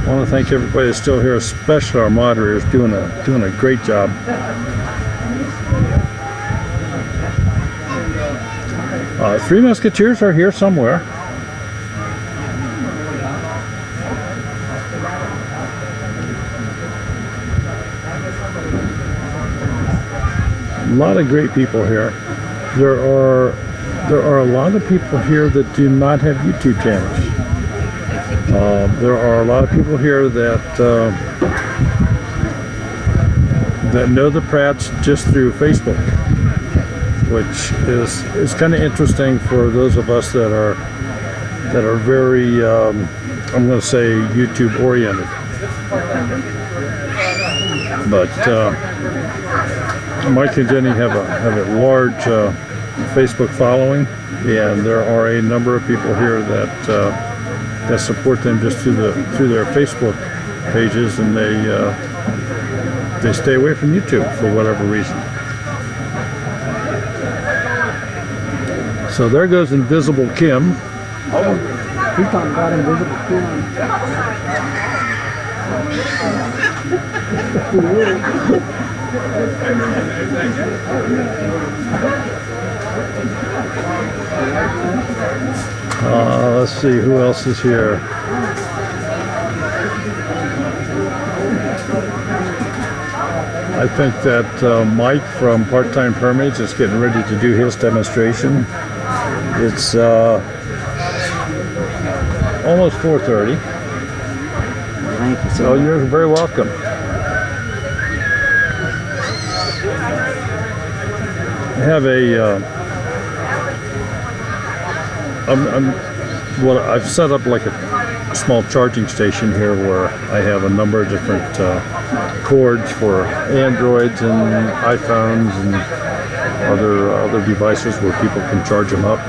I want to thank everybody that's still here, especially our moderators, doing a great job. Three Musketeers are here somewhere. A lot of great people here. There are a lot of people here that do not have YouTube channels. There are a lot of people here that that know the Pratts just through Facebook, which is kind of interesting for those of us that are very I'm going to say YouTube oriented. But Mike and Jenny have a large Facebook following, and there are a number of people here that that support them just through their Facebook pages, and they stay away from YouTube for whatever reason. So there goes Invisible Kim. He's talking about Invisible Kim. Let's see, who else is here? I think that Mike from Part-Time Permits is getting ready to do his demonstration. It's almost 4:30. Thank you. So you're very welcome. I have I've set up like a small charging station here where I have a number of different cords for Androids and iPhones and other devices where people can charge them up.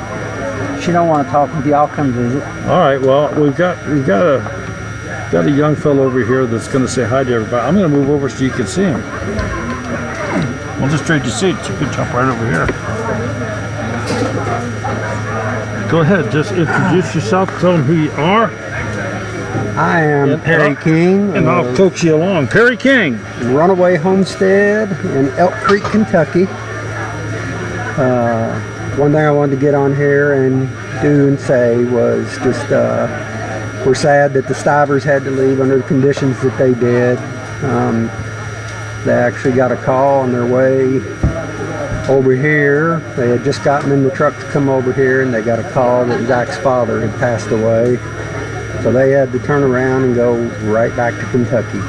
She don't want to talk with you. I'll come visit. All right. Well, we've got a young fellow over here that's going to say hi to everybody. I'm going to move over so you can see him. We'll just trade you seats. You can jump right over here. Go ahead. Just introduce yourself. Tell them who you are. I am Perry King. And I'll coax you along. Perry King. Runaway Homestead in Elk Creek, Kentucky. One thing I wanted to get on here and do and say was just we're sad that the Stivers had to leave under the conditions that they did. They actually got a call on their way over here. They had just gotten in the truck to come over here, and they got a call that Zach's father had passed away. So they had to turn around and go right back to Kentucky.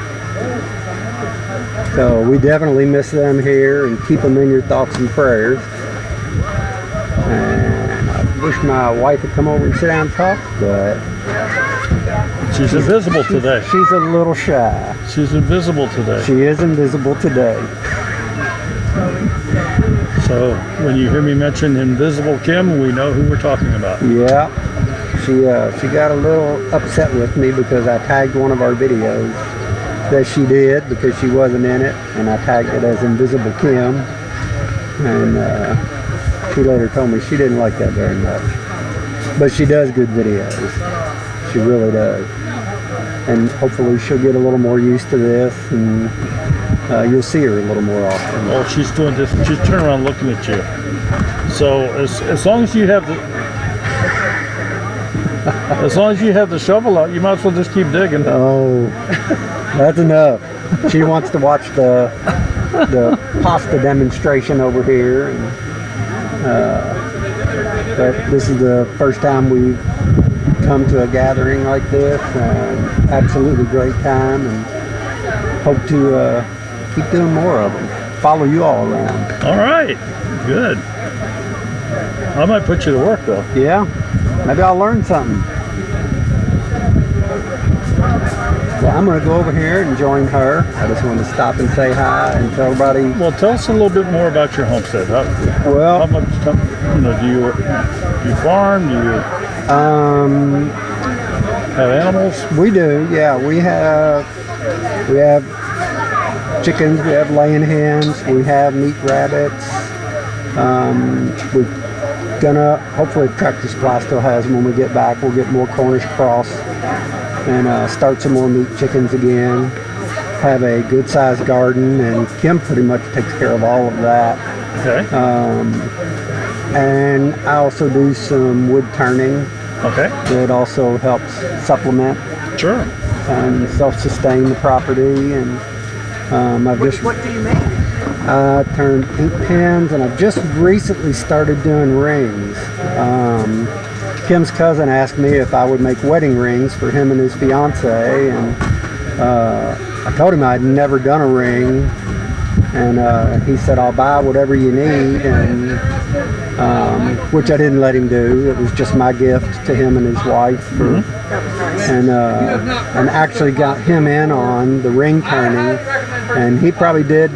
So we definitely miss them here, and keep them in your thoughts and prayers. And I wish my wife would come over and sit down and talk, but she's invisible today. She's a little shy. She's invisible today. She is invisible today. So when you hear me mention Invisible Kim, we know who we're talking about. Yeah. She got a little upset with me because I tagged one of our videos that she did because she wasn't in it, and I tagged it as Invisible Kim. And she later told me she didn't like that very much. But she does good videos. She really does. And hopefully she'll get a little more used to this, and you'll see her a little more often. Well, she's doing this. She's turning around looking at you. So as long as you have the shovel out, you might as well just keep digging. Oh, that's enough. She wants to watch the pasta demonstration over here, and but this is the first time we've come to a gathering like this. Absolutely great time, and hope to keep doing more of them. Follow you all around. All right, good. I might put you to work though. Yeah, maybe I'll learn something. Well, I'm going to go over here and join her. I just wanted to stop and say hi and tell everybody. Well, tell us a little bit more about your homestead. How much, do you farm? Do you have animals? We do. Yeah, we have chickens. We have laying hens. We have meat rabbits. We're gonna hopefully Tractor Supply still has them. When we get back, we'll get more Cornish cross and start some more meat chickens again. Have a good sized garden, and Kim pretty much takes care of all of that. Okay. And I also do some wood turning. Okay. That also helps supplement. Sure. And self-sustain the property. And What do you make? I turned ink pens, and I've just recently started doing rings. Kim's cousin asked me if I would make wedding rings for him and his fiance, and I told him I'd never done a ring, and he said, I'll buy whatever you need, and which I didn't let him do. It was just my gift to him and his wife, and actually got him in on the ring turning, and he probably did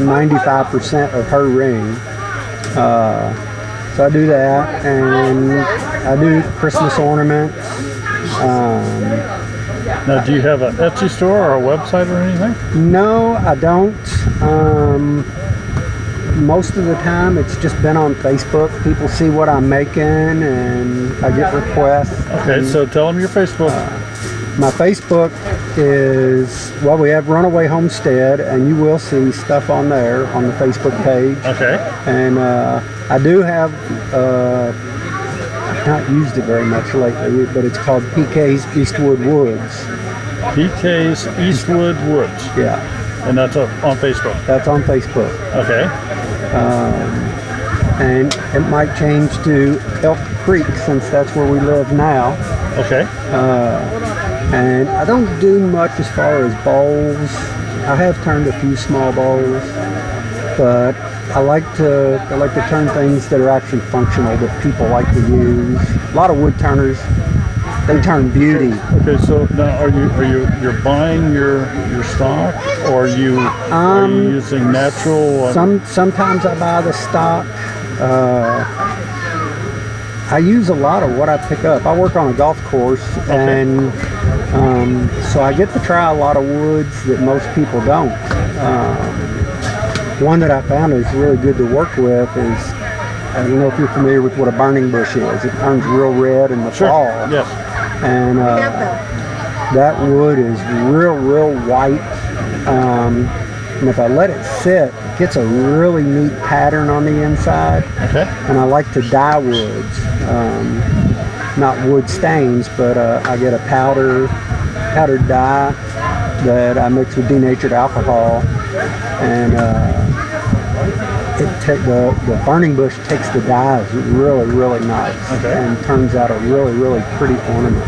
95% of her ring. So I do that, and I do Christmas ornaments. Now, do you have an Etsy store or a website or anything? No, I don't. Most of the time, it's just been on Facebook. People see what I'm making, and I get requests. Okay, so tell them your Facebook. My Facebook is, well, we have Runaway Homestead, and you will see stuff on there on the Facebook page. Okay. And I do have, I've not used it very much lately, but it's called PK's Eastwood Woods. PK's Eastwood Woods. Yeah. And that's on Facebook? That's on Facebook. Okay. And it might change to Elk Creek, since that's where we live now. Okay. And I don't do much as far as bowls. I have turned a few small bowls, but I like to turn things that are actually functional that people like to use. A lot of wood turners, they turn beauty. Okay, so now you're buying your stock, or are you using natural? Sometimes I buy the stock. I use a lot of what I pick up. I work on a golf course, and so I get to try a lot of woods that most people don't. One that I found is really good to work with is, I don't know if you're familiar with what a burning bush is. It turns real red in the fall. Yes. And that wood is real white. And if I let it sit, it gets a really neat pattern on the inside. Okay. And I like to dye woods. Not wood stains, but I get a powdered dye that I mix with denatured alcohol, and the burning bush takes the dyes really nice, and turns out a really pretty ornament.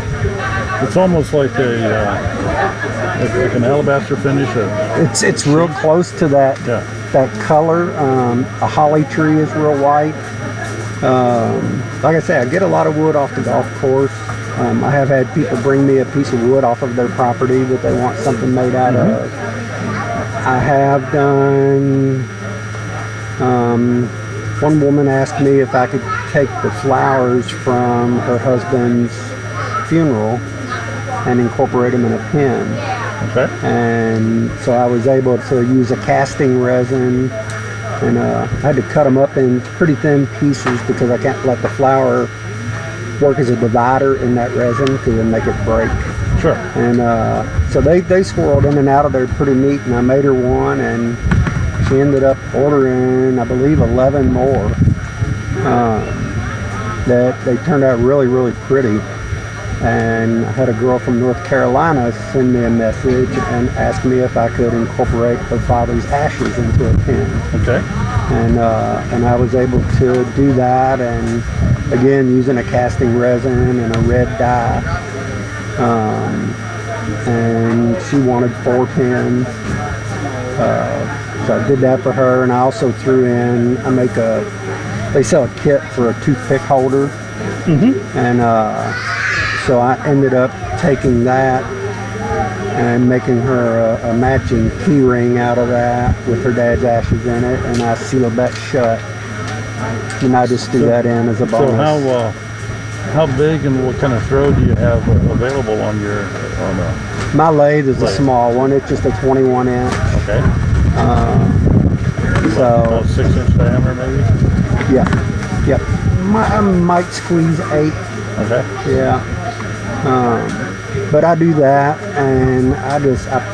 It's almost like an alabaster finish. It's real close to that color. A holly tree is real white. Like I say, I get a lot of wood off the golf course. I have had people bring me a piece of wood off of their property that they want something made out of. I have done, one woman asked me if I could take the flowers from her husband's funeral and incorporate them in a pen. Okay. And so I was able to use a casting resin, and I had to cut them up in pretty thin pieces because I can't let the flower work as a divider in that resin because it'll make it break. Sure. And so they swirled in and out of there pretty neat, and I made her one, and she ended up ordering, I believe, 11 more. That they turned out really pretty. And I had a girl from North Carolina send me a message and ask me if I could incorporate her father's ashes into a pen. Okay. And I was able to do that, and again using a casting resin and a red dye. And she wanted 4 pens. So I did that for her, and I also threw in, they sell a kit for a toothpick holder. And so I ended up taking that and making her a matching key ring out of that with her dad's ashes in it, and I sealed that shut. And I just threw that in as a bonus. So how big and what kind of throw do you have available on your? My lathe is a small one. It's just a 21 inch. Okay. So about 6 inch diameter, maybe. Yeah. Yep. I might squeeze 8. Okay. Yeah. But I do that, and I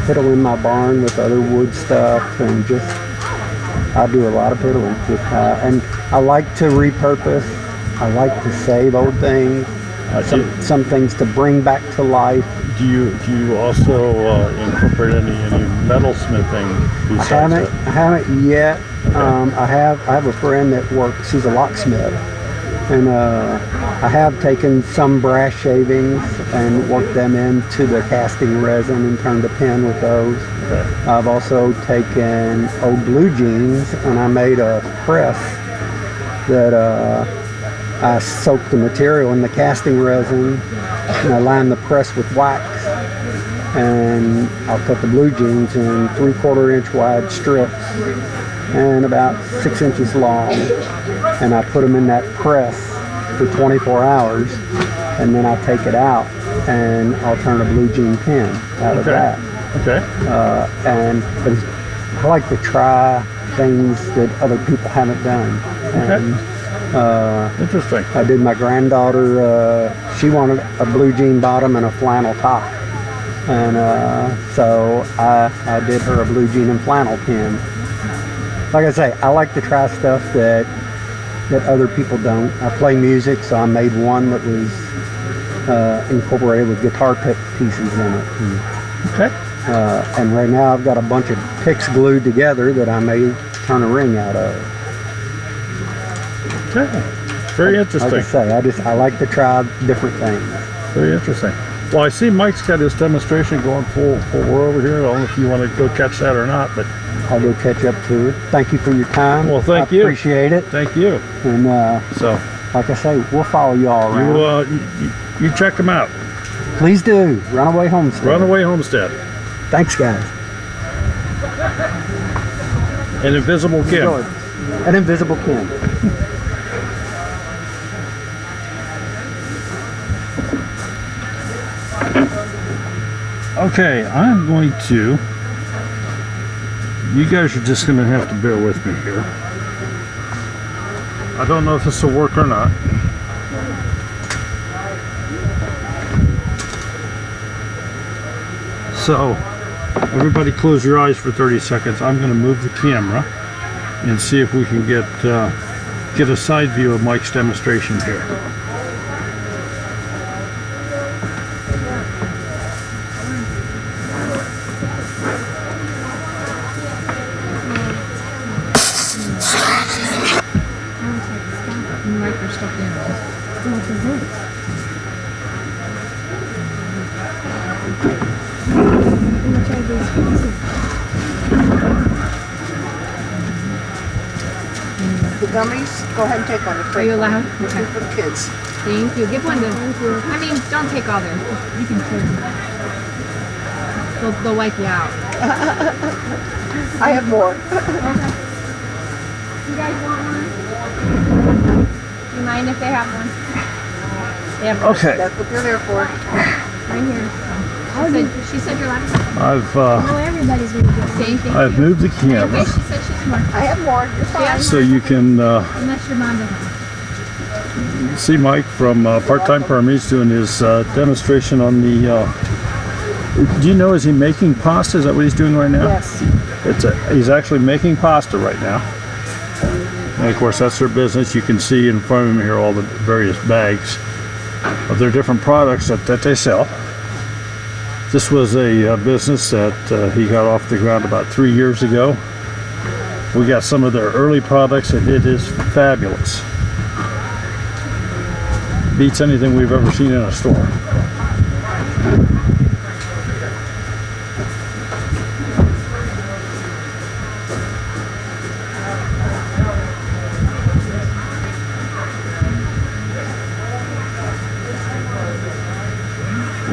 piddle in my barn with other wood stuff, and I do a lot of piddling. And I like to repurpose. I like to save old things, some things to bring back to life. Do you also incorporate any metal smithing besides that? I haven't yet. Okay. I have a friend that works. He's a locksmith. And I have taken some brass shavings and worked them into the casting resin and turned a pen with those. Okay. I've also taken old blue jeans, and I made a press that I soaked the material in the casting resin, and I lined the press with wax. And I'll cut the blue jeans in 3/4 inch wide strips and about 6 inches long, and I put them in that press for 24 hours, and then I take it out and I'll turn a blue jean pen out of that. Okay. But I like to try things that other people haven't done. And, interesting. I did my granddaughter, she wanted a blue jean bottom and a flannel top. And so I did her a blue jean and flannel pen. Like I say, I like to try stuff that other people don't. I play music, so I made one that was incorporated with guitar pick pieces in it. Okay. And right now I've got a bunch of picks glued together that I may turn a ring out of. Okay. Very interesting. Like I say, I like to try different things. Very interesting. Well, I see Mike's got his demonstration going full roar over here. I don't know if you want to go catch that or not, but I'll go catch up to it. Thank you for your time. Well, thank I you. Appreciate it. Thank you. And so, like I say, we'll follow you all around. You check them out. Please do. Runaway Homestead. Runaway Homestead. Thanks, guys. An Invisible Kim. An Invisible Kim. Okay, I'm going to. You guys are just going to have to bear with me here. I don't know if this will work or not. So, everybody close your eyes for 30 seconds. I'm going to move the camera and see if we can get a side view of Mike's demonstration here. The gummies, go ahead and take one. Are you allowed? Okay. For the kids. Thank you. Give one to. I mean, don't take all theirs. You can take them. They'll wipe you out. I have more. Okay. You guys want one? Do you mind if they have one? They have one. Okay. That's what they're there for. Right here. She said you're allowed. No, everybody's going to get Same thing. I've moved the camera. Okay, she said she's more. I have more. You're fine. So you can Unless your mom doesn't. see Mike from Part-Time Permies doing his demonstration on the. Do you know, is he making pasta? Is that what he's doing right now? Yes. He's actually making pasta right now. And of course, that's their business. You can see in front of him here all the various bags of their different products that they sell. This was a business that he got off the ground about 3 years ago. We got some of their early products, and it is fabulous. Beats anything we've ever seen in a store.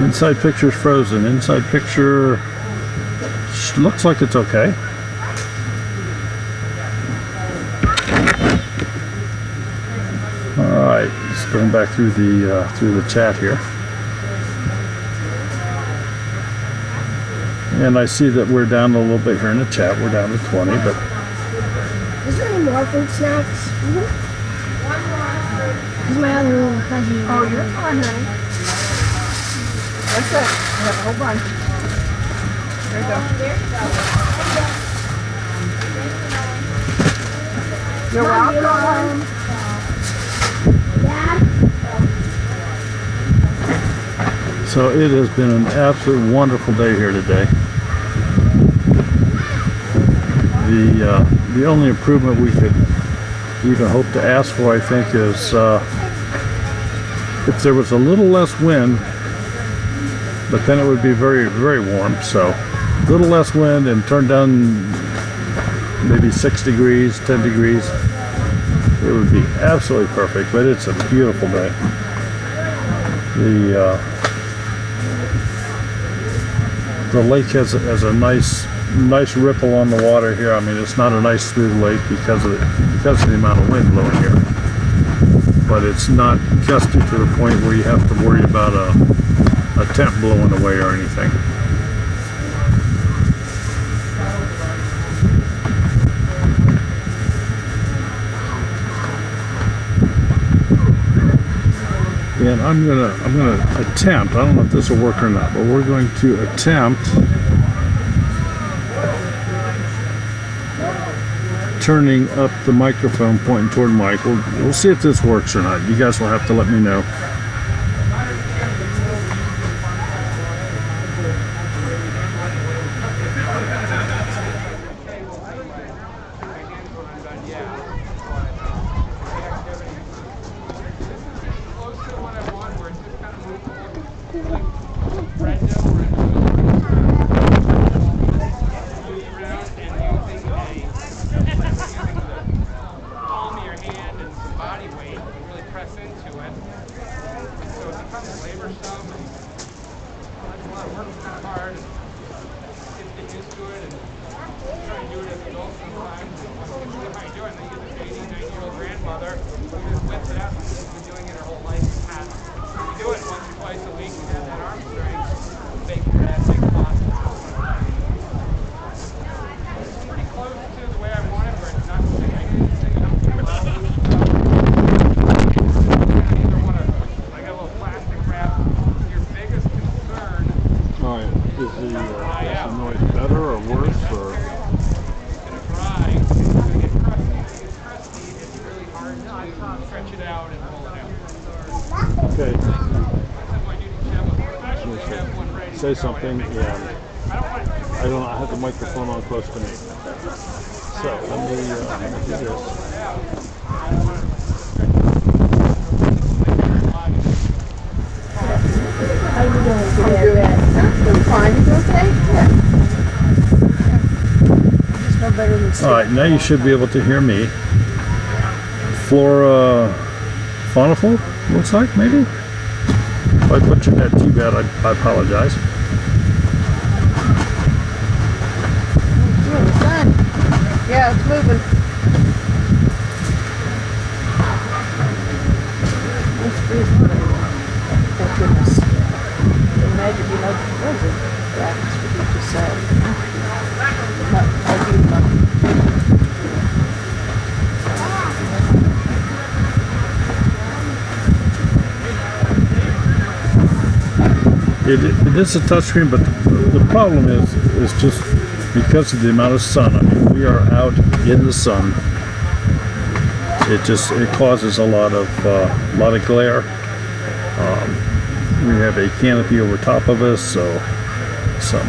Inside picture's frozen. Inside picture looks like it's okay. All right, just going back through the chat here, and I see that we're down a little bit here in the chat. We're down to 20, but Is there any more fruit snacks? Because my other little cousin. Oh, you're fine, honey. That's it. I have a whole bunch. There you go. You're welcome. so it has been an absolute wonderful day here today. The only improvement we could even hope to ask for, I think, is if there was a little less wind. But then it would be very, very warm. So a little less wind and turn down maybe 6 degrees, 10 degrees. It would be absolutely perfect, but it's a beautiful day. The lake has a nice ripple on the water here. I mean, it's not a nice smooth lake because of the amount of wind blowing here. But it's not gusty to the point where you have to worry about a tent blowing away or anything. And I'm gonna attempt, I don't know if this will work or not, but we're going to attempt turning up the microphone pointing toward Mike. We'll see if this works or not. You guys will have to let me know. some. And that's a lot of work. It's kind of hard. Kids get used to it, and try and do it as adults sometimes. Once you see how you do it, and then you get this 80, 90-year-old grandmother who just whips it out. She's been doing it her whole life. You do it once or twice a week. You have that arm strength. Bake bread, big pasta. Pretty close to the way I want it, where it's not singing up too loud. I got a little plastic wrap. Your biggest concern. All right. Is the noise better or worse or? It's gonna dry. It's gonna get crusty. If it gets crusty, it's really hard to stretch it out and roll it out. Okay. Okay. Say something, and I have the microphone on close to me. So let me do this. How you doing today? I'm fine. You doing today? Yeah. Just no better than All right, now you should be able to hear me. Flora fauniful, looks like, maybe? If I butchered that too bad, I apologize. the sun. Yeah, it's moving. It's freezing. Thank goodness. Imagine, you know, what is it? That's what you just said. No, I do not. It is a touchscreen, but the problem is just because of the amount of sun. I mean, we are out in the sun. It causes a lot of glare. We have a canopy over top of us, so some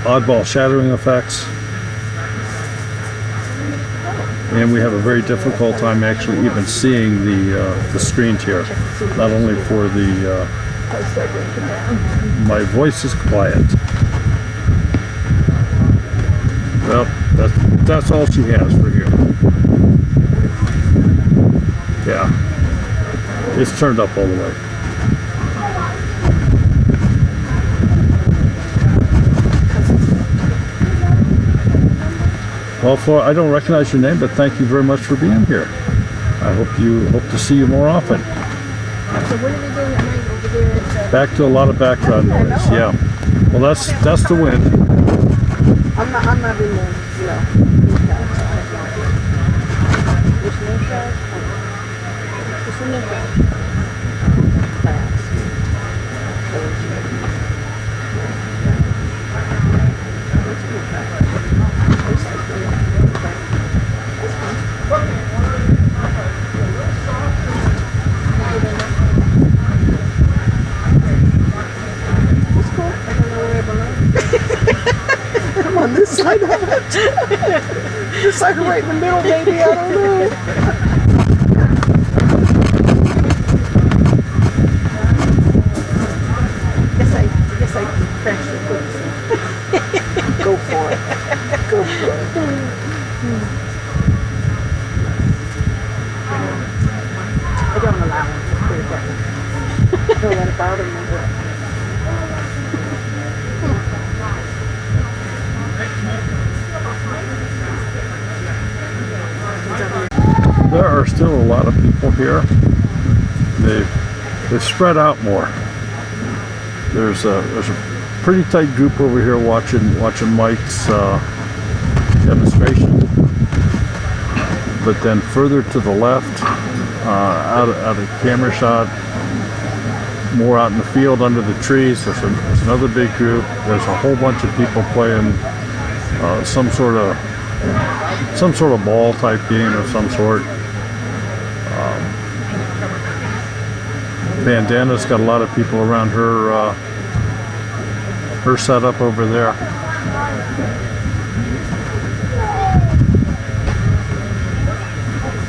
oddball shadowing effects. And we have a very difficult time actually even seeing the screens here. Not only for the my voice is quiet. Well, that's all she has for here. Yeah, it's turned up all the way. Well, Flora, I don't recognize your name, but thank you very much for being here. I hope to see you more often. So what are they doing at night over there? Back to a lot of background noise. Yeah. Well, that's the wind. I'm not in the, you know, there's no shot. There's no shot. I'm on this side of it. Just like right in the middle, maybe. I don't know. Guess I crashed the foot. Go for it. Go for it. I don't allow him to put it down. Don't let it bother me. There are still a lot of people here. They've spread out more. There's a pretty tight group over here watching Mike's demonstration. But then further to the left, out of camera shot, more out in the field under the trees. There's another big group. There's a whole bunch of people playing some sort of ball type game of some sort. Bandana's got a lot of people around her setup over there.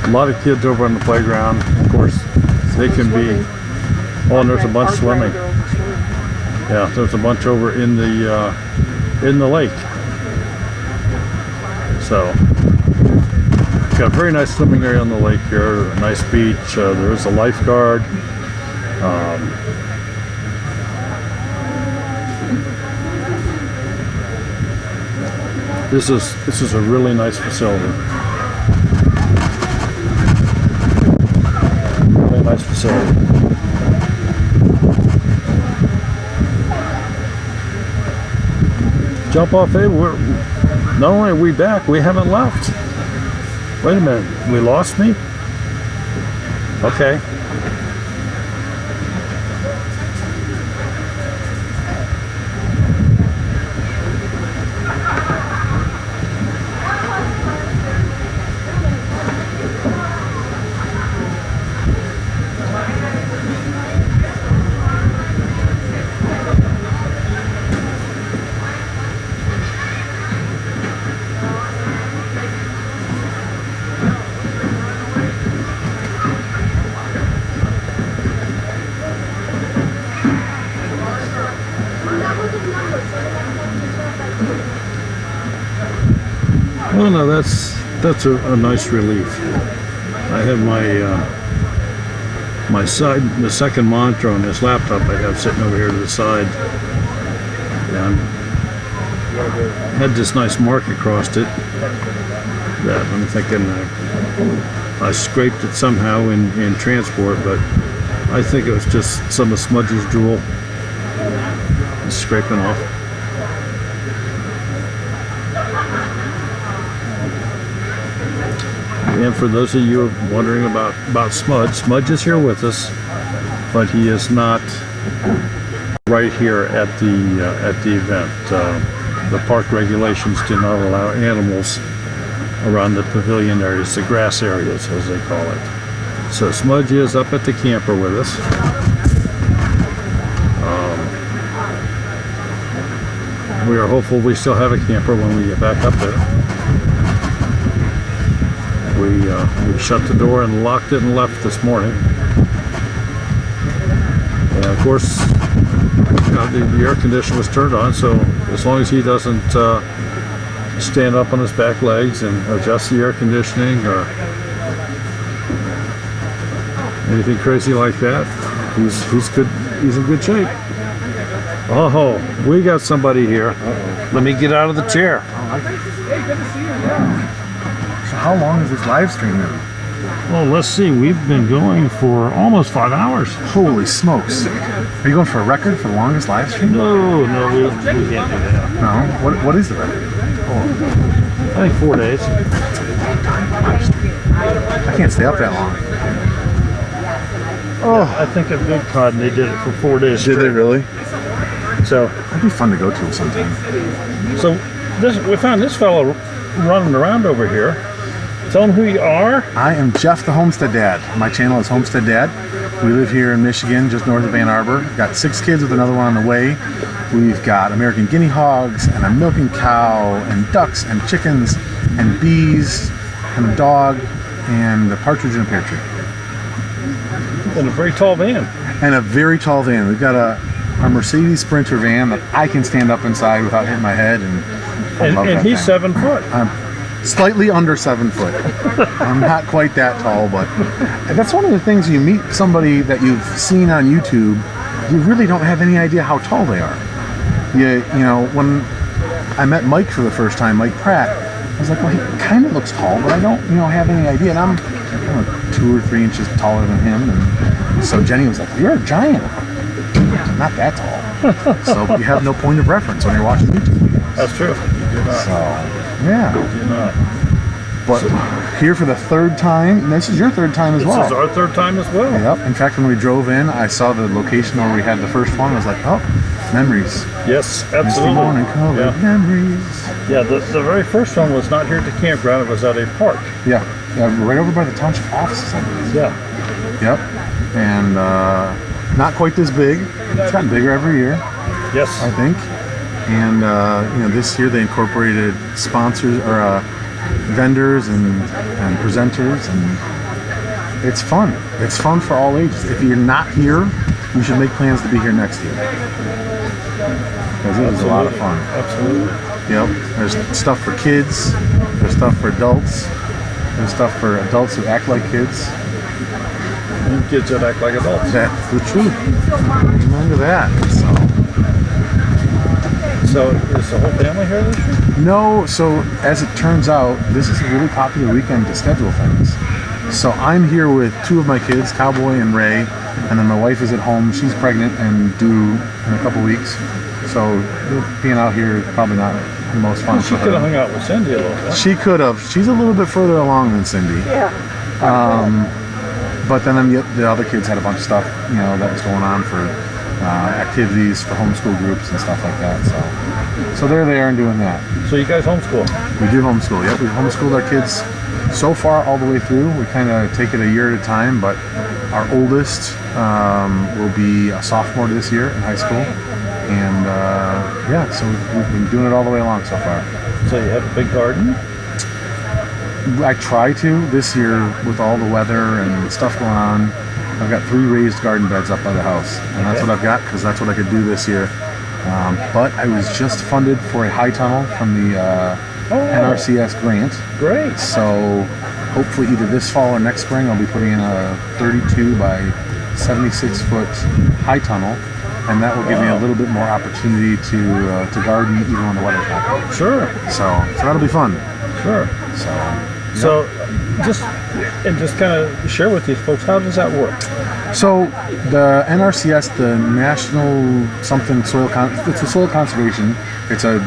A lot of kids over on the playground. Of course, they can be. Oh, and there's a bunch swimming. Yeah, there's a bunch over in the lake. So, got a very nice swimming area on the lake here. A nice beach. There is a lifeguard. This is a really nice facility. Really nice facility. Jump off, hey, not only are we back, we haven't left. Wait a minute, we lost me? Okay. Well, no, that's a nice relief. I have the second monitor on this laptop I have sitting over here to the side, and had this nice mark across it that I'm thinking I scraped it somehow in transport, but I think it was just some of Smudge's drool scraping off. And for those of you wondering about Smudge is here with us, but he is not right here at the event. The park regulations do not allow animals around the pavilion areas, the grass areas as they call it. So Smudge is up at the camper with us. We are hopeful we still have a camper when we get back up there. We shut the door and locked it and left this morning. And of course, the air conditioner was turned on, so as long as he doesn't stand up on his back legs and adjust the air conditioning or anything crazy like that, he's good. He's in good shape. Oh, we got somebody here. Let me get out of the chair. Hey, good to see you. So how long is this live stream now? Well, let's see. We've been going for almost 5 hours. Holy smokes. Are you going for a record for the longest live stream? No, we can't do that. No? What is the record? I think 4 days. I can't stay up that long. Oh, I think at Big Cod they did it for 4 days. Did they really? So that'd be fun to go to sometime. So we found this fellow running around over here. Tell him who you are. I am Jeff the Homestead Dad. My channel is Homestead Dad. We live here in Michigan, just north of Ann Arbor. Got 6 kids with another one on the way. We've got American guinea hogs and a milking cow and ducks and chickens and bees and a dog and a partridge in a pear tree. And a very tall van. And a very tall van. We've got a Mercedes Sprinter van that I can stand up inside without hitting my head. And he's 7 foot. I'm slightly under 7 foot. I'm not quite that tall, but that's one of the things. You meet somebody that you've seen on YouTube, you really don't have any idea how tall they are. You know, when I met Mike for the first time, Mike Pratt, I was like, well, he kind of looks tall, but I don't, have any idea. And I'm 2 or 3 inches taller than him. And so Jenny was like, you're a giant. I'm not that tall. So you have no point of reference when you're watching YouTube videos. That's true. You do not. So, yeah. You do not. But here for the 3rd time, and this is your 3rd time as well. This is our 3rd time as well. Yep. In fact, when we drove in, I saw the location where we had the first one. I was like, oh, memories. Yes, absolutely. Misty morning color, memories. Yeah, the very first one was not here at the campground. It was at a park. Yeah, right over by the township offices, I believe. Yeah. Yep. And not quite this big. It's gotten bigger every year. Yes. I think. And this year they incorporated sponsors or vendors and presenters, and it's fun. It's fun for all ages. If you're not here, you should make plans to be here next year, because it was a lot of fun. Absolutely. Yep. There's stuff for kids. There's stuff for adults. There's stuff for adults who act like kids. And kids that act like adults. That's the truth. Amen to that. So is the whole family here this year? No, so as it turns out, this is a really popular weekend to schedule things. So I'm here with 2 of my kids, Cowboy and Ray, and then my wife is at home. She's pregnant and due in a couple weeks. So being out here is probably not the most fun She for her. could have hung out with Cindy a little bit. She could have. She's a little bit further along than Cindy. Yeah. But then the other kids had a bunch of stuff, that was going on for activities for homeschool groups and stuff like that. So they're there and doing that. So you guys homeschool? We do homeschool. Yep, we've homeschooled our kids so far all the way through. We kind of take it a year at a time, but our oldest will be a sophomore this year in high school. And so we've been doing it all the way along so far. So you have a big garden? I try to this year with all the weather and stuff going on. I've got 3 raised garden beds up by the house, and that's what I've got because that's what I could do this year. But I was just funded for a high tunnel from the NRCS grant. Great. So hopefully either this fall or next spring I'll be putting in a 32 by 76 foot high tunnel, and that will give me a little bit more opportunity to garden even when the weather's not good. Sure. So that'll be fun. Sure. So just kind of share with these folks, how does that work? So the NRCS, the National something Soil it's a soil conservation. It's a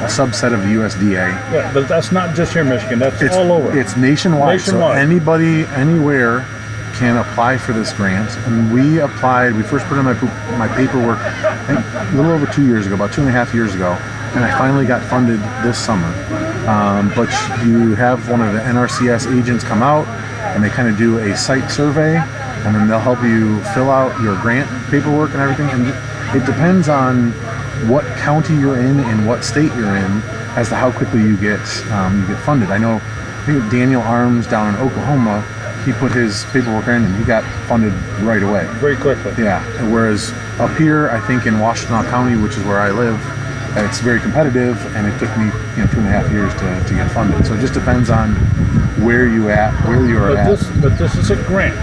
subset of the USDA. Yeah, but that's not just here in Michigan. That's all over. It's nationwide. So anybody, anywhere can apply for this grant. And we applied. We first put in my paperwork I think a little over 2 years ago, about 2.5 years ago. And I finally got funded this summer. But you have one of the NRCS agents come out, and they kind of do a site survey, and then they'll help you fill out your grant paperwork and everything. And it depends on what county you're in and what state you're in as to how quickly you get funded. I think Daniel Arms down in Oklahoma, he put his paperwork in and he got funded right away. Very quickly. Yeah. Whereas up here, I think in Washtenaw County, which is where I live, it's very competitive, and it took me 2.5 years to get funded. So it just depends on where you are at. But this is a grant.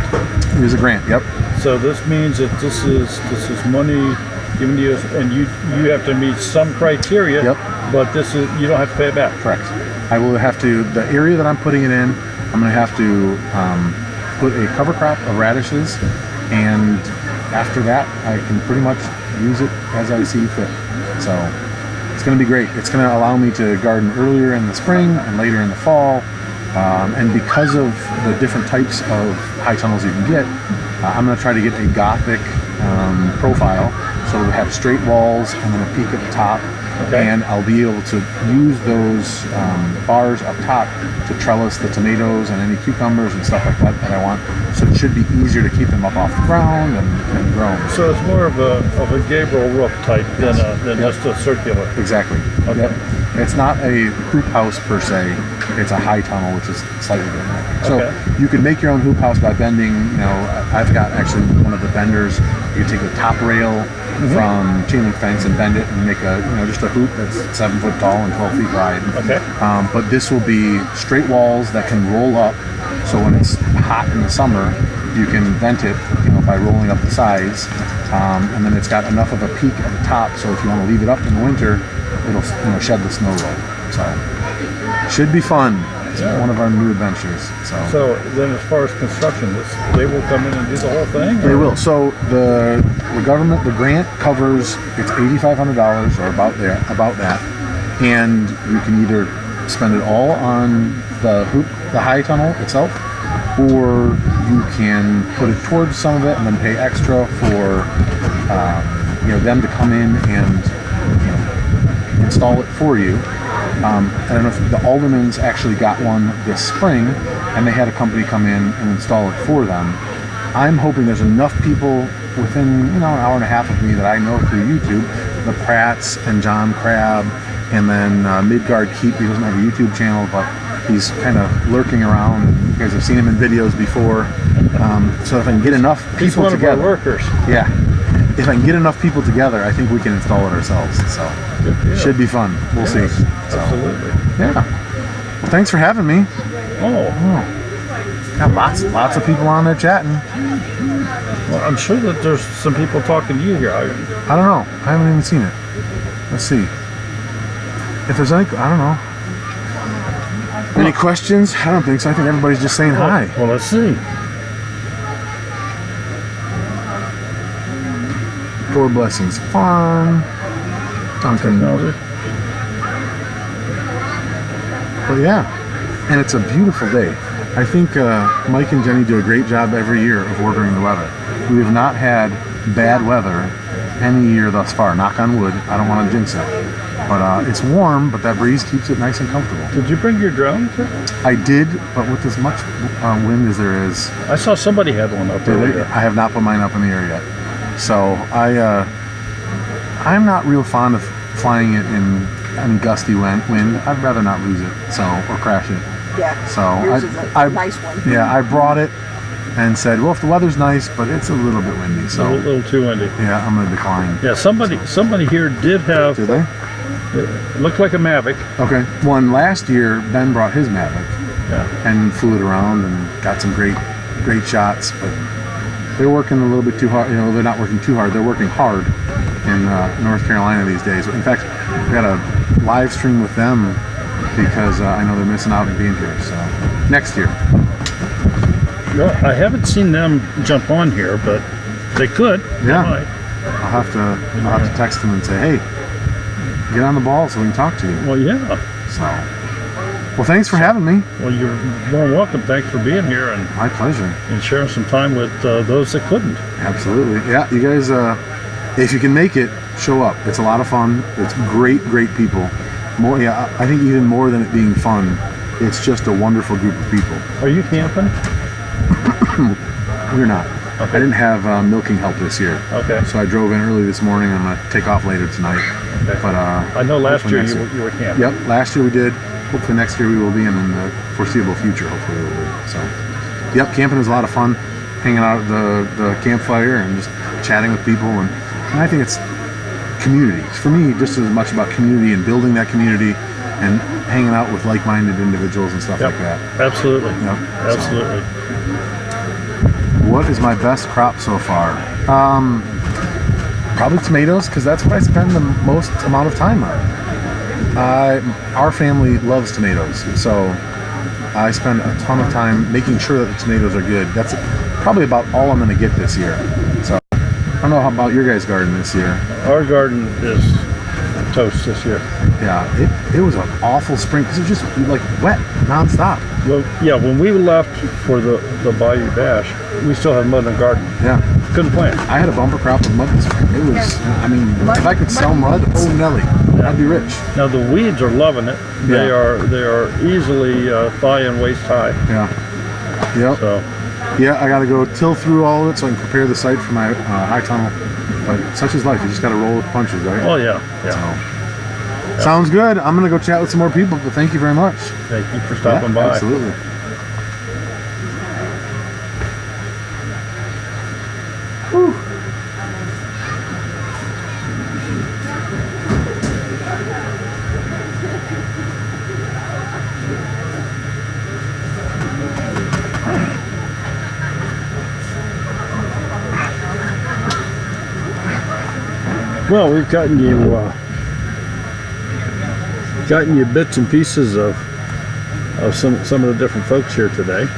It is a grant. Yep. So this means that this is money given to you, and you have to meet some criteria. Yep. But you don't have to pay it back. Correct. I will have to. The area that I'm putting it in, I'm going to have to put a cover crop of radishes, and after that, I can pretty much use it as I see fit. So it's going to be great. It's going to allow me to garden earlier in the spring and later in the fall. And because of the different types of high tunnels you can get, I'm going to try to get a Gothic profile. So we have straight walls and then a peak at the top. Okay. And I'll be able to use those bars up top to trellis the tomatoes and any cucumbers and stuff like that I want. So it should be easier to keep them up off the ground and grown. So it's more of a Gabriel roof type than just a circular. Exactly. Okay. Yep. It's not a hoop house per se. It's a high tunnel, which is slightly different. So you could make your own hoop house by bending. I've got actually one of the benders. You can take the top rail from chain link fence and bend it and make just a hoop that's 7 foot tall and 12 feet wide. Okay. But this will be straight walls that can roll up. So when it's hot in the summer, you can vent it, by rolling up the sides. And then it's got enough of a peak at the top, so if you want to leave it up in the winter, it'll shed the snow load. So should be fun. It's one of our new adventures. So then, as far as construction, they will come in and do the whole thing? They will. So the government, the grant covers it's $8,500 or about that, and you can either spend it all on the high tunnel itself, or you can put it towards some of it and then pay extra for them to come in and install it for you. I don't know if the Aldermans actually got one this spring, and they had a company come in and install it for them. I'm hoping there's enough people within an hour and a half of me that I know through YouTube, the Pratts and John Crabb, and then Midgard Keep. He doesn't have a YouTube channel, but he's kind of lurking around. You guys have seen him in videos before. So if I can get enough people he's one together, of our workers. Yeah. If I can get enough people together, I think we can install it ourselves. So it should be fun. We'll see. So, absolutely. Yeah. Well, thanks for having me. Got lots of people on there chatting. Well, I'm sure that there's some people talking to you here. I don't know. I haven't even seen it. let's see. If there's any, I don't know. Any questions? I don't think so. I think everybody's just saying hi. Well, let's see. Four Blessings Farm. Duncan. But yeah, and it's a beautiful day. I think Mike and Jenny do a great job every year of ordering the weather. We have not had bad weather any year thus far. Knock on wood. I don't want to jinx it. But it's warm, but that breeze keeps it nice and comfortable. Did you bring your drone? I did, but with as much wind as there is. I saw somebody had one up there. I have not put mine up in the air yet. So I'm not real fond of flying it in any gusty wind. I'd rather not lose it, or crash it. Yeah. So yours is a nice one. Yeah, I brought it and said, well, if the weather's nice, but it's a little bit windy, so a little too windy. Yeah, I'm gonna decline. Yeah, somebody here did have. Did they? It looked like a Mavic. Okay. One last year, Ben brought his Mavic. Yeah. And flew it around and got some great shots, but they're working a little bit too hard. They're not working too hard. They're working hard in North Carolina these days. In fact, we got a live stream with them because I know they're missing out on being here. So next year. Well, I haven't seen them jump on here, but they could. Yeah. They might. I'll have to text them and say, hey, get on the ball so we can talk to you. Well, yeah. So, well, thanks for having me. Well, you're more than welcome. Thanks for being here and my pleasure. And sharing some time with those that couldn't. Absolutely. Yeah, you guys. If you can make it, show up. It's a lot of fun. It's great people. More, yeah. I think even more than it being fun, it's just a wonderful group of people. Are you camping? We're not. Okay. I didn't have milking help this year. Okay. So I drove in early this morning. I'm gonna take off later tonight. Okay. But I know last year you were camping. Yep. Last year we did. Hopefully next year we will be, and in the foreseeable future, hopefully we will be. So, yep. Camping is a lot of fun. Hanging out at the campfire and just chatting with people, and I think it's community. For me, just as much about community and building that community and hanging out with like-minded individuals and stuff like that. Absolutely. Yep. Absolutely. What is my best crop so far? Probably tomatoes, because that's what I spend the most amount of time on. Our family loves tomatoes, so I spend a ton of time making sure that the tomatoes are good. That's probably about all I'm going to get this year. So I don't know how about your guys' garden this year. Our garden is toast this year. Yeah, it was an awful spring because it was just like wet nonstop. Well, yeah, when we left for the Bayou Bash, we still had mud in the garden. Yeah. Couldn't plant. I had a bumper crop of mud this spring. It was, if I could sell mud, oh Nelly, I'd be rich. Now the weeds are loving it. They are easily thigh and waist high. Yeah. Yep. So. Yeah, I got to go till through all of it so I can prepare the site for my high tunnel. But such is life. You just got to roll with the punches, right? Oh yeah. Yeah. So, sounds good. I'm going to go chat with some more people, but thank you very much. Thank you for stopping by. Absolutely. Whew. Well, we've gotten you bits and pieces of some of the different folks here today.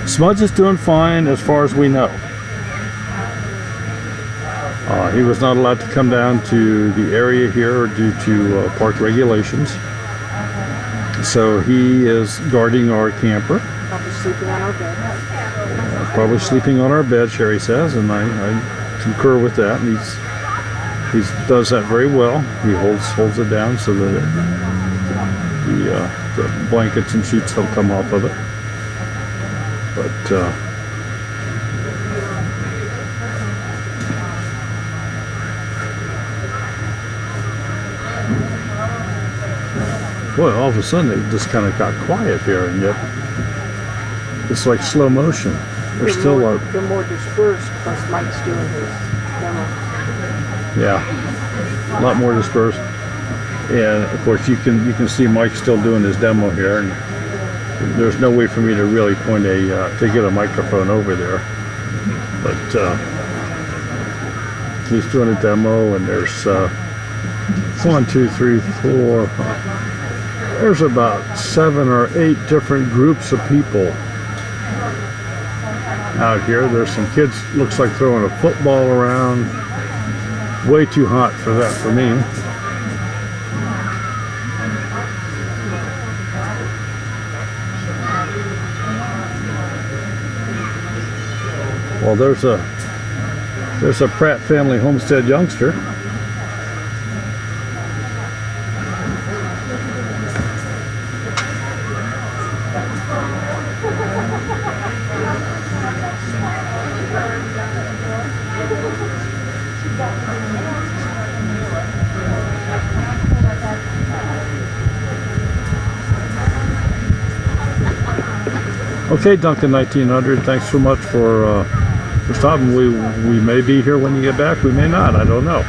Smudge is doing fine as far as we know. He was not allowed to come down to the area here due to park regulations. So he is guarding our camper. Probably sleeping on our bed. Probably sleeping on our bed, Sherry says, and I concur with that. And he does that very well. He holds it down so that the blankets and sheets don't come off of it. But boy, all of a sudden it just kind of got quiet here, and yet it's like slow motion. They're still they're more dispersed because Mike's doing his demo. Yeah, a lot more dispersed. And of course, you can see Mike still doing his demo here, and there's no way for me to really point to get a microphone over there. But he's doing a demo, and there's 1, 2, 3, 4. There's about 7 or 8 different groups of people out here. There's some kids, looks like throwing a football around. Way too hot for that for me. Well, there's a Pratt family homestead youngster. Okay, Duncan 1900, thanks so much for stopping. We may be here when you get back, we may not, I don't know.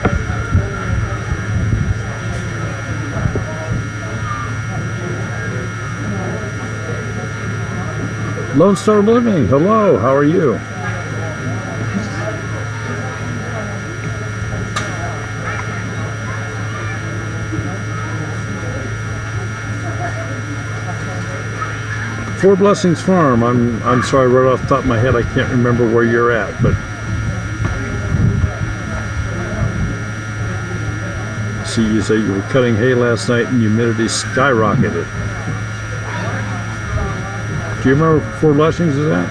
Lone Star Living, hello, how are you? Four Blessings Farm. I'm sorry, right off the top of my head, I can't remember where you're at, but see, you say you were cutting hay last night and humidity skyrocketed. Do you remember where Four Blessings is at?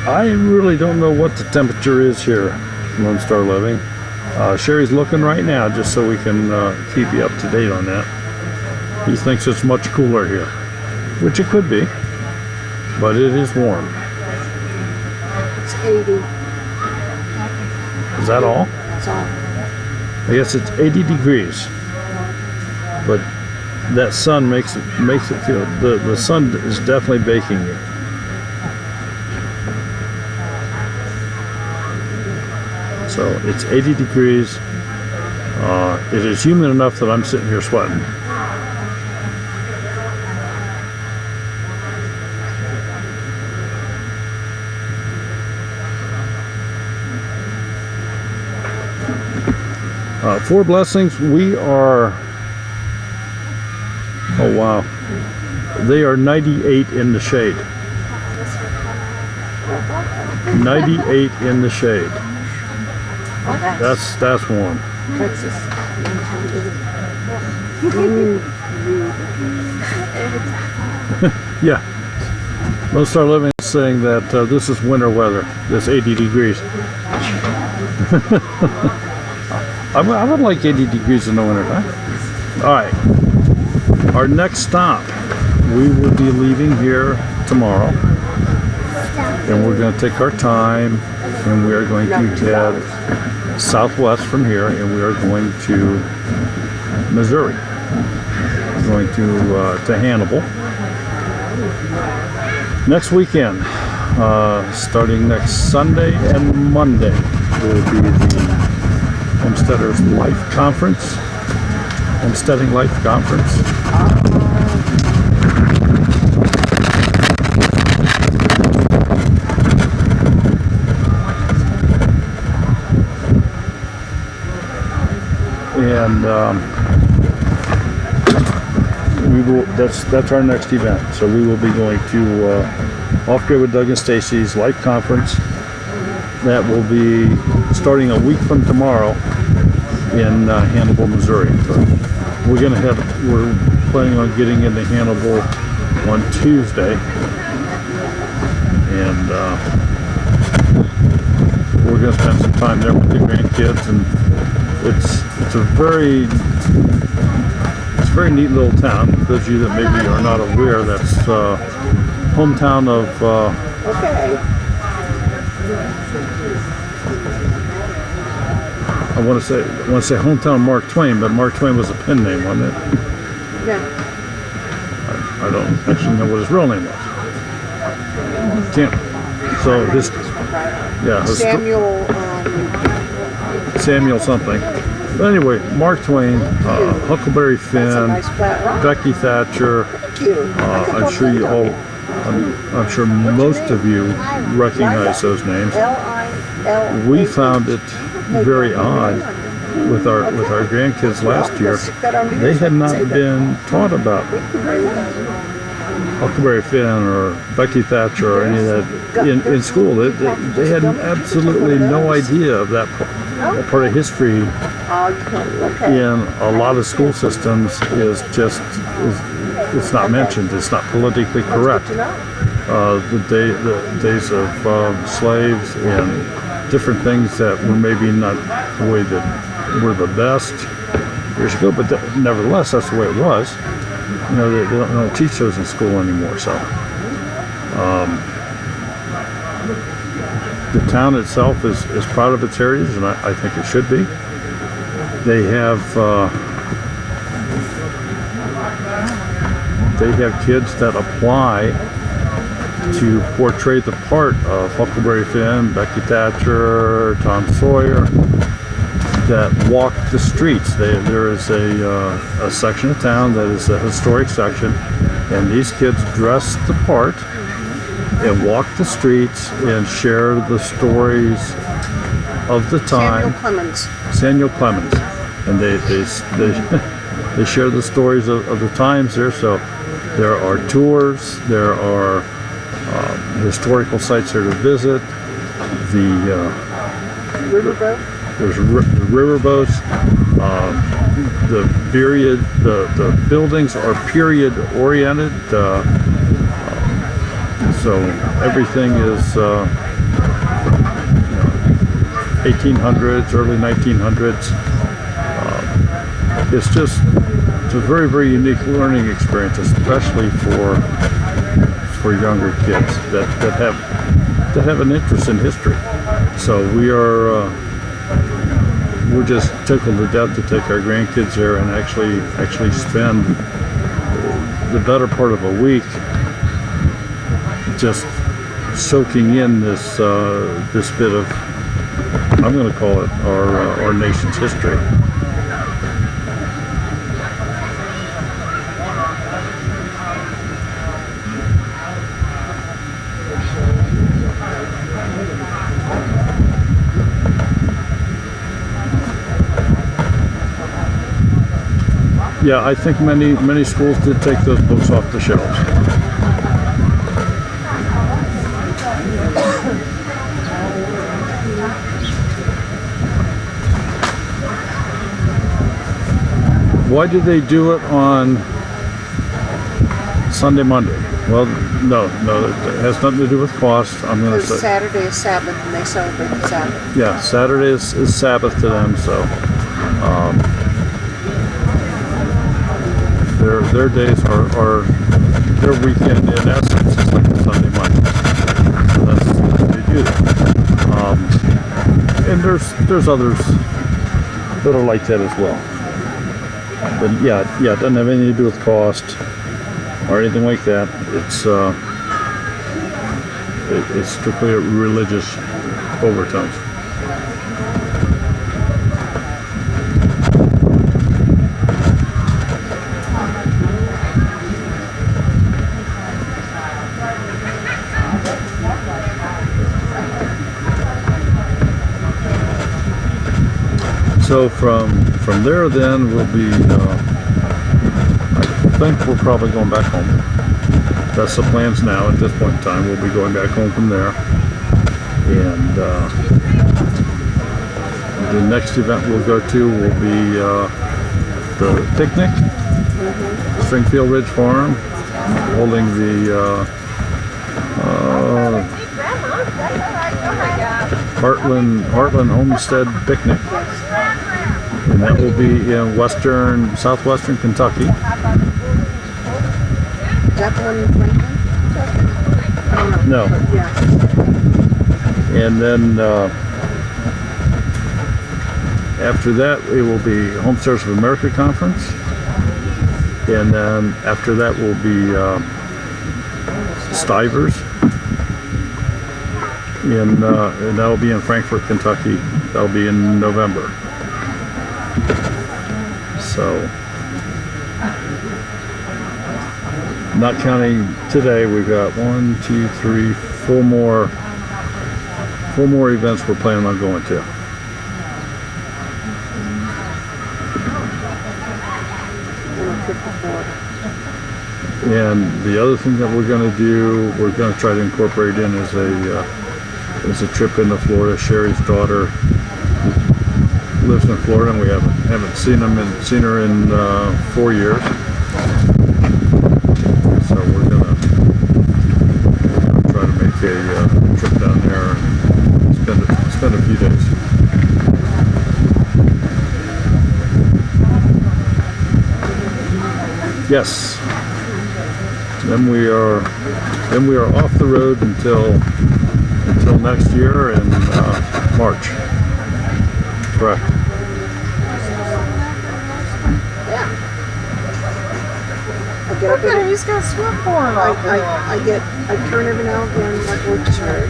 I really don't know what the temperature is here, Lone Star Living. Sherry's looking right now just so we can keep you up to date on that. He thinks it's much cooler here, which it could be, but it is warm. It's 80. Is that all? That's all. I guess it's 80 degrees, but that sun makes it feel, the sun is definitely baking you. So it's 80 degrees. It is humid enough that I'm sitting here sweating. Four Blessings, we are, oh wow, they are 98 in the shade. 98 in the shade. That's warm. Texas. Yeah. Lone Star Living is saying that this is winter weather, this 80 degrees. I would like 80 degrees in the winter time. All right. Our next stop, we will be leaving here tomorrow. And we're going to take our time, and we are going to head southwest from here, and we are going to Missouri. We're going to Hannibal. Next weekend, starting next Sunday and Monday, will be the Homesteaders Life Conference, Homesteading Life Conference. And we will. That's our next event. So we will be going to Off Grid with Doug and Stacy's Life Conference. That will be starting a week from tomorrow in Hannibal, Missouri. So we're planning on getting into Hannibal on Tuesday, and we're going to spend some time there with the grandkids, and it's it's a very neat little town. For those of you that maybe are not aware, that's hometown of I want to say hometown of Mark Twain, but Mark Twain was a pen name, wasn't it? Yeah. I don't actually know what his real name was. Can't. So his Samuel something. But anyway, Mark Twain, Huckleberry Finn, Becky Thatcher. I'm sure most of you recognize those names. We found it very odd with our grandkids last year. They had not been taught about Huckleberry Finn or Becky Thatcher or any of that in school. They had absolutely no idea of that part of history. In a lot of school systems it's not mentioned. It's not politically correct. The days of slaves and different things that were maybe not the way that were the best years ago, but nevertheless, that's the way it was. You know, they don't teach those in school anymore. So the town itself is proud of its heritage, and I think it should be. They have kids that apply to portray the part of Huckleberry Finn, Becky Thatcher, Tom Sawyer, that walk the streets. There is a section of town that is a historic section, and these kids dress the part and walk the streets and share the stories of the time. Samuel Clemens. And they share the stories of the times there. So there are tours, there are historical sites there to visit. There's riverboats. The buildings are period oriented. So everything is 1800s, early 1900s. It's a very, very unique learning experience, especially for younger kids that have an interest in history. So we're just tickled to death to take our grandkids there and actually spend the better part of a week just soaking in this bit of, I'm going to call it our nation's history. Yeah, I think many schools did take those books off the shelves. Why did they do it on Sunday, Monday? Well, no, it has nothing to do with cost. I'm going to say Saturday is Sabbath, and they celebrate the Sabbath. Yeah, Saturday is Sabbath to them, so their days are their weekend in essence. It's like Sunday, Monday. So that's they do that. And there's others that are like that as well. But yeah, it doesn't have anything to do with cost or anything like that. It's strictly religious overtones. So from there then we'll be, I think we're probably going back home. That's the plans now at this point in time. We'll be going back home from there. And the next event we'll go to will be the picnic, Springfield Ridge Farm, holding the Heartland Homestead Picnic. And and that will be in southwestern Kentucky. Is that the one in Franklin? I don't know. No. But yeah. And then after that, it will be Homesteaders of America Conference. And then after that will be Stivers. And that will be in Frankfort, Kentucky. That will be in November. So, not counting today, we've got 1, 2, 3, 4 more events we're planning on going to. And the other thing that we're going to do, we're going to try to incorporate in is a trip into Florida. Sherry's daughter lives in Florida, and we haven't seen her in 4 years. So we're gonna try to make a trip down there and spend a few days. Yes. Then we are off the road until next year in March. Correct. Look at him, he's got swim form. I turn every now and then like work Sherry.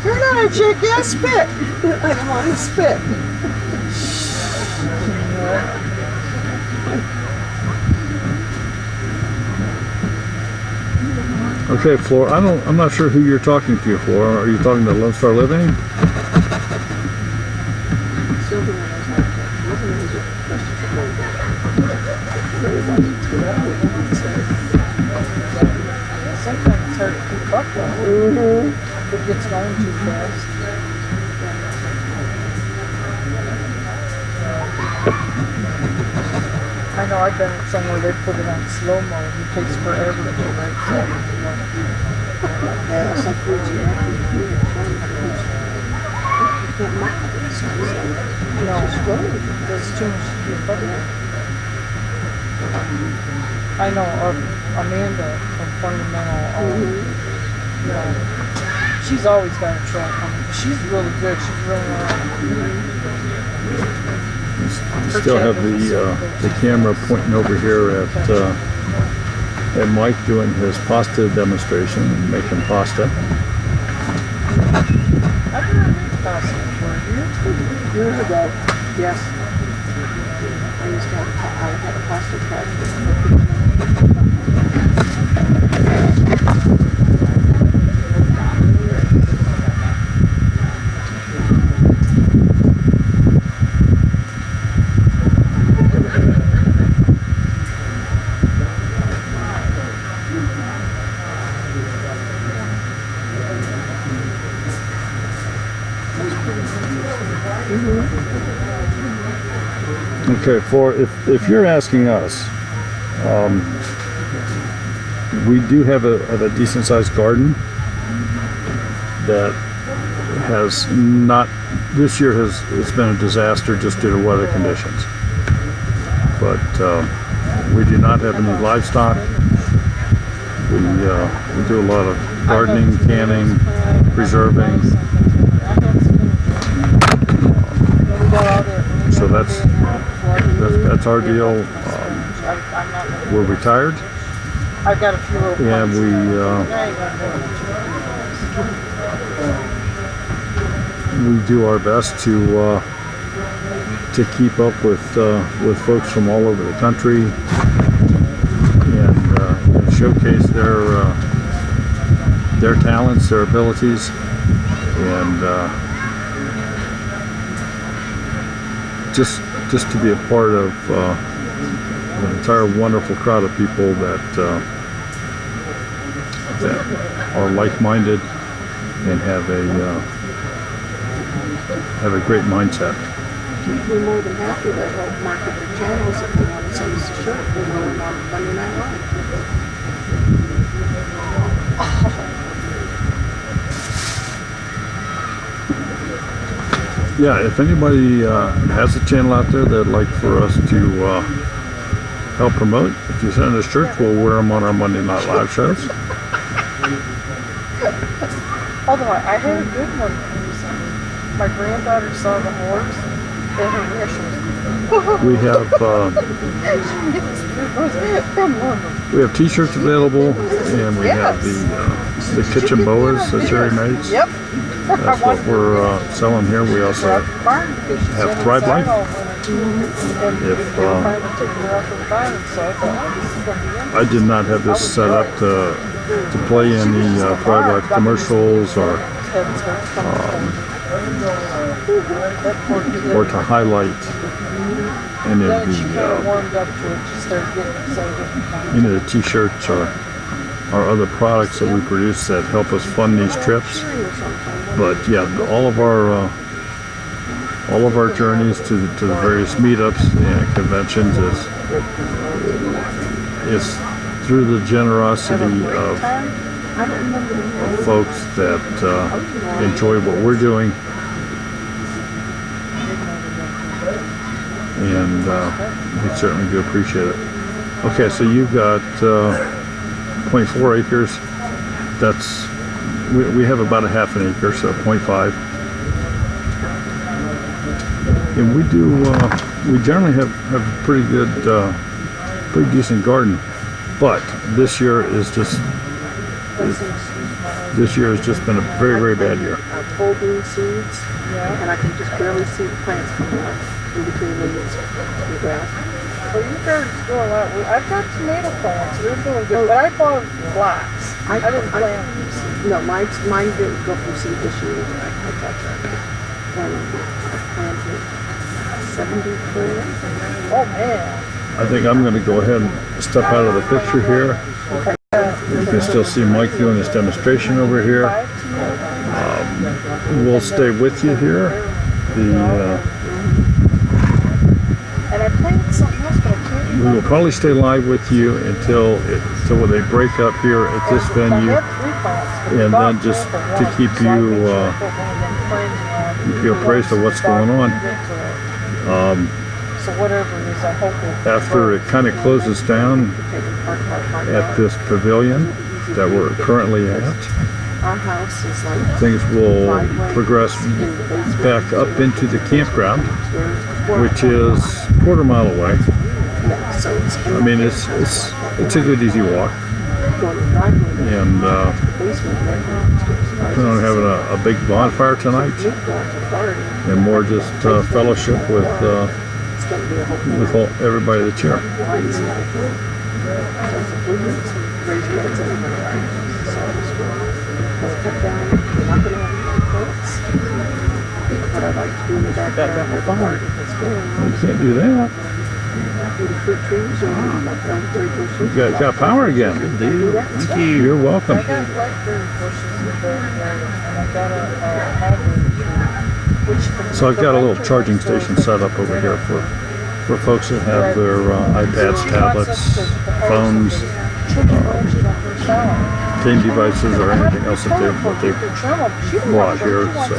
You're not a chick, yeah, spit. I don't want to spit. Okay, Flora. I'm not sure who you're talking to, Flora. Are you talking to Lone Star Living? Sometimes it's hard to keep up though. If it gets going too fast. I know I've been at somewhere they put it on slow-mo and it takes forever to get right set. Yeah, it's like you can't mock it. No, there's too much to do better. I know Amanda from Fundamental, you know, she's always got a track on it. She's really good. She's really Still have the camera pointing over here at Mike doing his pasta demonstration and making pasta. I've never made pasta before. Years ago, yes. I used to I had a pasta track. Okay, if you're asking us, we do have a decent sized garden that has not, this year it's been a disaster just due to weather conditions. But we do not have any livestock. We do a lot of gardening, canning, preserving. So that's our deal. We're retired, I've got a few little and we do our best to keep up with folks from all over the country and showcase their talents, their abilities, and just to be a part of an entire wonderful crowd of people that are like-minded and have a great mindset. We're more than happy to help market their channels if they want to send us a shirt. We're going on Monday Night Live. yeah, if anybody has a channel out there that'd like for us to help promote, if you send us shirts, we'll wear them on our Monday Night Live shows. Although I had a good one recently. My granddaughter saw the horse and her initials. We have T-shirts available, and we have the kitchen boas that Sherry makes. Yep. That's what we're selling here. We also have Thrive Life. If I did not have this set up to play any Thrive Life commercials or to highlight any of the T-shirts or other products that we produce that help us fund these trips. But yeah, all of our journeys to the various meetups and conventions is through the generosity of folks that enjoy what we're doing, and we certainly do appreciate it. Okay, so you've got 0.4 acres. That's we have about a half an acre, so 0.5. And we generally have a pretty good, pretty decent garden. But this year has just been a very, very bad year. Full bean seeds, and I can just barely see the plants coming up in between the leaves and grass. Well, you guys do a lot. I've got tomato plants. They're doing good, but I bought blocks. I didn't plant them. No, mine didn't go from seed this year. I got that. And I planted 70 plants. Oh man. I think I'm going to go ahead and step out of the picture here. You can still see Mike doing his demonstration over here. We'll stay with you here. And I planted something else, but I can't We will probably stay live with you until they break up here at this venue, and then just to keep you appraised of what's going on. So whatever it is, I hope After it kind of closes down at this pavilion that we're currently at, our house is like things will progress back up into the campground, which is a quarter mile away. I mean, it's a good easy walk, and plan on having a big bonfire tonight, and more just fellowship with everybody that's here. You can't do that. You got power again. Good deal. Thank you. You're welcome. So I've got a little charging station set up over here for folks that have their iPads, tablets, phones, game devices, or anything else that they brought here. So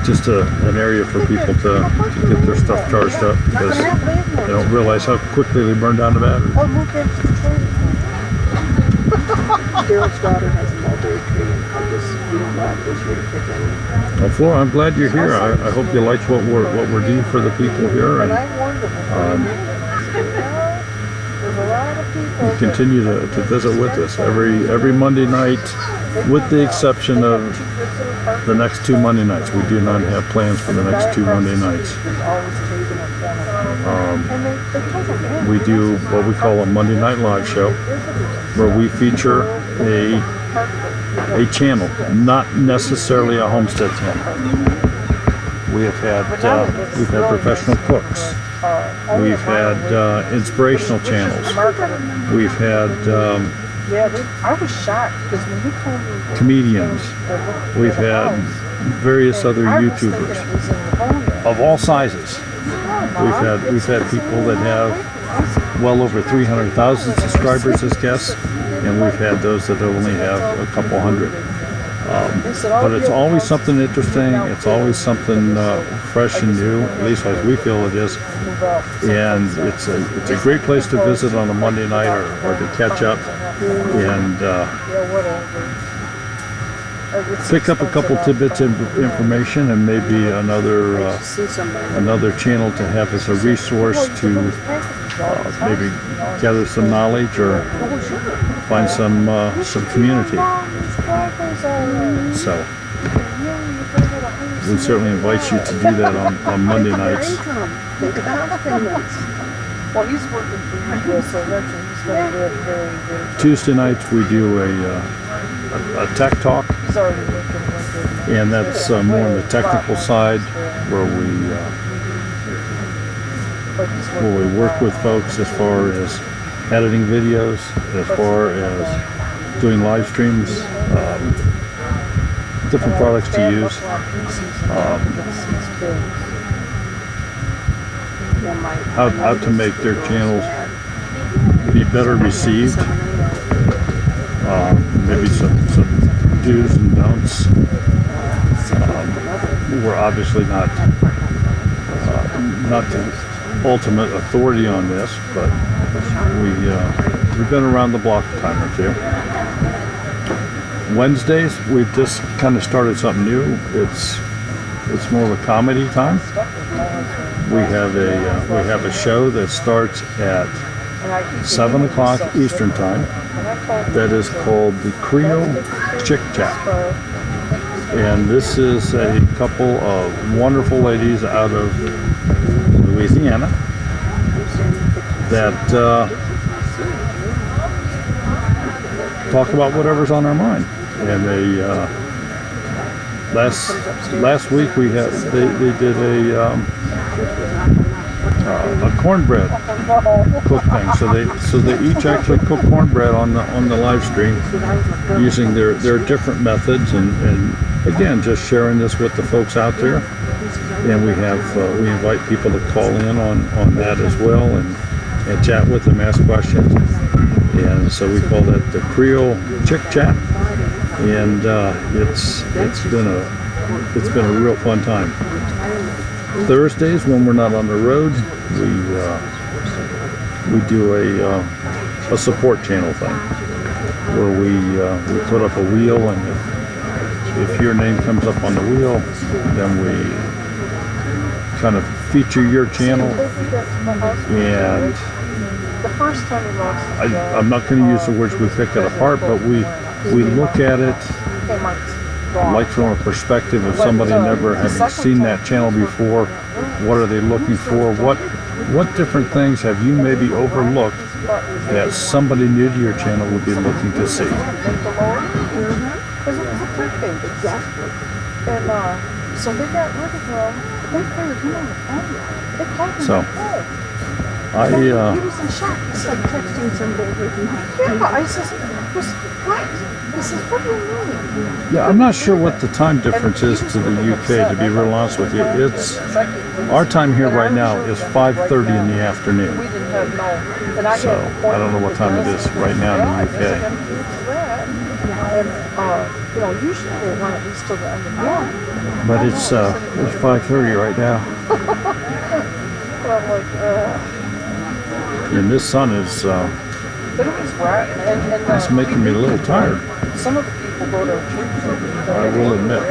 just an area for people to get their stuff charged up, because they don't realize how quickly they burn down the battery. Daryl's daughter has a mulberry tree, and I just don't want this year to pick any. Well, Flora, I'm glad you're here. I hope you like what we're doing for the people here, and you continue to visit with us every Monday night, with the exception of the next 2 Monday nights. We do not have plans for the next 2 Monday nights. We do what we call a Monday Night Live show, where we feature a channel, not necessarily a homestead channel. We've had professional cooks. We've had inspirational channels. We've had I was shocked because when you told me comedians. We've had various other YouTubers of all sizes. We've had people that have well over 300,000 subscribers as guests, and we've had those that only have a couple hundred. But it's always something interesting. It's always something fresh and new, at least as we feel it is. And it's a great place to visit on a Monday night or to catch up and pick up a couple tidbits of information and maybe another channel to have as a resource to maybe gather some knowledge or find some community. So we certainly invite you to do that on Monday nights. Well, he's working for you, so he's going to do it very, very good. Tuesday nights we do a tech talk, He's already working with it. and that's more on the technical side where we work with folks as far as editing videos, as far as doing live streams, different products to use. How to make their channels be better received. Maybe some do's and don'ts. We're obviously not the ultimate authority on this, but we've been around the block a time or two. Wednesdays, we've just kind of started something new. It's more of a comedy time. We have a show that starts at 7 o'clock Eastern time that is called the Creole Chick Chat. And this is a couple of wonderful ladies out of Louisiana that talk about whatever's on their mind. And they last week they did a cornbread cook thing. So they each actually cook cornbread on the live stream using their different methods, and again, just sharing this with the folks out there. And we invite people to call in on that as well and chat with them, ask questions. And so we call that the Creole Chick Chat, and it's been a real fun time. Thursdays, when we're not on the road, we do a support channel thing where we put up a wheel, and if your name comes up on the wheel, then we kind of feature your channel. And I'm not going to use the words we pick it apart, but we look at it like from a perspective of somebody never having seen that channel before. What are they looking for? What different things have you maybe overlooked that somebody new to your channel would be looking to see? Because it was a clickbait, exactly. And so they got rid of him. They fired him on the phone. They called him on the phone. He was in shock. He's like texting somebody. Yeah, I says, what? He says, what do you mean? Yeah, I'm not sure what the time difference is to the UK, to be real honest with you. It's our time here right now is 5:30 in the afternoon. So I don't know what time it is right now in the UK. And usually they run at least till the end of the morning. But it's 5:30 right now. But I'm like, And this sun is it's making me a little tired. some of the people go to church. I will admit.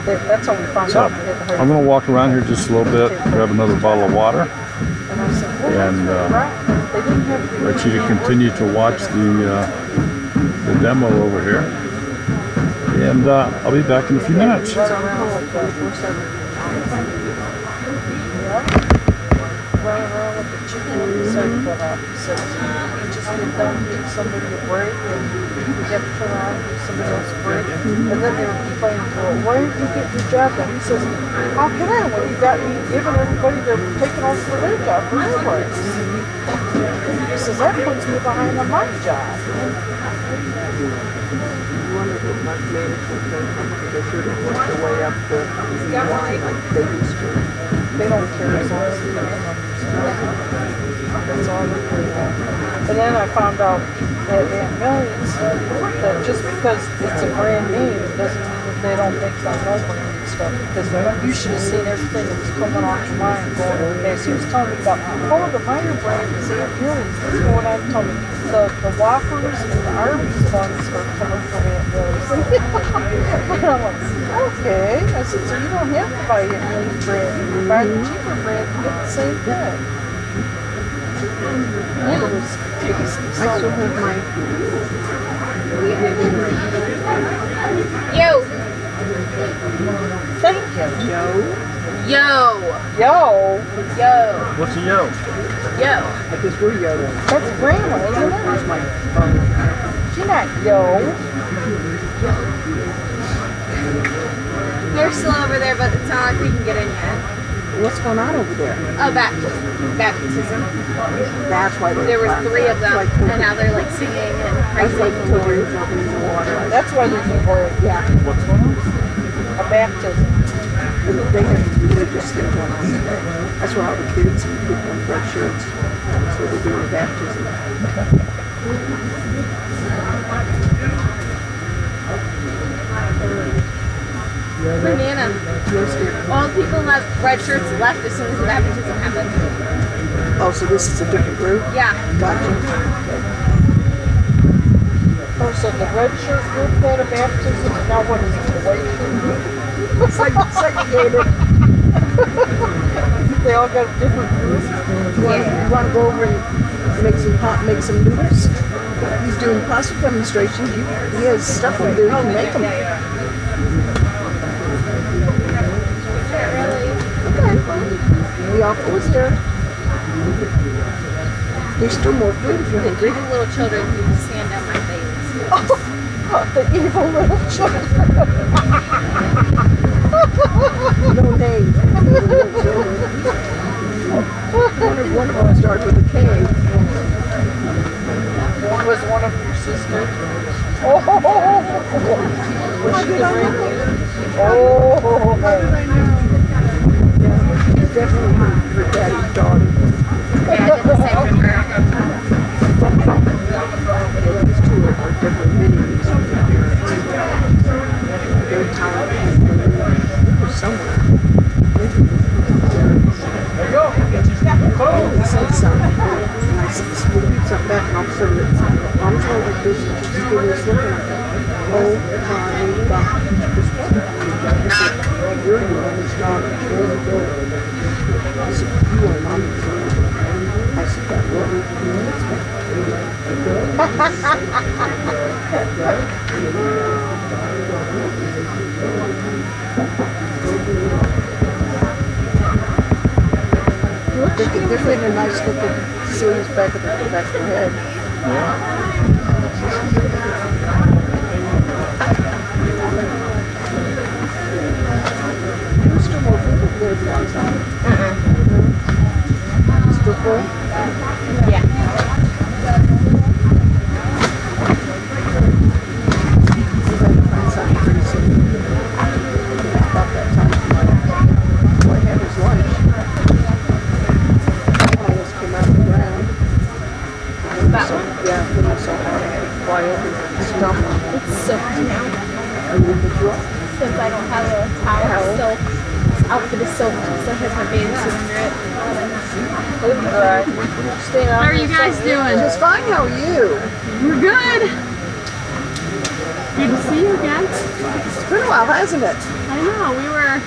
That's how we found So out. I'm going to walk around here just a little bit, grab another bottle of water, and let you to continue to watch the demo over here. And I'll be back in a few minutes. Running around with the chicken. He said, you just get done giving somebody a break, and you have to turn around and give somebody else a break. And then they were complaining, well, why didn't you get your job done? He says, how can I when you got me giving everybody they're taking over for their job for their breaks? He says, that puts me behind on my job. Wondered what much management they should have worked their way up to like Baby Street. They don't care as long as they don't. That's all they care about. And then I found out at Aunt Millie's that just because it's a brand name doesn't mean that they don't make some no brand and stuff. Because you should have seen everything that was coming off your mind going okay. So he was telling me about, oh, the minor brand is Aunt Millie's. What's going on? Tell me the Whoppers and the Arby's buns are coming from Aunt Millie's. And I'm like, okay. I said, so you don't have to buy Aunt Millie's brand. You can buy the cheaper brand and get the same thing. And it was tasty. I still have my... Yo! Thank you, Joe. Yo! Yo! Yo! What's a yo? Yo! Because we're yo. That's grandma, isn't it? Where's my phone? She's not yo. They're still over there, but it's not like we can get in yet. What's going on over there? Oh, baptism. That's why there were 3 of them, and now they're like singing and praising the Lord. That's why there's a word, yeah. What's going on? A baptism. They have religious thing going on today. That's why all the kids and people in red shirts. That's what they're doing, baptism. Banana. All the people who have red shirts left as soon as the baptism happened. Oh, so this is a different group? Yeah. Gotcha. Oh, so the red shirt group had a baptism, and now what is it, the white shirt group? It's like segregated. They all got a different group. You want to go over and make some noodles? He's doing pasta demonstrations. He has stuff to do. He can make them. Okay. We all was there. There's still more food if you're hungry. Evil little children who stand down my face. Oh, the evil little children. No name. One of them started with a K. Was one of your sisters? Oh, was she the grandmother? Oh, how did I know? Yeah, she's definitely her daddy's daughter. Yeah, I did the same for her. These two are different minions from their parents. They're talented. They're somewhere. He said something, and I said something back, and all of a sudden it's arms went like this, and she just gave me this look, and I thought, oh my God, this one. I said, you're your mother's daughter. I said, you are mommy's daughter. I said, that really? They're getting a nice looking series back of their head. There's still more people there than last time. Still full? Yeah. I'm going to find something pretty soon. About that time. Boy, I had his lunch. Almost came out of the ground. That one? Yeah, when I saw how I had to fly over and stomp on it. It's soaked now. Since I don't have a towel, it's soaked. This outfit is soaked, so it has my bathing suit under it. Right. How are you guys doing? Just fine, how are you? We're good. Good to see you again. It's been a while, hasn't it? I know, we were...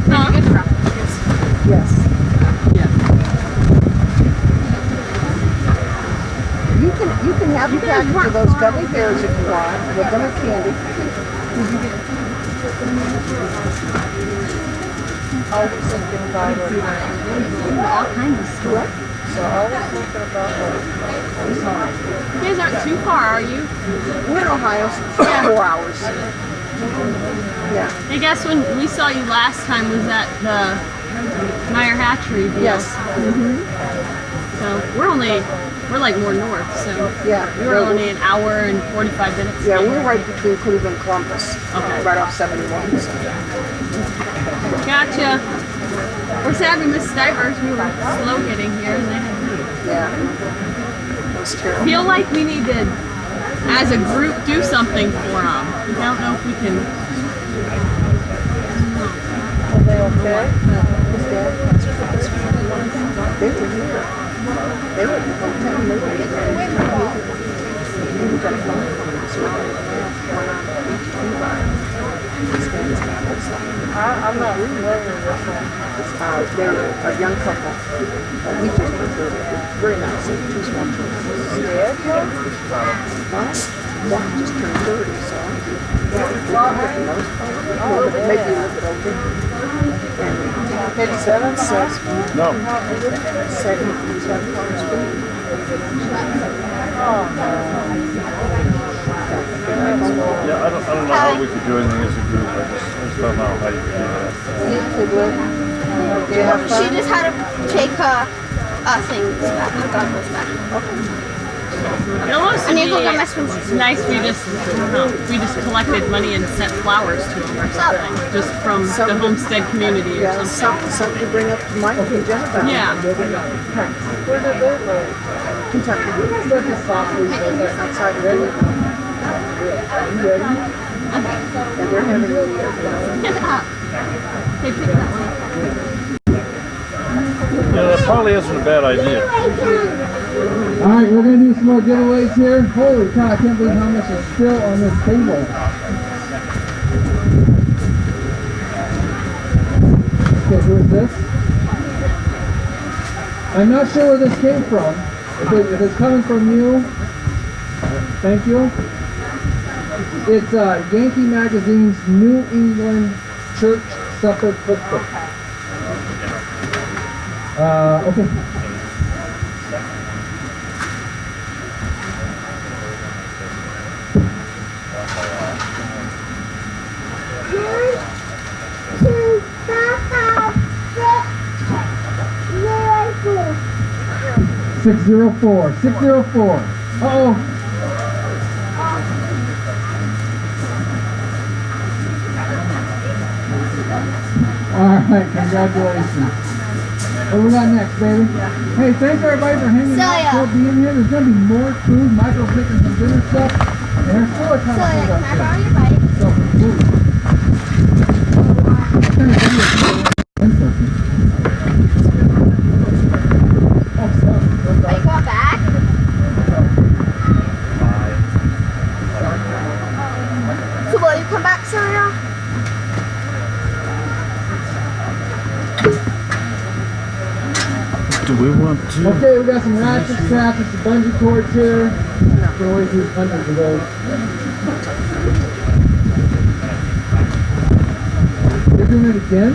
No, I'm good for Yes. Yeah. You can have a package of those gummy bears if you want, with them or candy. Always thinking about it. all kinds of stuff. So always thinking about it. You guys aren't too far, are you? We're in Ohio, 4 hours. Yeah. I guess when we saw you last time was at the Meyer Hatchery deal. Yes. So we're only We're like more north, so Yeah. we're only an hour and 45 minutes. Yeah, we're right between Cleveland and Columbus. Okay. Right off 71. So. Gotcha. We're sad we missed Stivers. We were slow getting here. And they had... Yeah. That was terrible. Feel like we need to, as a group, do something for them. I don't know if we can. Are they okay? They were here. They were at the hotel. They were getting ready to come here. We got a phone call this morning. I'm not familiar with this one. They're a young couple. We just went through it. Very nice. Two small children. Dead? One just turned 30, so. Maybe a little bit older. And maybe 7 says. No. 7 cars. Yeah, I don't know how we could do anything as a group. I just don't know how you could do that. She just had to take her things back, her goggles back. It almost I need to go get my it's nice we just collected money and sent flowers to them or something, just from the homestead community or something. Something to bring up to Mike and Jennifer. Yeah. Where did they live? Kentucky. Outside of Louisville. And they're having a Yeah, that probably isn't a bad idea. Alright, we're going to do some more giveaways here. Holy cow, I can't believe how much is still on this table. Okay, who is this? I'm not sure where this came from. If it's coming from you, thank you. It's Yankee Magazine's New England Church Supper Cookbook. Okay. Six zero four. Uh-oh. Alright, congratulations. What do we got next, baby? Hey, thanks everybody for hanging out, still being here. There's going to be more food. Michael's making some dinner stuff. And there's still a ton of food up there. So, Are you going back? So will you come back, Celia? Do we want to? Okay, we got some ratchet straps and some bungee cords here. You can always use hundreds of those. You're doing it again?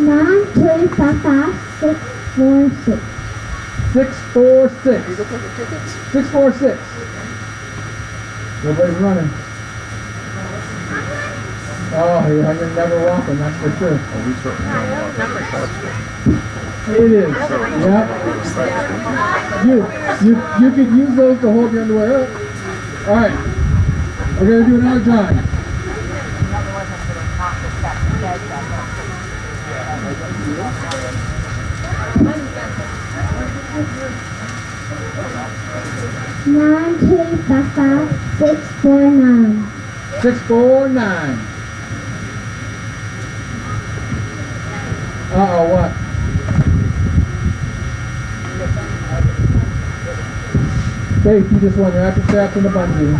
Nine, 2, 5, 5, 6, 4, 6. 646. 646. Nobody's running. Oh, yeah, you're never walking, that's for sure. It is. Yep. You could use those to hold your underwear up. Alright. We're going to do another drawing. Nine, 2, 5, 5, 6, 4, 9. 649. Uh-oh, what? Faith, you just won ratchet straps and a bungee.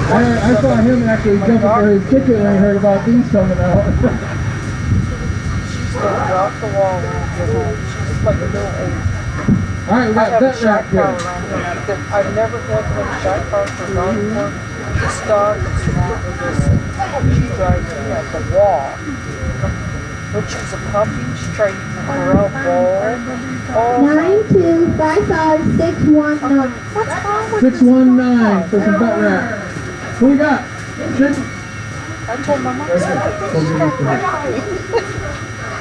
I saw him actually jumping for his ticket when he heard about these coming out. She's going to drop the wall when we get home. She's like a little 8. Alright, we got that right here. I've never had to have a shot car for dog work. This dog is she drives me at the wall. When she's a puppy, she try Corral Ball. 9255619. 619 for some butt wrap. Who we got? Six. I told my mom, I said, I think she's got anxiety.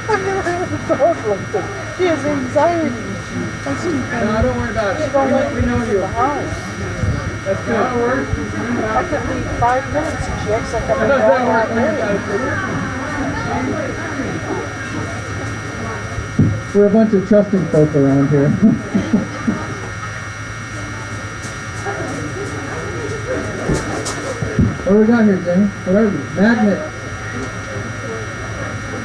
I've never had a dog like this. She has anxiety. No, don't worry about it. We know you. That's good. I could leave 5 minutes and she acts like I'm a dog all day. We're a bunch of trusting folk around here. What do we got here, Jenny? What are these? Magnets.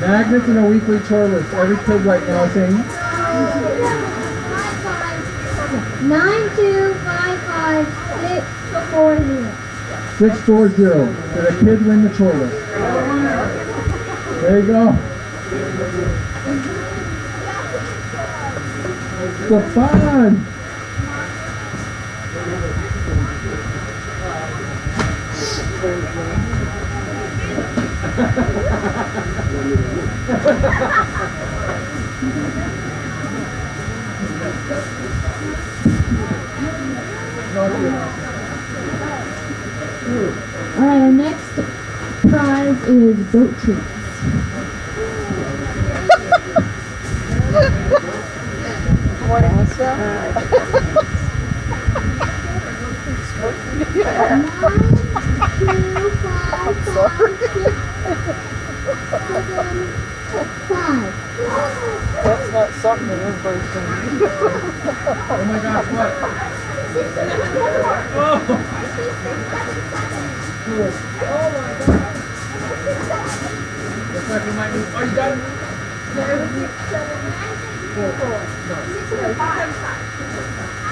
Magnets in a weekly chore list. Every kid right now is saying 9255640. 640. Did a kid win the chore list? There you go. The fun. Alright, our next prize is goat treats. Want to eat some? I'm sorry. That's not something that everybody's going to eat. Oh my gosh, what? Oh! Oh my god! Looks like we might need. Oh, you got it?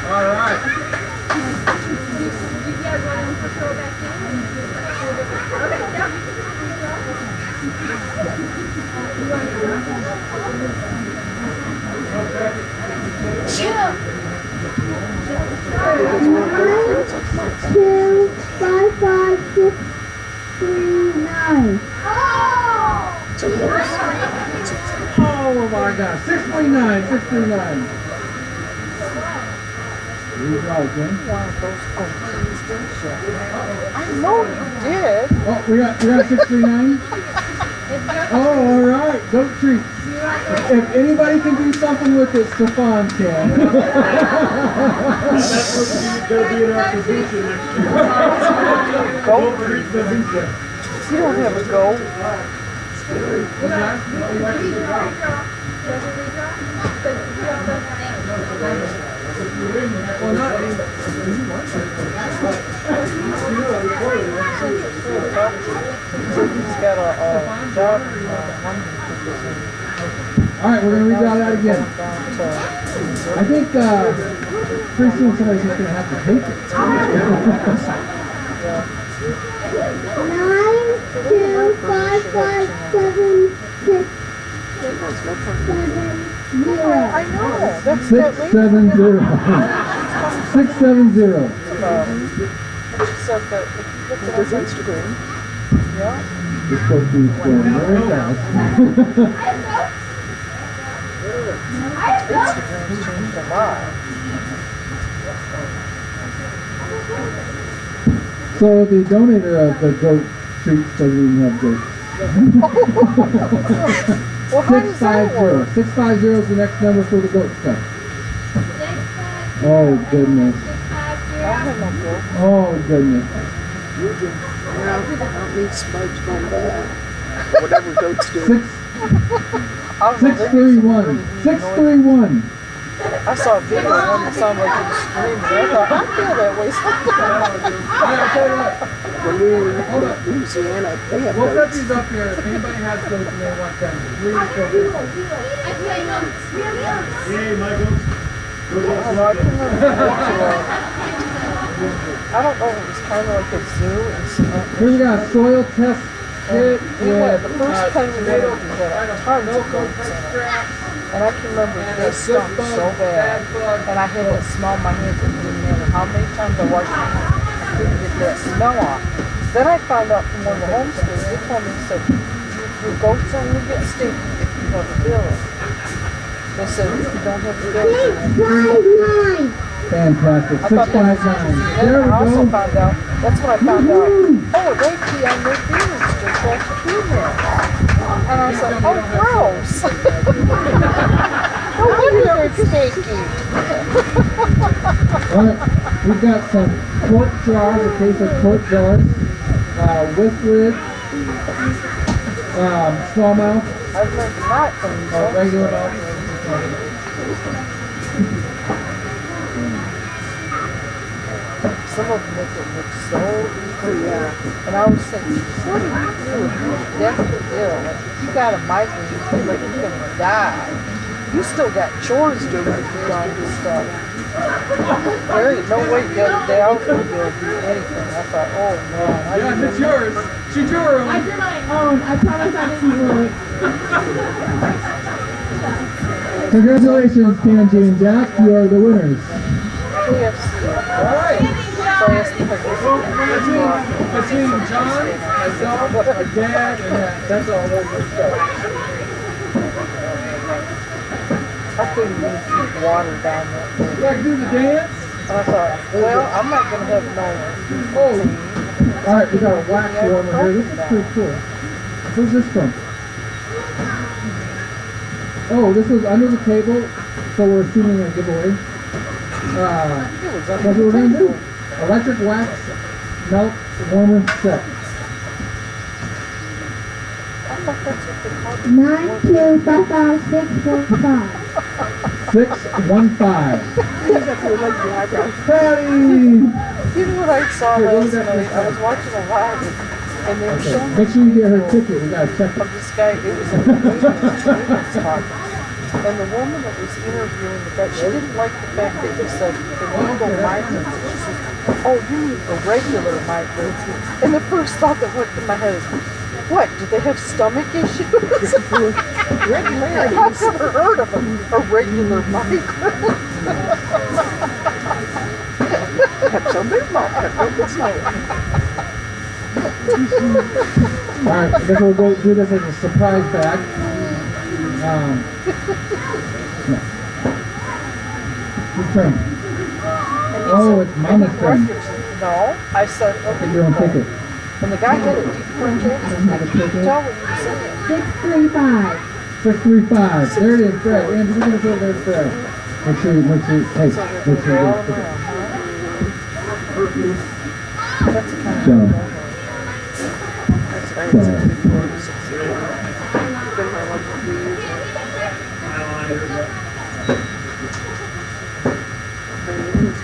Alright. Two, 5, 5, 6, 3, 9. Oh my god, 639, 639. Redraw again. One of those countries, didn't you? I know you did. Oh, we got 639. Oh, all right, goat treats. If anybody can do something with it, Stefan can. That's what's going to be in our position next year. Goat treat position. You don't have a goat. Well, not anybody. He's got a job. All right, we're going to redraw that again. I think pretty soon somebody's just going to have to take it. 9, 2, 5, 5, 7, 6, 7, 0. I know. That's 670. 670. She said that if you look at his Instagram, yeah. This supposed to be going very fast. Instagram's changed a lot. So the donator of the goat treats doesn't even have goats. Well, how does that work? 650 is the next number for the goat stuff. Oh goodness. Oh goodness. I don't need Spudge going back. Whatever goats do. 631. 631. I saw a video of one that sounded like he was screaming. I thought, I feel that way sometimes. Louisiana, they have We'll set goats. these up here. If anybody has goats and they want them, please go get them. Yay, my goats. I don't know, it was kind of like a zoo and cement. Here we got a soil test kit We went, with the first time we went, tomato we had tons of goats in it. And I can remember they stunk so bad. And I had to smell my hands and no matter how many times I washed my hands, I couldn't get that smell off. Then I found out from one of the homesteaders, they told me, they said, your goats only get stinky if you have a bill. They said you don't have to go. Fantastic. I thought that was 659. Then There we I also go. found out, that's when I found out, oh, they pee on their beans to attract the females. And I was like, oh, gross. No wonder they're stinky. All right, we've got some quart jars, a case of quart jars, with lid, smallmouth, I've learned not from regular mouth. Some of them make it look so easy. And I was thinking, what do you do if you're deathly ill? Like, if you got a migraine, you feel like you're going to die. You still got chores to do with your darn stuff. There ain't no way the other day I was going to be able to do anything. I thought, oh man. Yeah, it's yours. She drew her own. I drew my own. I promise I didn't do it. Congratulations, Kanji and Jack. You are the winners. Alright. Between John, myself, my dad, and that's all over the stuff. I couldn't even keep water down there. You like to do the dance? And I thought, well, I'm not going to have no. Oh. All right, we got a wax warmer here. This is pretty cool. Where's this from? Oh, this was under the table, so we're assuming a giveaway. That's what we're going to do. Electric wax melt warmer set. 9255615. 615. Patty! You know what I saw last night? I was watching a live and they were showing Make sure you get her ticket. We got to check it. of this guy. It was a maintenance talk. And the woman that was interviewing the guy, she didn't like the fact that he said illegal migrants. And she said, oh, you need irregular migrants. And the first thought that went through my head is, what, do they have stomach issues? Regularity. I've never heard of a regular migrant. Alright, I guess we'll go do this as a surprise bag. Whose turn? Oh, it's Mama's turn. No, I said, okay. Get your own ticket. And the guy had it deep printed. You could tell when you said it. 635. 635. There it is, Fred. Andy, we're gonna go there, Fred. Make sure you, hey, make sure you get a ticket. That's kind of John. That's right. It's been 46 years. Been my lucky 3 years.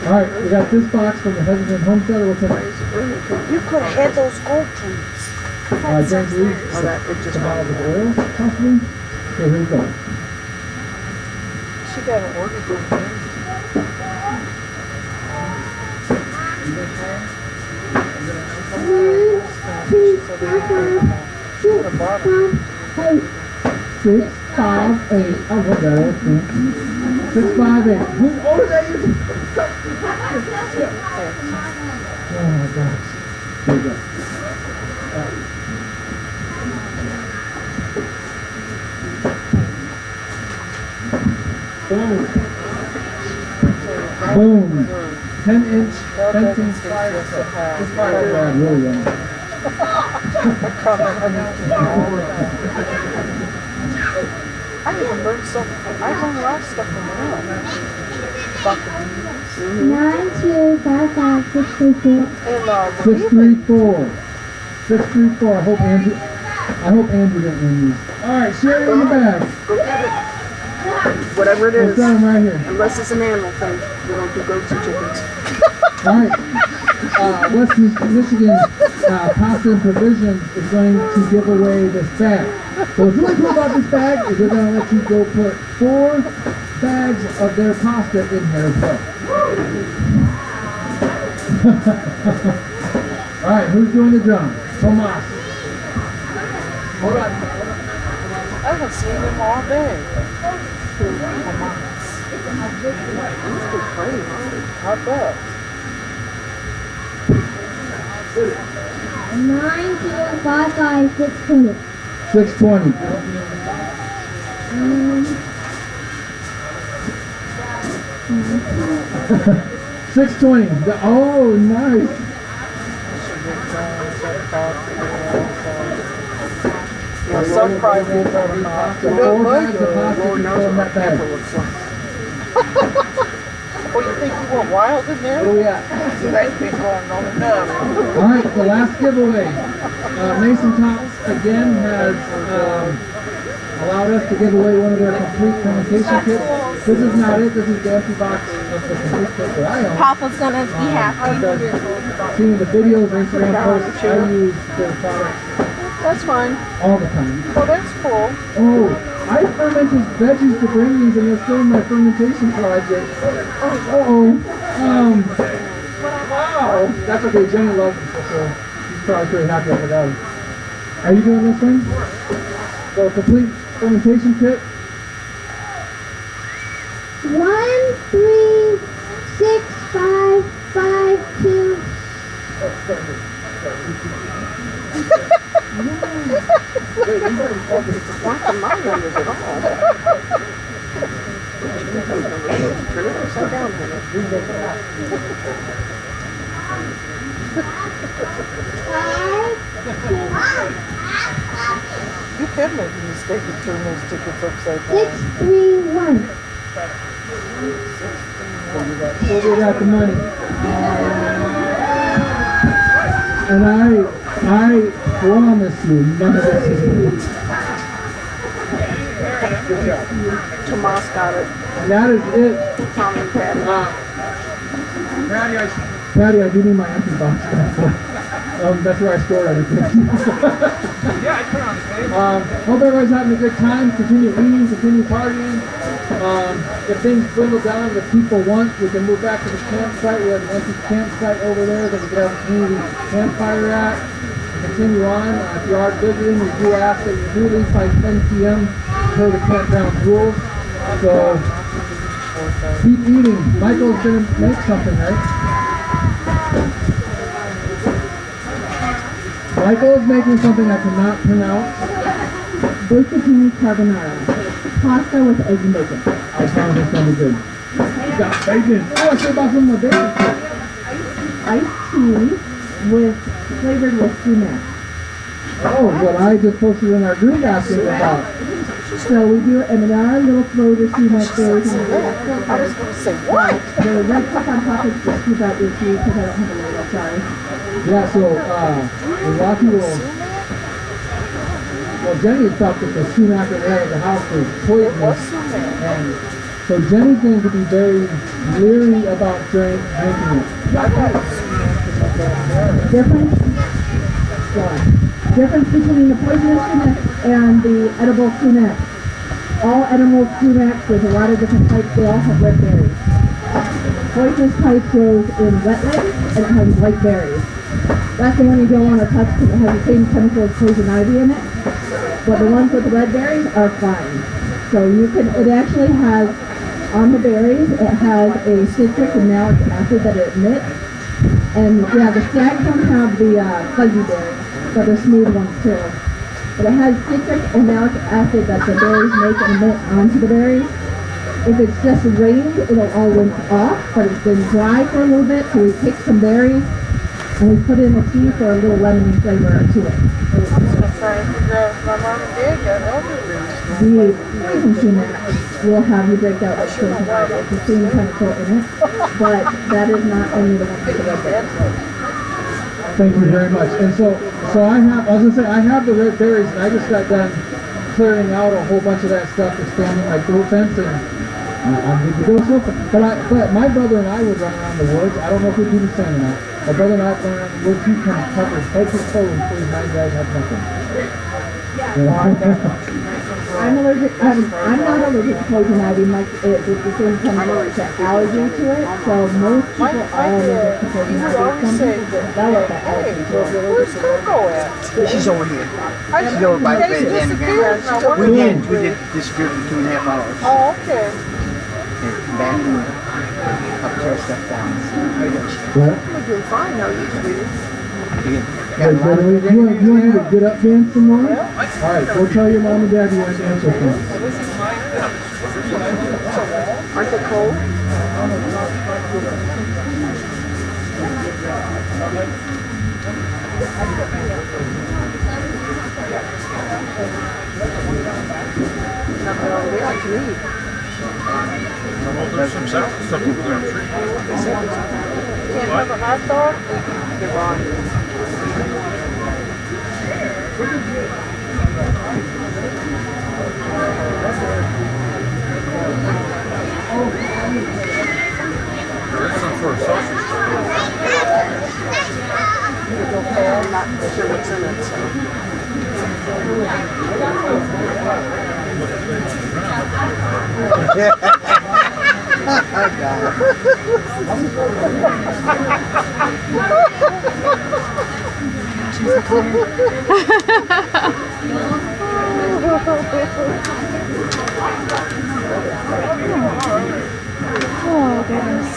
Alright, we got this box from the Hesitant Homesteader. What's in it? You could have had those gold trees. James Reed. Oh, that it just bottles of oil, possibly. Okay, here we go. She got an order from me. Hey. 658. I love that old thing. 658. Who ordered that? Oh my gosh. Here we go. Boom. Boom. 10-inch fencing fire set. This fire brand really young. I even learned something. I learned a lot of stuff from her. About the bees. 9255634. And 634. 634. I hope Andrew didn't win these. Alright, Sherry in the bag. Go get it. Whatever it is. Let's got them right here. Unless it's an animal thing. We don't do goats and chickens. Alright. West Michigan Pasta and Provisions is going to give away this bag. So what's really cool about this bag is they're going to let you go put 4 bags of their pasta in here as well. Alright, who's doing the drum? Tomas. Hold on. I haven't seen him all day. I bet. 9255620. 620. 620. Oh, nice. Some private don't like Lord knows what that camper looks like. Oh, you think you want wild in there? Oh, yeah. That's been going on enough. All right, the last giveaway. Mason Tops again has allowed us to give away one of their complete fermentation kits. This is not it. This is the empty box of the complete kit that I own. Papa's gonna be happy. Seeing the videos or Instagram posts, I use their products That's fine. all the time. Oh, that's cool. Oh, I fermented veggies to bring these and they're still in my fermentation project. Uh-oh. Wow. That's okay, Jenny loves them, so she's probably pretty happy with that. Are you doing this one? So complete fermentation kit. 1, 3, 6, 5, 5, 2. Not the my numbers at all. Turn it upside down, honey. You can make a mistake and turn those tickets upside down. 6, 3, 1. So we got the money. And I promise you, none of this is me. Good job. Tomas got it. And that is it. Tommy and Patty. Patty, I do need my empty box back. That's where I store everything. Yeah, I put it on the table. Hope everybody's having a good time. Continue eating, continue partying. If things dwindle down that people want, we can move back to the campsite. We have an empty campsite over there that we can have a community campfire at. Continue on. If you are visiting, we do ask that you do leave by 10 p.m. per the campground rules. So keep eating. Michael's going to make something, right? Michael is making something I cannot pronounce. Bucatini carbonara. Pasta with egg and bacon. I promise it's going to be good. You got bacon. Oh, I said about some of my bacon. Iced tea with flavored with sumac. Oh, what I just posted in our group basket about. So we do it, and there are little flavor sumac berries in the I was going to say, what? The red cup on top is just scoop out your tea because I don't have a label, sorry. Yeah, so Rocky will. Well, Jenny thought that the sumac that we had at the house was poisonous, and so Jenny's going to be very leery about drinking it. Difference between the poisonous sumac and the edible sumac. All edible sumacs, there's a lot of different types, they all have red berries. Poisonous type grows in wetlands and it has white berries. That's the one you don't want to touch because it has the same chemical as poison ivy in it. But the ones with the red berries are fine. So you can, it actually has, on the berries, it has a citric and malic acid that it emits. And yeah, the stags don't have the fuzzy berries, but the smooth ones too. But it has citric and malic acid that the berries make and emit onto the berries. If it's just rained, it'll all rinse off, but it's been dry for a little bit, so we take some berries and we put in a tea for a little lemony flavor to it. I was trying to figure out if my mom and dad got elderberries. The poison sumac will have you break out like poison ivy. It's the same chemical in it, but that is not only the one with the red berries. Thank you very much. And so I have the red berries, and I just got done clearing out a whole bunch of that stuff that's standing my boat fence, and I'm good to go so far. But my brother and I would run around the woods. I don't know if we do the same or not. My brother and I run around the woods. He comes covered head to toe and please my guys have nothing. I'm allergic. I'm not allergic to poison ivy. It's the same chemical allergy to it. So most people are allergic to poison ivy. Some people develop that allergy to it. Where's Coco at? She's over here. She's over by the bed. We did disappear for 2.5 hours. Oh, okay. And come back and up tear stuff down. What? You're doing fine now, you sweetie. You want to get up dance some more? All right, go tell your mom and dad you want to dance with them. Aren't they cold? They like to eat. There's some stuff over there. Can't have a hot dog? They're wrong. There's some sort of sausage. I'm not sure what's in it, so. Oh, goodness.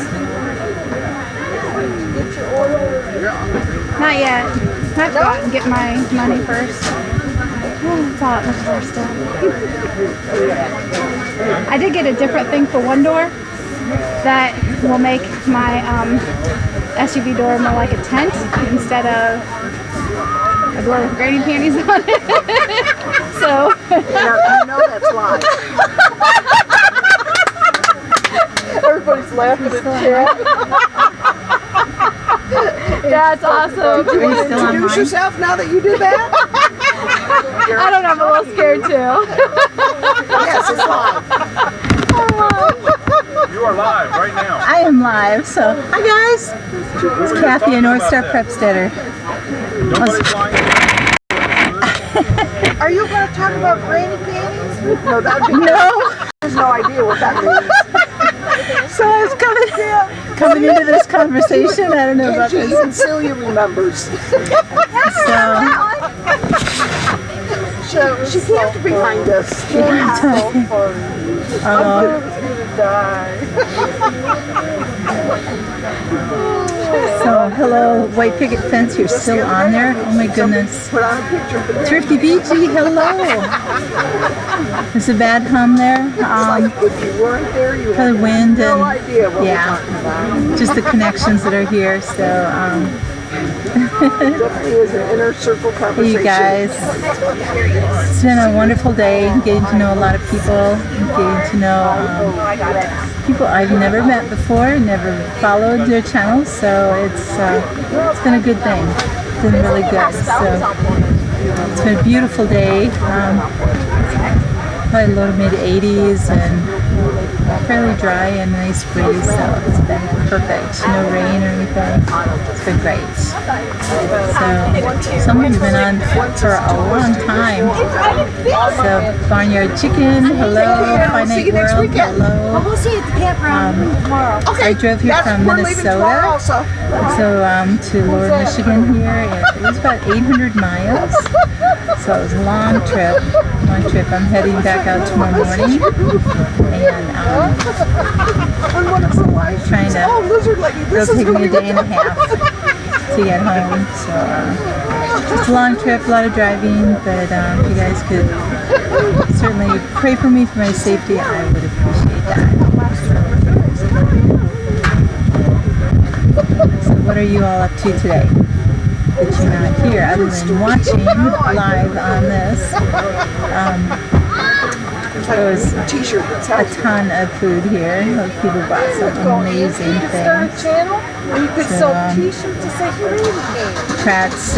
Not yet. I have to go out and get my money first. It's all at the car still. I did get a different thing for one door that will make my SUV door more like a tent instead of a door with granny panties on it. So you know that's live. Everybody's laughing at the chat. That's awesome. Did you want to introduce yourself now that you did that? I don't know, I'm a little scared too. Yes, it's live. You are live right now. I am live, so hi guys. It's Kathy, a North Star Prepsteader. Are you going to talk about granny panties? No, that would be No. There's no idea what that means. So I was coming into this conversation. I don't know about this. Even Celia remembers. So she camped behind us. Yeah. So funny. I'm gonna die. So hello, white picket fence. You're still on there. Oh my goodness. Put on a picture for Thrifty Beachy. Hello. There's a bad hum there. If you weren't there, you For the had wind no and idea what we're talking about. just the connections that are here. So Definitely is an inner circle conversation. you guys, it's been a wonderful day. Getting to know a lot of people. Getting to know people I've never met before. Never followed their channels. So it's been a good thing. It's been really good. So it's been a beautiful day. Probably low to mid 80s and fairly dry and nice breeze, so it's been perfect. No rain or anything. It's been great. So somebody's been on for a long time. So Barnyard Chicken, hello. Finite World, hello. We'll see you at the campground tomorrow. I drove here from Minnesota, so to Lower Michigan here. It was about 800 miles, so it was a long trip. I'm heading back out tomorrow morning, and trying to. It'll take me a day and a half to get home. So just a long trip, a lot of driving, but if you guys could certainly pray for me for my safety, I would appreciate that. So what are you all up to today that you're not here other than watching live on this? There was a ton of food here. People brought some amazing things. Trats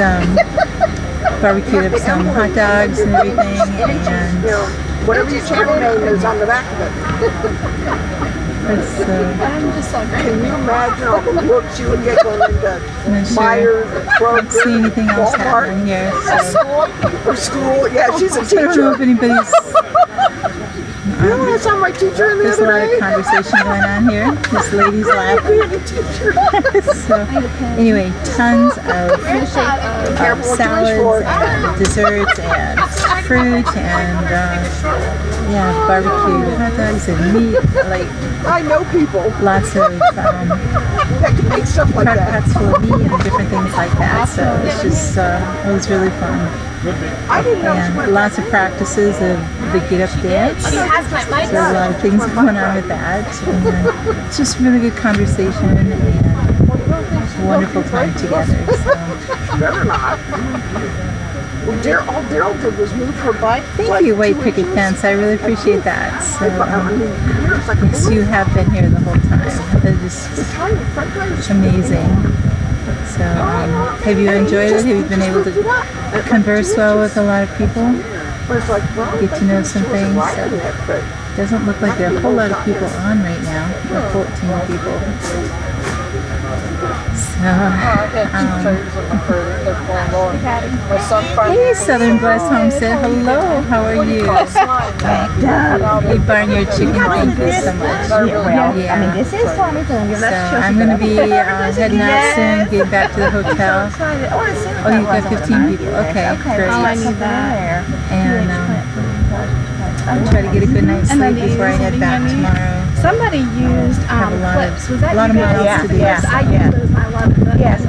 barbecued up some hot dogs and everything, and whatever your channel name is on the back of it. Can you imagine all the looks you would get going into Myers, I don't see anything else happening here. or school? Yeah, she's a I don't know if teacher. anybody's. You know what I saw my teacher in the There's a other lot day? of conversation going on here. This lady's laughing. So, anyway, tons of salads and desserts and fruit and yeah, barbecue hot dogs and meat. Like I know people. Lots of that can make stuff like crock that. pots full of meat and different things like that. So it's just it was really fun. I didn't know. And lots of practices of the get up dance. So a lot of things going on with that. And it's just really good conversation and a wonderful time together. So. Better not. Well, all Daryl did was move her bike. Thank you, White Picket Fence. I really appreciate that. So, yes, you have been here the whole time. It's just amazing. So, have you enjoyed it? Have you been able to converse well with a lot of people? Get to know some things? So, it doesn't look like there are a whole lot of people on right now. There are 14 people. So, hey, Southern Blessed Homestead. Hello, how are you? Hey, Barnyard Chicken, thank you so much. Yeah. I mean, this is Tommy Tongue. So I'm going to be heading out soon, getting back to the hotel. Oh, you've got 15 people. Okay, great. I need that. And I'll try to get a good night's sleep before I head back tomorrow. Somebody used clips. Was that a lot of miles to do. Yes, I used those and I loved them. Yes,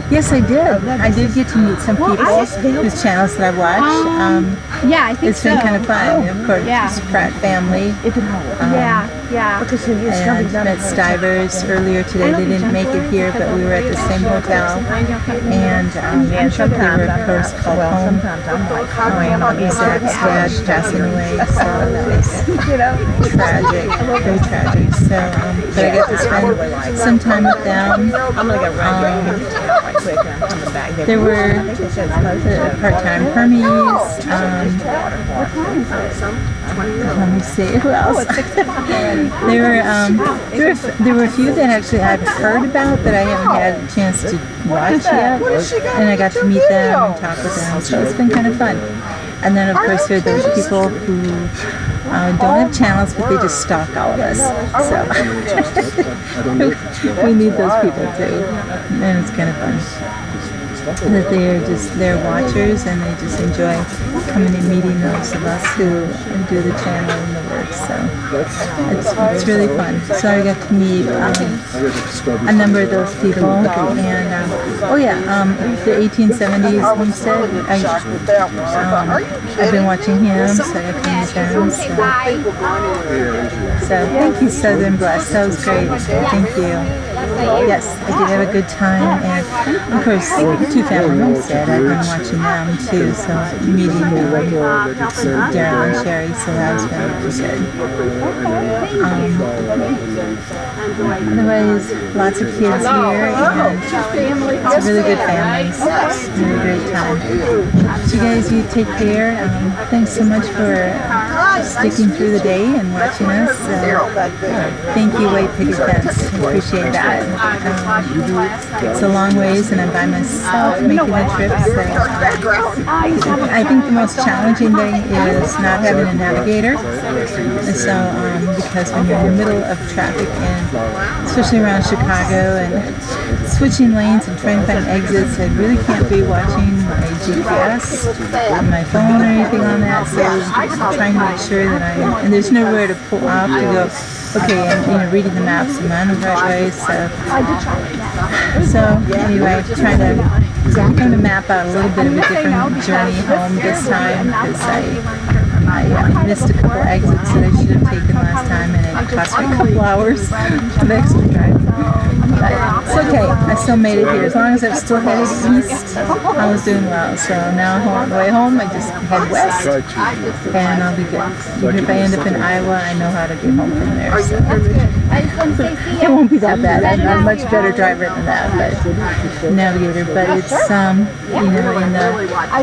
Yes, I did. I did get to meet some people whose channels that I watch. Yeah, I think it's been kind of fun. Of course, it's Pratt family. Yeah. And met Stivers earlier today. They didn't make it here, but we were at the same hotel. And they were, of course, called home. Zach's dad passing away. So tragic, very tragic. So, but I got to spend some time with them. I'm gonna go run right quick and I'm coming back. There were part-time Hermes. Let me see who else. There were a few that actually I've heard about that I haven't had a chance to watch yet, and I got to meet them and talk with them. So it's been kind of fun. And then of course there are those people who don't have channels, but they just stalk all of us. So we need those people too, and it's kind of fun. That they're watchers and they just enjoy coming and meeting those of us who do the channel and the work. So it's really fun. So I got to meet a number of those people and the 1870s homestead. I've been watching him, so I got to meet them. So thank you, Southern Blessed. That was great. Thank you. Yes, I did have a good time, and of course, Two Family Homestead. I've been watching them too, so meeting Daryl and Sherry, so that was really good. Otherwise, lots of kids here, and it's a really good family. It's a really great time. So you guys, you take care. Thanks so much for sticking through the day and watching us. Thank you, White Picket Fence. Appreciate that. It's a long ways, and I'm by myself making the trip. So I think the most challenging thing is not having a navigator. So because when you're in the middle of traffic, and especially around Chicago, and switching lanes and trying to find exits, I really can't be watching my GPS on my phone or anything on that. So I'm trying to make sure that and there's nowhere to pull off to go, okay, and reading the maps, am I on the right way? So anyway, trying to map out a little bit of a different journey home this time, because I missed a couple exits that I should have taken last time, and it cost me a couple hours of extra driving. But it's okay. I still made it here. As long as I'm still headed east, I was doing well. So now on the way home, I just head west, and I'll be good. Even if I end up in Iowa, I know how to get home from there. So it won't be that bad. I'm a much better driver than that, but navigator. But it's I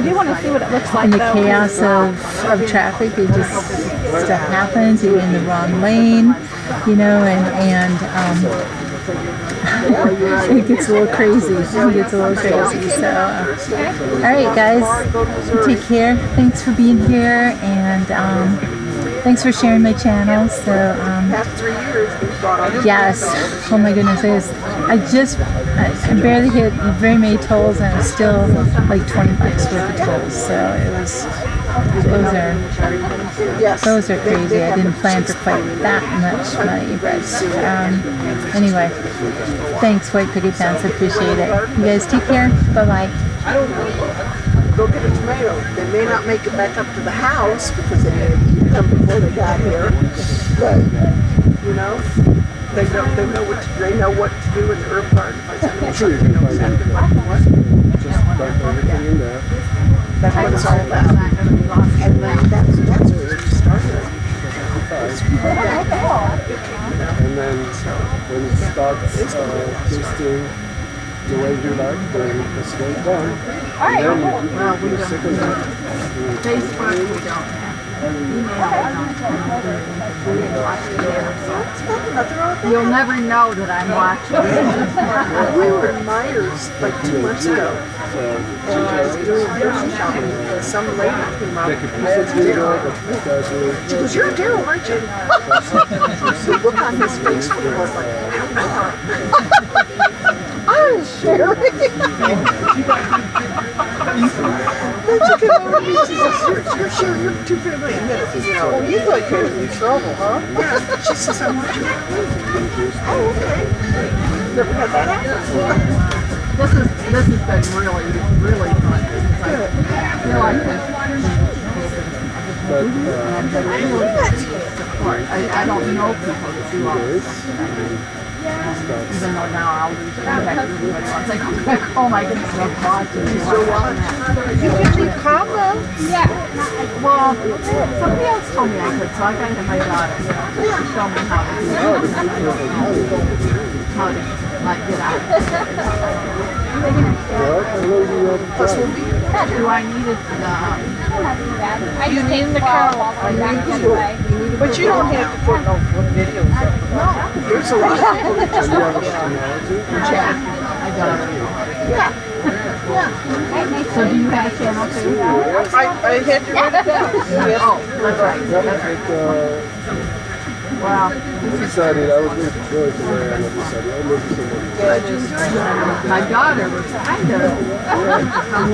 do want to see what it looks like in the chaos of traffic, it just stuff happens. You're in the wrong lane, and it gets a little crazy. So, all right, guys, take care. Thanks for being here, and Thanks for sharing my channel. So, Past 3 years, we've brought on. yes. Oh my goodness, I barely hit very many tolls, and it's still like $20 worth of tolls. So those are crazy. I didn't plan for quite that much money, but anyway, thanks, White Picket Fence. I appreciate it. You guys take care. Bye bye. Go get a tomato. They may not make it back up to the house because they may have eaten them before they got here, but you know, they know what to do in the herb garden. If I send them something, they know exactly what. That's what it's all about. And then that's where it started. And then when it starts tasting the way you like, then it's well done. And then you do the second half. Facebook, we don't have. You'll never know that I'm watching. We were in Myers like 2 months ago, and I was doing grocery shopping, and some lady came up and said, she goes, "You're Daryl, aren't you?" The look on his face was like, I'm Sherry. Then she came over to me and she says, "You're Sherry, you're too friendly." And then, you know, you thought you were in trouble, huh? Yeah. She says, "I'm watching that movie." Oh, okay. Never had that happen. This has been really fun. I feel like I don't know people that do all this stuff. Even though now I'll lose contact with everybody once I go back home, I can still watch it. You can leave comments. Yeah. Well, somebody else told me I could, so I got to my daughter to show me how to do it. How to like get out. Do I need it? You need an account. But you don't have to put no videos up. No, there's a lot of people that just watch. Yeah. So do you have a channel too? I had to write it down. Oh, that's right. Wow. I decided I was going to enjoy it today, and I decided I'll look for somebody. My daughter was kind of, I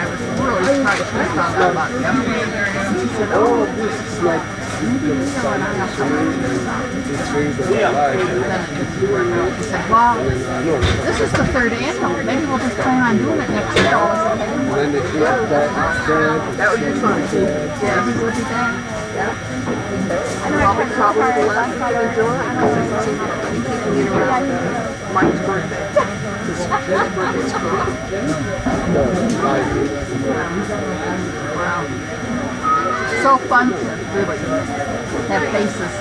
was really trying to talk about yesterday. She said, Oh, this is like she said, well, this is the third annual. Maybe we'll just plan on doing it next year. That would be fun. Yes, it would be that. Yeah. Probably the last week in July. Keeping it around Mike's birthday. His birthday's coming. Wow. So fun to really have faces.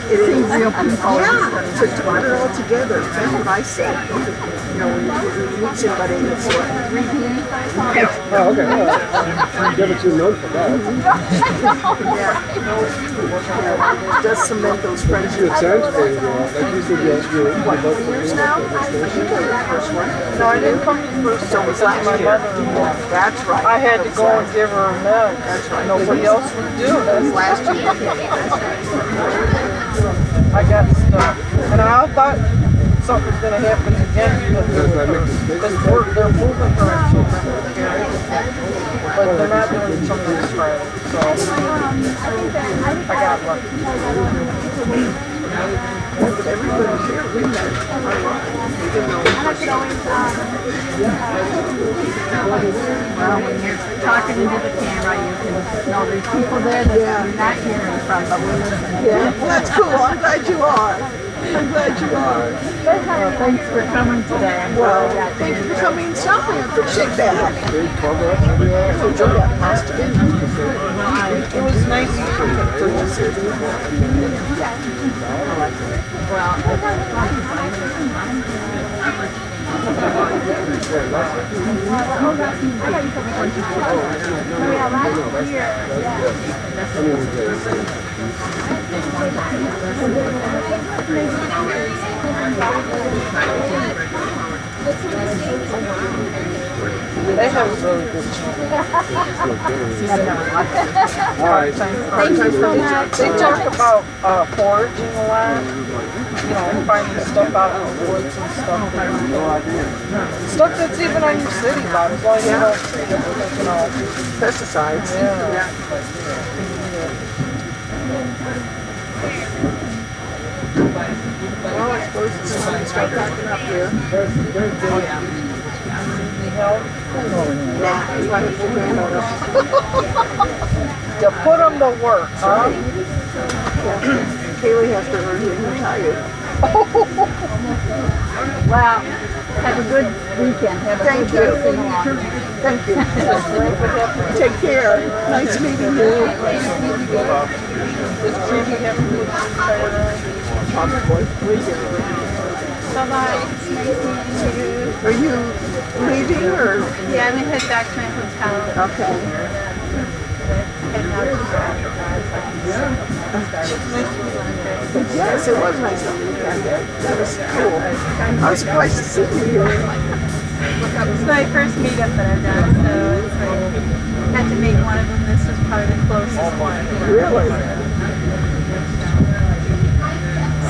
It see is. real people. Yeah, to put it all together. That's what I say. You know, when you meet somebody that's what, 3D? Oh, okay. Well, give it to known for that. Yeah. It does cement those friendships. It sounds very well. Like you said, you're What, 3 years now? You came to the first one. No, I didn't come to the first. So it was last year. That's right. I had to go and give her a milk. That's right. Nobody else would do. That's last year. I got stuck. And I thought something was going to happen again because they're moving her and children. But they're not doing children's Friday. So I got lucky. But everybody here, we met online. Even though Well, when you're talking into the camera, you can know there's people there that you're not hearing from, but we're listening. Yeah, well, that's cool. I'm glad you are. I'm glad you are. Well, thanks for coming today. Well, thank you for coming and stopping. I appreciate that. I enjoyed that pasta. It was nice to purchase it. Well, They have really good cheese. All right. Thank you so much. They talk about foraging a lot. You know, finding stuff out in the woods and stuff. Stuff that's even on your city lot, as long as you don't treat it with, you know, pesticides. Yeah. Well, I suppose it's time to start packing up here. Oh, yeah. Need help? Nah, you want to put them on. You put them to work, huh? Yeah. Kaylee has to learn to retire. Wow. Have a good weekend. Have a Thank good you. weekend. Thank you. Take care. Nice meeting you. Possibly. Bye-bye. Are you leaving or? Yeah, I'm gonna head back to my hotel. Okay. Yes, it was nice to meet you. That was cool. I was surprised to see you here. It's my first meetup that I've done, so it's like, had to make one of them. This was probably the closest one. Really?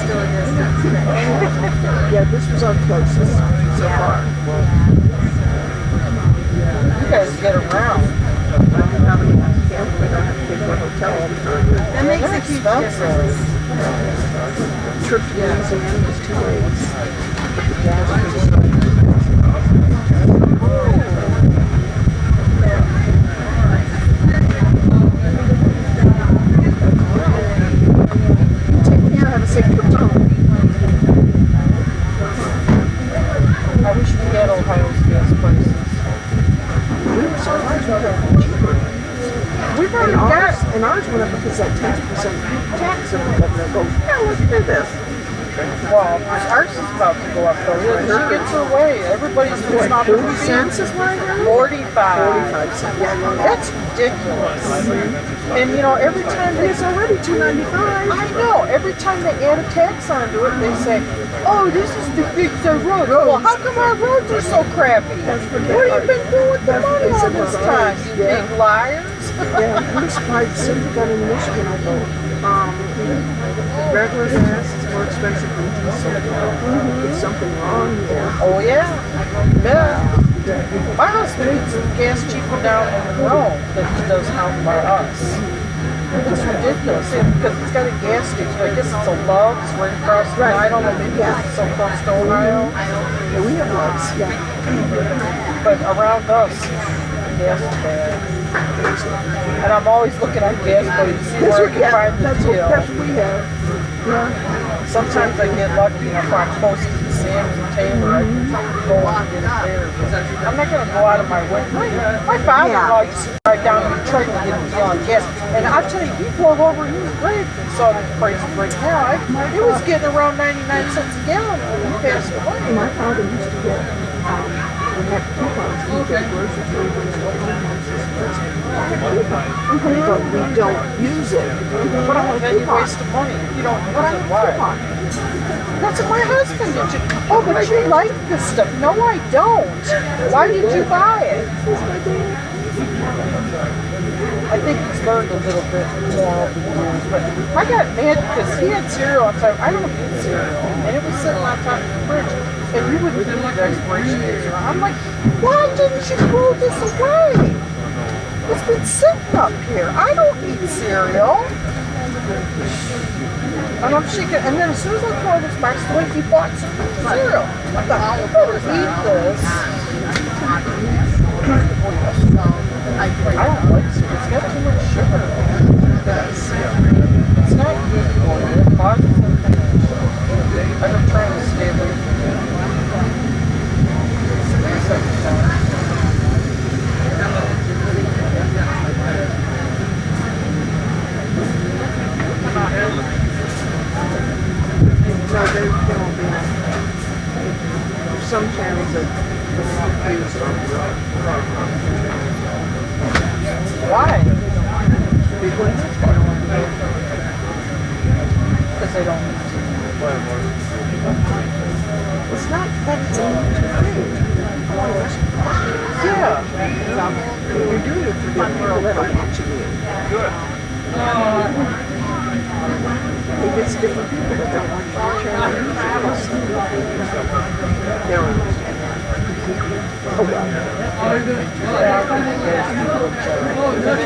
Still a distance. Yeah, this was our closest so far. You guys get around. We don't have to pay for a hotel all the time. That makes a huge difference. Trip to Louisiana was 2 days. Gas was take care, have a safe trip home. I wish we had Ohio's gas prices. We were surprised we got them cheaper. We've already got, and ours went up because that 10% tax and the governor goes, yeah, let's do this. Well, ours is about to go up though. She gets her way. Everybody's doing 40 cents is what I heard? 45. 45 cents. Yeah, that's ridiculous. And you know, every time it's already $2.95. I know. Every time they add a tax onto it, they say, "Oh, this is to fix the roads." Well, how come our roads are so crappy? What have you been doing with the money all this time, you big liars? Yeah, I'm surprised. As soon as we got in Michigan, I go, regular gas is more expensive than diesel. There's something wrong there. Oh yeah? Yeah. My husband eats gas cheaper down in Rome than he does out by us. It's ridiculous because it's got a gas station. I guess it's a Love's right across the I don't know, maybe it's so close to Ohio. Yeah, we have Love's, yeah. But around us, gas is bad. And I'm always looking at gas buddies to see where I can find the deal. That's what we have. Yeah. Sometimes I get lucky if I'm close to the Sam's and Taylor, I can go and get it there. I'm not going to go out of my way. My father-in-law used to drive down to Detroit and get a deal on gas. And I'll tell you, he pulled over, he was great. And saw the prices right now. He was getting around 99 cents a gallon when he passed away. My father used to get we have coupons. We get grocery but we don't use it. But I'm like, you waste of money. You don't use it. Why? That's what my husband did. Oh, but you like this stuff. No, I don't. Why did you buy it? I think he's learned a little bit more over the years. But I got mad because he had cereal outside. I don't eat cereal. And it was sitting on top of the fridge. And you wouldn't do the expiration dates. I'm like, why didn't you throw this away? It's been sitting up here. I don't eat cereal. And I'm shaking. And then as soon as I throw this box away, he bought some cereal. I thought, I better eat this. I don't like cereal. It's got too much sugar in it. It's not good for you. It causes inflammation. I've been trying to stay away from it. No, they won't be on. There's some channels that use You're doing it for the people that are watching you. Maybe it's different people that don't want your channel. They don't understand that. Oh well.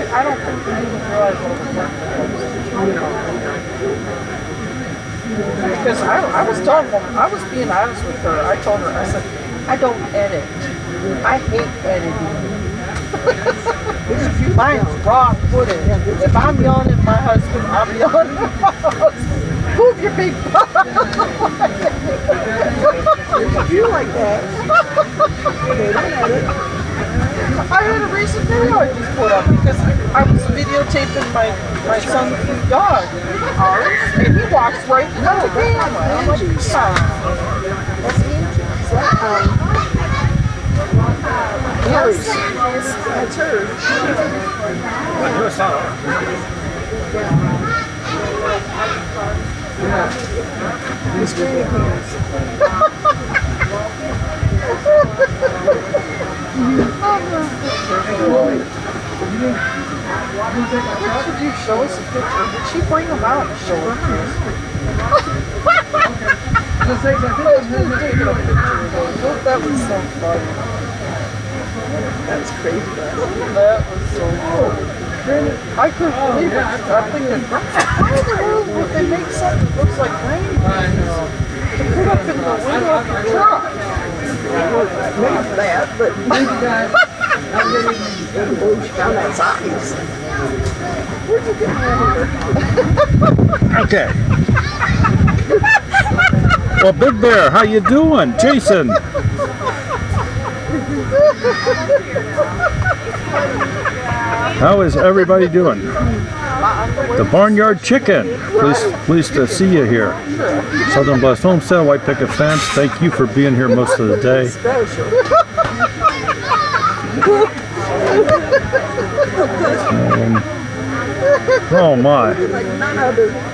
I don't think they even realize what the work because I was telling them, I was being honest with her. I told her, I said, I don't edit. I hate editing. Mine's raw footage. If I'm yelling at my husband, I'm yelling at my husband. Move your big butt. You like that. They don't edit. I had a recent video I just put up because I was videotaping my son's dog. And he walks right into the camera. I'm like, that's Angie. Harry's. That's her. Miss Granny Pants. Did you show us a picture? Did she bring them out and show us? That was so funny. That's crazy. That was so cool. I couldn't believe it. I'm thinking, why in the world would they make something that looks like rainbows to put up in the window of the truck? Made that, but I didn't believe she found that size. Where'd you get that? Okay. Well, Big Bear, how you doing? Jason. How is everybody doing? The Barnyard Chicken. Pleased to see you here. Southern Blessed Homestead, White Picket Fence. Thank you for being here most of the day. Oh my.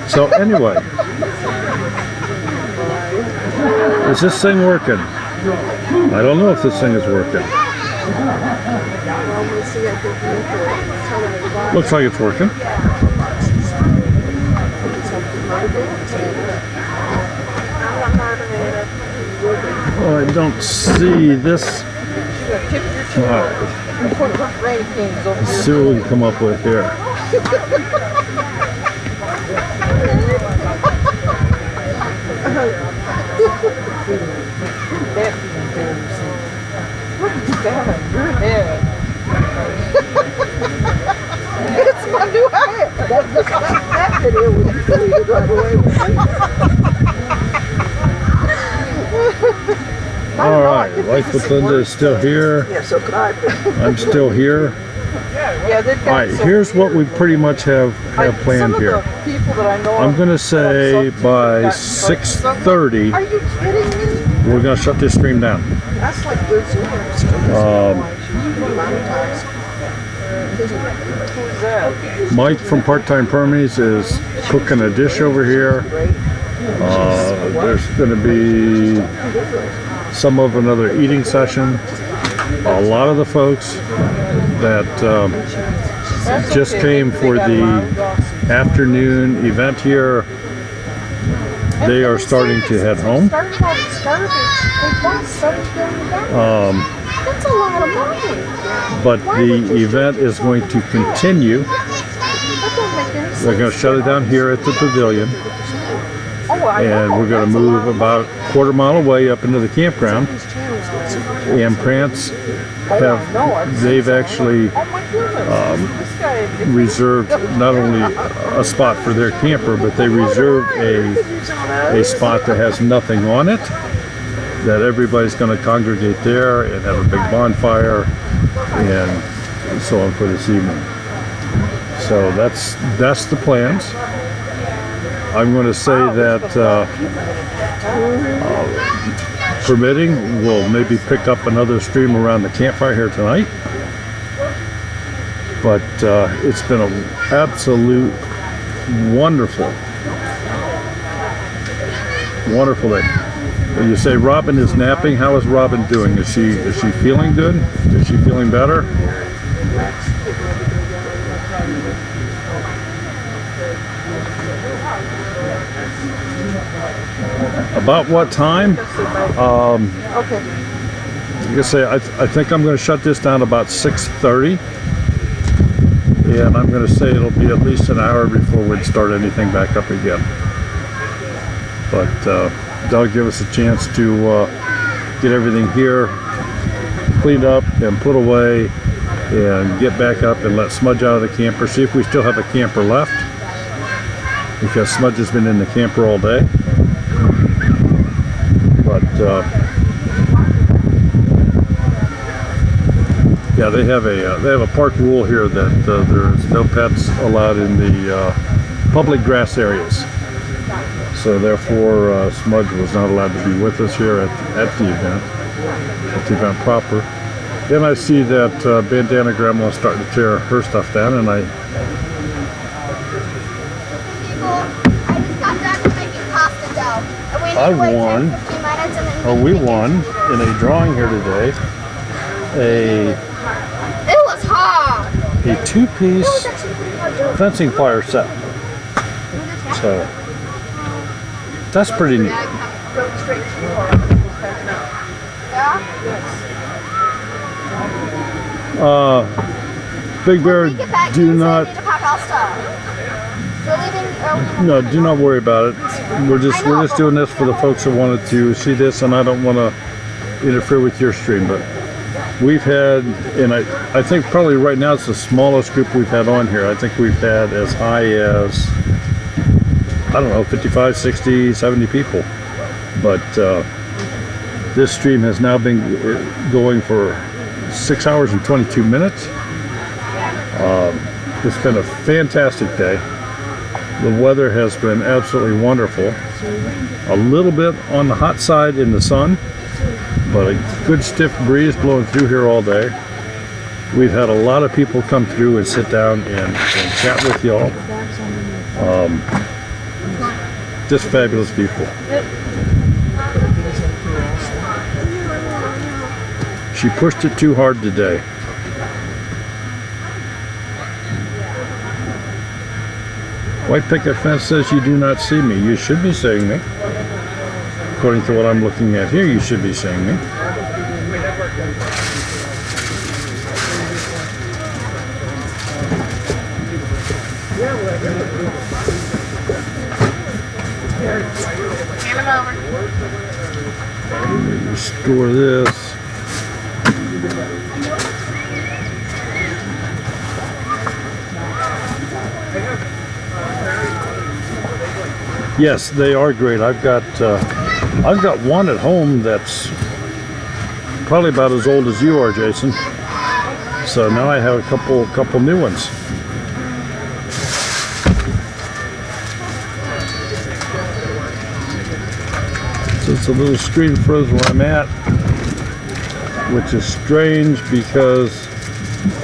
So anyway, is this thing working? I don't know if this thing is working. Looks like it's working. Oh, I don't see this. Let's see what we can come up with here. Look at that on your head. It's my new hair. That video was deleted right away. All right, Life with Linda is still here. Yeah, so could I. I'm still here. Yeah, they've got all right, here's what we pretty much have planned here. I'm going to say by 6:30, are you kidding me? we're going to shut this stream down. That's like good Who's that? Mike from Part-Time Permies is cooking a dish over here. There's going to be some of another eating session. A lot of the folks that just came for the afternoon event here, they are starting to head home. That's a lot of money. But the event is going to continue. They're going to shut it down here at the pavilion. And we're going to move about a quarter mile away up into the campground. And Prance they've actually reserved not only a spot for their camper, but they reserved a spot that has nothing on it, that everybody's going to congregate there and have a big bonfire and so on for this evening. So that's the plans. I'm going to say that permitting, we'll maybe pick up another stream around the campfire here tonight. But it's been an absolute wonderful day. You say Robin is napping. How is Robin doing? Is she feeling good? Is she feeling better? About what time? Okay. Like I say, I think I'm going to shut this down about 6:30, and I'm going to say it'll be at least an hour before we'd start anything back up again. But that'll give us a chance to get everything here cleaned up and put away, and get back up and let Smudge out of the camper. See if we still have a camper left, because Smudge has been in the camper all day. But yeah, they have a park rule here that there's no pets allowed in the public grass areas. So therefore, Smudge was not allowed to be with us here at the event proper. Then I see that Bandana Grandma is starting to tear her stuff down, and I just got done making pasta dough. And we need to wait 10, 15 minutes and then we won in a drawing here today it was hard. a two-piece fencing plier set. So that's pretty neat. Big Bear, do not. No, do not worry about it. We're just doing this for the folks who wanted to see this, and I don't want to interfere with your stream. But we've had, and I think probably right now it's the smallest group we've had on here. I think we've had as high as, I don't know, 55, 60, 70 people. But this stream has now been going for 6 hours and 22 minutes. It's been a fantastic day. The weather has been absolutely wonderful. A little bit on the hot side in the sun, but a good stiff breeze blowing through here all day. We've had a lot of people come through and sit down and chat with y'all. Just fabulous people. She pushed it too hard today. White picket fence says you do not see me. You should be seeing me. According to what I'm looking at here, you should be seeing me. Hand them over. Restore this. Yes, they are great. I've got one at home that's probably about as old as you are, Jason. So now I have a couple new ones. So it's a little screen froze where I'm at, which is strange because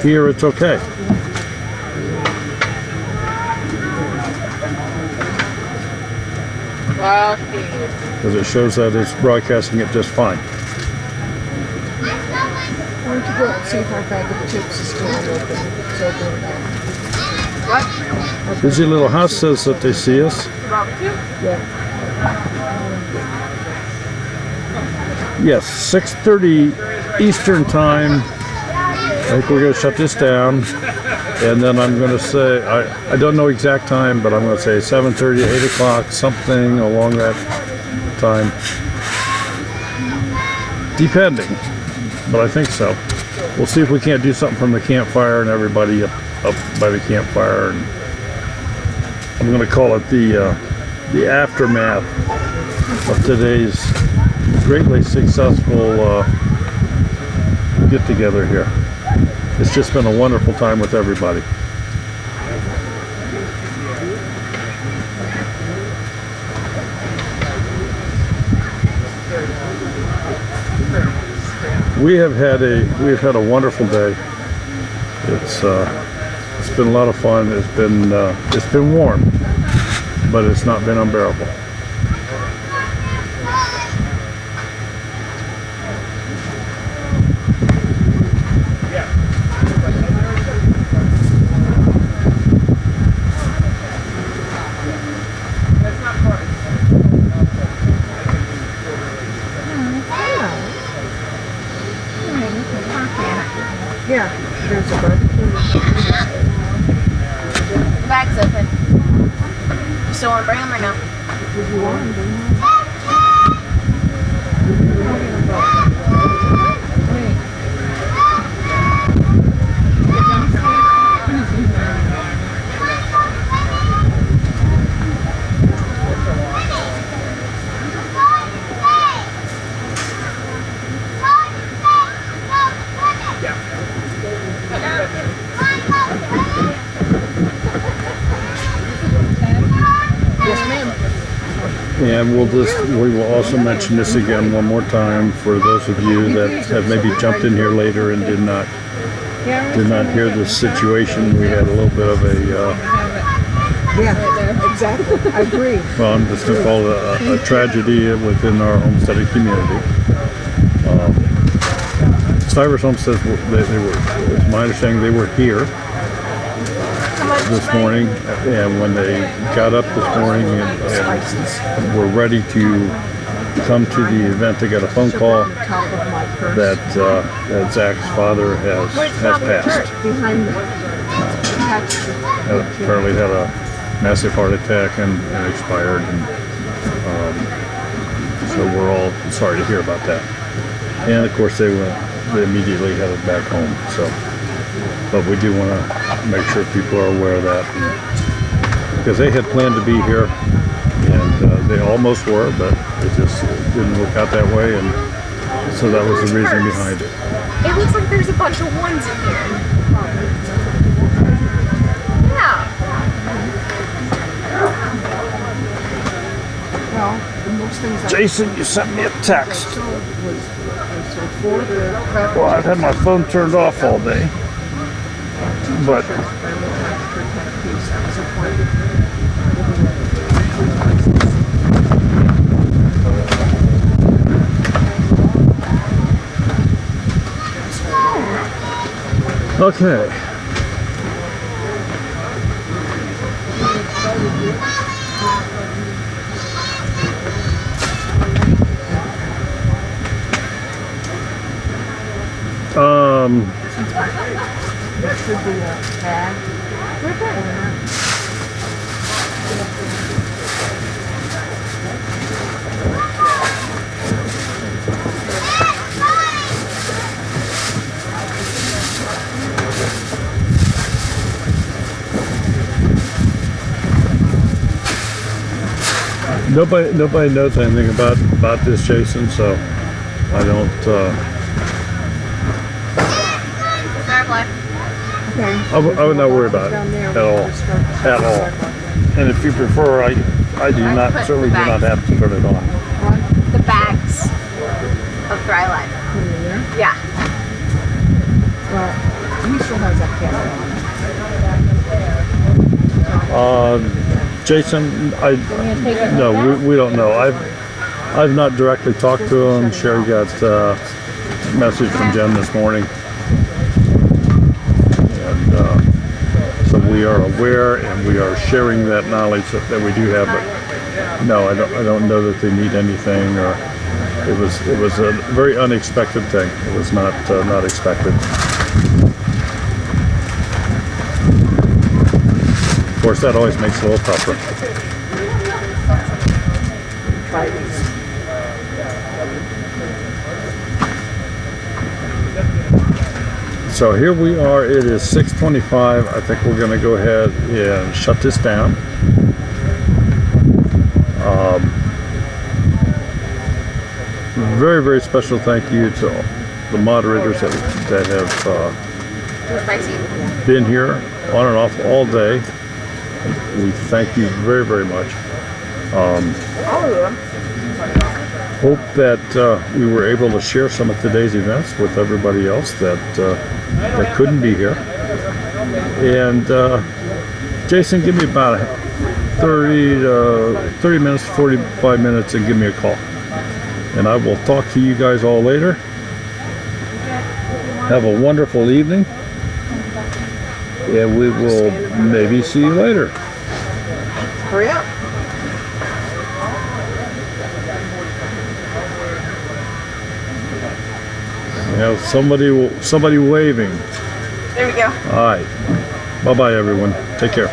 here it's okay. Because it shows that it's broadcasting it just fine. Why don't you go and see if our bag of chips is still open? It's open now. What? Busy Little House says that they see us. Yeah. Yes, 6:30 Eastern time. I think we're going to shut this down. And then I'm going to say, I don't know exact time, but I'm going to say 7:30, 8 o'clock, something along that time. Depending, but I think so. We'll see if we can't do something from the campfire and everybody up by the campfire. And I'm going to call it the aftermath of today's greatly successful get-together here. It's just been a wonderful time with everybody. We've had a wonderful day. It's been a lot of fun. It's been warm, but it's not been unbearable. The bag's open. You still want to bring them or no? And we will also mention this again one more time for those of you that have maybe jumped in here later and did not hear the situation. We had a little bit of a Yeah, exactly. I agree. well, I'm just going to call it a tragedy within our homesteading community. Stivers Homestead, they were, it's my understanding, they were here this morning, and when they got up this morning and were ready to come to the event, they got a phone call that Zach's father has passed. Apparently had a massive heart attack and expired, and so we're all sorry to hear about that. And of course they immediately headed back home. So, but we do want to make sure people are aware of that, because they had planned to be here, and they almost were, but it just didn't work out that way, and so that was the reason behind it. It looks like there's a bunch of ones in here. Yeah. Well, most things Jason, you sent me a text. Well, I've had my phone turned off all day, but okay. That should be a bag. Nobody knows anything about this, Jason, so I don't. I would not worry about it at all. And if you prefer, I certainly do not have to turn it on. The bags of dry life. Yeah. Well, he still has that camera on. Jason, no, we don't know. I've not directly talked to him. Sherry got a message from Jen this morning. So we are aware, and we are sharing that knowledge that we do have. But no, I don't know that they need anything. Or it was a very unexpected thing. It was not expected. Of course, that always makes it a little tougher. Try these. So here we are, it is 6:25. I think we're going to go ahead and shut this down. Very, very special thank you to the moderators that have been here on and off all day. We thank you very, very much. Hope that we were able to share some of today's events with everybody else that couldn't be here. And Jason, give me about 30 minutes, 45 minutes, and give me a call. And I will talk to you guys all later. Have a wonderful evening. And we will maybe see you later. Hurry up. We have somebody waving. There we go. All right. Bye-bye, everyone. Take care.